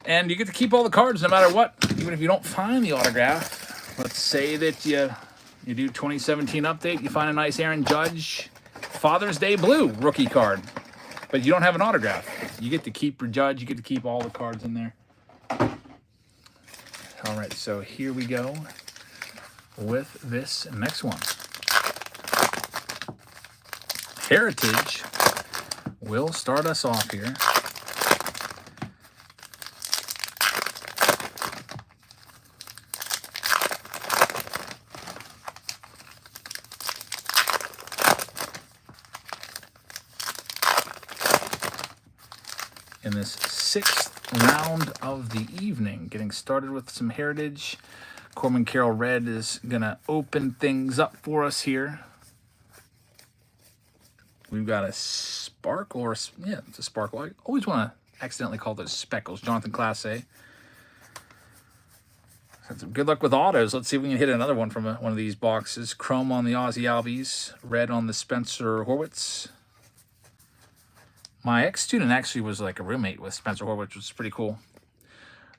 And you get to keep all the cards no matter what, even if you don't find the autograph. Let's say that you do 2017 Update, you find a nice Aaron Judge Father's Day Blue rookie card, but you don't have an autograph. You get to keep your Judge, you get to keep all the cards in there. All right, so here we go with this next one. Heritage will start us off here. In this 6th round of the evening, getting started with some Heritage. Corbin Carroll Red is going to open things up for us here. We've got a sparkle, or yeah, it's a sparkle. I always want to accidentally call those speckles. Jonathan Class A. So good luck with autos. Let's see if we can hit another one from one of these boxes. Chrome on the Ozzy Albies. Red on the Spencer Horwitz. My ex-student actually was like a roommate with Spencer Horwitz, which was pretty cool.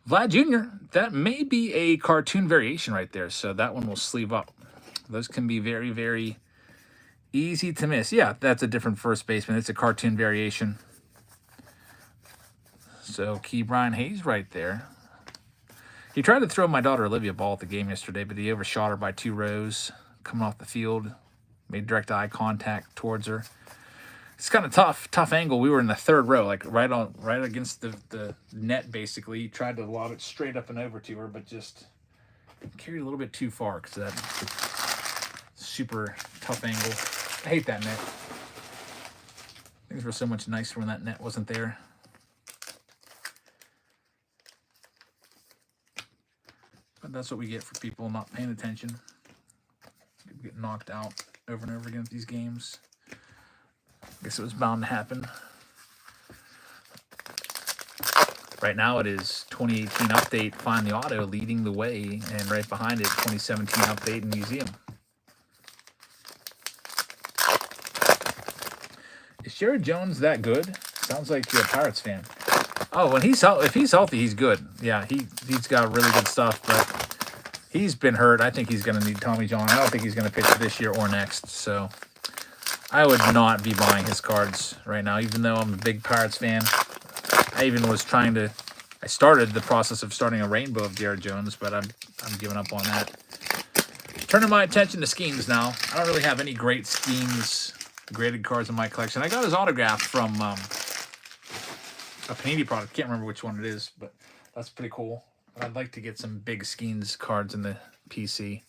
Vlad Jr., that may be a cartoon variation right there, so that one will sleeve up. Those can be very, very easy to miss. Yeah, that's a different first baseman. It's a cartoon variation. So, Key Brian Hayes right there. He tried to throw my daughter Olivia a ball at the game yesterday, but he overshot her by 2 rows coming off the field. Made direct eye contact towards her. It's kind of tough angle. We were in the 3rd row, like right against the net, basically. He tried to lob it straight up and over to her, but just carried a little bit too far because of that super tough angle. I hate that net. Things were so much nicer when that net wasn't there. But that's what we get for people not paying attention. People get knocked out over and over again at these games. I guess it was bound to happen. Right now it is 2018 update, Find the Auto leading the way, and right behind it, 2017 update and museum. Is Jared Jones that good? Sounds like you're a Pirates fan. Oh, when if he's healthy, he's good. Yeah, he's got really good stuff, but he's been hurt. I think he's going to need Tommy John. I don't think he's going to pitch this year or next, so I would not be buying his cards right now, even though I'm a big Pirates fan. I even was I started the process of starting a rainbow of Jared Jones, but I'm giving up on that. Turning my attention to Skeens now. I don't really have any great Skeens graded cards in my collection. I got his autograph from a Panini product. Can't remember which one it is, but that's pretty cool. I'd like to get some big Skeens cards in the PC.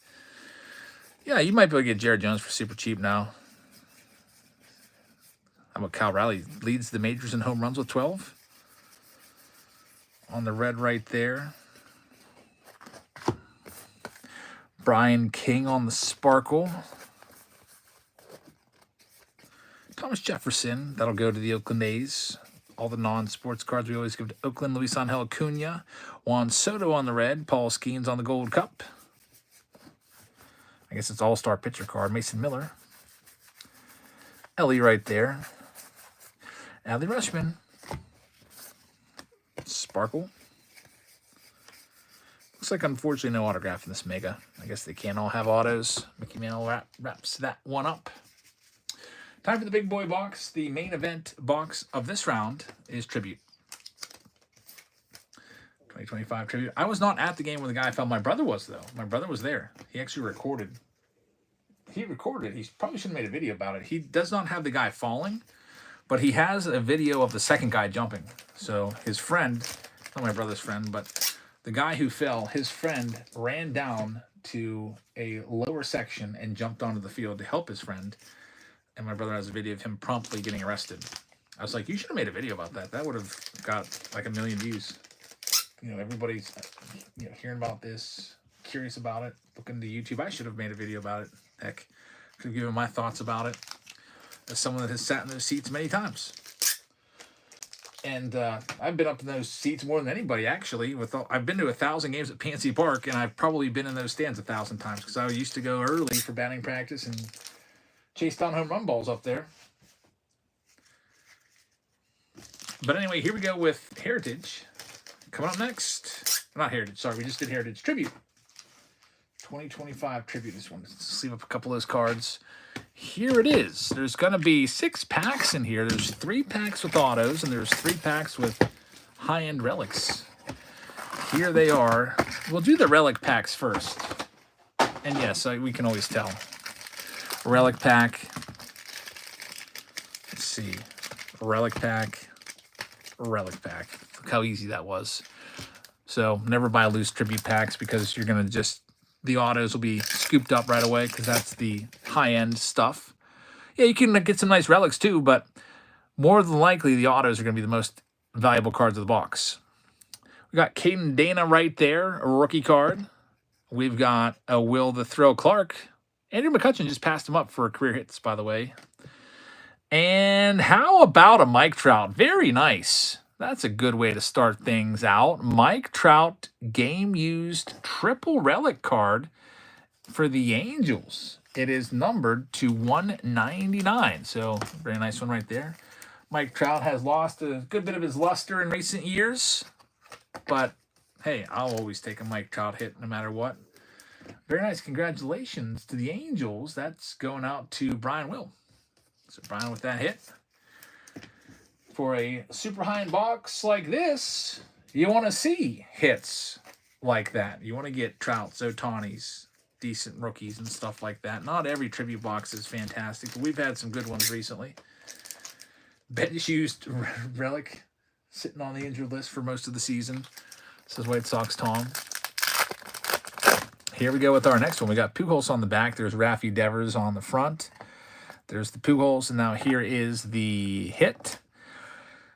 Yeah, you might be able to get Jared Jones for super cheap now. How about Cal Raleigh? Leads the majors in home runs with 12. On the red right there. Brian King on the sparkle. Thomas Jefferson. That'll go to the Oakland A's. All the non-sports cards we always give to Oakland. Luis Angel Acuna. Juan Soto on the red. Paul Skeens on the gold cup. I guess it's all-star pitcher card. Mason Miller. Ellie right there. Adley Rushman. Sparkle. Looks like, unfortunately, no autograph in this mega. I guess they can't all have autos. Mickey Mantle wraps that one up. Time for the big boy box. The main event box of this round is Tribute. 2025 Tribute. I was not at the game when the guy fell. My brother was, though. My brother was there. He actually recorded. He recorded. He probably should have made a video about it. He does not have the guy falling, but he has a video of the second guy jumping. So his friend, not my brother's friend, but the guy who fell, his friend ran down to a lower section and jumped onto the field to help his friend. And my brother has a video of him promptly getting arrested. I was like, you should have made a video about that. That would have got like 1 million views. You know, everybody's hearing about this, curious about it, looking to YouTube. I should have made a video about it. Heck, could have given my thoughts about it as someone that has sat in those seats many times. And I've been up in those seats more than anybody, actually. I've been to 1,000 games at PNC Park, and I've probably been in those stands 1,000 times because I used to go early for batting practice and chase down home run balls up there. But anyway, here we go with Heritage. Coming up next. Not Heritage, sorry. We just did Heritage Tribute. 2025 Tribute. This one. Let's sleeve up a couple of those cards. Here it is. There's going to be 6 packs in here. There's 3 packs with autos, and there's 3 packs with high-end relics. Here they are. We'll do the relic packs first. And yes, we can always tell. Relic pack. Let's see. Relic pack. Relic pack. Look how easy that was. So never buy loose tribute packs because you're going to just... The autos will be scooped up right away because that's the high-end stuff. Yeah, you can get some nice relics too, but more than likely the autos are going to be the most valuable cards of the box. We got Caden Dana right there, a rookie card. We've got a Will the Thrill Clark. Andrew McCutcheon just passed him up for career hits, by the way. And how about a Mike Trout? Very nice. That's a good way to start things out. Mike Trout game-used triple relic card for the Angels. It is numbered to 199. So, very nice one right there. Mike Trout has lost a good bit of his luster in recent years. But, hey, I'll always take a Mike Trout hit no matter what. Very nice. Congratulations to the Angels. That's going out to Brian Will. So Brian with that hit. For a super high-end box like this, you want to see hits like that. You want to get Trouts, Otanis, decent rookies and stuff like that. Not every tribute box is fantastic, but we've had some good ones recently. Bench used relic sitting on the injured list for most of the season. Says White Sox Tom. Here we go with our next one. We got Pujols on the back. There's Rafi Devers on the front. There's the Pujols, and now here is the hit.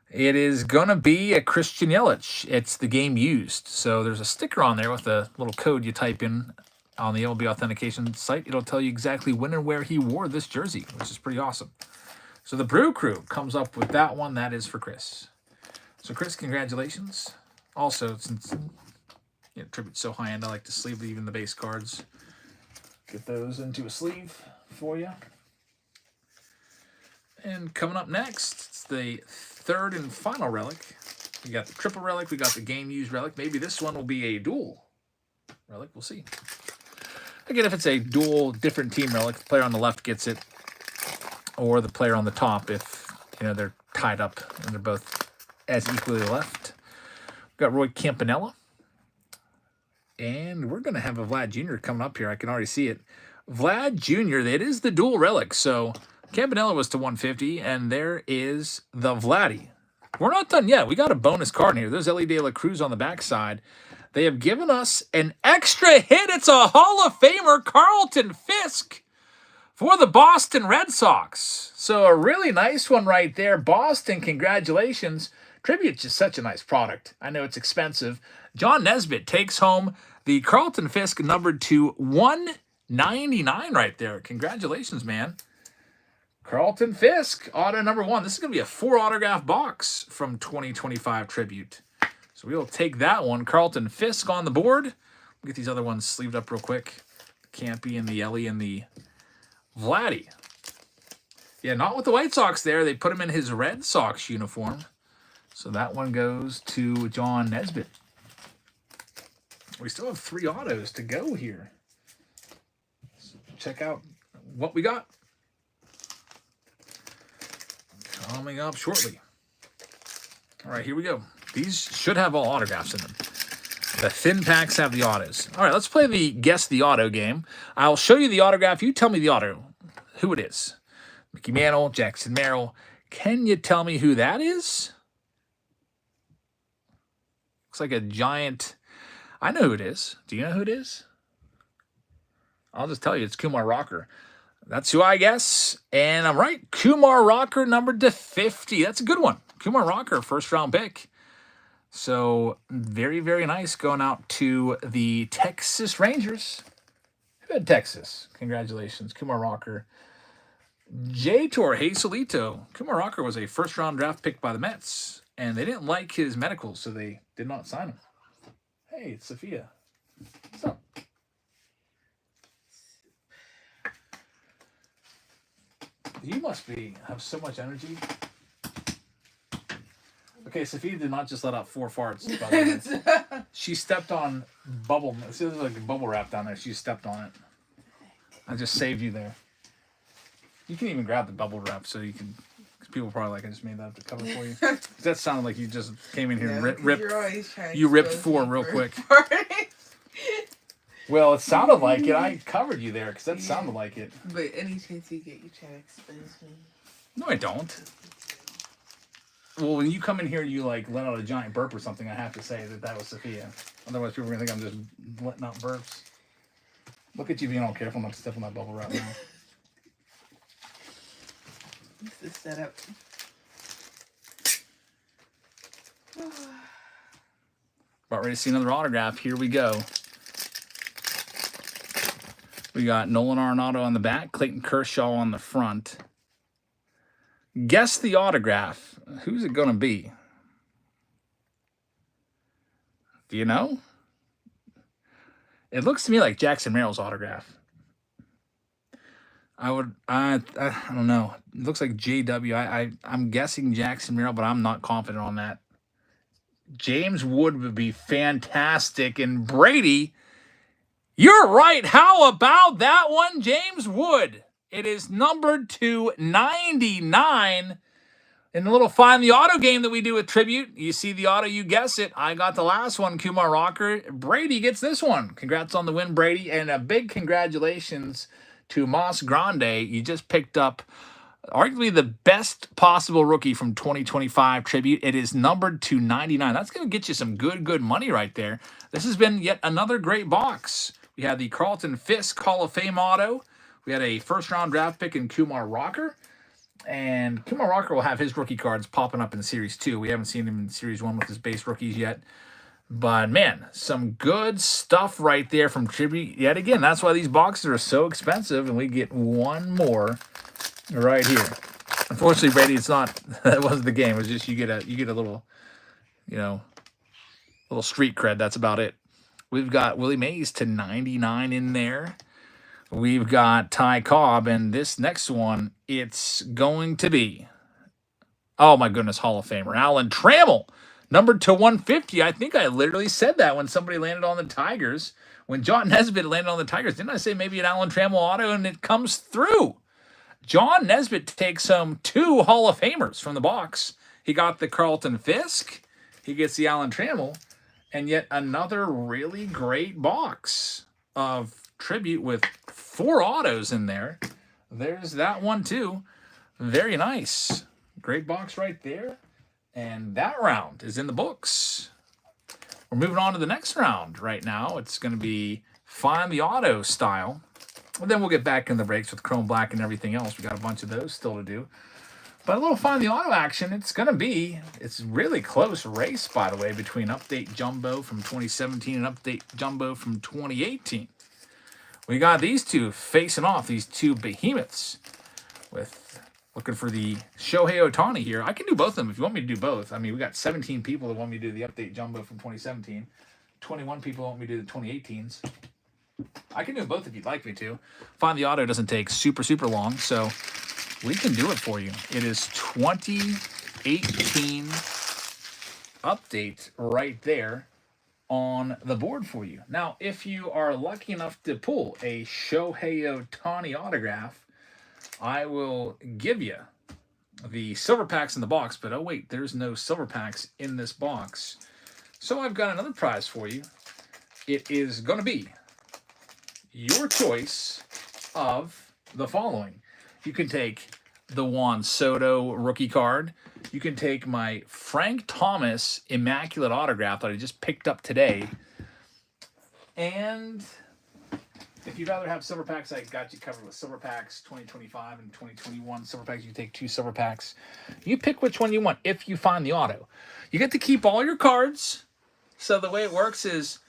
It is going to be a Christian Yelich. It's the game used. So there's a sticker on there with a little code you type in on the MLB authentication site. It'll tell you exactly when and where he wore this jersey, which is pretty awesome. So the Brew Crew comes up with that one. That is for Chris. So Chris, congratulations. Also, since tribute's so high-end, I like to sleeve even the base cards. Get those into a sleeve for you. And coming up next, it's the third and final relic. We got the triple relic. We got the game-used relic. Maybe this one will be a dual relic. We'll see. Again, if it's a dual different team relic, the player on the left gets it, or the player on the top if they're tied up and they're both as equally left. We got Roy Campanella. And we're going to have a Vlad Jr. coming up here. I can already see it. Vlad Jr., it is the dual relic. So Campanella was to 150, and there is the Vladdy. We're not done yet. We got a bonus card in here. There's Ellie De La Cruz on the backside. They have given us an extra hit. It's a Hall of Famer, Carlton Fisk, for the Boston Red Sox. So a really nice one right there. Boston, congratulations. Tribute's just such a nice product. I know it's expensive. John Nesbitt takes home the Carlton Fisk numbered to 199 right there. Congratulations, man. Carlton Fisk, auto number 1. This is going to be a 4 autograph box from 2025 Tribute. So we'll take that one. Carlton Fisk on the board. We'll get these other ones sleeved up real quick. Campy and the Ellie and the Vladdy. Yeah, not with the White Sox there. They put him in his Red Sox uniform. So that one goes to John Nesbitt. We still have 3 autos to go here. So check out what we got coming up shortly. All right, here we go. These should have all autographs in them. The thin packs have the autos. All right, let's play the Guess the Auto game. I'll show you the autograph. You tell me the auto, who it is. Mickey Mantle, Jackson Merrill. Can you tell me who that is? Looks like a giant... I know who it is. Do you know who it is? I'll just tell you, it's Kumar Rocker. That's who I guess. And I'm right. Kumar Rocker numbered to 50. That's a good one. Kumar Rocker, first round pick. So very, very nice going out to the Texas Rangers. Who had Texas? Congratulations. Kumar Rocker. J. Torre Solito. Kumar Rocker was a first round draft pick by the Mets. And they didn't like his medicals, so they did not sign him. Hey, it's Sophia. What's up? You must have so much energy. Okay, Sophia did not just let out 4 farts, by the way. She stepped on bubble. See, there's like a bubble wrap down there. She stepped on it. I just saved you there. You can even grab the bubble wrap so you can... Because people probably like, I just made that to cover for you. That sounded like you just came in here and ripped 4 real quick. Well, it sounded like it. I covered you there because that sounded like it.
But any chance you get, you try to expose me.
No, I don't. Well, when you come in here and you like let out a giant burp or something, I have to say that was Sophia. Otherwise, people are going to think I'm just letting out burps. Look at you being all careful not to step on that bubble wrap now.
This is set up.
About ready to see another autograph. Here we go. We got Nolan Arenado on the back, Clayton Kershaw on the front. Guess the autograph. Who's it going to be? Do you know? It looks to me like Jackson Merrill's autograph. I don't know. It looks like JW. I'm guessing Jackson Merrill, but I'm not confident on that. James Wood would be fantastic. And Brady, you're right. How about that one, James Wood? It is numbered to 99. In the little Find the Auto game that we do with Tribute, you see the auto, you guess it. I got the last one, Kumar Rocker. Brady gets this one. Congrats on the win, Brady. And a big congratulations to Mas Grande. You just picked up arguably the best possible rookie from 2025 Tribute. It is numbered to 99. That's going to get you some good money right there. This has been yet another great box. We had the Carlton Fisk Hall of Fame auto. We had a first-round draft pick in Kumar Rocker. And Kumar Rocker will have his rookie cards popping up in Series 2. We haven't seen him in Series 1 with his base rookies yet. But, man, some good stuff right there from Tribute. Yet again, that's why these boxes are so expensive. And we get one more right here. Unfortunately, Brady, it's not. That wasn't the game. It was just you get a little, little street cred. That's about it. We've got Willie Mays to 99 in there. We've got Ty Cobb, and this next one, it's going to be, oh my goodness, Hall of Famer, Alan Trammell, numbered to 150. I think I literally said that when somebody landed on the Tigers. When John Nesbitt landed on the Tigers, didn't I say maybe an Alan Trammell auto, and it comes through. John Nesbitt takes home 2 Hall of Famers from the box. He got the Carlton Fisk. He gets the Alan Trammell, and yet another really great box of Tribute with 4 autos in there. There's that one too. Very nice. Great box right there. And that round is in the books. We're moving on to the next round right now. It's going to be Find the Auto style. And then we'll get back in the breaks with Chrome Black and everything else. We got a bunch of those still to do. But a little Find the Auto action, it's really close race, by the way, between Update Jumbo from 2017 and Update Jumbo from 2018. We got these two facing off, these two behemoths, with looking for the Shohei Ohtani here. I can do both of them if you want me to do both. I mean, we got 17 people that want me to do the Update Jumbo from 2017. 21 people want me to do the 2018s. I can do both if you'd like me to. Find the Auto doesn't take super long, so we can do it for you. It is 2018 update right there on the board for you. Now, if you are lucky enough to pull a Shohei Ohtani autograph, I will give you the silver packs in the box, but oh wait, there's no silver packs in this box. So I've got another prize for you. It is going to be your choice of the following. You can take the Juan Soto rookie card. You can take my Frank Thomas Immaculate autograph that I just picked up today. And if you'd rather have silver packs, I got you covered with silver packs 2025 and 2021 silver packs. You can take 2 silver packs. You pick which one you want if you find the auto. You get to keep all your cards. So the way it works is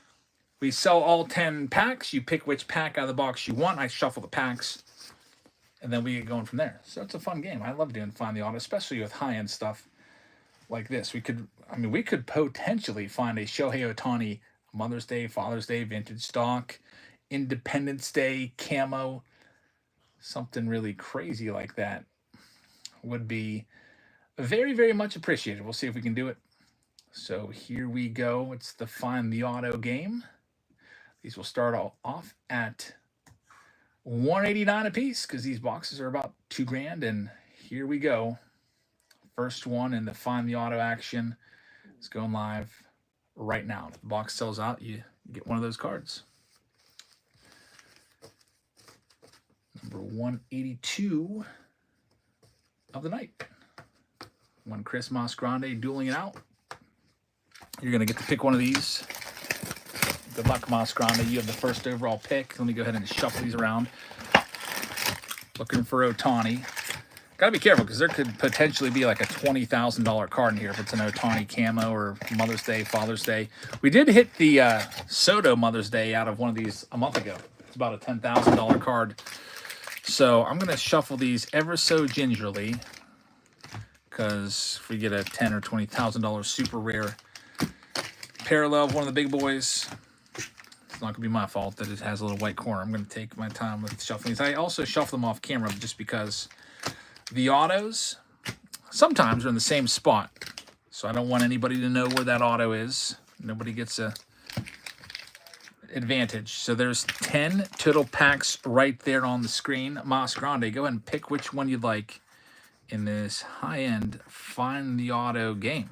we sell all 10 packs. You pick which pack out of the box you want. I shuffle the packs. And then we get going from there. So it's a fun game. I love doing Find the Auto, especially with high-end stuff like this. We could potentially find a Shohei Ohtani Mother's Day, Father's Day, vintage stock, Independence Day, camo. Something really crazy like that would be very much appreciated. We'll see if we can do it. So here we go. It's the Find the Auto game. These will start off at $189 a piece because these boxes are about $2,000, and here we go. First one in the Find the Auto action is going live right now. If the box sells out, you get one of those cards. Number 182 of the night. One Chris Mas Grande dueling it out. You're going to get to pick one of these. Good luck, Mas Grande. You have the first overall pick. Let me go ahead and shuffle these around. Looking for Ohtani. Got to be careful because there could potentially be like a $20,000 card in here if it's an Ohtani camo or Mother's Day, Father's Day. We did hit the Soto Mother's Day out of one of these a month ago. It's about a $10,000 card. So I'm going to shuffle these ever so gingerly. because if we get a $10,000 or $20,000 super rare parallel of one of the big boys, it's not going to be my fault that it has a little white corner. I'm going to take my time with shuffling these. I also shuffle them off camera just because the autos sometimes are in the same spot. So I don't want anybody to know where that auto is. Nobody gets a advantage. So there's 10 total packs right there on the screen. Mas Grande, go ahead and pick which one you'd like in this high-end Find the Auto game.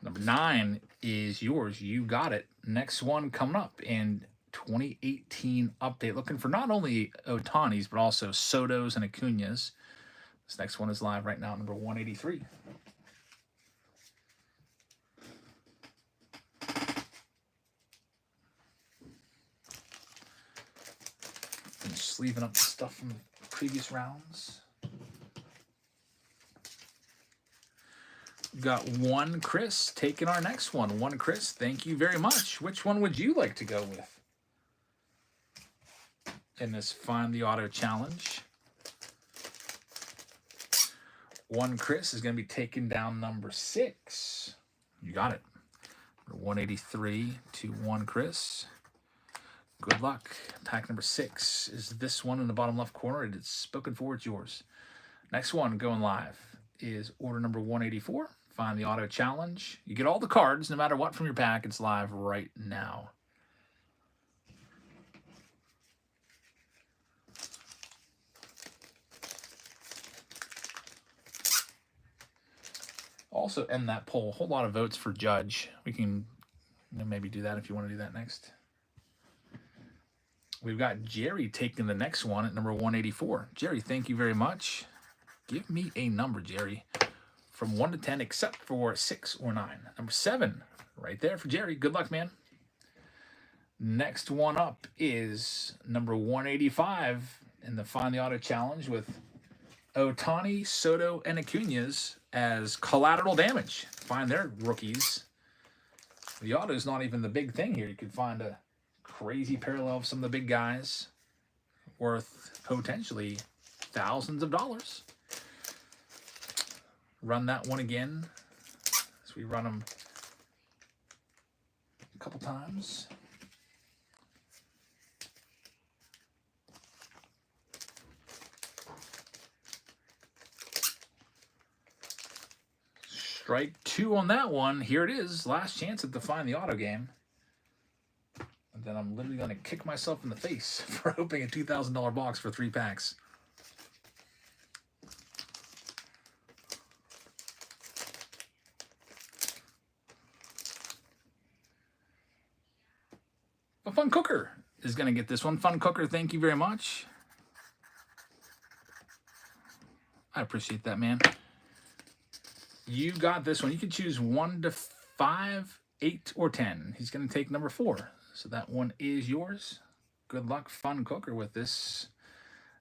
Number 9 is yours. You got it. Next one coming up in 2018 update. Looking for not only Otanis, but also Sotos and Acuñas. This next one is live right now, number 183. Finish sleeving up the stuff from the previous rounds. Got one Chris taking our next one. One Chris, thank you very much. Which one would you like to go with in this Find the Auto challenge? One Chris is going to be taking down number 6. You got it. 183 to one Chris. Good luck. Pack number 6 is this one in the bottom left corner. It is spoken for. It's yours. Next one going live is order number 184. Find the Auto challenge. You get all the cards, no matter what, from your pack. It's live right now. Also end that poll. A whole lot of votes for Judge. We can maybe do that if you want to do that next. We've got Jerry taking the next one at number 184. Jerry, thank you very much. Give me a number, Jerry, from 1 to 10, except for 6 or 9. Number 7, right there for Jerry. Good luck, man. Next one up is number 185 in the Find the Auto challenge with Otani, Soto, and Acuñas as collateral damage. Find their rookies. The auto is not even the big thing here. You could find a crazy parallel of some of the big guys worth potentially thousands of dollars. Run that one again as we run them a couple times. Strike 2 on that one. Here it is. Last chance at the Find the Auto game. And then I'm literally going to kick myself in the face for opening a $2,000 box for 3 packs. A Fun Cooker is going to get this one. Fun Cooker, thank you very much. I appreciate that, man. You got this one. You can choose 1 to 5, 8, or 10. He's going to take number 4. So that one is yours. Good luck, Fun Cooker, with this.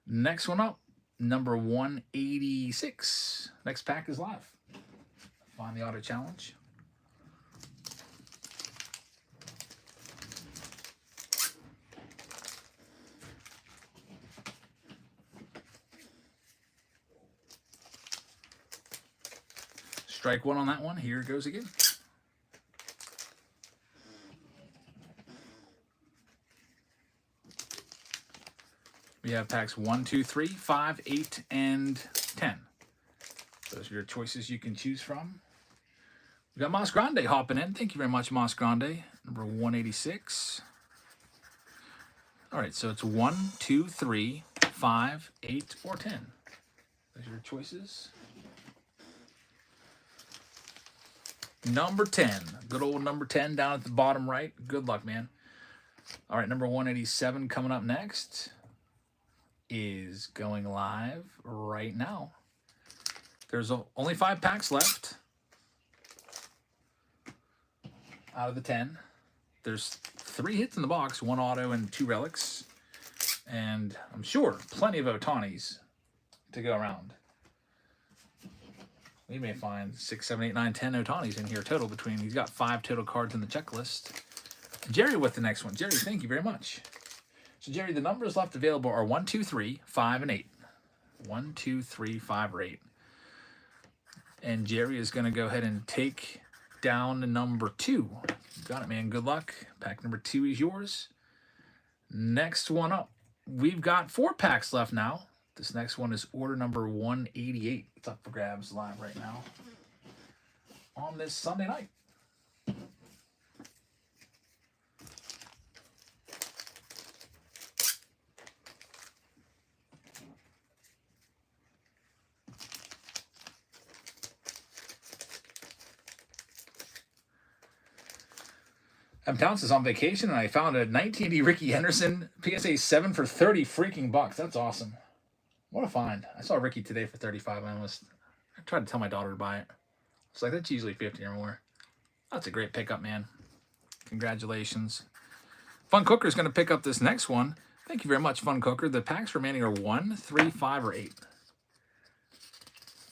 Next one up, number 186. Next pack is live. Find the Auto challenge. Strike 1 on that one. Here it goes again. We have packs 1, 2, 3, 5, 8, and 10. Those are your choices you can choose from. We got Mas Grande hopping in. Thank you very much, Mas Grande. Number 186. All right, so it's 1, 2, 3, 5, 8, or 10. Those are your choices. Number 10. Good old number 10 down at the bottom right. Good luck, man. All right, number 187 coming up next is going live right now. There's only 5 packs left out of the 10. There's 3 hits in the box, 1 auto and 2 relics. And I'm sure plenty of Otanis to go around. We may find 6, 7, 8, 9, 10 Otanis in here total between. He's got 5 total cards in the checklist. Jerry with the next one. Jerry, thank you very much. So, Jerry, the numbers left available are 1, 2, 3, 5, and 8. 1, 2, 3, 5, or 8. And Jerry is going to go ahead and take down the number 2. Got it, man. Good luck. Pack number 2 is yours. Next one up. We've got 4 packs left now. This next one is order number 188. It's up for grabs live right now on this Sunday night. Towns is on vacation, and I found a 1980 Ricky Henderson PSA 7 for 30 freaking bucks. That's awesome. What a find. I saw Ricky today for 35. I tried to tell my daughter to buy it. It's like, that's usually 50 or more. That's a great pickup, man. Congratulations. Fun Cooker is going to pick up this next one. Thank you very much, Fun Cooker. The packs remaining are 1, 3, 5, or 8.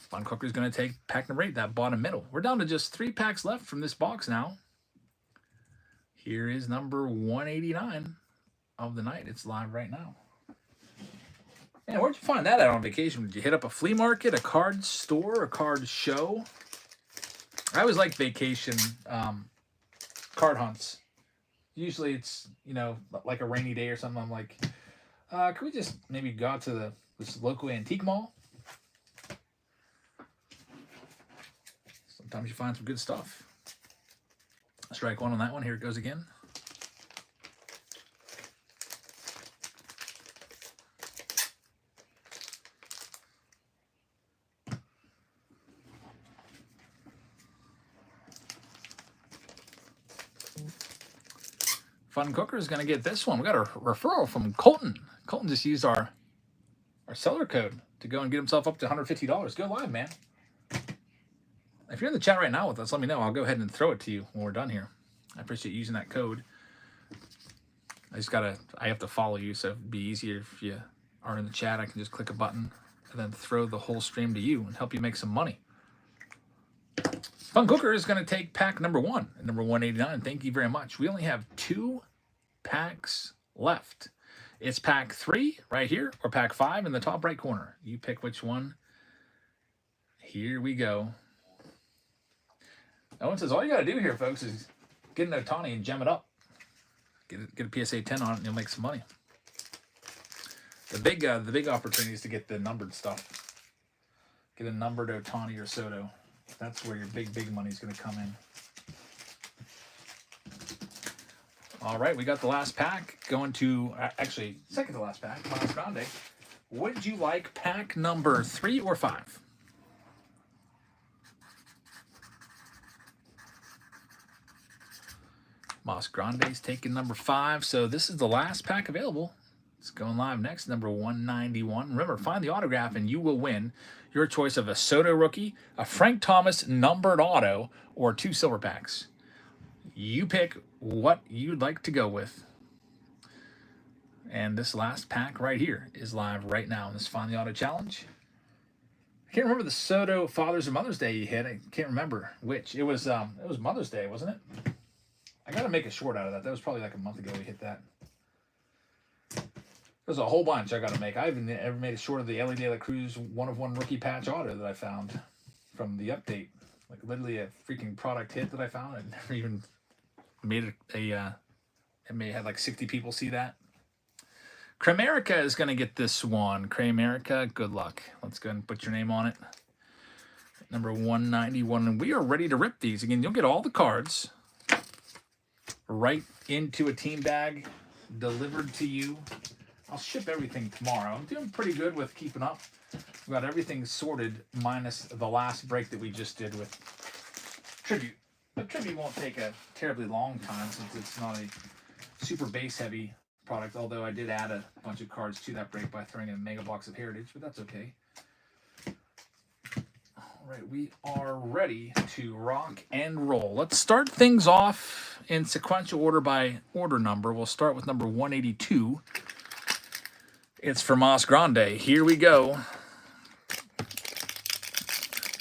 Fun Cooker is going to take pack number 8, that bottom middle. We're down to just 3 packs left from this box now. Here is number 189 of the night. It's live right now. Man, where'd you find that at on vacation? Did you hit up a flea market, a card store, a card show? I always like vacation card hunts. Usually it's, you know, like a rainy day or something. I'm like, can we just maybe go out to this local antique mall? Sometimes you find some good stuff. Strike 1 on that one. Here it goes again. Fun Cooker is going to get this one. We got a referral from Colton. Colton just used our seller code to go and get himself up to $150. Go live, man. If you're in the chat right now with us, let me know. I'll go ahead and throw it to you when we're done here. I appreciate using that code. I have to follow you, so it'd be easier if you are in the chat. I can just click a button and then throw the whole stream to you and help you make some money. Fun Cooker is going to take pack number 1, number 189. Thank you very much. We only have 2 packs left. It's pack 3 right here, or pack 5 in the top right corner. You pick which one. Here we go. Owen says, all you got to do here, folks, is get an Ohtani and gem it up. Get a PSA 10 on it, and you'll make some money. The big opportunity is to get the numbered stuff. Get a numbered Ohtani or Soto. That's where your big money is going to come in. All right, we got the last pack going to, actually, second to last pack, Miles Grande. Would you like pack number 3 or 5? Mas Grande's taking number 5, so this is the last pack available. It's going live next, number 191. Remember, find the autograph and you will win your choice of a Soto rookie, a Frank Thomas numbered auto, or 2 silver packs. You pick what you'd like to go with. And this last pack right here is live right now in this Find the Auto Challenge. I can't remember the Soto Father's or Mother's Day you hit. I can't remember which. It was Mother's Day, wasn't it? I got to make a short out of that. That was probably like a month ago we hit that. There's a whole bunch I got to make. I haven't ever made a short of the Ellie De La Cruz 1/1 rookie patch auto that I found from the update. Like literally a freaking product hit that I found. I never even made it it may have like 60 people see that. Cramerica is going to get this one. Cramerica, good luck. Let's go ahead and put your name on it. Number 191. And we are ready to rip these. Again, you'll get all the cards right into a team bag, delivered to you. I'll ship everything tomorrow. I'm doing pretty good with keeping up. We've got everything sorted minus the last break that we just did with Tribute. But Tribute won't take a terribly long time since it's not a super base heavy product, although I did add a bunch of cards to that break by throwing in a mega box of Heritage, but that's okay. All right, we are ready to rock and roll. Let's start things off in sequential order by order number. We'll start with number 182. It's for Mas Grande. Here we go.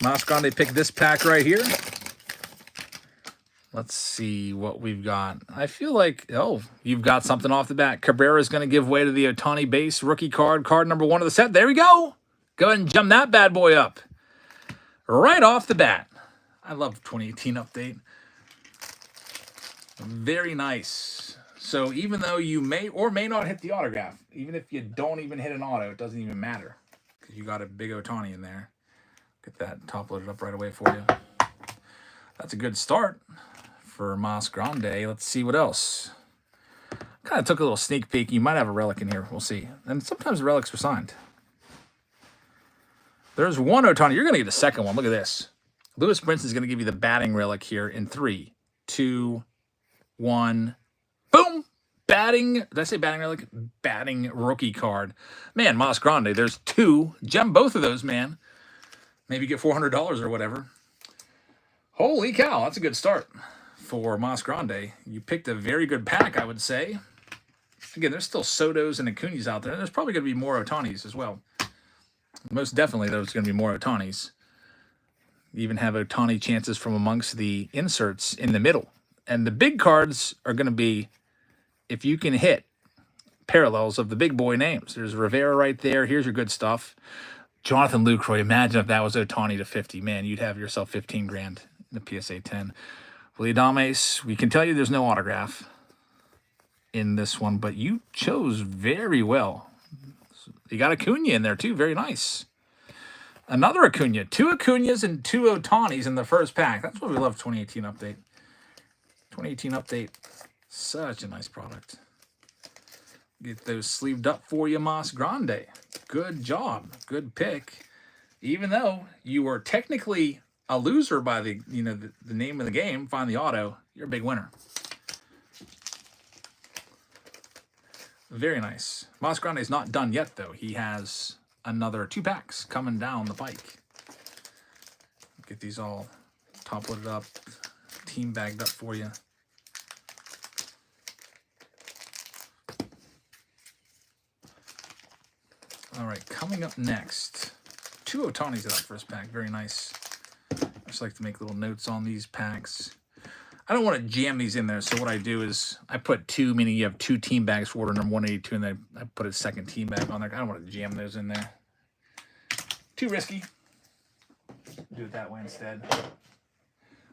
Mas Grande picked this pack right here. Let's see what we've got. I feel like, oh, you've got something off the bat. Cabrera is going to give way to the Ohtani base rookie card number 1 of the set. There we go. Go ahead and jump that bad boy up. Right off the bat. I love 2018 update. Very nice. So even though you may or may not hit the autograph, even if you don't even hit an auto, it doesn't even matter. Because you got a big Ohtani in there. Get that top loaded up right away for you. That's a good start for Mas Grande. Let's see what else. Kind of took a little sneak peek. You might have a relic in here. We'll see. And sometimes the relics are signed. There's one Ohtani. You're going to get a second one. Look at this. Lewis Brinson is going to give you the batting relic here in 3, 2, 1. Boom! Batting. Did I say batting relic? Batting rookie card. Man, Mas Grande. There's 2. Gem both of those, man. Maybe get $400 or whatever. Holy cow. That's a good start for Mas Grande. You picked a very good pack, I would say. Again, there's still Sotos and Acuñas out there. And there's probably going to be more Otanis as well. Most definitely, there's going to be more Otanis. You even have Ohtani chances from amongst the inserts in the middle. And the big cards are going to be, if you can hit parallels of the big boy names. There's Rivera right there. Here's your good stuff. Jonathan Lucroy. Imagine if that was Ohtani to 50. Man, you'd have yourself 15 grand in the PSA 10. Willie Adames, we can tell you there's no autograph in this one, but you chose very well. You got Acuña in there too. Very nice. Another Acuña. 2 Acuñas and 2 Ohtanis in the first pack. That's what we love 2018 update. 2018 update. Such a nice product. Get those sleeved up for you, Mas Grande. Good job. Good pick. Even though you were technically a loser by the name of the game, find the auto, you're a big winner. Very nice. Mas Grande is not done yet, though. He has another 2 packs coming down the pike. Get these all top loaded up, team bagged up for you. All right, coming up next, 2 Ohtanis in that first pack. Very nice. I just like to make little notes on these packs. I don't want to jam these in there, so what I do is I put 2, meaning you have 2 team bags for order number 182, and then I put a second team bag on there. I don't want to jam those in there. Too risky. Do it that way instead.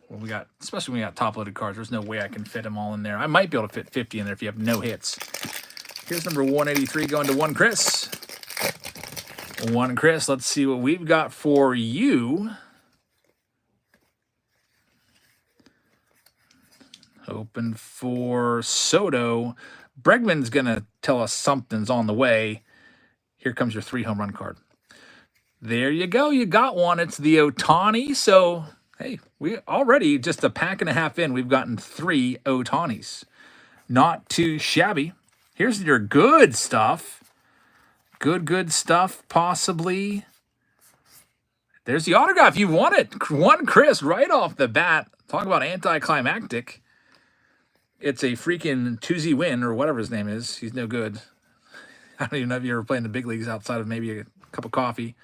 When we got, especially when we got top-loaded cards, there's no way I can fit them all in there. I might be able to fit 50 in there if you have no hits. Here's number 183 going to 1 Chris. 1 Chris, let's see what we've got for you. Hoping for Soto. Bregman's going to tell us something's on the way. Here comes your 3 home run card. There you go. You got one. It's the Ohtani. So, hey, we already just a pack and a half in. We've gotten 3 Ohtanis. Not too shabby. Here's your good stuff. Good stuff, possibly. There's the autograph. You won it. 1 Chris right off the bat. Talk about anticlimactic. It's a freaking 2Z win, or whatever his name is. He's no good. I don't even know if you ever played in the big leagues outside of maybe a cup of coffee.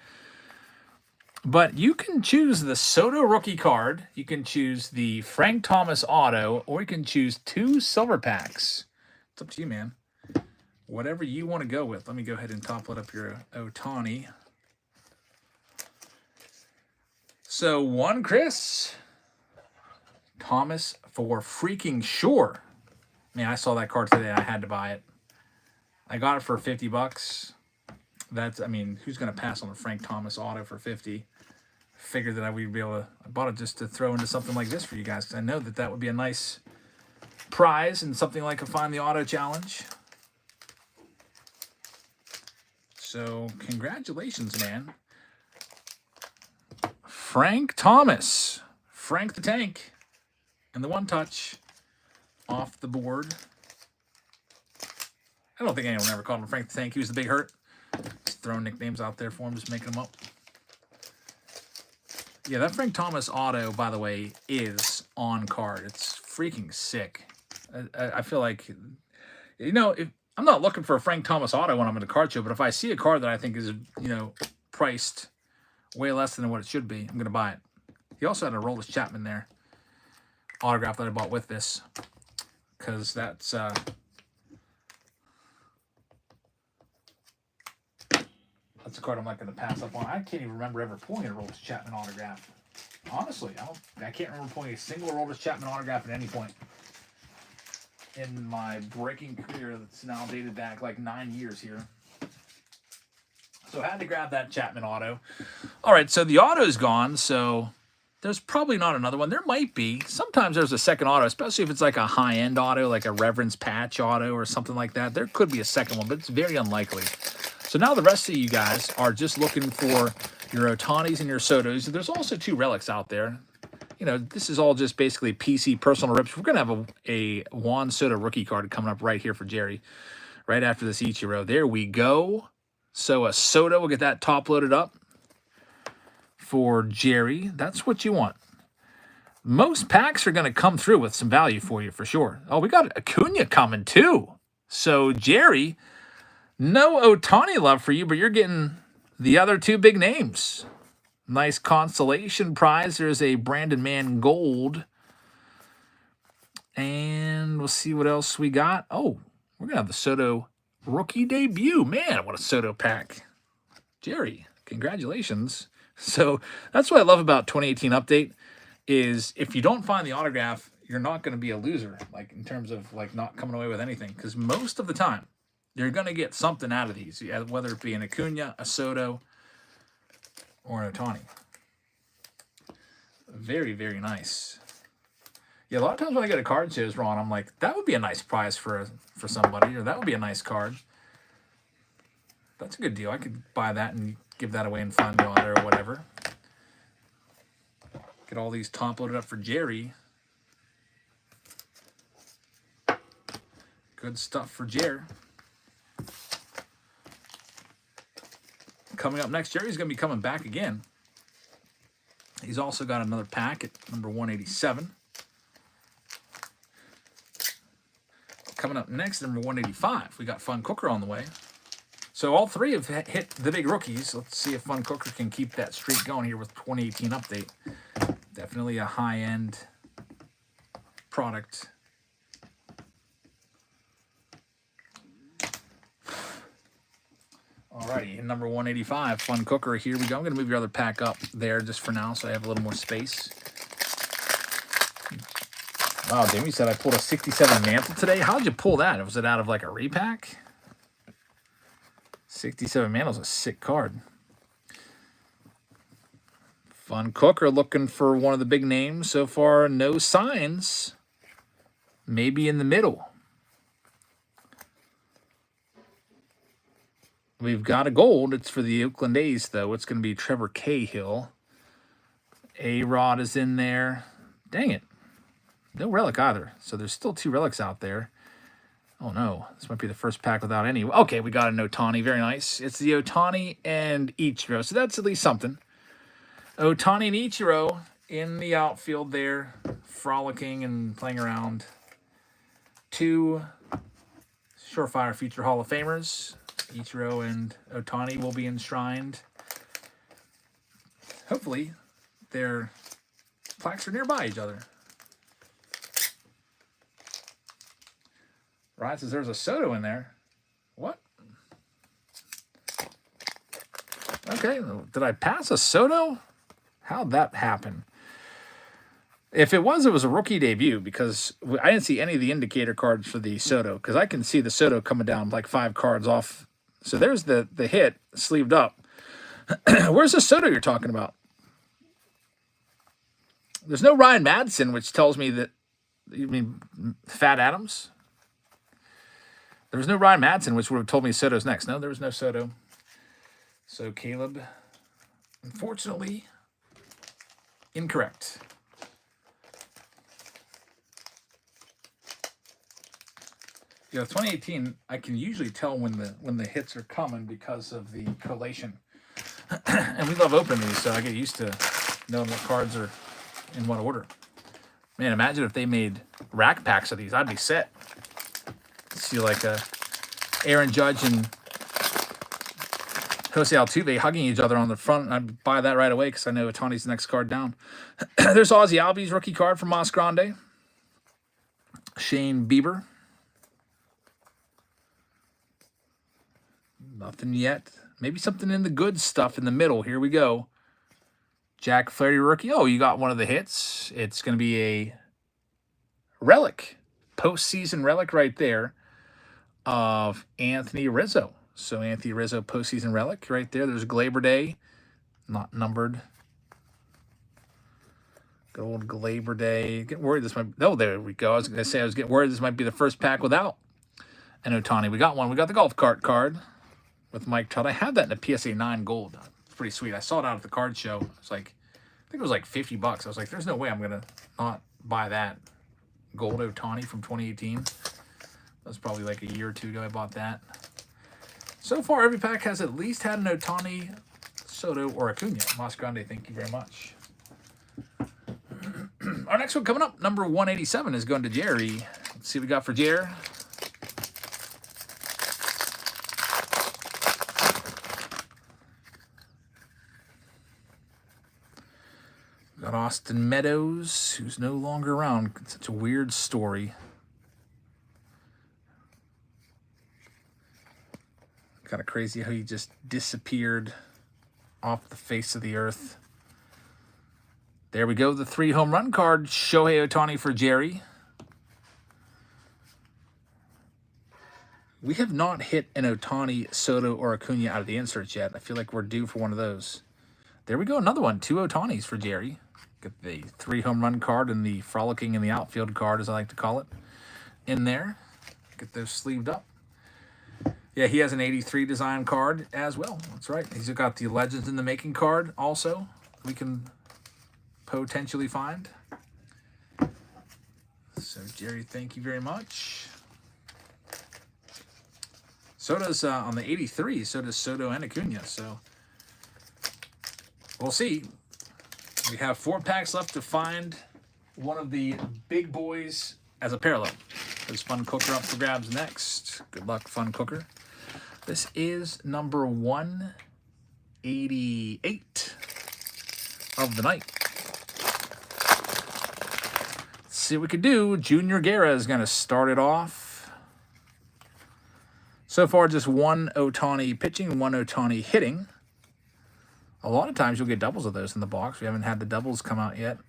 But you can choose the Soto rookie card. You can choose the Frank Thomas auto, or you can choose 2 silver packs. It's up to you, man. Whatever you want to go with. Let me go ahead and top load up your Ohtani. So 1 Chris Thomas for freaking sure. Man, I saw that card today. I had to buy it. I got it for $50. That's, I mean, who's going to pass on a Frank Thomas auto for 50? Figured that I would be able to, I bought it just to throw into something like this for you guys, because I know that that would be a nice prize and something like a Find the Auto challenge. So, congratulations, man. Frank Thomas. Frank the Tank. And the 1 touch off the board. I don't think anyone ever called him Frank the Tank. He was the big hurt. Just throwing nicknames out there for him, just making them up. Yeah, that Frank Thomas auto, by the way, is on card. It's freaking sick. I feel like, you know, if I'm not looking for a Frank Thomas auto when I'm at a card show, but if I see a card that I think is, you know, priced way less than what it should be, I'm going to buy it. He also had a Aroldis Chapman there. Autograph that I bought with this. Because that's That's a card I'm not going to pass up on. I can't even remember ever pulling a Aroldis Chapman autograph. Honestly, I can't remember pulling a single Aroldis Chapman autograph at any point in my breaking career that's now dated back like 9 years here. So I had to grab that Chapman auto. All right, so the auto's gone, so there's probably not another one. There might be. Sometimes there's a second auto, especially if it's like a high-end auto, like a Reverence Patch auto or something like that. There could be a second one, but it's very unlikely. So now the rest of you guys are just looking for your Otanis and your Sotos. There's also 2 relics out there. You know, this is all just basically PC personal rips. We're going to have a Juan Soto rookie card coming up right here for Jerry, right after this Ichiro. There we go. So a Soto, we'll get that top loaded up for Jerry. That's what you want. Most packs are going to come through with some value for you for sure. Oh, we got Acuna coming too. So Jerry, no Ohtani love for you, but you're getting the other 2 big names. Nice consolation prize. There's a Brandon Mann Gold. And we'll see what else we got. Oh, we're going to have the Soto rookie debut. Man, what a Soto pack. Jerry, congratulations. So that's what I love about 2018 Update is if you don't find the autograph, you're not going to be a loser, like in terms of like not coming away with anything. Because most of the time, you're going to get something out of these, whether it be an Acuna, a Soto, or an Ohtani. Very, very nice. Yeah, a lot of times when I get a card shows, Ron, I'm like, that would be a nice prize for somebody, or that would be a nice card. That's a good deal. I could buy that and give that away in Fun Yonder or whatever. Get all these top loaded up for Jerry. Good stuff for Jerry. Coming up next, Jerry's going to be coming back again. He's also got another pack at number 187. Coming up next, number 185, we got Fun Cooker on the way. So all 3 have hit the big rookies. Let's see if Fun Cooker can keep that streak going here with 2018 Update. Definitely a high-end product. Alrighty, number 185, Fun Cooker. Here we go. I'm going to move your other pack up there just for now so I have a little more space. Wow, Jamie said I pulled a 67 Mantle today. How did you pull that? Was it out of like a repack? 67 Mantle's a sick card. Fun Cooker looking for one of the big names. So far, no signs. Maybe in the middle. We've got a gold. It's for the Oakland A's, though. It's going to be Trevor Cahill. A-Rod is in there. Dang it. No relic either. So there's still 2 relics out there. Oh, no. This might be the first pack without any. Okay, we got an Ohtani. Very nice. It's the Ohtani and Ichiro. So that's at least something. Ohtani and Ichiro in the outfield there, frolicking and playing around. 2 surefire future Hall of Famers. Ichiro and Ohtani will be enshrined. Hopefully, their plaques are nearby each other. Ryan says there's a Soto in there. What? Okay, did I pass a Soto? How'd that happen? If it was a rookie debut because I didn't see any of the indicator cards for the Soto because I can see the Soto coming down like 5 cards off. So there's the hit sleeved up. Where's the Soto you're talking about? There's no Ryan Madsen, which tells me that, you mean Fat Adams? There was no Ryan Madsen, which would have told me Soto's next. No, there was no Soto. So Caleb, unfortunately, incorrect. You know, 2018, I can usually tell when the hits are coming because of the collation. And we love opening these, so I get used to knowing what cards are in what order. Man, imagine if they made rack packs of these. I'd be set. See like Aaron Judge and Jose Altuve hugging each other on the front. I'd buy that right away because I know Ohtani's the next card down. There's Ozzie Albies rookie card from Mas Grande. Shane Bieber. Nothing yet Maybe something in the good stuff in the middle. Here we go. Jack Flaherty rookie. Oh, you got one of the hits. It's going to be a relic, postseason relic right there of Anthony Rizzo. So Anthony Rizzo postseason relic right there. There's Glaber Day, not numbered. Good old Glaber Day. Getting worried this might. Oh, there we go. I was going to say I was getting worried this might be the first pack without an Ohtani. We got one. We got the golf cart card with Mike Trout. I had that in a PSA 9 gold. It's pretty sweet. I saw it out at the card show. It's like, I think it was like $50. I was like, there's no way I'm gonna not buy that gold Ohtani from 2018. That was probably like a year or two ago I bought that. So far, every pack has at least had an Ohtani, Soto, or Acuna. Mas Grande, thank you very much. Our next one coming up, number 187, is going to Jerry. Let's see what we got for Jerry. Got Austin Meadows, who's no longer around. It's such a weird story. Kind of crazy how he just disappeared off the face of the earth. There we go, the 3 home run card. Shohei Ohtani for Jerry. We have not hit an Ohtani, Soto, or Acuna out of the inserts yet. I feel like we're due for one of those. There we go, another one. 2 Ohtanis for Jerry. Get the 3 home run card and the frolicking in the outfield card, as I like to call it, in there. Get those sleeved up. Yeah, he has an 83 design card as well. That's right. He's got the Legends in the Making card also. We can potentially find. So, Jerry, thank you very much. Soto's on the 83. So does Soto and Acuna. So, we'll see. We have 4 packs left to find one of the big boys as a parallel. There's Fun Cooker up for grabs next. Good luck, Fun Cooker. This is number 188 of the night. Let's see what we can do. Junior Guerra is going to start it off. So far, just 1 Ohtani pitching, 1 Ohtani hitting. A lot of times you'll get doubles of those in the box. We haven't had the doubles come out yet.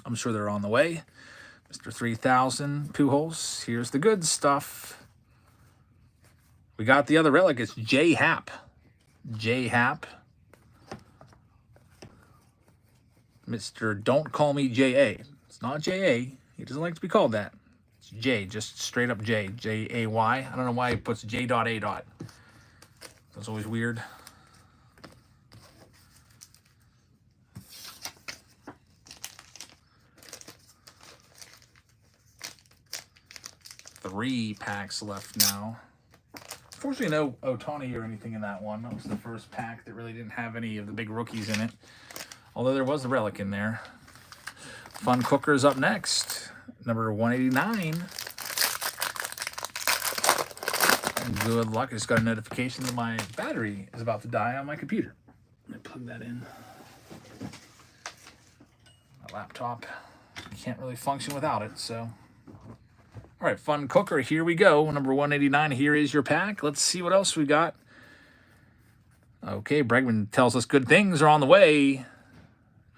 I'm sure they're on the way. Mr. 3000, Pujols. Here's the good stuff. We got the other relic. It's J Happ. J Happ. Mr. Don't Call Me J.A. It's not J.A. He doesn't like to be called that. It's J, just straight up J. J-A-Y. I don't know why he puts J.A. That's always weird. Three packs left now. Unfortunately, no Ohtani or anything in that one. That was the first pack that really didn't have any of the big rookies in it. Although there was a relic in there. Fun Cooker's up next. Number 189. And good luck. I just got a notification that my battery is about to die on my computer. Let me plug that in. My laptop can't really function without it, so... All right, Fun Cooker, here we go. Number 189, here is your pack. Let's see what else we got. Okay, Bregman tells us good things are on the way.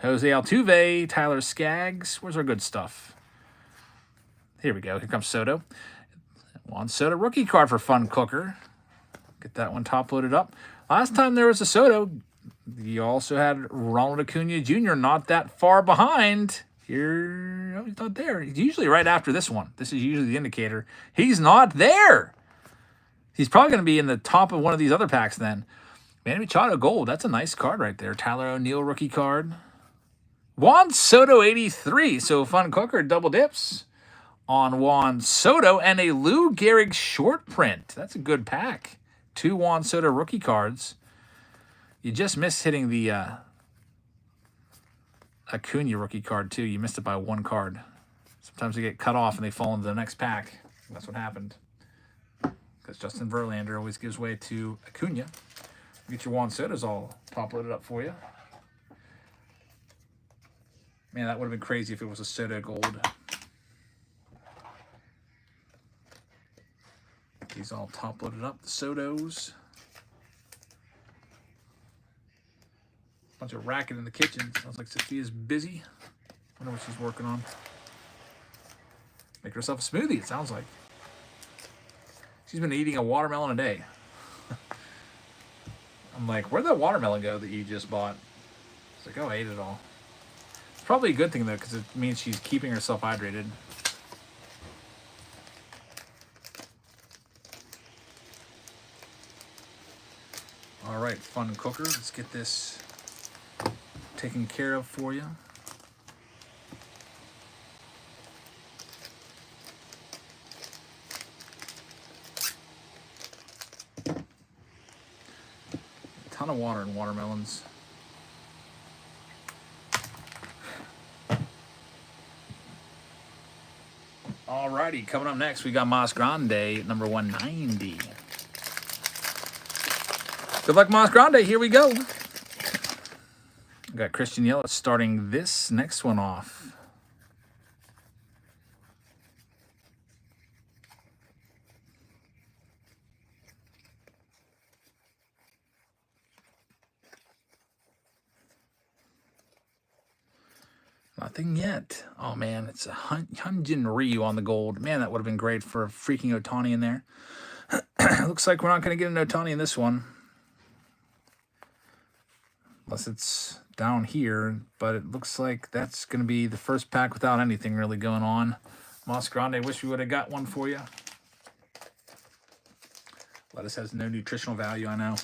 Jose Altuve, Tyler Skaggs. Where's our good stuff? Here we go. Here comes Soto. Juan Soto rookie card for Fun Cooker. Get that one top loaded up. Last time there was a Soto, you also had Ronald Acuna Jr. not that far behind. Here, no, he's not there. He's usually right after this one. This is usually the indicator. He's not there. He's probably going to be in the top of one of these other packs then. Manny Machado Gold. That's a nice card right there. Tyler O'Neill rookie card. Juan Soto 83. So Fun Cooker double dips on Juan Soto and a Lou Gehrig short print. That's a good pack. 2 Juan Soto rookie cards. You just missed hitting the... Acuna rookie card too. You missed it by 1 card. Sometimes they get cut off and they fall into the next pack. That's what happened. Because Justin Verlander always gives way to Acuna. Get your Juan Sotos all top loaded up for you. Man, that would have been crazy if it was a Soto Gold. These all top loaded up. The Sotos. Bunch of racket in the kitchen. Sounds like Sophia's busy. Wonder what she's working on. Make herself a smoothie, it sounds like. She's been eating a watermelon a day. I'm like, where'd that watermelon go that you just bought? It's like, oh, I ate it all. It's probably a good thing, though, because it means she's keeping herself hydrated. All right, fun cooker. Let's get this taken care of for you. A ton of water in watermelons. Alrighty, coming up next, we got Mas Grande, number 190. Good luck, Mas Grande. Here we go. We got Christian Yelich starting this next one off. Nothing yet. Oh, man, it's a Hyunjin Ryu on the gold. Man, that would have been great for a freaking Ohtani in there. Looks like we're not going to get an Ohtani in this one. Unless it's down here. But it looks like that's going to be the first pack without anything really going on. Mas Grande, wish we would have got one for you. Lettuce has no nutritional value, I know.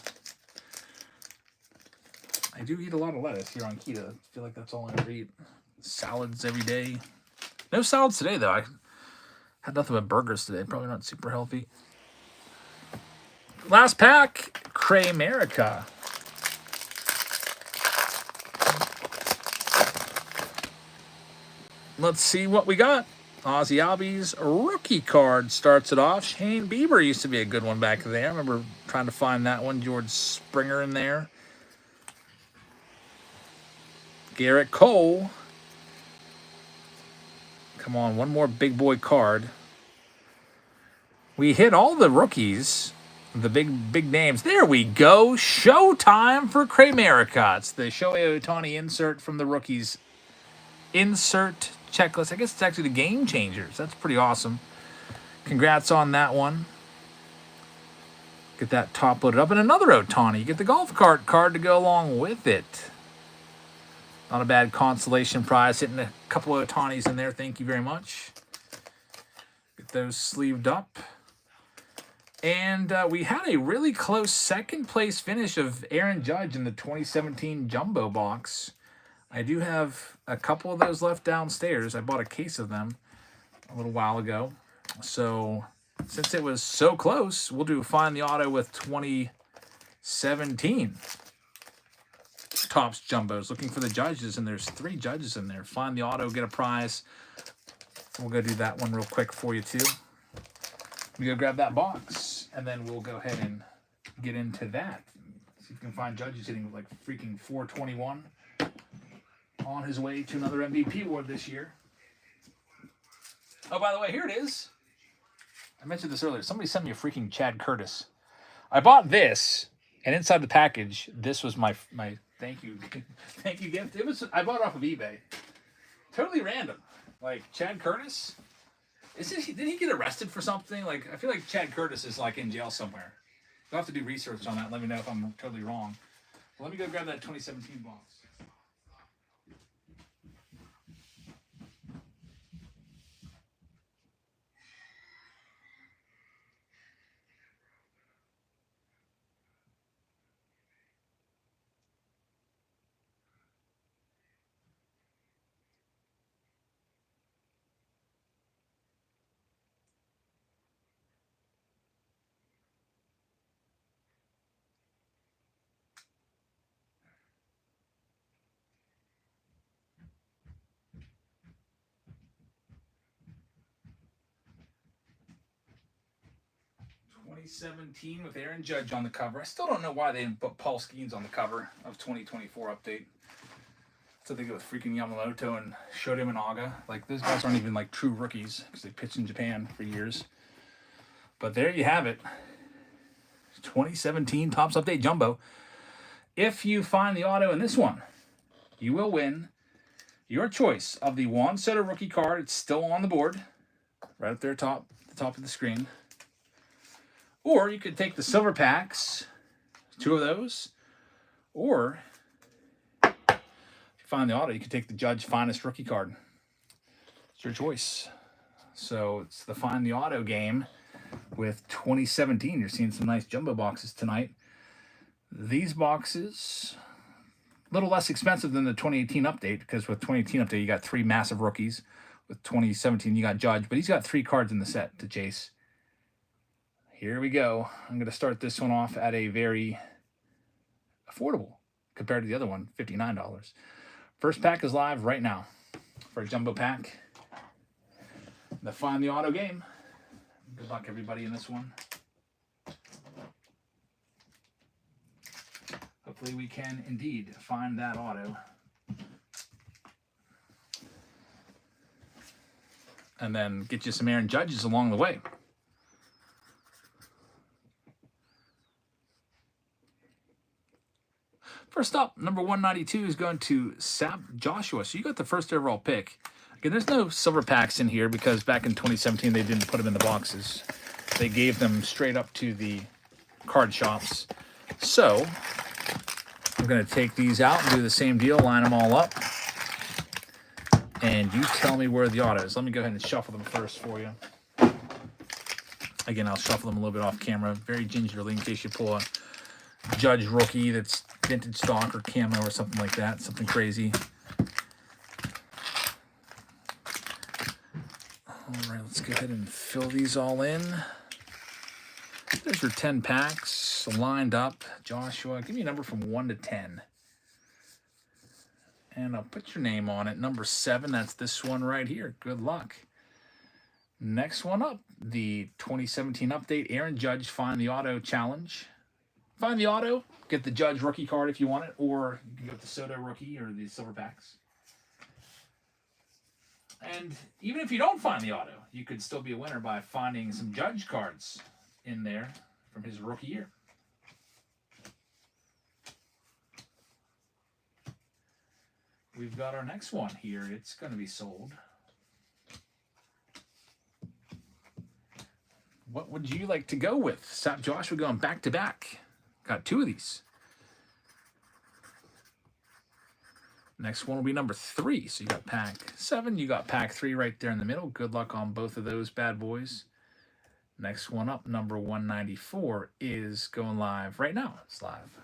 I do eat a lot of lettuce here on keto. I feel like that's all I ever eat. Salads every day. No salads today, though. I had nothing but burgers today. Probably not super healthy. Last pack, Kramerica. Let's see what we got. Ozzy Albies rookie card starts it off. Shane Bieber used to be a good one back there. I remember trying to find that one. George Springer in there. Garrett Cole. Come on, one more big boy card. We hit all the rookies, the big names. There we go. Showtime for Kramerica. It's the Shohei Ohtani insert from the rookies. Insert checklist. I guess it's actually the Game Changers. That's pretty awesome. Congrats on that one. Get that top loaded up. And another Ohtani. You get the golf cart card to go along with it. Not a bad consolation prize. Hitting a couple of Ohtanis in there. Thank you very much. Get those sleeved up. And we had a really close second place finish of Aaron Judge in the 2017 Jumbo box. I do have a couple of those left downstairs. I bought a case of them a little while ago. So since it was so close, we'll do Find the Auto with 2017. Topps Jumbos. Looking for the judges, and there's 3 judges in there. Find the auto, get a prize. We'll go do that one real quick for you, too. We go grab that box, and then we'll go ahead and get into that. See if we can find judges hitting like freaking 421 on his way to another MVP award this year. Oh, by the way, here it is. I mentioned this earlier. Somebody sent me a freaking Chad Curtis. I bought this, and inside the package, this was my thank you gift. I bought it off of eBay. Totally random. Like Chad Curtis, did he get arrested for something? Like I feel like Chad Curtis is like in jail somewhere. You'll have to do research on that. Let me know if I'm totally wrong. Well, let me go grab that 2017 box. 2017 with Aaron Judge on the cover. I still don't know why they didn't put Paul Skeens on the cover of 2024 update. So they go with freaking Yamamoto and Shota Imanaga. Like, those guys aren't even like true rookies because they pitched in Japan for years. But there you have it. 2017 Topps Update Jumbo. If you find the auto in this one, you will win your choice of the Juan Soto rookie card. It's still on the board, right up there, the top of the screen. Or you could take the silver packs, 2 of those. Or if you find the auto, you could take the Judge Finest rookie card. It's your choice. So it's the Find the Auto game with 2017. You're seeing some nice jumbo boxes tonight. These boxes, a little less expensive than the 2018 update, because with 2018 update, you got 3 massive rookies. With 2017, you got Judge, but he's got 3 cards in the set to chase. Here we go. I'm going to start this one off at a very affordable compared to the other one, $59. First pack is live right now for a jumbo pack. The Find the Auto game. Good luck, everybody, in this one. Hopefully we can indeed find that auto. And then get you some Aaron Judges along the way. First up, number 192 is going to Sap Joshua. So you got the first overall pick. Again, there's no silver packs in here because back in 2017 they didn't put them in the boxes. They gave them straight up to the card shops. So I'm going to take these out and do the same deal, line them all up. And you tell me where the auto is. Let me go ahead and shuffle them first for you. Again, I'll shuffle them a little bit off camera, very gingerly in case you pull a Judge rookie that's vintage stock or camo or something like that, something crazy. All right, let's go ahead and fill these all in. There's your 10 packs lined up. Joshua, give me a number from 1 to 10. And I'll put your name on it. Number 7, that's this one right here. Good luck. Next one up, the 2017 update, Aaron Judge Find the Auto Challenge. Find the auto, get the Judge rookie card if you want it, or you can get the Soto rookie or the silver packs. And even if you don't find the auto, you could still be a winner by finding some Judge cards in there from his rookie year. We've got our next one here. It's going to be sold. What would you like to go with? Sap Joshua going back to back. Got 2 of these. Next one will be number 3. So you got pack 7. You got pack 3 right there in the middle. Good luck on both of those bad boys. Next one up, number 194, is going live right now. It's live.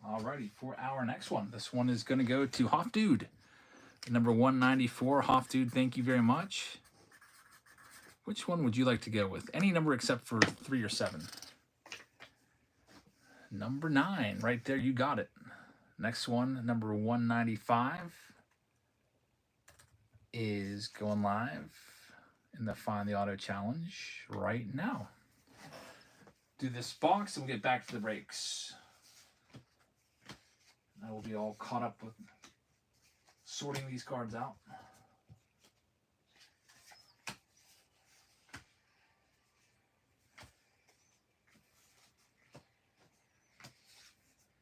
Alrighty, for our next one. This one is going to go to Hoff Dude. Number 194, Hoff Dude, thank you very much. Which one would you like to go with? Any number except for 3 or 7. Number 9, right there, you got it. Next one, number 195, is going live in the Find the Auto Challenge right now. Do this box and we'll get back to the breaks. I will be all caught up with sorting these cards out.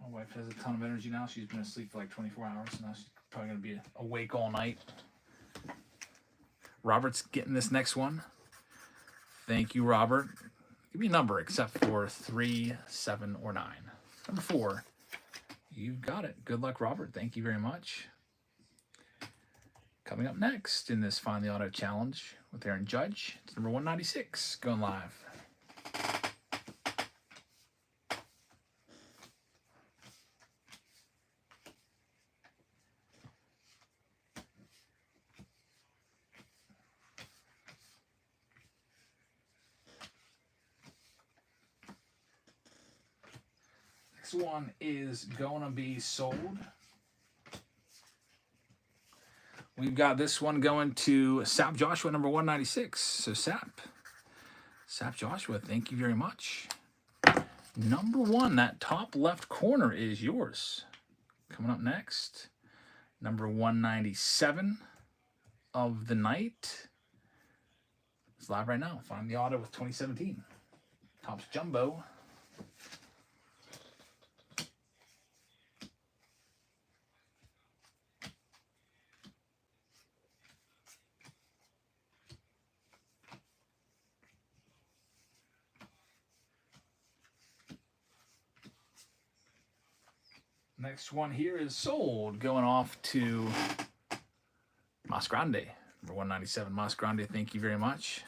My wife has a ton of energy now. She's been asleep for like 24 hours. Now she's probably going to be awake all night. Robert's getting this next one. Thank you, Robert. Give me a number except for 3, 7, or 9. Number 4. You got it. Good luck, Robert. Thank you very much. Coming up next in this Find the Auto Challenge with Aaron Judge, it's number 196 going live. One is going to be sold. we've got this one going to Sap Joshua, number 196. So Sap Joshua, thank you very much. Number 1, that top left corner is yours. Coming up next, number 197 of the night. It's live right now. Find the auto with 2017. Topps Jumbo. Next one here is sold, going off to Mas Grande, number 197. Mas Grande, thank you very much.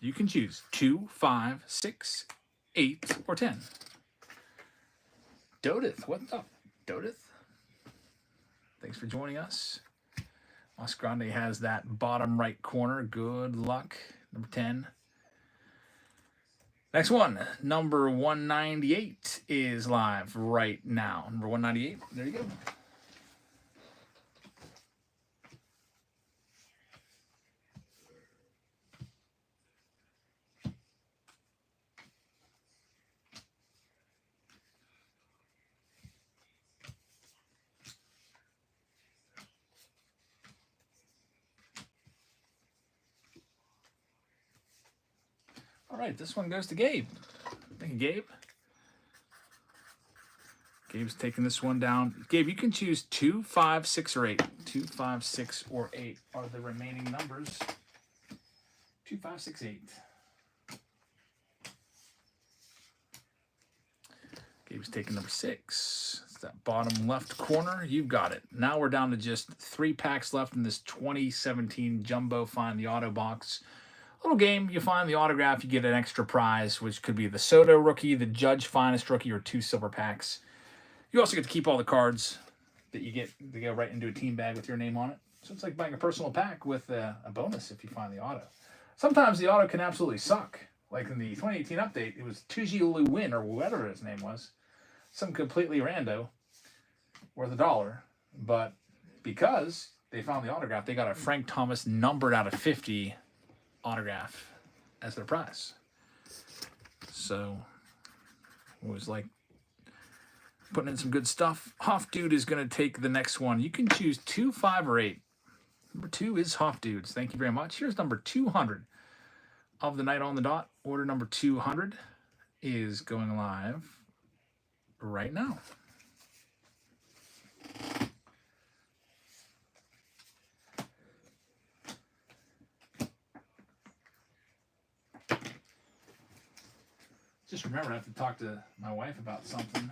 You can choose 2, 5, 6, 8, or 10. Dodith, what's up, Dodith? Thanks for joining us. Mas Grande has that bottom right corner. Good luck, number 10. Next one, number 198 is live right now. Number 198, there you go. All right, this one goes to Gabe. Thank you, Gabe. Gabe's taking this one down. Gabe, you can choose 2, 5, 6, or 8. 2, 5, 6, or 8 are the remaining numbers. 2, 5, 6, 8. Gabe's taking number 6. It's that bottom left corner. You've got it. Now we're down to just 3 packs left in this 2017 Jumbo Find the Auto box. Little game, you find the autograph, you get an extra prize, which could be the Soto rookie, the Judge Finest rookie, or 2 silver packs. You also get to keep all the cards that you get to go right into a team bag with your name on it. So it's like buying a personal pack with a bonus if you find the auto. Sometimes the auto can absolutely suck. Like in the 2018 update, it was Tuji Lewin, or whatever his name was. Some completely rando, worth $1. But because they found the autograph, they got a Frank Thomas numbered out of 50 autograph as their prize. So it was like putting in some good stuff. Hoff Dude is going to take the next one. You can choose 2, 5, or 8. Number 2 is Hoff Dudes. Thank you very much. Here's number 200 of the night on the dot. Order number 200 is going live right now. Just remember, I have to talk to my wife about something.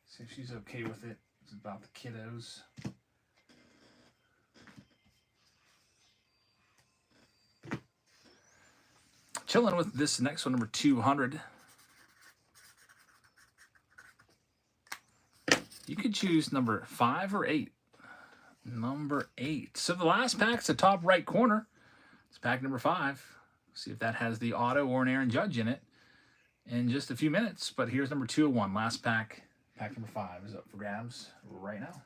See if she's okay with it. It's about the kiddos. Chilling with this next one, number 200. You could choose number 5 or 8. Number 8. So the last pack's the top right corner. It's pack number 5. See if that has the auto or an Aaron Judge in it in just a few minutes. But here's number 201. Last pack. Pack number 5 is up for grabs right now.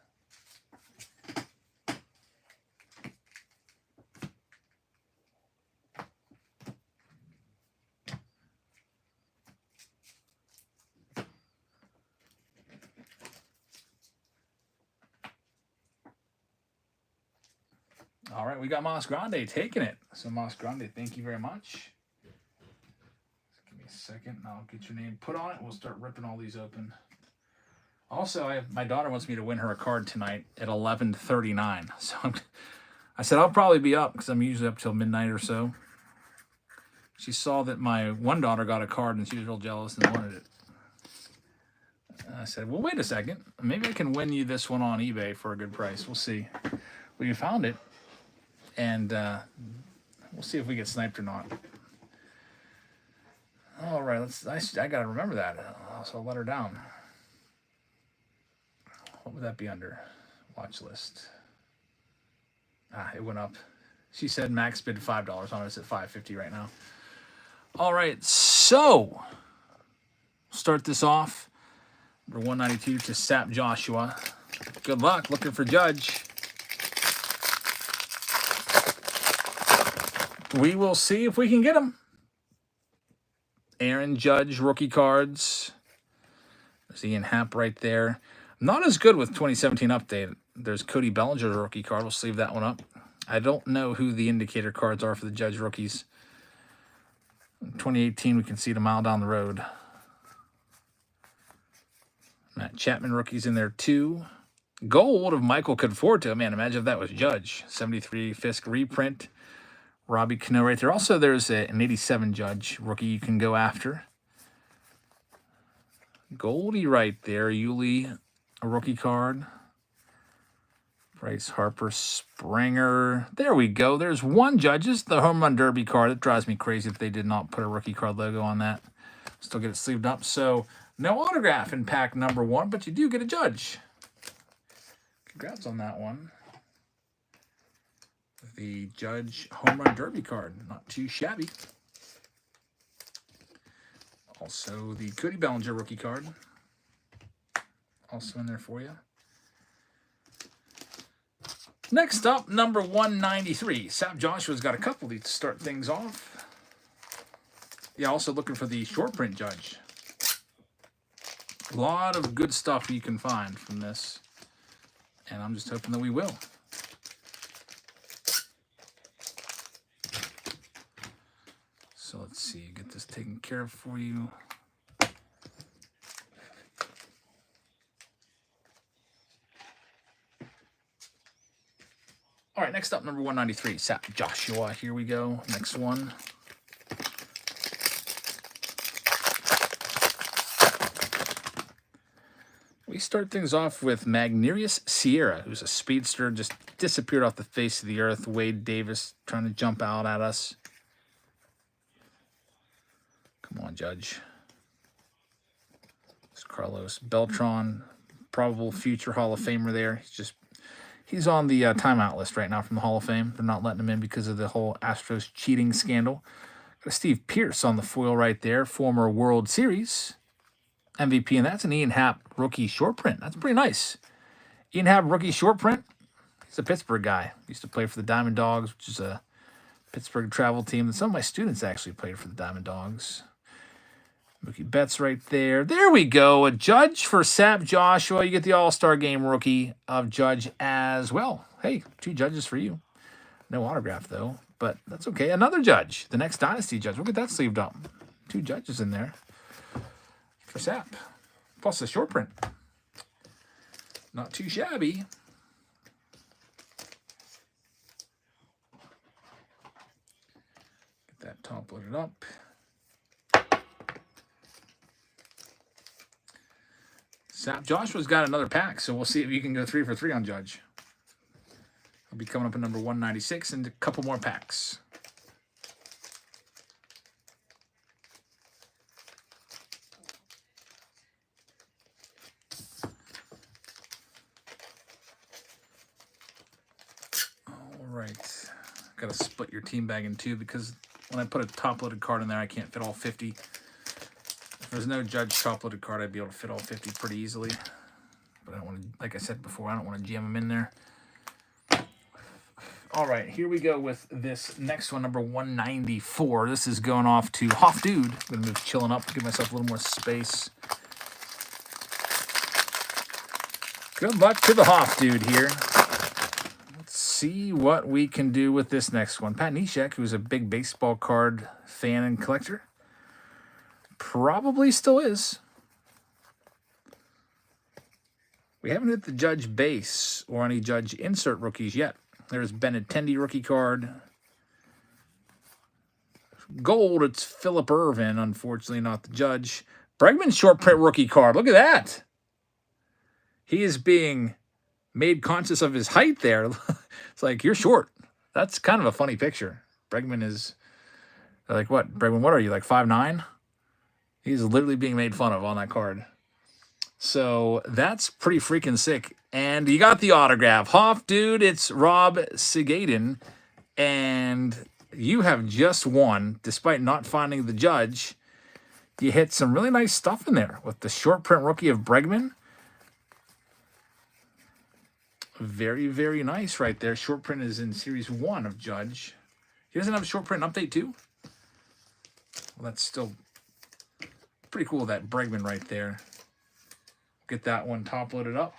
All right, we got Mas Grande taking it. So Mas Grande, thank you very much. Give me a second and I'll get your name put on it. We'll start ripping all these open. Also, my daughter wants me to win her a card tonight at 11:39. So I said I'll probably be up because I'm usually up till midnight or so. She saw that my one daughter got a card and she was real jealous and wanted it. I said, well, wait a second. Maybe I can win you this one on eBay for a good price. We'll see. Well, you found it. And we'll see if we get sniped or not. All right, I got to remember that. So I'll let her down. What would that be under? Watch list. It went up. She said max bid $5 on it. It's at $5.50 right now. All right, so start this off. Number 192 to Sap Joshua. Good luck looking for Judge. We will see if we can get him. Aaron Judge rookie cards. There's Ian Happ right there. Not as good with 2017 update. There's Cody Bellinger's rookie card. We'll sleeve that one up. I don't know who the indicator cards are for the Judge rookies. In 2018, we can see it a mile down the road. Matt Chapman rookies in there too. Gold of Michael Conforto. Man, imagine if that was Judge. 73 Fisk reprint. Robbie Cano right there. Also, there's an 87 Judge rookie you can go after. Goldie right there. Yuli, a rookie card. Bryce Harper, Springer. There we go. There's one Judge's the home run derby card. It drives me crazy if they did not put a rookie card logo on that. Still get it sleeved up. So no autograph in pack number 1, but you do get a Judge. Congrats on that one. The Judge home run derby card. Not too shabby. Also the Cody Bellinger rookie card. Also in there for you. Next up, number 193. Sap Joshua's got a couple of these to start things off. Yeah, also looking for the short print Judge. A lot of good stuff you can find from this. And I'm just hoping that we will. So let's see, get this taken care of for you. All right, next up, number 193, Sap Joshua. Here we go. Next one. We start things off with Magnerius Sierra, who's a speedster, just disappeared off the face of the earth. Wade Davis trying to jump out at us. Come on, Judge. It's Carlos Beltran, probable future Hall of Famer there. He's on the timeout list right now from the Hall of Fame. They're not letting him in because of the whole Astros cheating scandal. Got a Steve Pearce on the foil right there, former World Series MVP, and that's an Ian Happ rookie short print. That's pretty nice. Ian Happ rookie short print. He's a Pittsburgh guy. Used to play for the Diamond Dogs, which is a Pittsburgh travel team. And some of my students actually played for the Diamond Dogs. Mookie Betts right there. There we go. A Judge for Sap Joshua. You get the All-Star Game rookie of Judge as well. Hey, 2 Judges for you. No autograph, though, but that's okay. Another Judge. The next Dynasty Judge. We'll get that sleeved up. 2 Judges in there for Sap. Plus a short print. Not too shabby. Get that top loaded up. Sap Joshua's got another pack, so we'll see if you can go 3 for 3 on Judge. He'll be coming up in number 196 and a couple more packs. All right. Got to split your team bag in 2 because when I put a top-loaded card in there, I can't fit all 50. If there's no Judge top-loaded card, I'd be able to fit all 50 pretty easily. But I don't want to, like I said before, I don't want to jam them in there. All right, here we go with this next one, number 194. This is going off to Hoff Dude. I'm going to move chilling up to give myself a little more space. Good luck to the Hoff Dude here. Let's see what we can do with this next one. Pat Neshek, who's a big baseball card fan and collector. Probably still is. We haven't hit the Judge base or any Judge insert rookies yet. There's Benintendi rookie card. Gold, it's Phillip Ervin. Unfortunately, not the Judge. Bregman short print rookie card. Look at that. He is being made conscious of his height there. It's like, you're short. That's kind of a funny picture. Bregman is like, what? Bregman, what are you, like 5'9"? He's literally being made fun of on that card. So that's pretty freaking sick. And you got the autograph. Hoff Dude, it's Rob Sigaden. And you have just won, despite not finding the Judge. You hit some really nice stuff in there with the short print rookie of Bregman. Very, very nice right there. Short print is in Series 1 of Judge. He doesn't have a short print update too? Well, that's still pretty cool, that Bregman right there. Get that one top loaded up.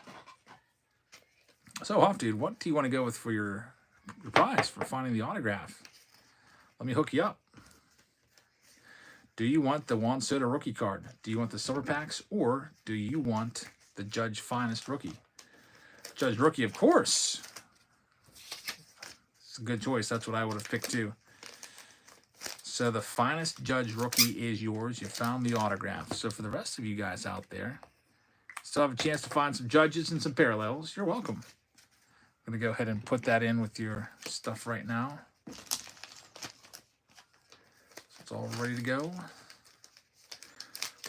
So, Huff, dude, what do you want to go with for your prize for finding the autograph? Let me hook you up. Do you want the Juan Soto rookie card? Do you want the silver packs? Or do you want the Judge Finest rookie? Judge rookie, of course. It's a good choice. That's what I would have picked too. So the Finest Judge rookie is yours. You found the autograph. So for the rest of you guys out there, still have a chance to find some Judges and some parallels. You're welcome. I'm going to go ahead and put that in with your stuff right now. It's all ready to go.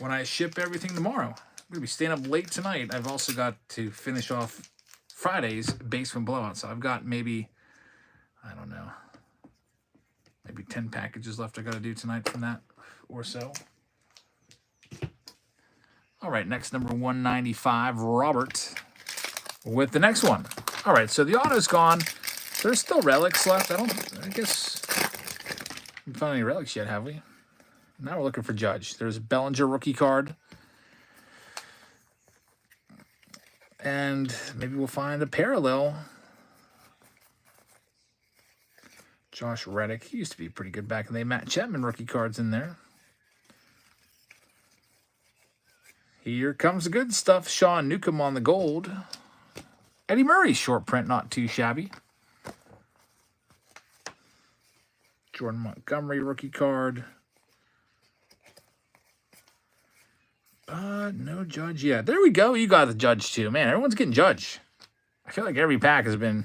When I ship everything tomorrow, I'm going to be staying up late tonight. I've also got to finish off Friday's basement blowout. So I've got maybe, I don't know, maybe 10 packages left I got to do tonight from that or so. All right, next number 195, Robert, with the next one. All right, so the auto's gone. There's still relics left. I guess we haven't found any relics yet, have we? Now we're looking for Judge. There's a Bellinger rookie card. And maybe we'll find a parallel. Josh Reddick. He used to be pretty good back in the day. Matt Chapman rookie cards in there. Here comes the good stuff. Sean Newcomb on the gold. Eddie Murray short print, not too shabby. Jordan Montgomery rookie card. But no Judge yet. There we go. You got the Judge too. Man, everyone's getting Judge. I feel like every pack has been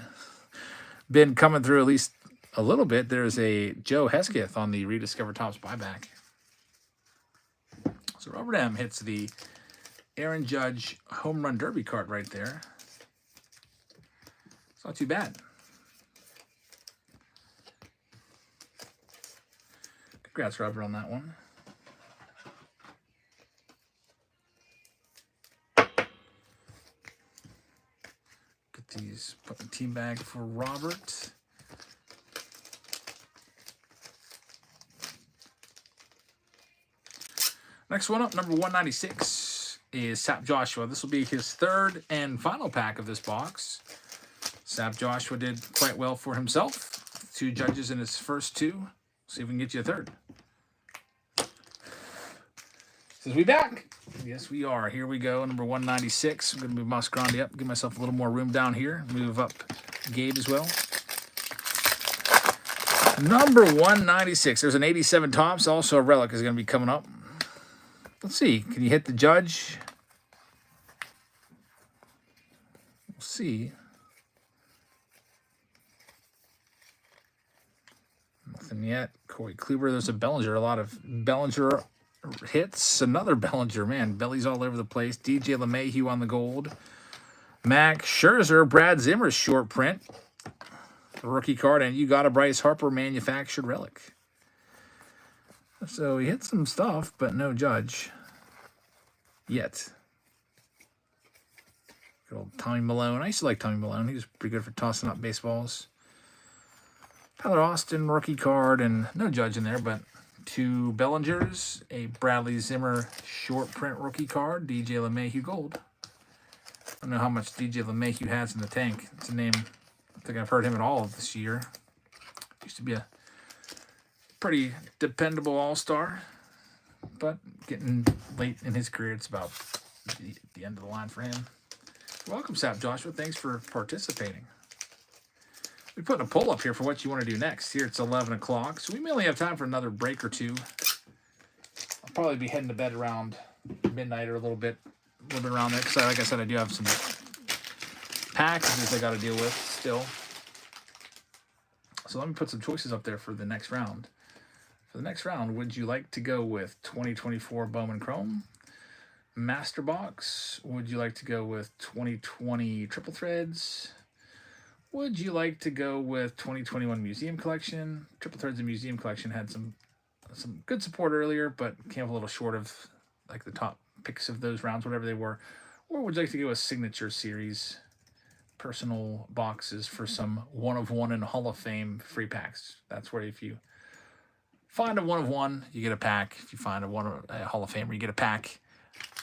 coming through at least a little bit. There's a Joe Hesketh on the Rediscover Topps buyback. So Robert M hits the Aaron Judge Home Run Derby card right there. It's not too bad. Congrats, Robert, on that one. Get these, put in the team bag for Robert. Next one up, number 196, is Sap Joshua. This will be his third and final pack of this box. Sap Joshua did quite well for himself. 2 Judges in his first 2. See if we can get you a third. Says we back. Yes, we are. Here we go. Number 196. I'm going to move Masgrandi up. Give myself a little more room down here. Move up Gabe as well. Number 196. There's an 87 Topps. Also a relic is going to be coming up. Let's see. Can you hit the Judge? We'll see. Nothing yet. Corey Kluber. There's a Bellinger. A lot of Bellinger hits. Another Bellinger. Man, Belly's all over the place. DJ LeMahieu on the gold. Max Scherzer. Brad Zimmer's short print. The rookie card. And you got a Bryce Harper manufactured relic. So he hit some stuff, but no Judge yet. Good old Tommy Malone. I used to like Tommy Malone. He was pretty good for tossing up baseballs. Tyler Austin rookie card, and no Judge in there, but 2 Bellingers, a Bradley Zimmer short print rookie card, DJ LeMahieu gold. I don't know how much DJ LeMahieu has in the tank. It's a name I think I've heard him at all this year. Used to be a pretty dependable all-star, but getting late in his career, it's about the end of the line for him. Welcome, Sap Joshua. Thanks for participating. We're putting a poll up here for what you want to do next. Here it's 11 o'clock, so we may only have time for another break or two. I'll probably be heading to bed around midnight or a little bit around there, because like I said, I do have some packages I got to deal with still. So let me put some choices up there for the next round. For the next round, would you like to go with 2024 Bowman Chrome Master Box? Would you like to go with 2020 Triple Threads? Would you like to go with 2021 Museum Collection? Triple Threads and Museum Collection had some some good support earlier, but came up a little short of like the top picks of those rounds, whatever they were. Or would you like to go a signature series, personal boxes for some 1 of 1 and Hall of Fame free packs? That's where if you find a 1 of 1, you get a pack. If you find a Hall of Famer, you get a pack.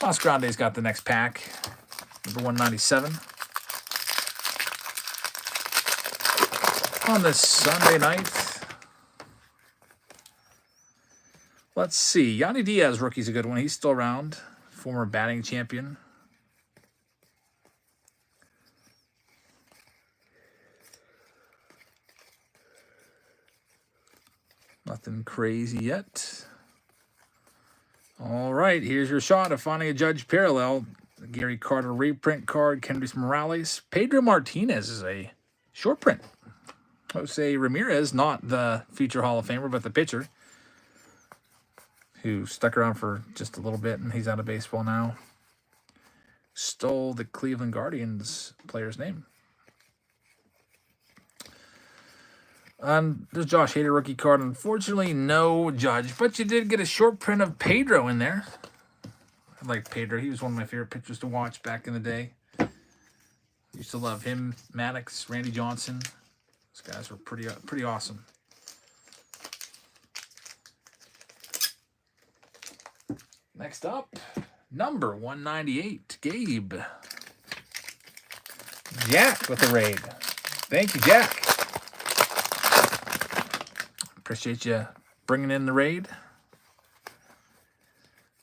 Mas Grande's got the next pack, number 197. On this Sunday night, let's see. Yanni Diaz rookie's a good one. He's still around. Former batting champion. Nothing crazy yet. All right, here's your shot of finding a Judge parallel. The Gary Carter reprint card. Kendrys Morales. Pedro Martinez is a short print. Jose Ramirez, not the future Hall of Famer, but the pitcher, who stuck around for just a little bit, and he's out of baseball now. Stole the Cleveland Guardians player's name. There's Josh Hader rookie card. Unfortunately, no Judge, but you did get a short print of Pedro in there. I like Pedro. He was one of my favorite pitchers to watch back in the day. Used to love him, Maddox, Randy Johnson. Those guys were pretty awesome. Next up, number 198, Gabe. Jack with the raid. Thank you, Jack. Appreciate you bringing in the raid.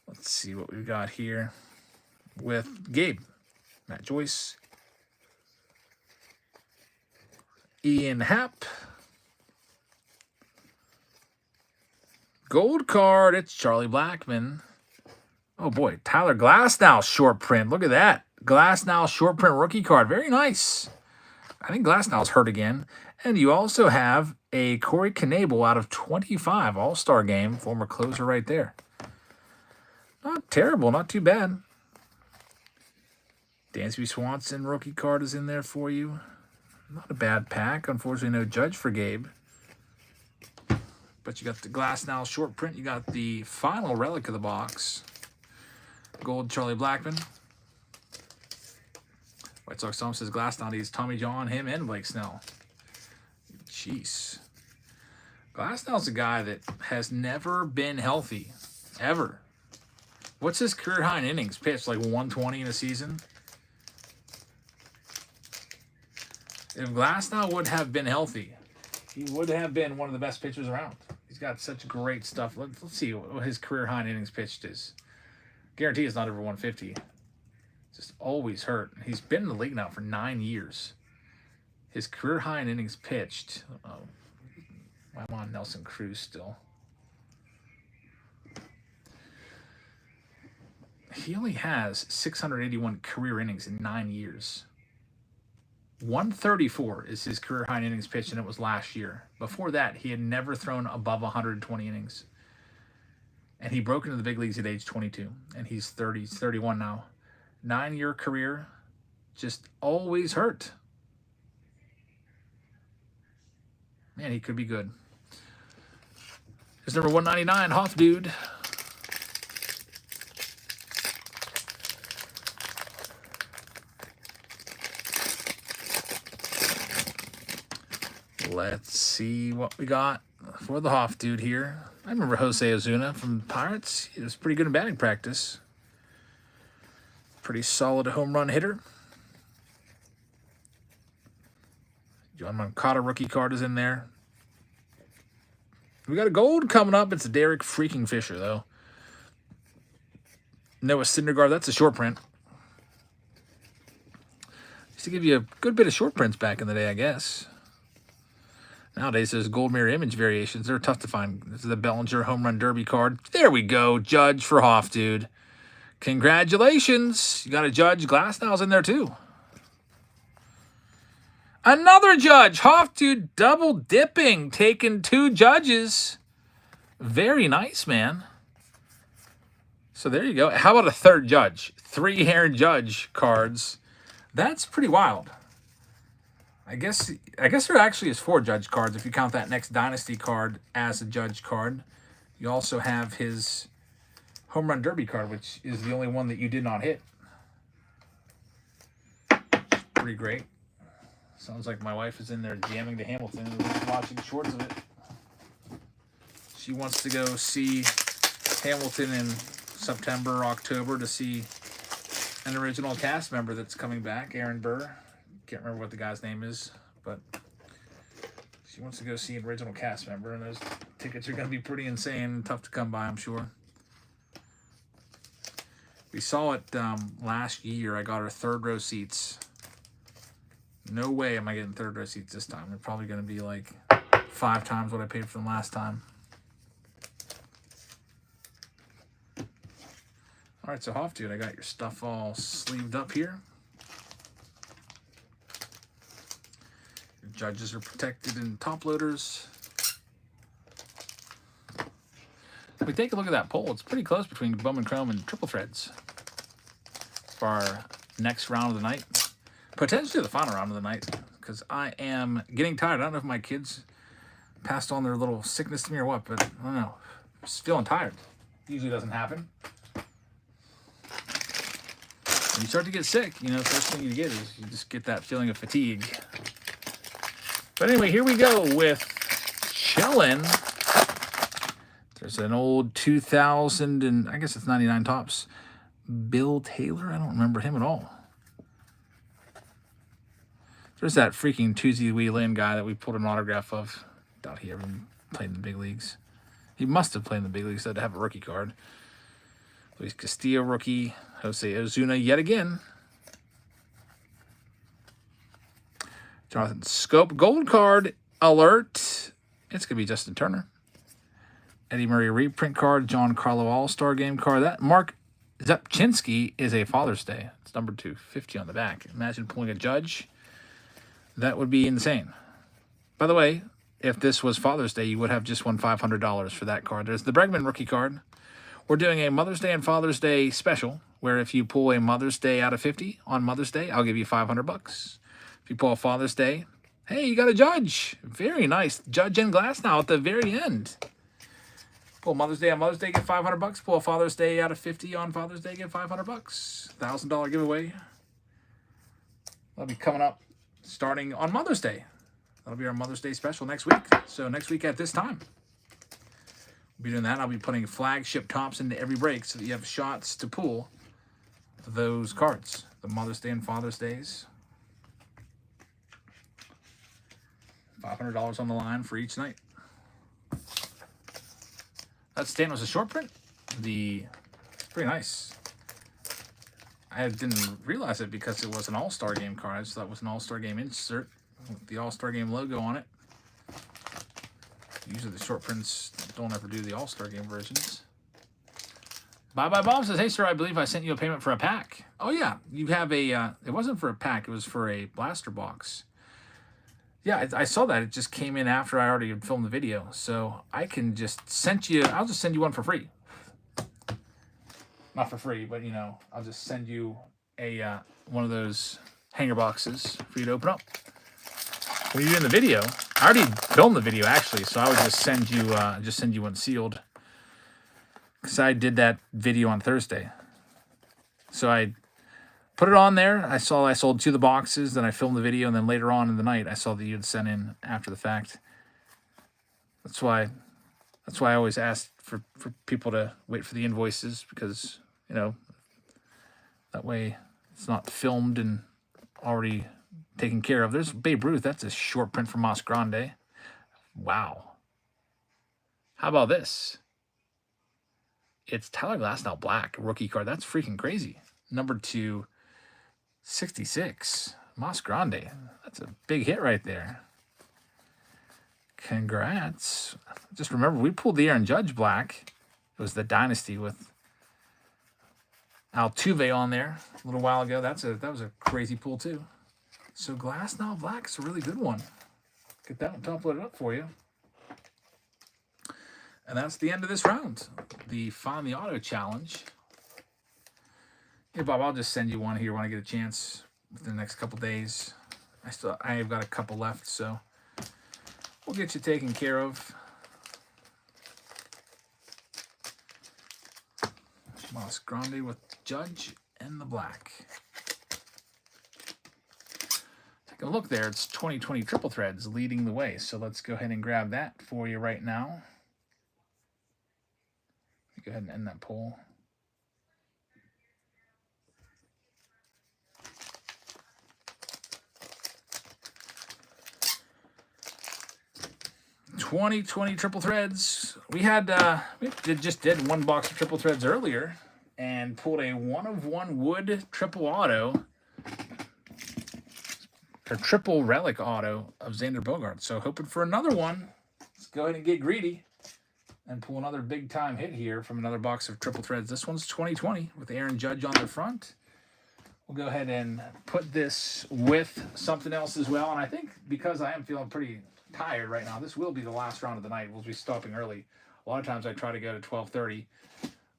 Let's see what we've got here with Gabe. Matt Joyce. Ian Happ. Gold card, it's Charlie Blackmon. Oh boy, Tyler Glasnow short print. Look at that. Glasnow short print rookie card. Very nice. I think Glasnow's hurt again. And you also have a Corey Knebel out of 25 All-Star game. Former closer right there. Not terrible. Not too bad. Dansby Swanson rookie card is in there for you. Not a bad pack. Unfortunately, no Judge for Gabe. But you got the Glasnow short print. You got the final relic of the box. Gold Charlie Blackmon. White Sox Tom says Glasnow needs Tommy John, him, and Blake Snell. Jeez. Glasnow's a guy that has never been healthy. Ever. What's his career high in innings pitched? Like 120 in a season? If Glasnow would have been healthy, he would have been one of the best pitchers around. He's got such great stuff. Let's see what his career high in innings pitched is. Guarantee it's not over 150. Just always hurt. He's been in the league now for 9 years. His career high in innings pitched. I'm on Nelson Cruz still. He only has 681 career innings in 9 years. 134 is his career high in innings pitched, and it was last year. Before that, he had never thrown above 120 innings. And he broke into the big leagues at age 22, and he's 31 now. 9-year career, just always hurt. Man, he could be good. Here's number 199, Hoff Dude. Let's see what we got for the Hoff Dude here. I remember Jose Ozuna from Pirates. He was pretty good in batting practice. Pretty solid home run hitter. John Moncada rookie card is in there. We got a gold coming up. It's a Derek freaking Fisher, though. Noah Syndergaard, that's a short print. Used to give you a good bit of short prints back in the day, I guess. Nowadays, there's gold mirror image variations. They're tough to find. This is the Bellinger home run derby card. There we go. Judge for Hoff, dude. Congratulations. You got a Judge. Glasnow's in there, too. Another Judge. Hoff, dude, double dipping. Taking 2 Judges. Very nice, man. So there you go. How about a third Judge? 3 Aaron Judge cards. That's pretty wild. I guess there actually is 4 Judge cards if you count that next Dynasty card as a Judge card. You also have his Home Run Derby card, which is the only one that you did not hit. Pretty great. Sounds like my wife is in there jamming to Hamilton and watching shorts of it. She wants to go see Hamilton in September or October to see an original cast member that's coming back, Aaron Burr. Can't remember what the guy's name is, but she wants to go see an original cast member, and those tickets are going to be pretty insane and tough to come by, I'm sure. We saw it last year. I got her third row seats. No way am I getting third row seats this time. They're probably going to be like 5 times what I paid for them last time. All right, so Hoff Dude, I got your stuff all sleeved up here. Your judges are protected in top loaders. If we take a look at that poll, it's pretty close between Bowman Chrome and Triple Threads for our next round of the night. Potentially the final round of the night, because I am getting tired. I don't know if my kids passed on their little sickness to me or what, but I don't know. I'm just feeling tired. Usually doesn't happen. When you start to get sick, you know, the first thing you get is you just get that feeling of fatigue. But anyway, here we go with Chillin'. There's an old 2000, and I guess it's 99 tops. Bill Taylor? I don't remember him at all. There's that freaking Tuesday Wee Lin guy that we pulled an autograph of. Doubt he ever played in the big leagues. He must have played in the big leagues, so to have a rookie card. Luis Castillo rookie. Jose Ozuna yet again. Jonathan Scope gold card alert. It's going to be Justin Turner. Eddie Murray reprint card. John Carlo All-Star Game card. That Mark Zepchinski is a Father's Day. It's number 250 on the back. Imagine pulling a Judge. That would be insane. By the way, if this was Father's Day, you would have just won $500 for that card. There's the Bregman rookie card. We're doing a Mother's Day and Father's Day special, where if you pull a Mother's Day out of 50 on Mother's Day, I'll give you $500. If you pull a Father's Day, hey, you got a Judge. Very nice. Judge and Glass now at the very end. Pull Mother's Day on Mother's Day, get $500. Pull a Father's Day out of 50 on Father's Day, get $500. $1,000 giveaway. That'll be coming up starting on Mother's Day. That'll be our Mother's Day special next week. So next week at this time, we'll be doing that. I'll be putting flagship tops into every break so that you have shots to pull those cards. The Mother's Day and Father's Days. $500 on the line for each night. That Stanton was a short print. Pretty nice. I didn't realize it because it was an All-Star Game card. I just thought it was an All-Star Game insert with the All-Star Game logo on it. Usually the short prints don't ever do the All-Star Game versions. Bye Bob says, hey sir, I believe I sent you a payment for a pack. Oh yeah, you have a, it wasn't for a pack, it was for a blaster box. Yeah, I saw that. It just came in after I already had filmed the video. So I can just send you, I'll just send you one for free. Not for free, but you know, I'll just send you a one of those hanger boxes for you to open up. When you're in the video, I already filmed the video actually, so I would just send you one sealed. Because I did that video on Thursday. So I put it on there. I sold 2 of the boxes, then I filmed the video, and then later on in the night I saw that you had sent in after the fact. That's why I always ask for people to wait for the invoices, because, you know, that way it's not filmed and already taken care of. There's Babe Ruth. That's a short print from Mas Grande. Wow. How about this? It's Tyler Glasnow Black, rookie card. That's freaking crazy. Number 266. Mas Grande. That's a big hit right there. Congrats. Just remember, we pulled the Aaron Judge Black. It was the Dynasty with Altuve on there a little while ago. That was a crazy pull too. So Glasnow Black is a really good one. Get that one top loaded up for you. And that's the end of this round. The Find the Auto Challenge. Hey Bob, I'll just send you one here when I get a chance within the next couple days. I've got a couple left, so we'll get you taken care of. Moss Grande with Judge and the black. Take a look there. It's 2020 Triple Threads leading the way. So let's go ahead and grab that for you right now. Go ahead and end that poll. '20 Triple Threads. We just did one box of Triple Threads earlier and pulled a 1/1 wood triple auto or triple relic auto of Xander Bogaerts. So hoping for another one. Let's go ahead and get greedy and pull another big time hit here from another box of Triple Threads. This one's 2020 with Aaron Judge on the front. We'll go ahead and put this with something else as well. And I think because I am feeling pretty tired right now, this will be the last round of the night. We'll be stopping early. A lot of times I try to go to 12:30,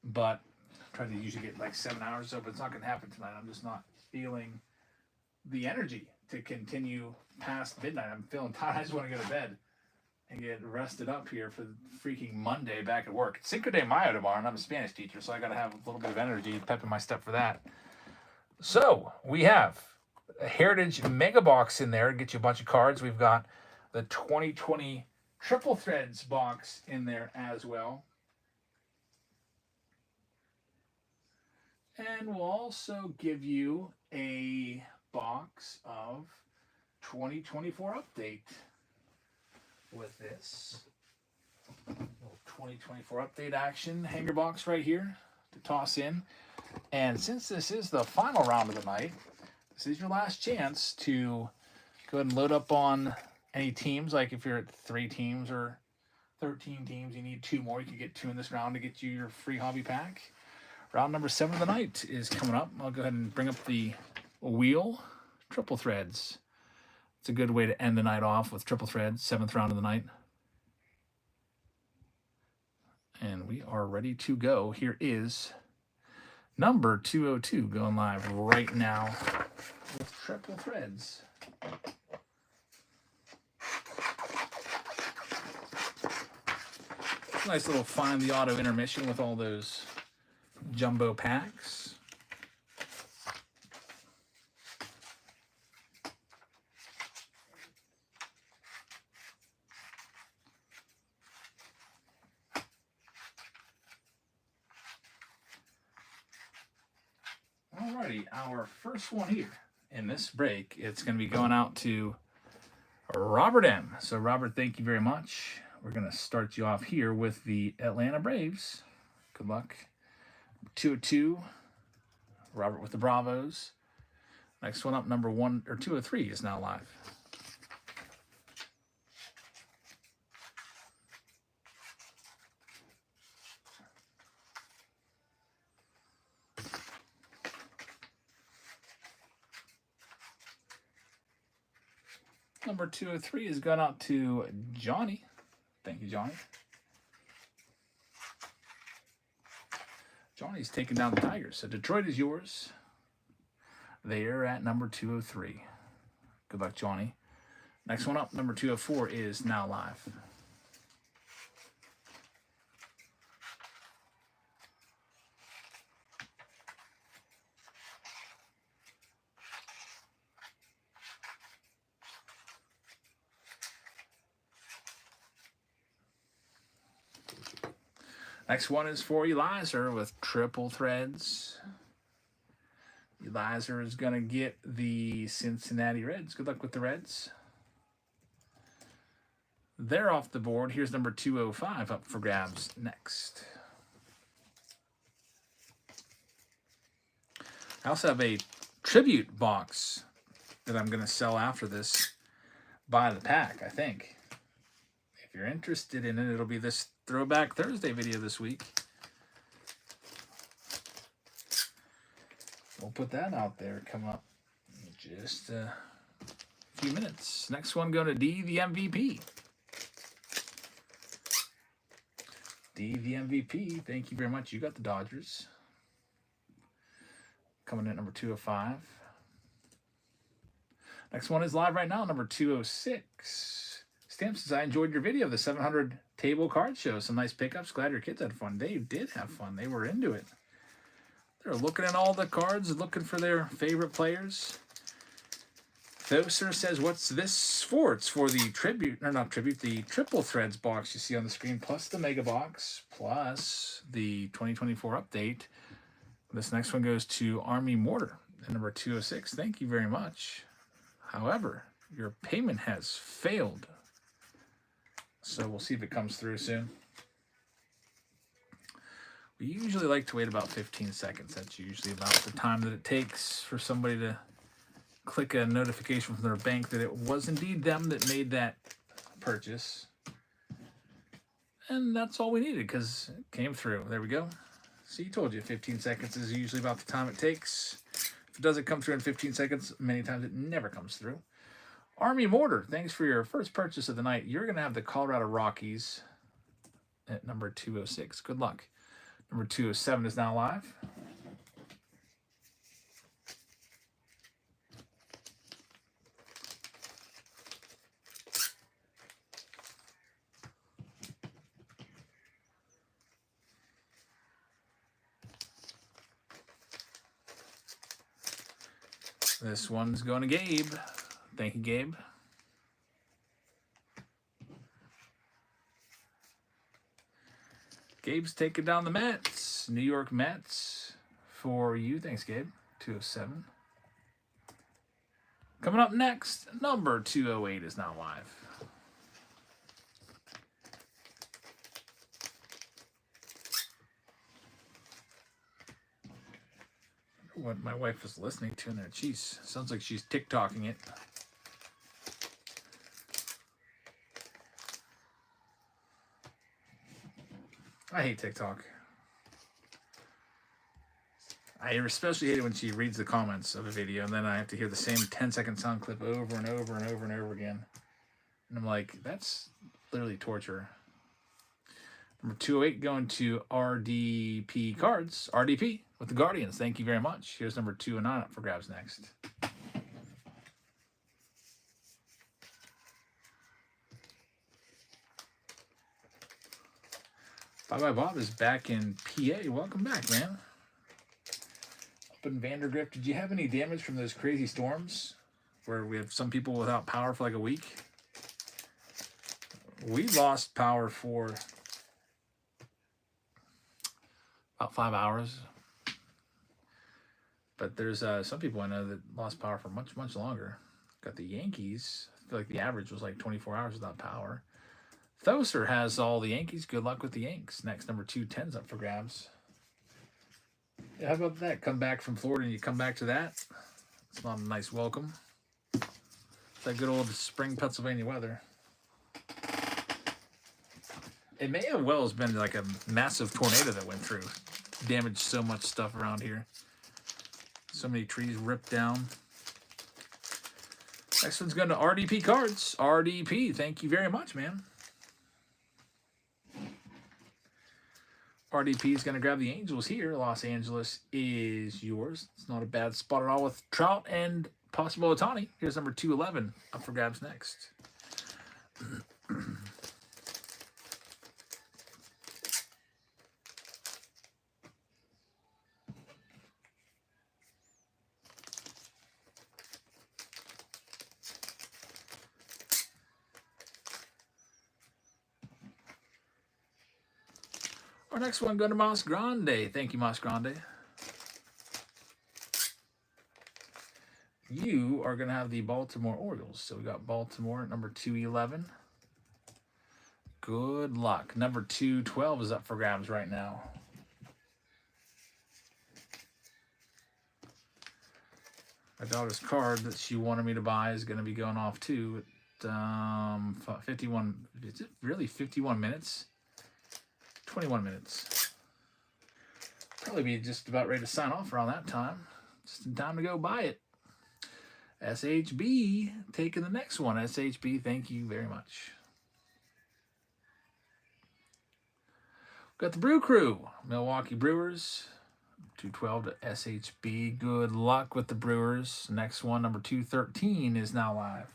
but I try to usually get like 7 hours or so, but it's not going to happen tonight. I'm just not feeling the energy to continue past midnight. I'm feeling tired. I just want to go to bed and get rested up here for the freaking Monday back at work. It's Cinco de Mayo tomorrow, and I'm a Spanish teacher, so I got to have a little bit of energy, pep in my step for that. So we have a Heritage Mega Box in there to get you a bunch of cards. We've got the 2020 Triple Threads box in there as well. And we'll also give you a box of 2024 update with this little 2024 update action hanger box right here to toss in. And since this is the final round of the night, this is your last chance to go ahead and load up on any teams. Like if you're at 3 teams or 13 teams, you need 2 more. You can get 2 in this round to get you your free hobby pack. Round number 7 of the night is coming up. I'll go ahead and bring up the wheel. Triple Threads. It's a good way to end the night off with Triple Threads, 7th round of the night. And we are ready to go. Here is number 202 going live right now with Triple Threads. Nice little find the auto intermission with all those jumbo packs. Alrighty, our first one here in this break, it's going to be going out to Robert M. So Robert, thank you very much. We're going to start you off here with the Atlanta Braves. Good luck. 202, Robert with the Bravos. Next one up, number 203 is now live. Number 203 is going out to Johnny. Thank you, Johnny. Johnny's taking down the Tigers. So Detroit is yours. They are at number 203. Good luck, Johnny. Next one up, number 204 is now live. Next one is for Elizer with Triple Threads. Elizer is going to get the Cincinnati Reds. Good luck with the Reds. They're off the board. Here's number 205 up for grabs next. I also have a tribute box that I'm going to sell after this by the pack, I think. If you're interested in it, it'll be this Throwback Thursday video this week. We'll put that out there, come up in just a few minutes. Next one going to D, the MVP. D, the MVP, thank you very much. You got the Dodgers. Coming in at number 205. Next one is live right now, number 206. Stamp says, I enjoyed your video, the 700 table card show. Some nice pickups. Glad your kids had fun. They did have fun. They were into it. They're looking at all the cards, looking for their favorite players. Thoser says, what's this for? It's for the the triple threads box you see on the screen, plus the mega box, plus the 2024 update. This next one goes to Army Mortar, at number 206. Thank you very much. However, your payment has failed. So we'll see if it comes through soon. We usually like to wait about 15 seconds. That's usually about the time that it takes for somebody to click a notification from their bank that it was indeed them that made that purchase. And that's all we needed because it came through. There we go. See, told you 15 seconds is usually about the time it takes. If it doesn't come through in 15 seconds, many times it never comes through. Army Mortar, thanks for your first purchase of the night. You're going to have the Colorado Rockies at number 206. Good luck. Number 207 is now live. This one's going to Gabe. Thank you, Gabe. Gabe's taking down the Mets. New York Mets for you. Thanks, Gabe. 207. Coming up next, number 208 is now live. What my wife was listening to in there. Jeez, sounds like she's TikToking it. I hate TikTok. I especially hate it when she reads the comments of a video and then I have to hear the same 10-second sound clip over and over and over and over again. And I'm like, that's literally torture. Number 208 going to RDP Cards. RDP with the Guardians. Thank you very much. Here's number 209 up for grabs next. Bye-bye Bob is back in PA. Welcome back, man. Up in Vandergrift, did you have any damage from those crazy storms where we have some people without power for like a week? We lost power for about 5 hours. But there's some people I know that lost power for much, much longer. Got the Yankees. I feel like the average was like 24 hours without power. Thoser has all the Yankees. Good luck with the Yanks. Next, number 210's up for grabs. Yeah, how about that? Come back from Florida and you come back to that. It's not a nice welcome. It's that good old spring Pennsylvania weather. It may have well has been like a massive tornado that went through. Damaged so much stuff around here. So many trees ripped down. Next one's going to RDP Cards. RDP, thank you very much, man. RDP is going to grab the Angels here. Los Angeles is yours. It's not a bad spot at all with Trout and possible Ohtani. Here's number 211 up for grabs next. Our next one going to Mas Grande. Thank you, Mas Grande. You are going to have the Baltimore Orioles. So we got Baltimore at number 211. Good luck. Number 212 is up for grabs right now. My daughter's card that she wanted me to buy is going to be going off too at 51. Is it really 51 minutes? 21 minutes. Probably be just about ready to sign off around that time. Just in time to go buy it. SHB taking the next one. SHB, thank you very much. Got the Brew Crew. Milwaukee Brewers. 212 to SHB. Good luck with the Brewers. Next one, number 213, is now live.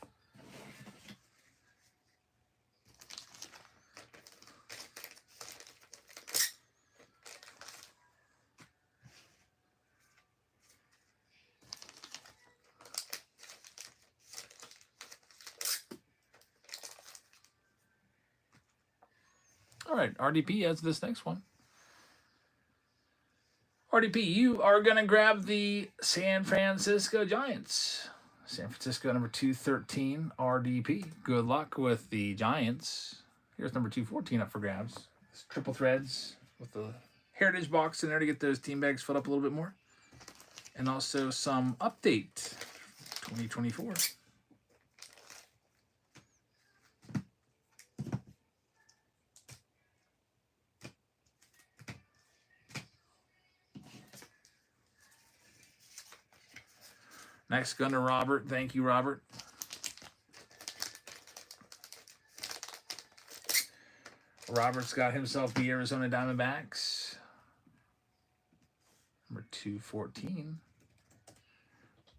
All right, RDP has this next one. RDP, you are going to grab the San Francisco Giants. San Francisco, number 213, RDP. Good luck with the Giants. Here's number 214 up for grabs. It's triple threads with the Heritage box in there to get those team bags filled up a little bit more. And also some update 2024. Next, going to Robert. Thank you, Robert. Robert's got himself the Arizona Diamondbacks. Number 214.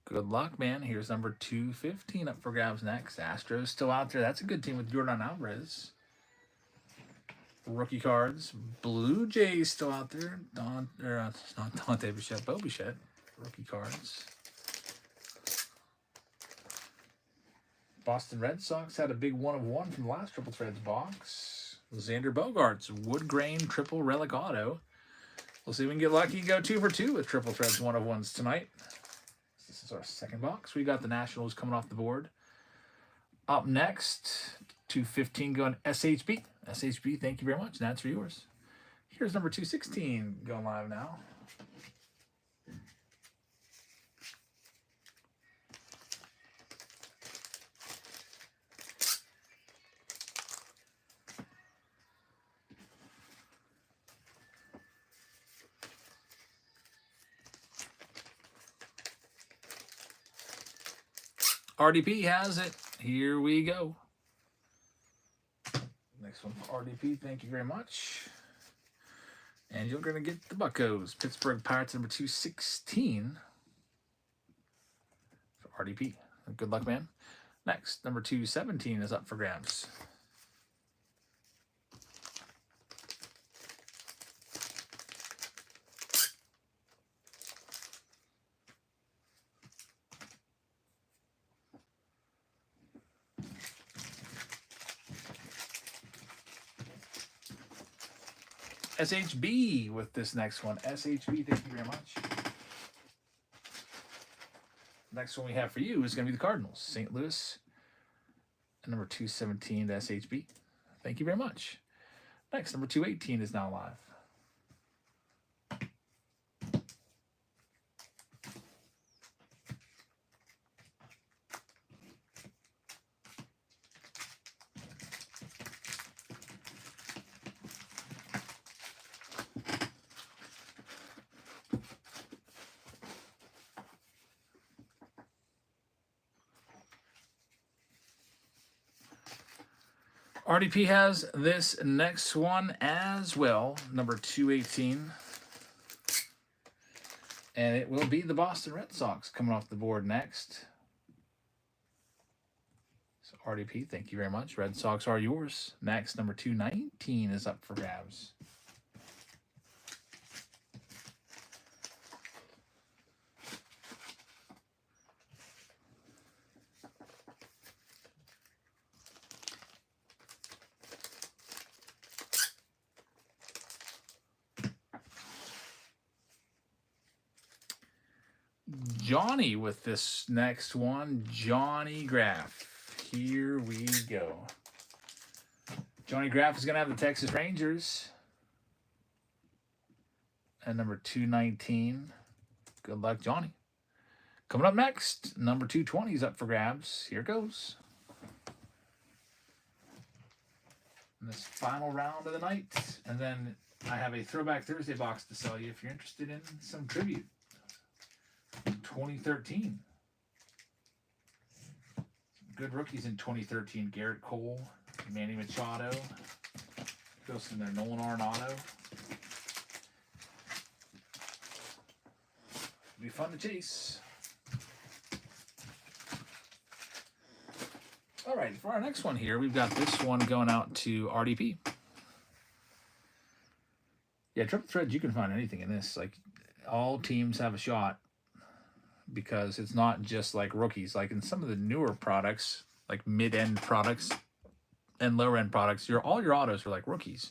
Good luck, man. Here's number 215 up for grabs next. Astros still out there. That's a good team with Jordan Alvarez. Rookie cards. Blue Jays still out there. Not Dante Bichette, Bo Bichette. Rookie cards. Boston Red Sox had a big 1-of-1 from the last Triple Threads box. Xander Bogaerts, wood grain triple relic auto. We'll see if we can get lucky and go 2 for 2 with Triple Threads 1-of-1s tonight. This is our second box. We got the Nationals coming off the board. Up next, 215 going SHB. SHB, thank you very much. That's for yours. Here's number 216 going live now. RDP has it. Here we go. Next one for RDP. Thank you very much. And you're going to get the Buccos. Pittsburgh Pirates number 216 for RDP. Good luck, man. Next, number 217 is up for grabs. SHB with this next one. SHB, thank you very much. Next one we have for you is going to be the Cardinals. St. Louis. And number 217 to SHB. Thank you very much. Next, number 218 is now live. RDP has this next one as well, number 218. And it will be the Boston Red Sox coming off the board next. So RDP, thank you very much. Red Sox are yours. Next, number 219 is up for grabs. Johnny with this next one. Johnny Graff. Here we go. Johnny Graff is going to have the Texas Rangers. And number 219. Good luck, Johnny. Coming up next, number 220 is up for grabs. Here it goes. And this final round of the night. And then I have a Throwback Thursday box to sell you if you're interested in some tribute. 2013. Good rookies in 2013. Garrett Cole, Manny Machado. Goes in there, Nolan Arenado. Be fun to chase. All right, for our next one here, we've got this one going out to RDP. Yeah, Triple Threads, you can find anything in this. Like, all teams have a shot. Because it's not just like rookies. Like in some of the newer products, like mid-end products and lower-end products, all your autos are like rookies.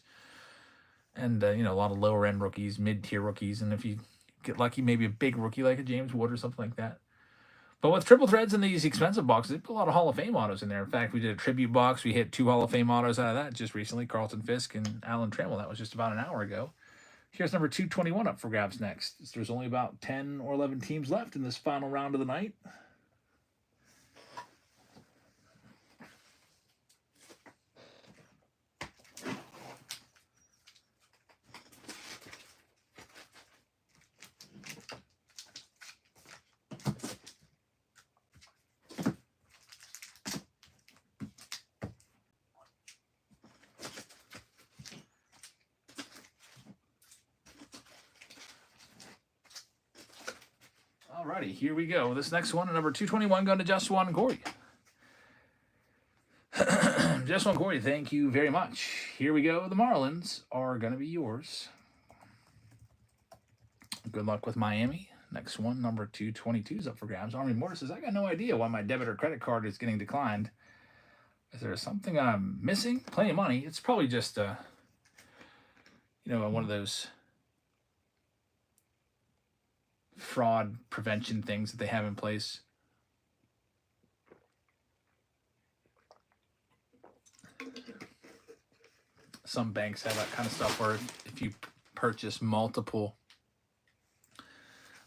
And, a lot of lower end rookies, mid-tier rookies. And if you get lucky, maybe a big rookie like a James Wood or something like that. But with triple threads in these expensive boxes, they put a lot of Hall of Fame autos in there. In fact, we did a tribute box. We hit 2 Hall of Fame autos out of that just recently, Carlton Fisk and Alan Trammell. That was just about an hour ago. Here's number 221 up for grabs next. There's only about 10 or 11 teams left in this final round of the night. Alrighty, here we go. This next one, number 221, going to Just One Corey. Just One Corey, thank you very much. Here we go. The Marlins are going to be yours. Good luck with Miami. Next one, number 222 is up for grabs. Army Mortis says, I got no idea why my debit or credit card is getting declined. Is there something I'm missing? Plenty of money. It's probably just, one of those fraud prevention things that they have in place. Some banks have that kind of stuff where if you purchase multiple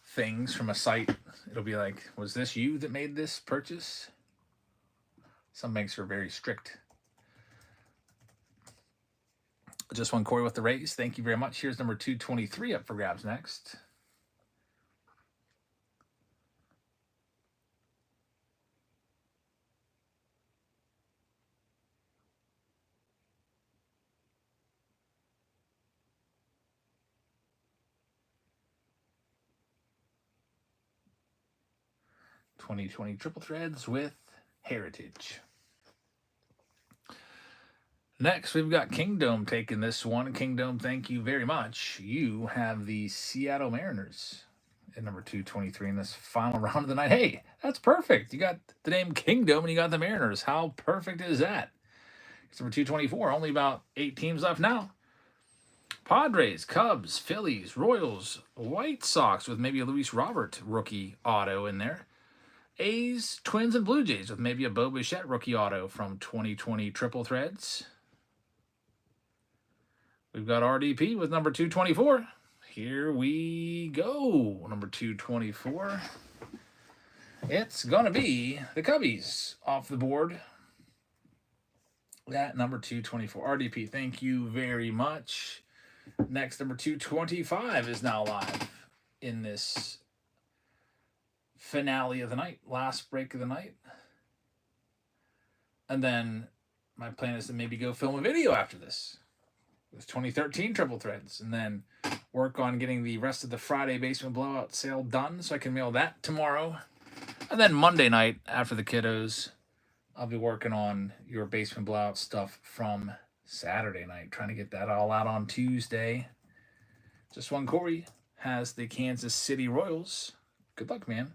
things from a site, it'll be like, was this you that made this purchase? Some banks are very strict. Just One Corey with the Rays. Thank you very much. Here's number 223 up for grabs next. '20 triple threads with Heritage. Next, we've got Kingdom taking this one. Kingdom, thank you very much. You have the Seattle Mariners at number 223 in this final round of the night. Hey, that's perfect. You got the name Kingdom and you got the Mariners. How perfect is that? It's number 224. Only about 8 teams left now. Padres, Cubs, Phillies, Royals, White Sox with maybe a Luis Robert rookie auto in there. A's, Twins, and Blue Jays with maybe a Bo Bichette rookie auto from 2020 Triple Threads. We've got RDP with number 224. Here we go. Number 224. It's going to be the Cubbies off the board. That number 224. RDP, thank you very much. Next, number 225 is now live in this finale of the night, last break of the night. And then my plan is to maybe go film a video after this with 2013 Triple Threads, and then work on getting the rest of the Friday Basement Blowout sale done so I can mail that tomorrow. And then Monday night after the kiddos, I'll be working on your Basement Blowout stuff from Saturday night, trying to get that all out on Tuesday. Just One Corey has the Kansas City Royals. Good luck, man.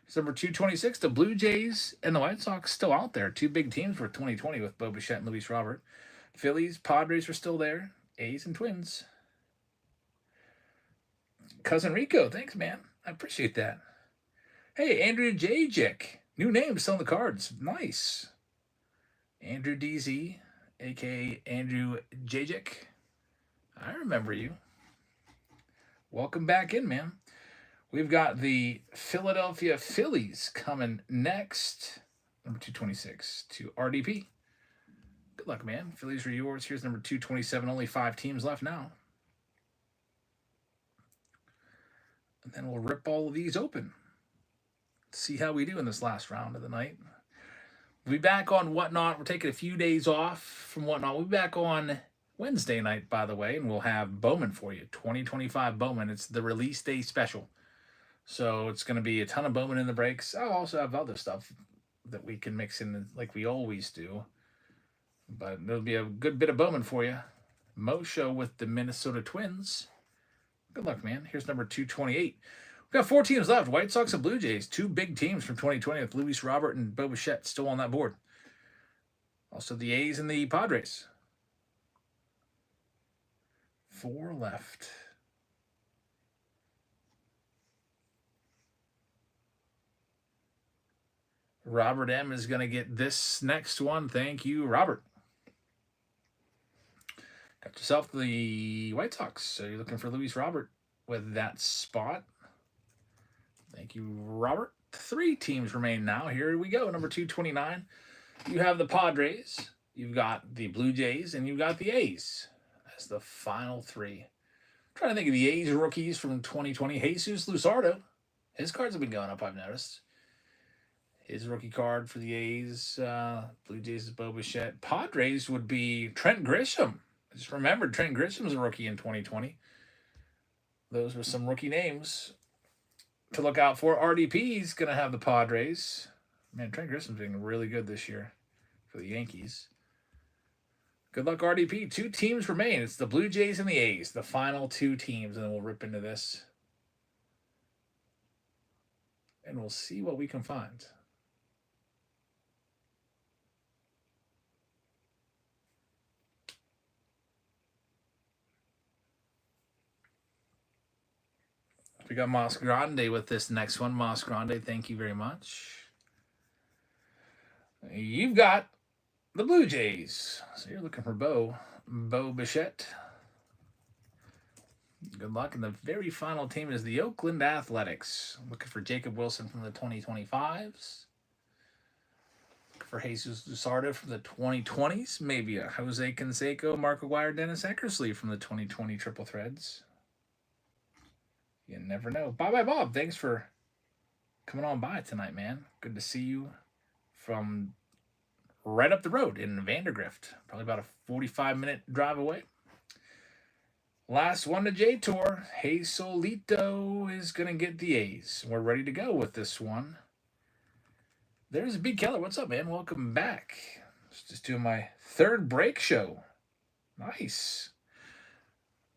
It's number 226. The Blue Jays and the White Sox still out there. 2 big teams for 2020 with Bo Bichette and Luis Robert. Phillies, Padres are still there. A's and Twins. Cousin Rico, thanks, man. I appreciate that. Hey, Andrew Jajic. New name still on the cards. Nice. Andrew DZ, a.k.a. Andrew Jajic. I remember you. Welcome back in, man. We've got the Philadelphia Phillies coming next. Number 226 to RDP. Good luck, man. Phillies are yours. Here's number 227. Only 5 teams left now. And then we'll rip all of these open. See how we do in this last round of the night. We'll be back on Whatnot. We're taking a few days off from Whatnot. We'll be back on Wednesday night, by the way, and we'll have Bowman for you. 2025 Bowman. It's the release day special. So it's going to be a ton of Bowman in the breaks. I'll also have other stuff that we can mix in like we always do. But there'll be a good bit of Bowman for you. Mo Show with the Minnesota Twins. Good luck, man. Here's number 228. We've got 4 teams left. White Sox and Blue Jays. 2 big teams from 2020 with Luis Robert and Bo Bichette still on that board. Also the A's and the Padres. 4 left. Robert M is going to get this next one. Thank you, Robert. Got yourself the White Sox. So you're looking for Luis Robert with that spot. Thank you, Robert. 3 teams remain now. Here we go. Number 229. You have the Padres. You've got the Blue Jays. And you've got the A's. That's the final 3. I'm trying to think of the A's rookies from 2020. Jesus Luzardo. His cards have been going up, I've noticed. His rookie card for the A's. Blue Jays is Bo Bichette. Padres would be Trent Grisham. I just remembered Trent Grisham's a rookie in 2020. Those were some rookie names to look out for. RDP's going to have the Padres. Man, Trent Grisham's been really good this year for the Yankees. Good luck, RDP. 2 teams remain. It's the Blue Jays and the A's. The final 2 teams, and then we'll rip into this. And we'll see what we can find. We got Mas Grande with this next one. Mas Grande, thank you very much. You've got the Blue Jays. So you're looking for Bo Bichette. Good luck. And the very final team is the Oakland Athletics. Looking for Jacob Wilson from the 2025s. Looking for Jesus Luzardo from the 2020s. Maybe a Jose Canseco, Mark Aguirre, Dennis Eckersley from the 2020 Triple Threads. You never know. Bye-bye, Bob. Thanks for coming on by tonight, man. Good to see you from right up the road in Vandergrift. Probably about a 45-minute drive away. Last one to J-Tour. Hey Solito is going to get the A's. We're ready to go with this one. There's Big Keller. What's up, man? Welcome back. Just doing my 3rd break show. Nice.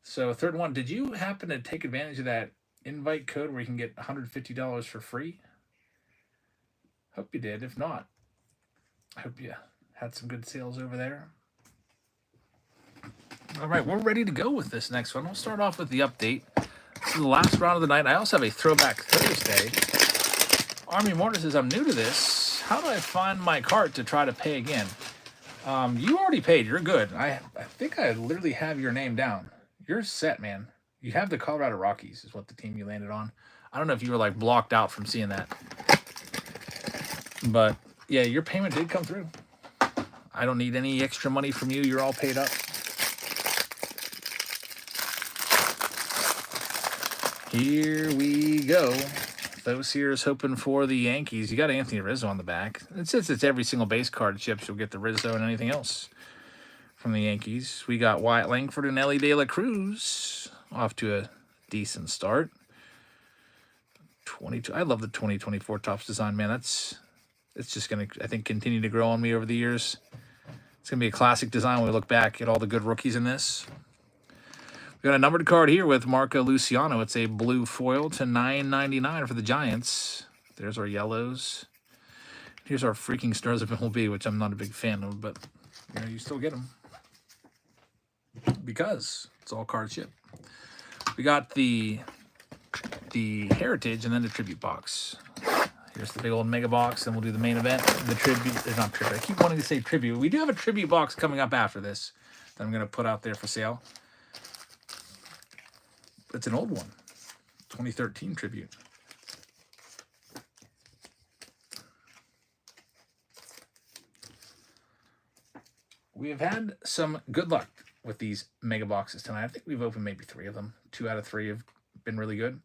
So, 3rd one. Did you happen to take advantage of that invite code where you can get $150 for free? Hope you did. If not, I hope you had some good sales over there. All right, we're ready to go with this next one. We'll start off with the update. This is the last round of the night. I also have a Throwback Thursday. Army Mortar says, I'm new to this. How do I find my cart to try to pay again? You already paid. You're good. I think I literally have your name down. You're set, man. You have the Colorado Rockies is what the team you landed on. I don't know if you were like blocked out from seeing that. But yeah, your payment did come through. I don't need any extra money from you. You're all paid up. Here we go. Those here is hoping for the Yankees. You got Anthony Rizzo on the back. And since it's every single base card chips, you'll get the Rizzo and anything else from the Yankees. We got Wyatt Langford and Ellie De La Cruz. Off to a decent start. 22. I love the 2024 Topps design, man. It's just going to, I think, continue to grow on me over the years. It's going to be a classic design when we look back at all the good rookies in this. We got a numbered card here with Marco Luciano. It's a blue foil to $9.99 for the Giants. There's our yellows. Here's our freaking Stars of MLB, which I'm not a big fan of, but you know, you still get them because it's all card chip. We got the Heritage and then the Tribute box. Here's the big old mega box, and we'll do the main event. The Tribute, not Tribute. I keep wanting to say Tribute. We do have a Tribute box coming up after this that I'm going to put out there for sale. It's an old one, 2013 Tribute. We have had some good luck with these mega boxes tonight. I think we've opened maybe 3 of them. 2 out of 3 have been really good.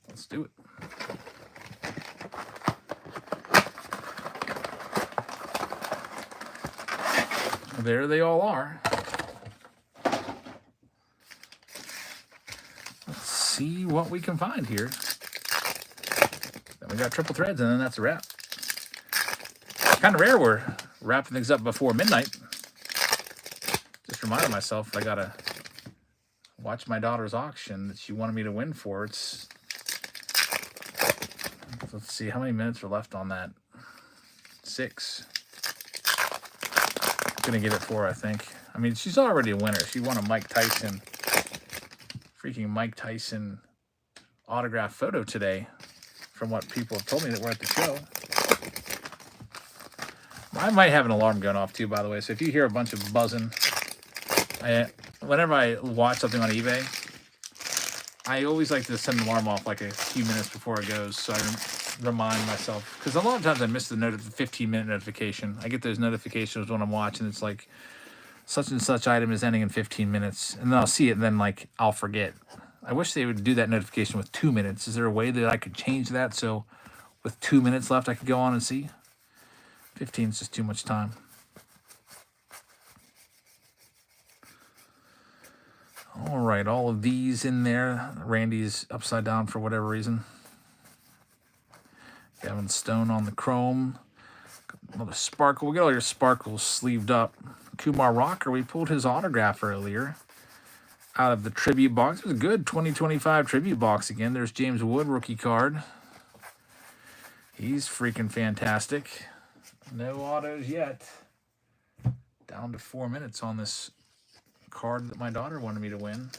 Let's do it. There they all are. Let's see what we can find here. Then we got triple threads, and then that's a wrap. Kind of rare we're wrapping things up before midnight. Just reminded myself I gotta watch my daughter's auction that she wanted me to win for. Let's see how many minutes are left on that. 6. Gonna give it 4, I think. I mean, she's already a winner. She won a freaking Mike Tyson autograph photo today, from what people have told me that were at the show. I might have an alarm going off too, by the way. So if you hear a bunch of buzzing, whenever I watch something on eBay, I always like to send an alarm off like a few minutes before it goes, so I remind myself. Because a lot of times I miss the 15-minute notification. I get those notifications when I'm watching. It's like, such and such item is ending in 15 minutes. And then I'll see it, and then like I'll forget. I wish they would do that notification with 2 minutes. Is there a way that I could change that so with 2 minutes left I could go on and see? 15 is just too much time. All right, all of these in there. Randy's upside down for whatever reason. Gavin Stone on the chrome. Another sparkle. We got all your sparkles sleeved up. Kumar Rocker, we pulled his autograph earlier out of the tribute box. It was a good 2025 tribute box again. There's James Wood, rookie card. He's freaking fantastic. No autos yet. Down to 4 minutes on this card that my daughter wanted me to win.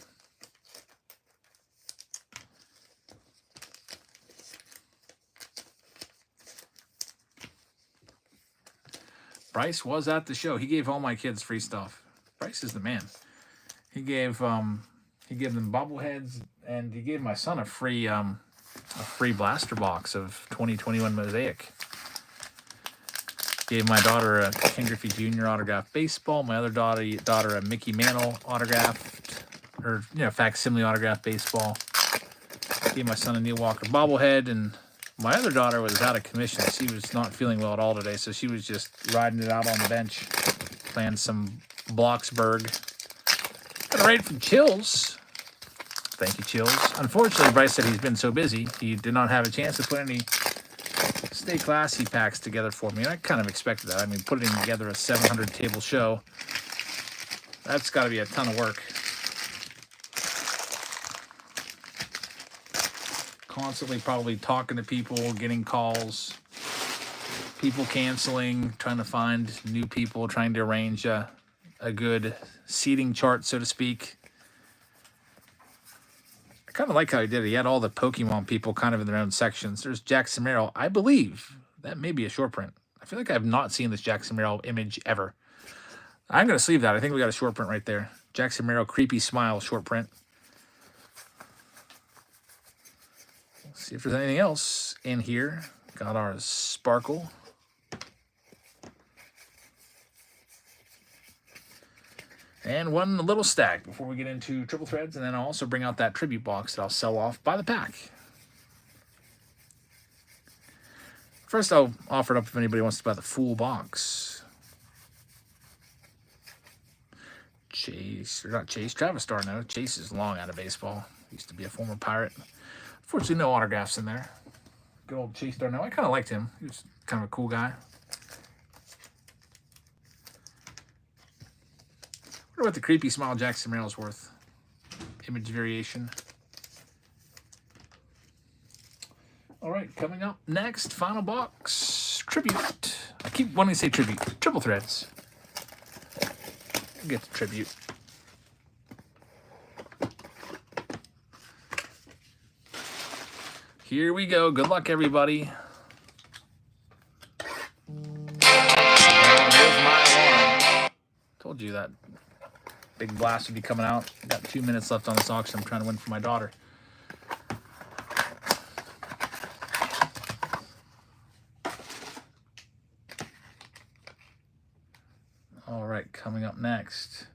Bryce was at the show. He gave all my kids free stuff. Bryce is the man. He gave them bobbleheads, and he gave my son a free blaster box of 2021 Mosaic. Gave my daughter a Ken Griffey Jr. autographed baseball. My other daughter a Mickey Mantle autographed, or facsimile autographed baseball. Gave my son a Neil Walker bobblehead, and my other daughter was out of commission. She was not feeling well at all today, so she was just riding it out on the bench, playing some Bloxburg. Got a raid from Chills. Thank you, Chills. Unfortunately, Bryce said he's been so busy, he did not have a chance to put any Stay Classy packs together for me. And I kind of expected that. I mean, putting together a 700 table show, that's got to be a ton of work. Constantly probably talking to people, getting calls, people canceling, trying to find new people, trying to arrange a good seating chart, so to speak. I kind of like how he did it. He had all the Pokemon people kind of in their own sections. There's Jack Samero. I believe that may be a short print. I feel like I have not seen this Jack Samero image ever. I'm going to sleeve that. I think we got a short print right there. Jack Samero Creepy Smile short print. Let's see if there's anything else in here. Got our Sparkle. And one little stack before we get into triple threads, and then I'll also bring out that tribute box that I'll sell off by the pack. First, I'll offer it up if anybody wants to buy the full box. Chase, or not Chase, Travis Star, no. Chase is long out of baseball. Used to be a former Pirate. Unfortunately, no autographs in there. Good old Chase Darnell. I kind of liked him. He was kind of a cool guy. I wonder what the Creepy Smile Jack Samero's worth. Image variation. All right, coming up next, final box, tribute. I keep wanting to say tribute. Triple threads. Get the tribute. Here we go. Good luck, everybody. There's my alarm. Told you that big blast would be coming out. Got 2 minutes left on this auction. I'm trying to win for my daughter. All right, coming up next.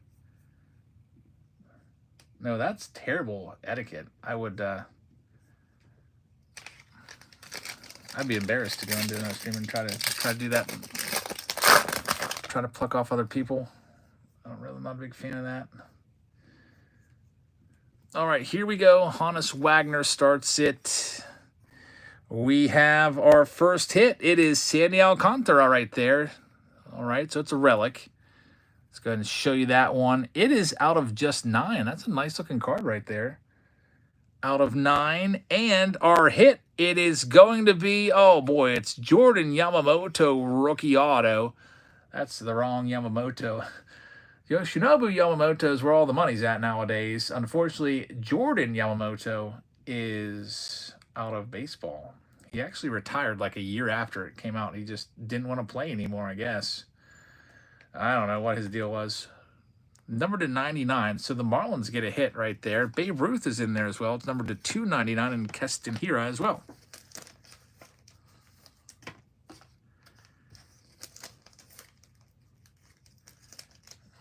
No, that's terrible etiquette. I'd be embarrassed to go into another stream and try to do that. Try to pluck off other people. I'm not a big fan of that. All right, here we go. Hannes Wagner starts it. We have our first hit. It is Sandy Alcantara right there. All right, so it's a relic. Let's go ahead and show you that one. It is out of just 9. That's a nice looking card right there. out of 9. And our hit, it is going to be, oh boy, it's Jordan Yamamoto rookie auto. That's the wrong Yamamoto. Yoshinobu Yamamoto is where all the money's at nowadays. Unfortunately, Jordan Yamamoto is out of baseball. He actually retired like a year after it came out. He just didn't want to play anymore, I guess. I don't know what his deal was. Numbered to 99, so the Marlins get a hit right there. Babe Ruth is in there as well. It's numbered to 299, and Keston Hira as well.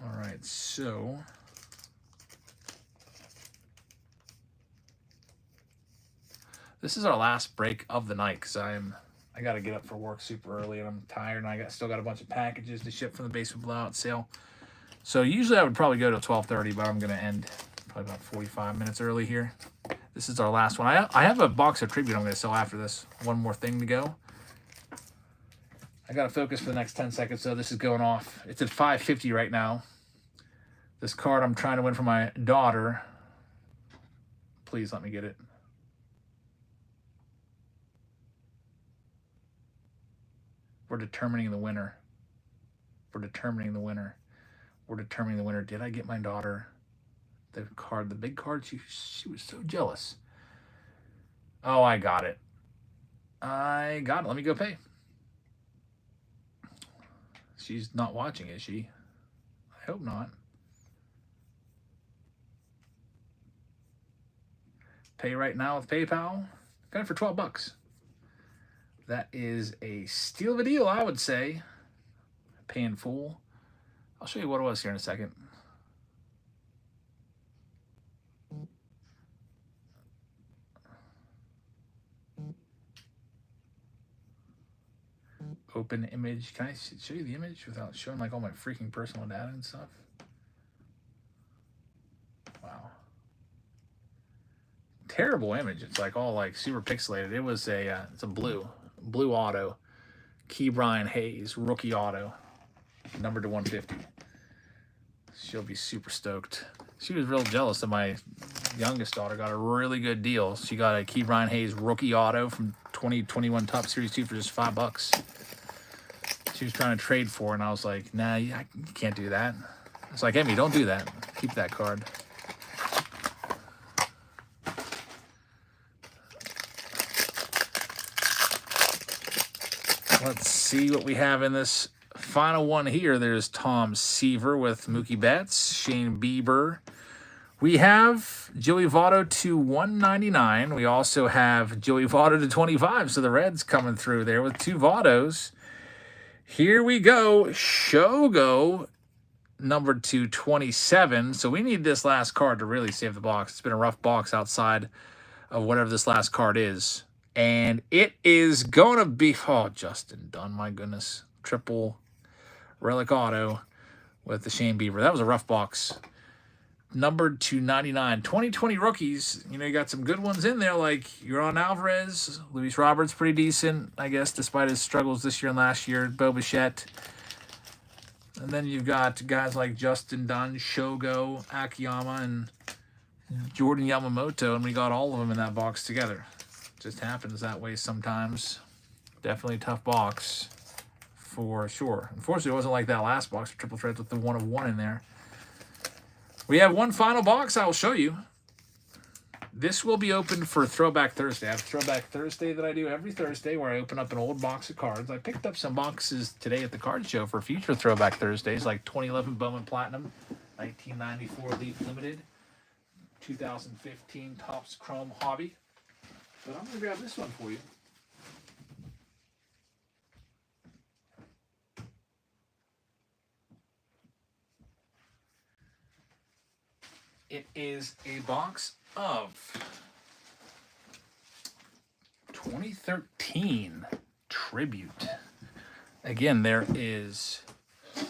All right, so this is our last break of the night because I got to get up for work super early and I'm tired and I still got a bunch of packages to ship from the basement blowout sale. So usually I would probably go to 12:30, but I'm going to end probably about 45 minutes early here. This is our last one. I have a box of tribute I'm going to sell after this. One more thing to go. I got to focus for the next 10 seconds, so this is going off. It's at 550 right now. This card I'm trying to win for my daughter. Please let me get it. We're determining the winner. We're determining the winner. We're determining the winner. Did I get my daughter the card, the big card? She was so jealous. Oh, I got it. I got it. Let me go pay. She's not watching, is she? I hope not. Pay right now with PayPal. Got it for $12. That is a steal of a deal, I would say. Pay in full. I'll show you what it was here in a second. Open image. Can I show you the image without showing like all my freaking personal data and stuff? Wow. Terrible image. It's like all like super pixelated. It was it's a blue auto. Key Brian Hayes, rookie auto. Numbered to 150. She'll be super stoked. She was real jealous that my youngest daughter got a really good deal. She got a Key Brian Hayes rookie auto from 2021 Top Series 2 for just $5. She was trying to trade for it, and I was like, nah, you can't do that. It's like, Emmy, don't do that. Keep that card. Let's see what we have in this final one here. There's Tom Seaver with Mookie Betts, Shane Bieber. We have Joey Votto to 199. We also have Joey Votto to 25. So the Reds coming through there with 2 Vottos. Here we go. Shogo numbered to 27. So we need this last card to really save the box. It's been a rough box outside of whatever this last card is. And it is going to be, oh, Justin Dunn, my goodness. Triple relic auto with the Shane Bieber. That was a rough box. Numbered to 99. 2020 rookies. You know, you got some good ones in there like Euron Alvarez. Luis Roberts, pretty decent, I guess, despite his struggles this year and last year. Bo Bichette. And then you've got guys like Justin Dunn, Shogo, Akiyama, and Jordan Yamamoto. And we got all of them in that box together. Just happens that way sometimes. Definitely a tough box for sure. Unfortunately, it wasn't like that last box for Triple Threads with the 1 of 1 in there. We have one final box I will show you. This will be open for Throwback Thursday. I have Throwback Thursday that I do every Thursday where I open up an old box of cards. I picked up some boxes today at the card show for future Throwback Thursdays, like 2011 Bowman Platinum, 1994 Leaf Limited, 2015 Topps Chrome Hobby. But I'm going to grab this one for you. It is a box of 2013 Tribute. Again, there is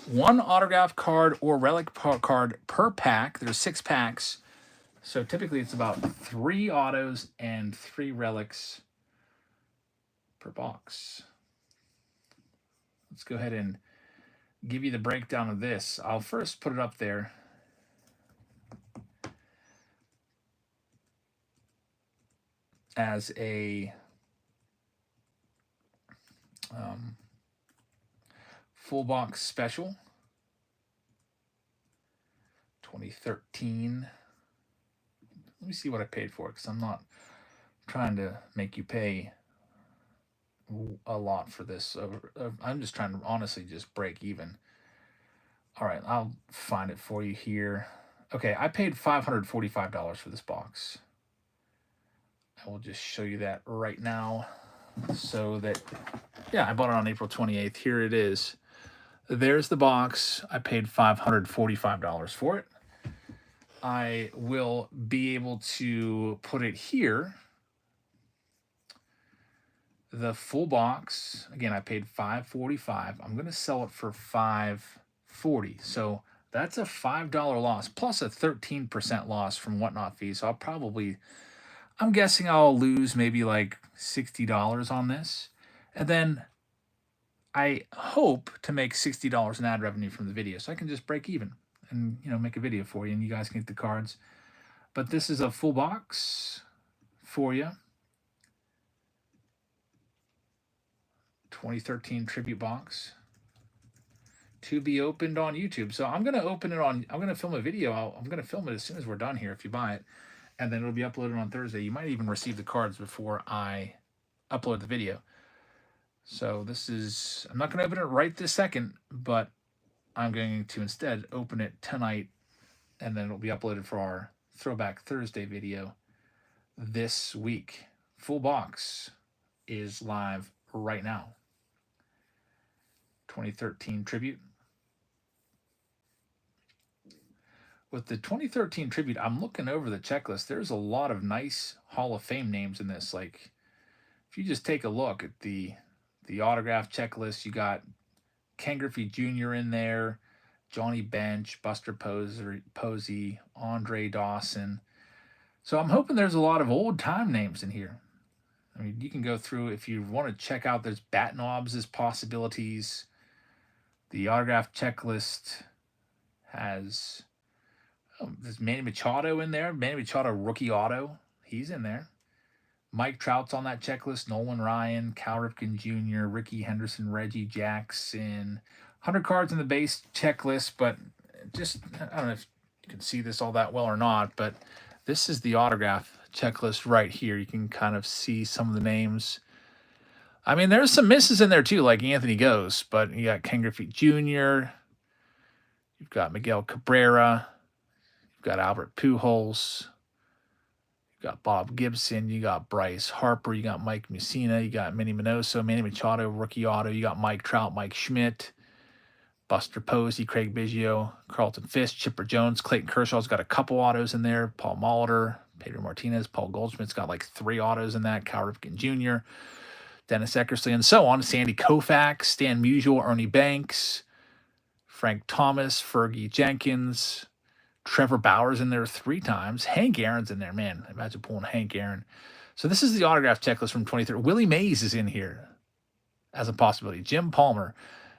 1 autograph card or relic card per pack. There's 6 packs. So typically it's about 3 autos and 3 relics per box. Let's go ahead and give you the breakdown of this. I'll first put it up there. as a full box special. 2013. Let me see what I paid for it, because I'm not trying to make you pay a lot for this. I'm just trying to honestly just break even. All right, I'll find it for you here. Okay, I paid $545 for this box. I will just show you that right now, so that, yeah, I bought it on April 28th. Here it is. There's the box. I paid $545 for it. I will be able to put it here. The full box, again, I paid $545. I'm going to sell it for $540. So that's a $5 loss plus a 13% loss from Whatnot fees. So I'm guessing I'll lose maybe like $60 on this. And then I hope to make $60 in ad revenue from the video, so I can just break even and, make a video for you, and you guys can get the cards. But this is a full box for you. 2013 tribute box to be opened on YouTube. So I'm going to I'm going to film a video. I'm going to film it as soon as we're done here if you buy it. And then it'll be uploaded on Thursday. You might even receive the cards before I upload the video. So I'm not going to open it right this second, but I'm going to instead open it tonight, and then it'll be uploaded for our Throwback Thursday video this week. Full box is live right now. 2013 tribute. With the 2013 tribute, I'm looking over the checklist. There's a lot of nice Hall of Fame names in this. Like, if you just take a look at the autograph checklist, you got Ken Griffey Jr. in there, Johnny Bench, Buster Posey, Andre Dawson. So I'm hoping there's a lot of old time names in here. I mean, you can go through if you want to check out. There's bat knobs as possibilities. The autograph checklist has there's Manny Machado in there. Manny Machado rookie auto, he's in there. Mike Trout's on that checklist. Nolan Ryan, Cal Ripken Jr., Ricky Henderson, Reggie Jackson. 100 cards in the base checklist, but just, I don't know if you can see this all that well or not, but this is the autograph checklist right here. You can kind of see some of the names. I mean, there's some misses in there too, like Anthony Goes, but you got Ken Griffey Jr., you've got Miguel Cabrera, you've got Albert Pujols, you got Bob Gibson, you got Bryce Harper, you got Mike Mussina, you got Manny Minoso, Manny Machado, rookie auto, you got Mike Trout, Mike Schmidt, Buster Posey, Craig Biggio, Carlton Fisk, Chipper Jones, Clayton Kershaw's got a couple autos in there, Paul Molitor, Pedro Martinez, Paul Goldschmidt's got like 3 autos in that, Cal Ripken Jr., Dennis Eckersley, and so on. Sandy Koufax, Stan Musial, Ernie Banks, Frank Thomas, Fergie Jenkins, Trevor Bauer's in there 3 times. Hank Aaron's in there. Man, imagine pulling Hank Aaron. So this is the autograph checklist from 23. Willie Mays is in here as a possibility. Jim Palmer,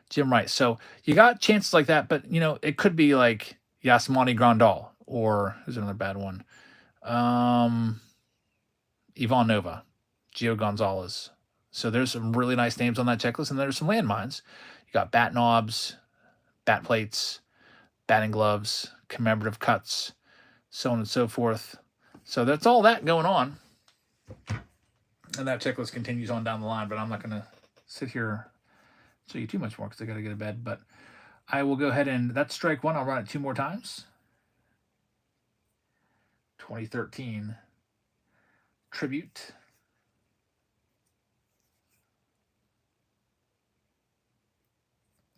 Jim Rice. So you got chances like that, but, it could be like Yasmani Grandal, or who's another bad one? Ivan Nova, Gio Gonzalez. So there's some really nice names on that checklist, and there's some landmines. You got bat knobs, bat plates, batting gloves, commemorative cuts, so on and so forth. So that's all that going on. And that checklist continues on down the line, but I'm not going to sit here and show you too much more because I got to go to bed. But I will go ahead and that's strike 1. I'll run it 2 more times. 2013 tribute.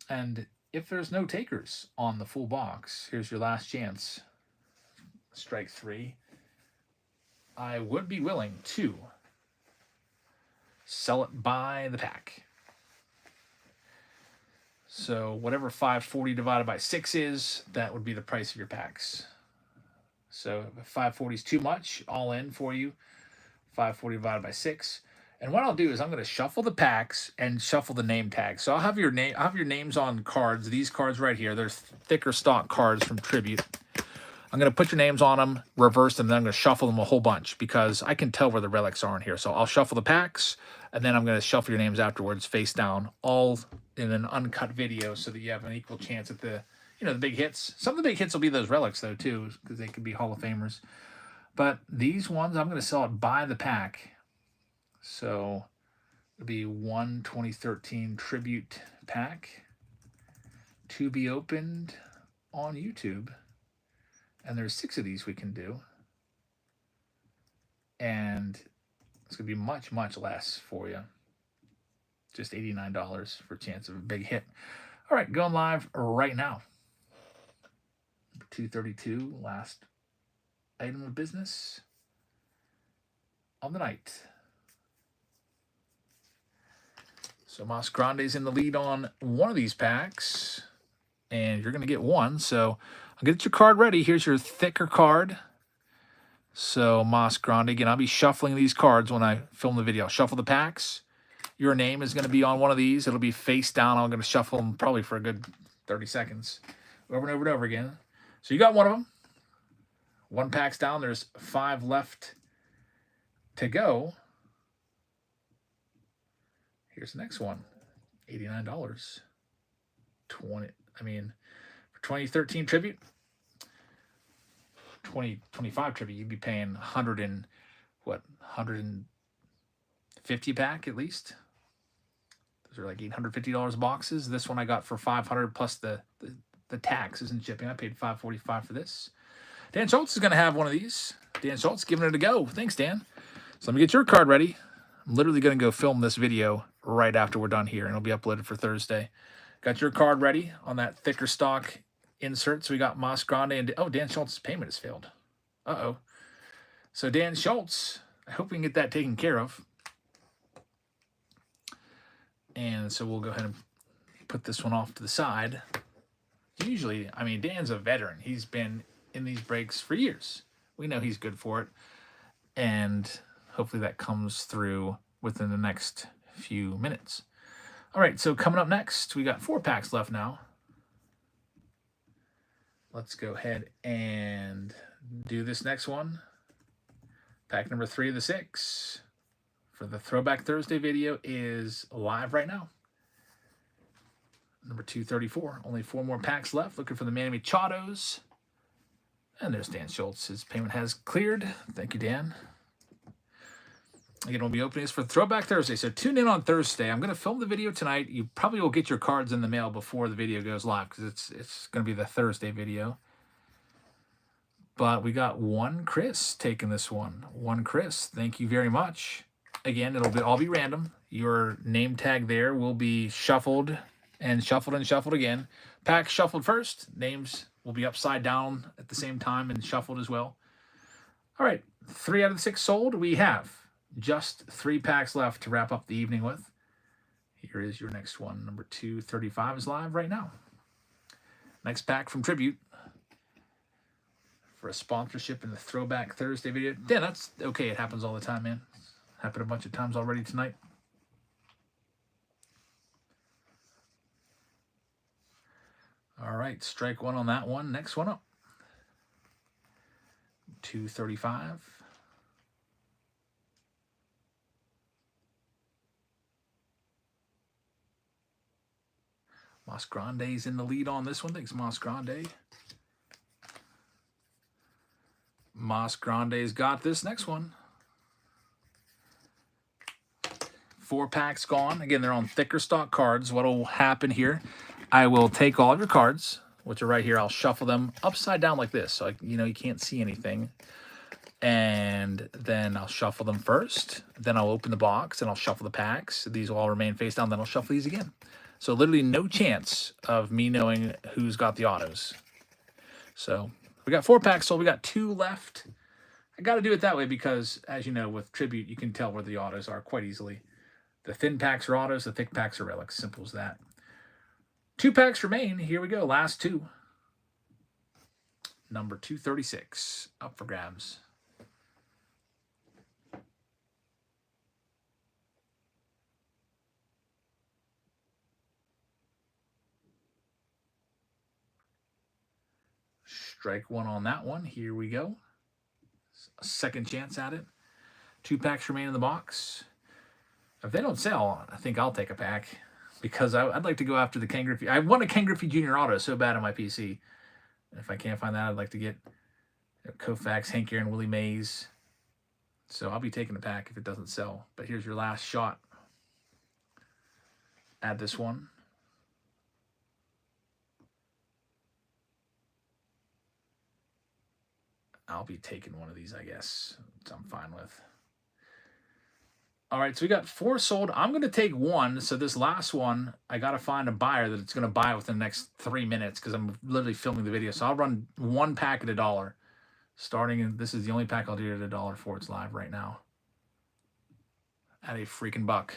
And if there's no takers on the full box, here's your last chance. Strike 3. I would be willing to sell it by the pack. So whatever 540 divided by 6 is, that would be the price of your packs. So if 540 is too much, all in for you. 540 divided by 6. And what I'll do is I'm going to shuffle the packs and shuffle the name tags. So I'll have your names on cards. These cards right here, there's thicker stock cards from Tribute. I'm I'm going to put your names on them, reverse them, then I'm going to shuffle them a whole bunch because I can tell where the relics are in here. So I'll shuffle the packs, and then I'm going to shuffle your names afterwards, face down, all in an uncut video so that you have an equal chance at the, the big hits. Some of the big hits will be those relics, though, too, because they could be Hall of Famers. But these ones, I'm going to sell it by the pack. So it'll be one 2013 Tribute pack to be opened on YouTube. And there's 6 of these we can do. And it's going to be much, much less for you. Just $89 for a chance of a big hit. All right, going live right now. 232, last item of business on the night. So Mas Grande's in the lead on one of these packs. And you're going to get one. So I'll get your card ready. Here's your thicker card. So Mas Grande, again, I'll be shuffling these cards when I film the video. I'll shuffle the packs. Your name is going to be on one of these. It'll be face down. I'm going to shuffle them probably for a good 30 seconds. Over and over and over again. So you got one of them. One pack's down. There's 5 left to go. Here's the next one. $89. For 2013 Tribute. 2025 Tribute, you'd be paying 150 pack at least. Those are like $850 boxes. This one I got for $500 plus the taxes and shipping. I paid $545 for this. Dan Schultz is going to have one of these. Dan Schultz giving it a go. Thanks, Dan. So let me get your card ready. I'm literally going to go film this video right after we're done here, and it'll be uploaded for Thursday. Got your card ready on that thicker stock insert. So we got Mas Grande and Dan Schultz's payment has failed. Uh-oh. So Dan Schultz, I hope we can get that taken care of. And so we'll go ahead and put this one off to the side. Usually, Dan's a veteran. He's been in these breaks for years. We know he's good for it. And hopefully that comes through within the next few minutes. All right, so coming up next, we got 4 packs left now. Let's go ahead and do this next one. Pack number 3 of the 6 for the Throwback Thursday video is live right now. Number 234. Only 4 more packs left. Looking for the Manny Machados. And there's Dan Schultz. His payment has cleared. Thank you, Dan. Again, we'll be opening this for Throwback Thursday. So tune in on Thursday. I'm going to film the video tonight. You probably will get your cards in the mail before the video goes live because it's going to be the Thursday video. But we got one Chris taking this one. One Chris. Thank you very much. Again, it'll all be random. Your name tag there will be shuffled and shuffled and shuffled again. Pack shuffled first. Names will be upside down at the same time and shuffled as well. All right. 3 out of the 6 sold. We have just 3 packs left to wrap up the evening with. Here is your next one. Number 235 is live right now. Next pack from Tribute for a sponsorship in the Throwback Thursday video. Yeah, that's okay. It happens all the time, man. It's happened a bunch of times already tonight. All right, strike 1 on that one. Next one up. 235. Mas Grande's in the lead on this one. Thanks, Mas Grande. Mas Grande's got this next one. 4 packs gone. Again, they're on thicker stock cards. What will happen here, I will take all of your cards, which are right here. I'll shuffle them upside down like this. So, you can't see anything. And then I'll shuffle them first. Then I'll open the box and I'll shuffle the packs. These will all remain face down. Then I'll shuffle these again. So literally no chance of me knowing who's got the autos. So we got 4 packs sold. We got 2 left. I got to do it that way because, as you know, with Tribute, you can tell where the autos are quite easily. The thin packs are autos. The thick packs are relics. Simple as that. 2 packs remain. Here we go. Last 2. Number 236. Up for grabs. Strike one on that one. Here we go. A second chance at it. 2 packs remain in the box. If they don't sell, I think I'll take a pack because I'd like to go after the Ken Griffey. I want a Ken Griffey Jr. auto so bad on my PC. If I can't find that, I'd like to get Koufax, Hank Aaron, Willie Mays. So I'll be taking the pack if it doesn't sell. But here's your last shot at this one. I'll be taking one of these, I guess. Which I'm fine with. All right, so we got 4 sold. I'm going to take one. So this last one, I got to find a buyer that's going to buy it within the next 3 minutes because I'm literally filming the video. So I'll run 1 pack at $1. Starting, and this is the only pack I'll do at $1 for. It's live right now. At a freaking buck.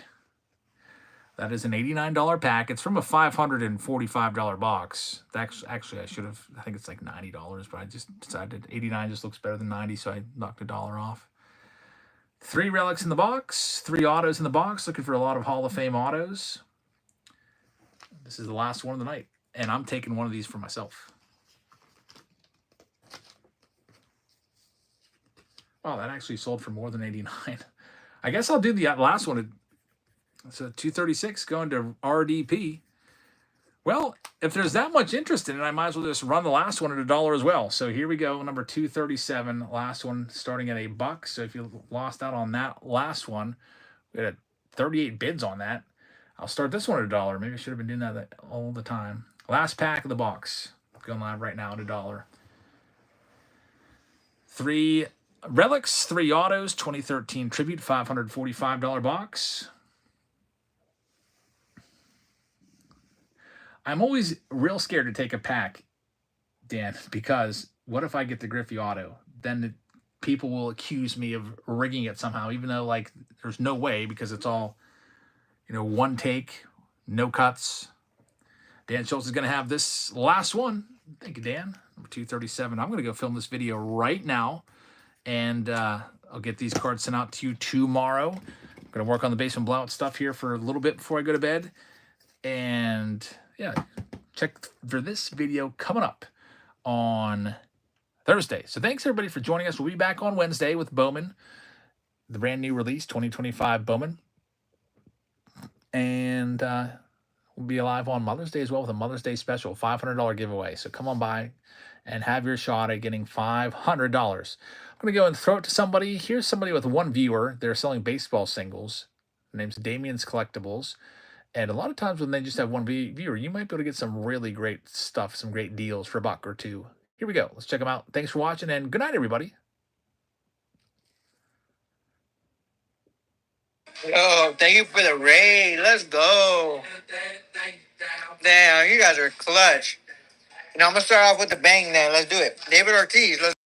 That is an $89 pack. It's from a $545 box. That's actually, I think it's like $90, but I just decided 89 just looks better than 90, so I knocked $1 off. 3 relics in the box, 3 autos in the box. Looking for a lot of Hall of Fame autos. This is the last one of the night, and I'm taking one of these for myself. Wow, that actually sold for more than 89. I guess I'll do the last one. So 236 going to RDP. Well, if there's that much interest in it, I might as well just run the last one at $1 as well. So here we go, number 237, last one starting at $1. So if you lost out on that last one, we had 38 bids on that. I'll start this one at $1. Maybe I should have been doing that all the time. Last pack of the box. Going live right now at $1. 3 relics, 3 autos, 2013 Tribute, $545 box. I'm always real scared to take a pack, Dan, because what if I get the Griffey auto? Then people will accuse me of rigging it somehow, even though, like, there's no way because it's all, one take, no cuts. Dan Schultz is going to have this last one. Thank you, Dan. Number 237. I'm going to go film this video right now, and I'll get these cards sent out to you tomorrow. I'm going to work on the basement blowout stuff here for a little bit before I go to bed. And yeah, check for this video coming up on Thursday. So thanks everybody for joining us. We'll be back on Wednesday with Bowman, the brand new release, 2025 Bowman. And we'll be live on Mother's Day as well with a Mother's Day special, $500 giveaway. So come on by and have your shot at getting $500. I'm going to go and throw it to somebody. Here's somebody with 1 viewer. They're selling baseball singles. Their name's Damien's Collectibles. And a lot of times when they just have 1 viewer, you might be able to get some really great stuff, some great deals for $1 or $2. Here we go. Let's check them out. Thanks for watching, and good night, everybody.
Yo, thank you for the raid. Let's go. Damn, you guys are clutch. I'm going to start off with the bang then. Let's do it. David Ortiz, let's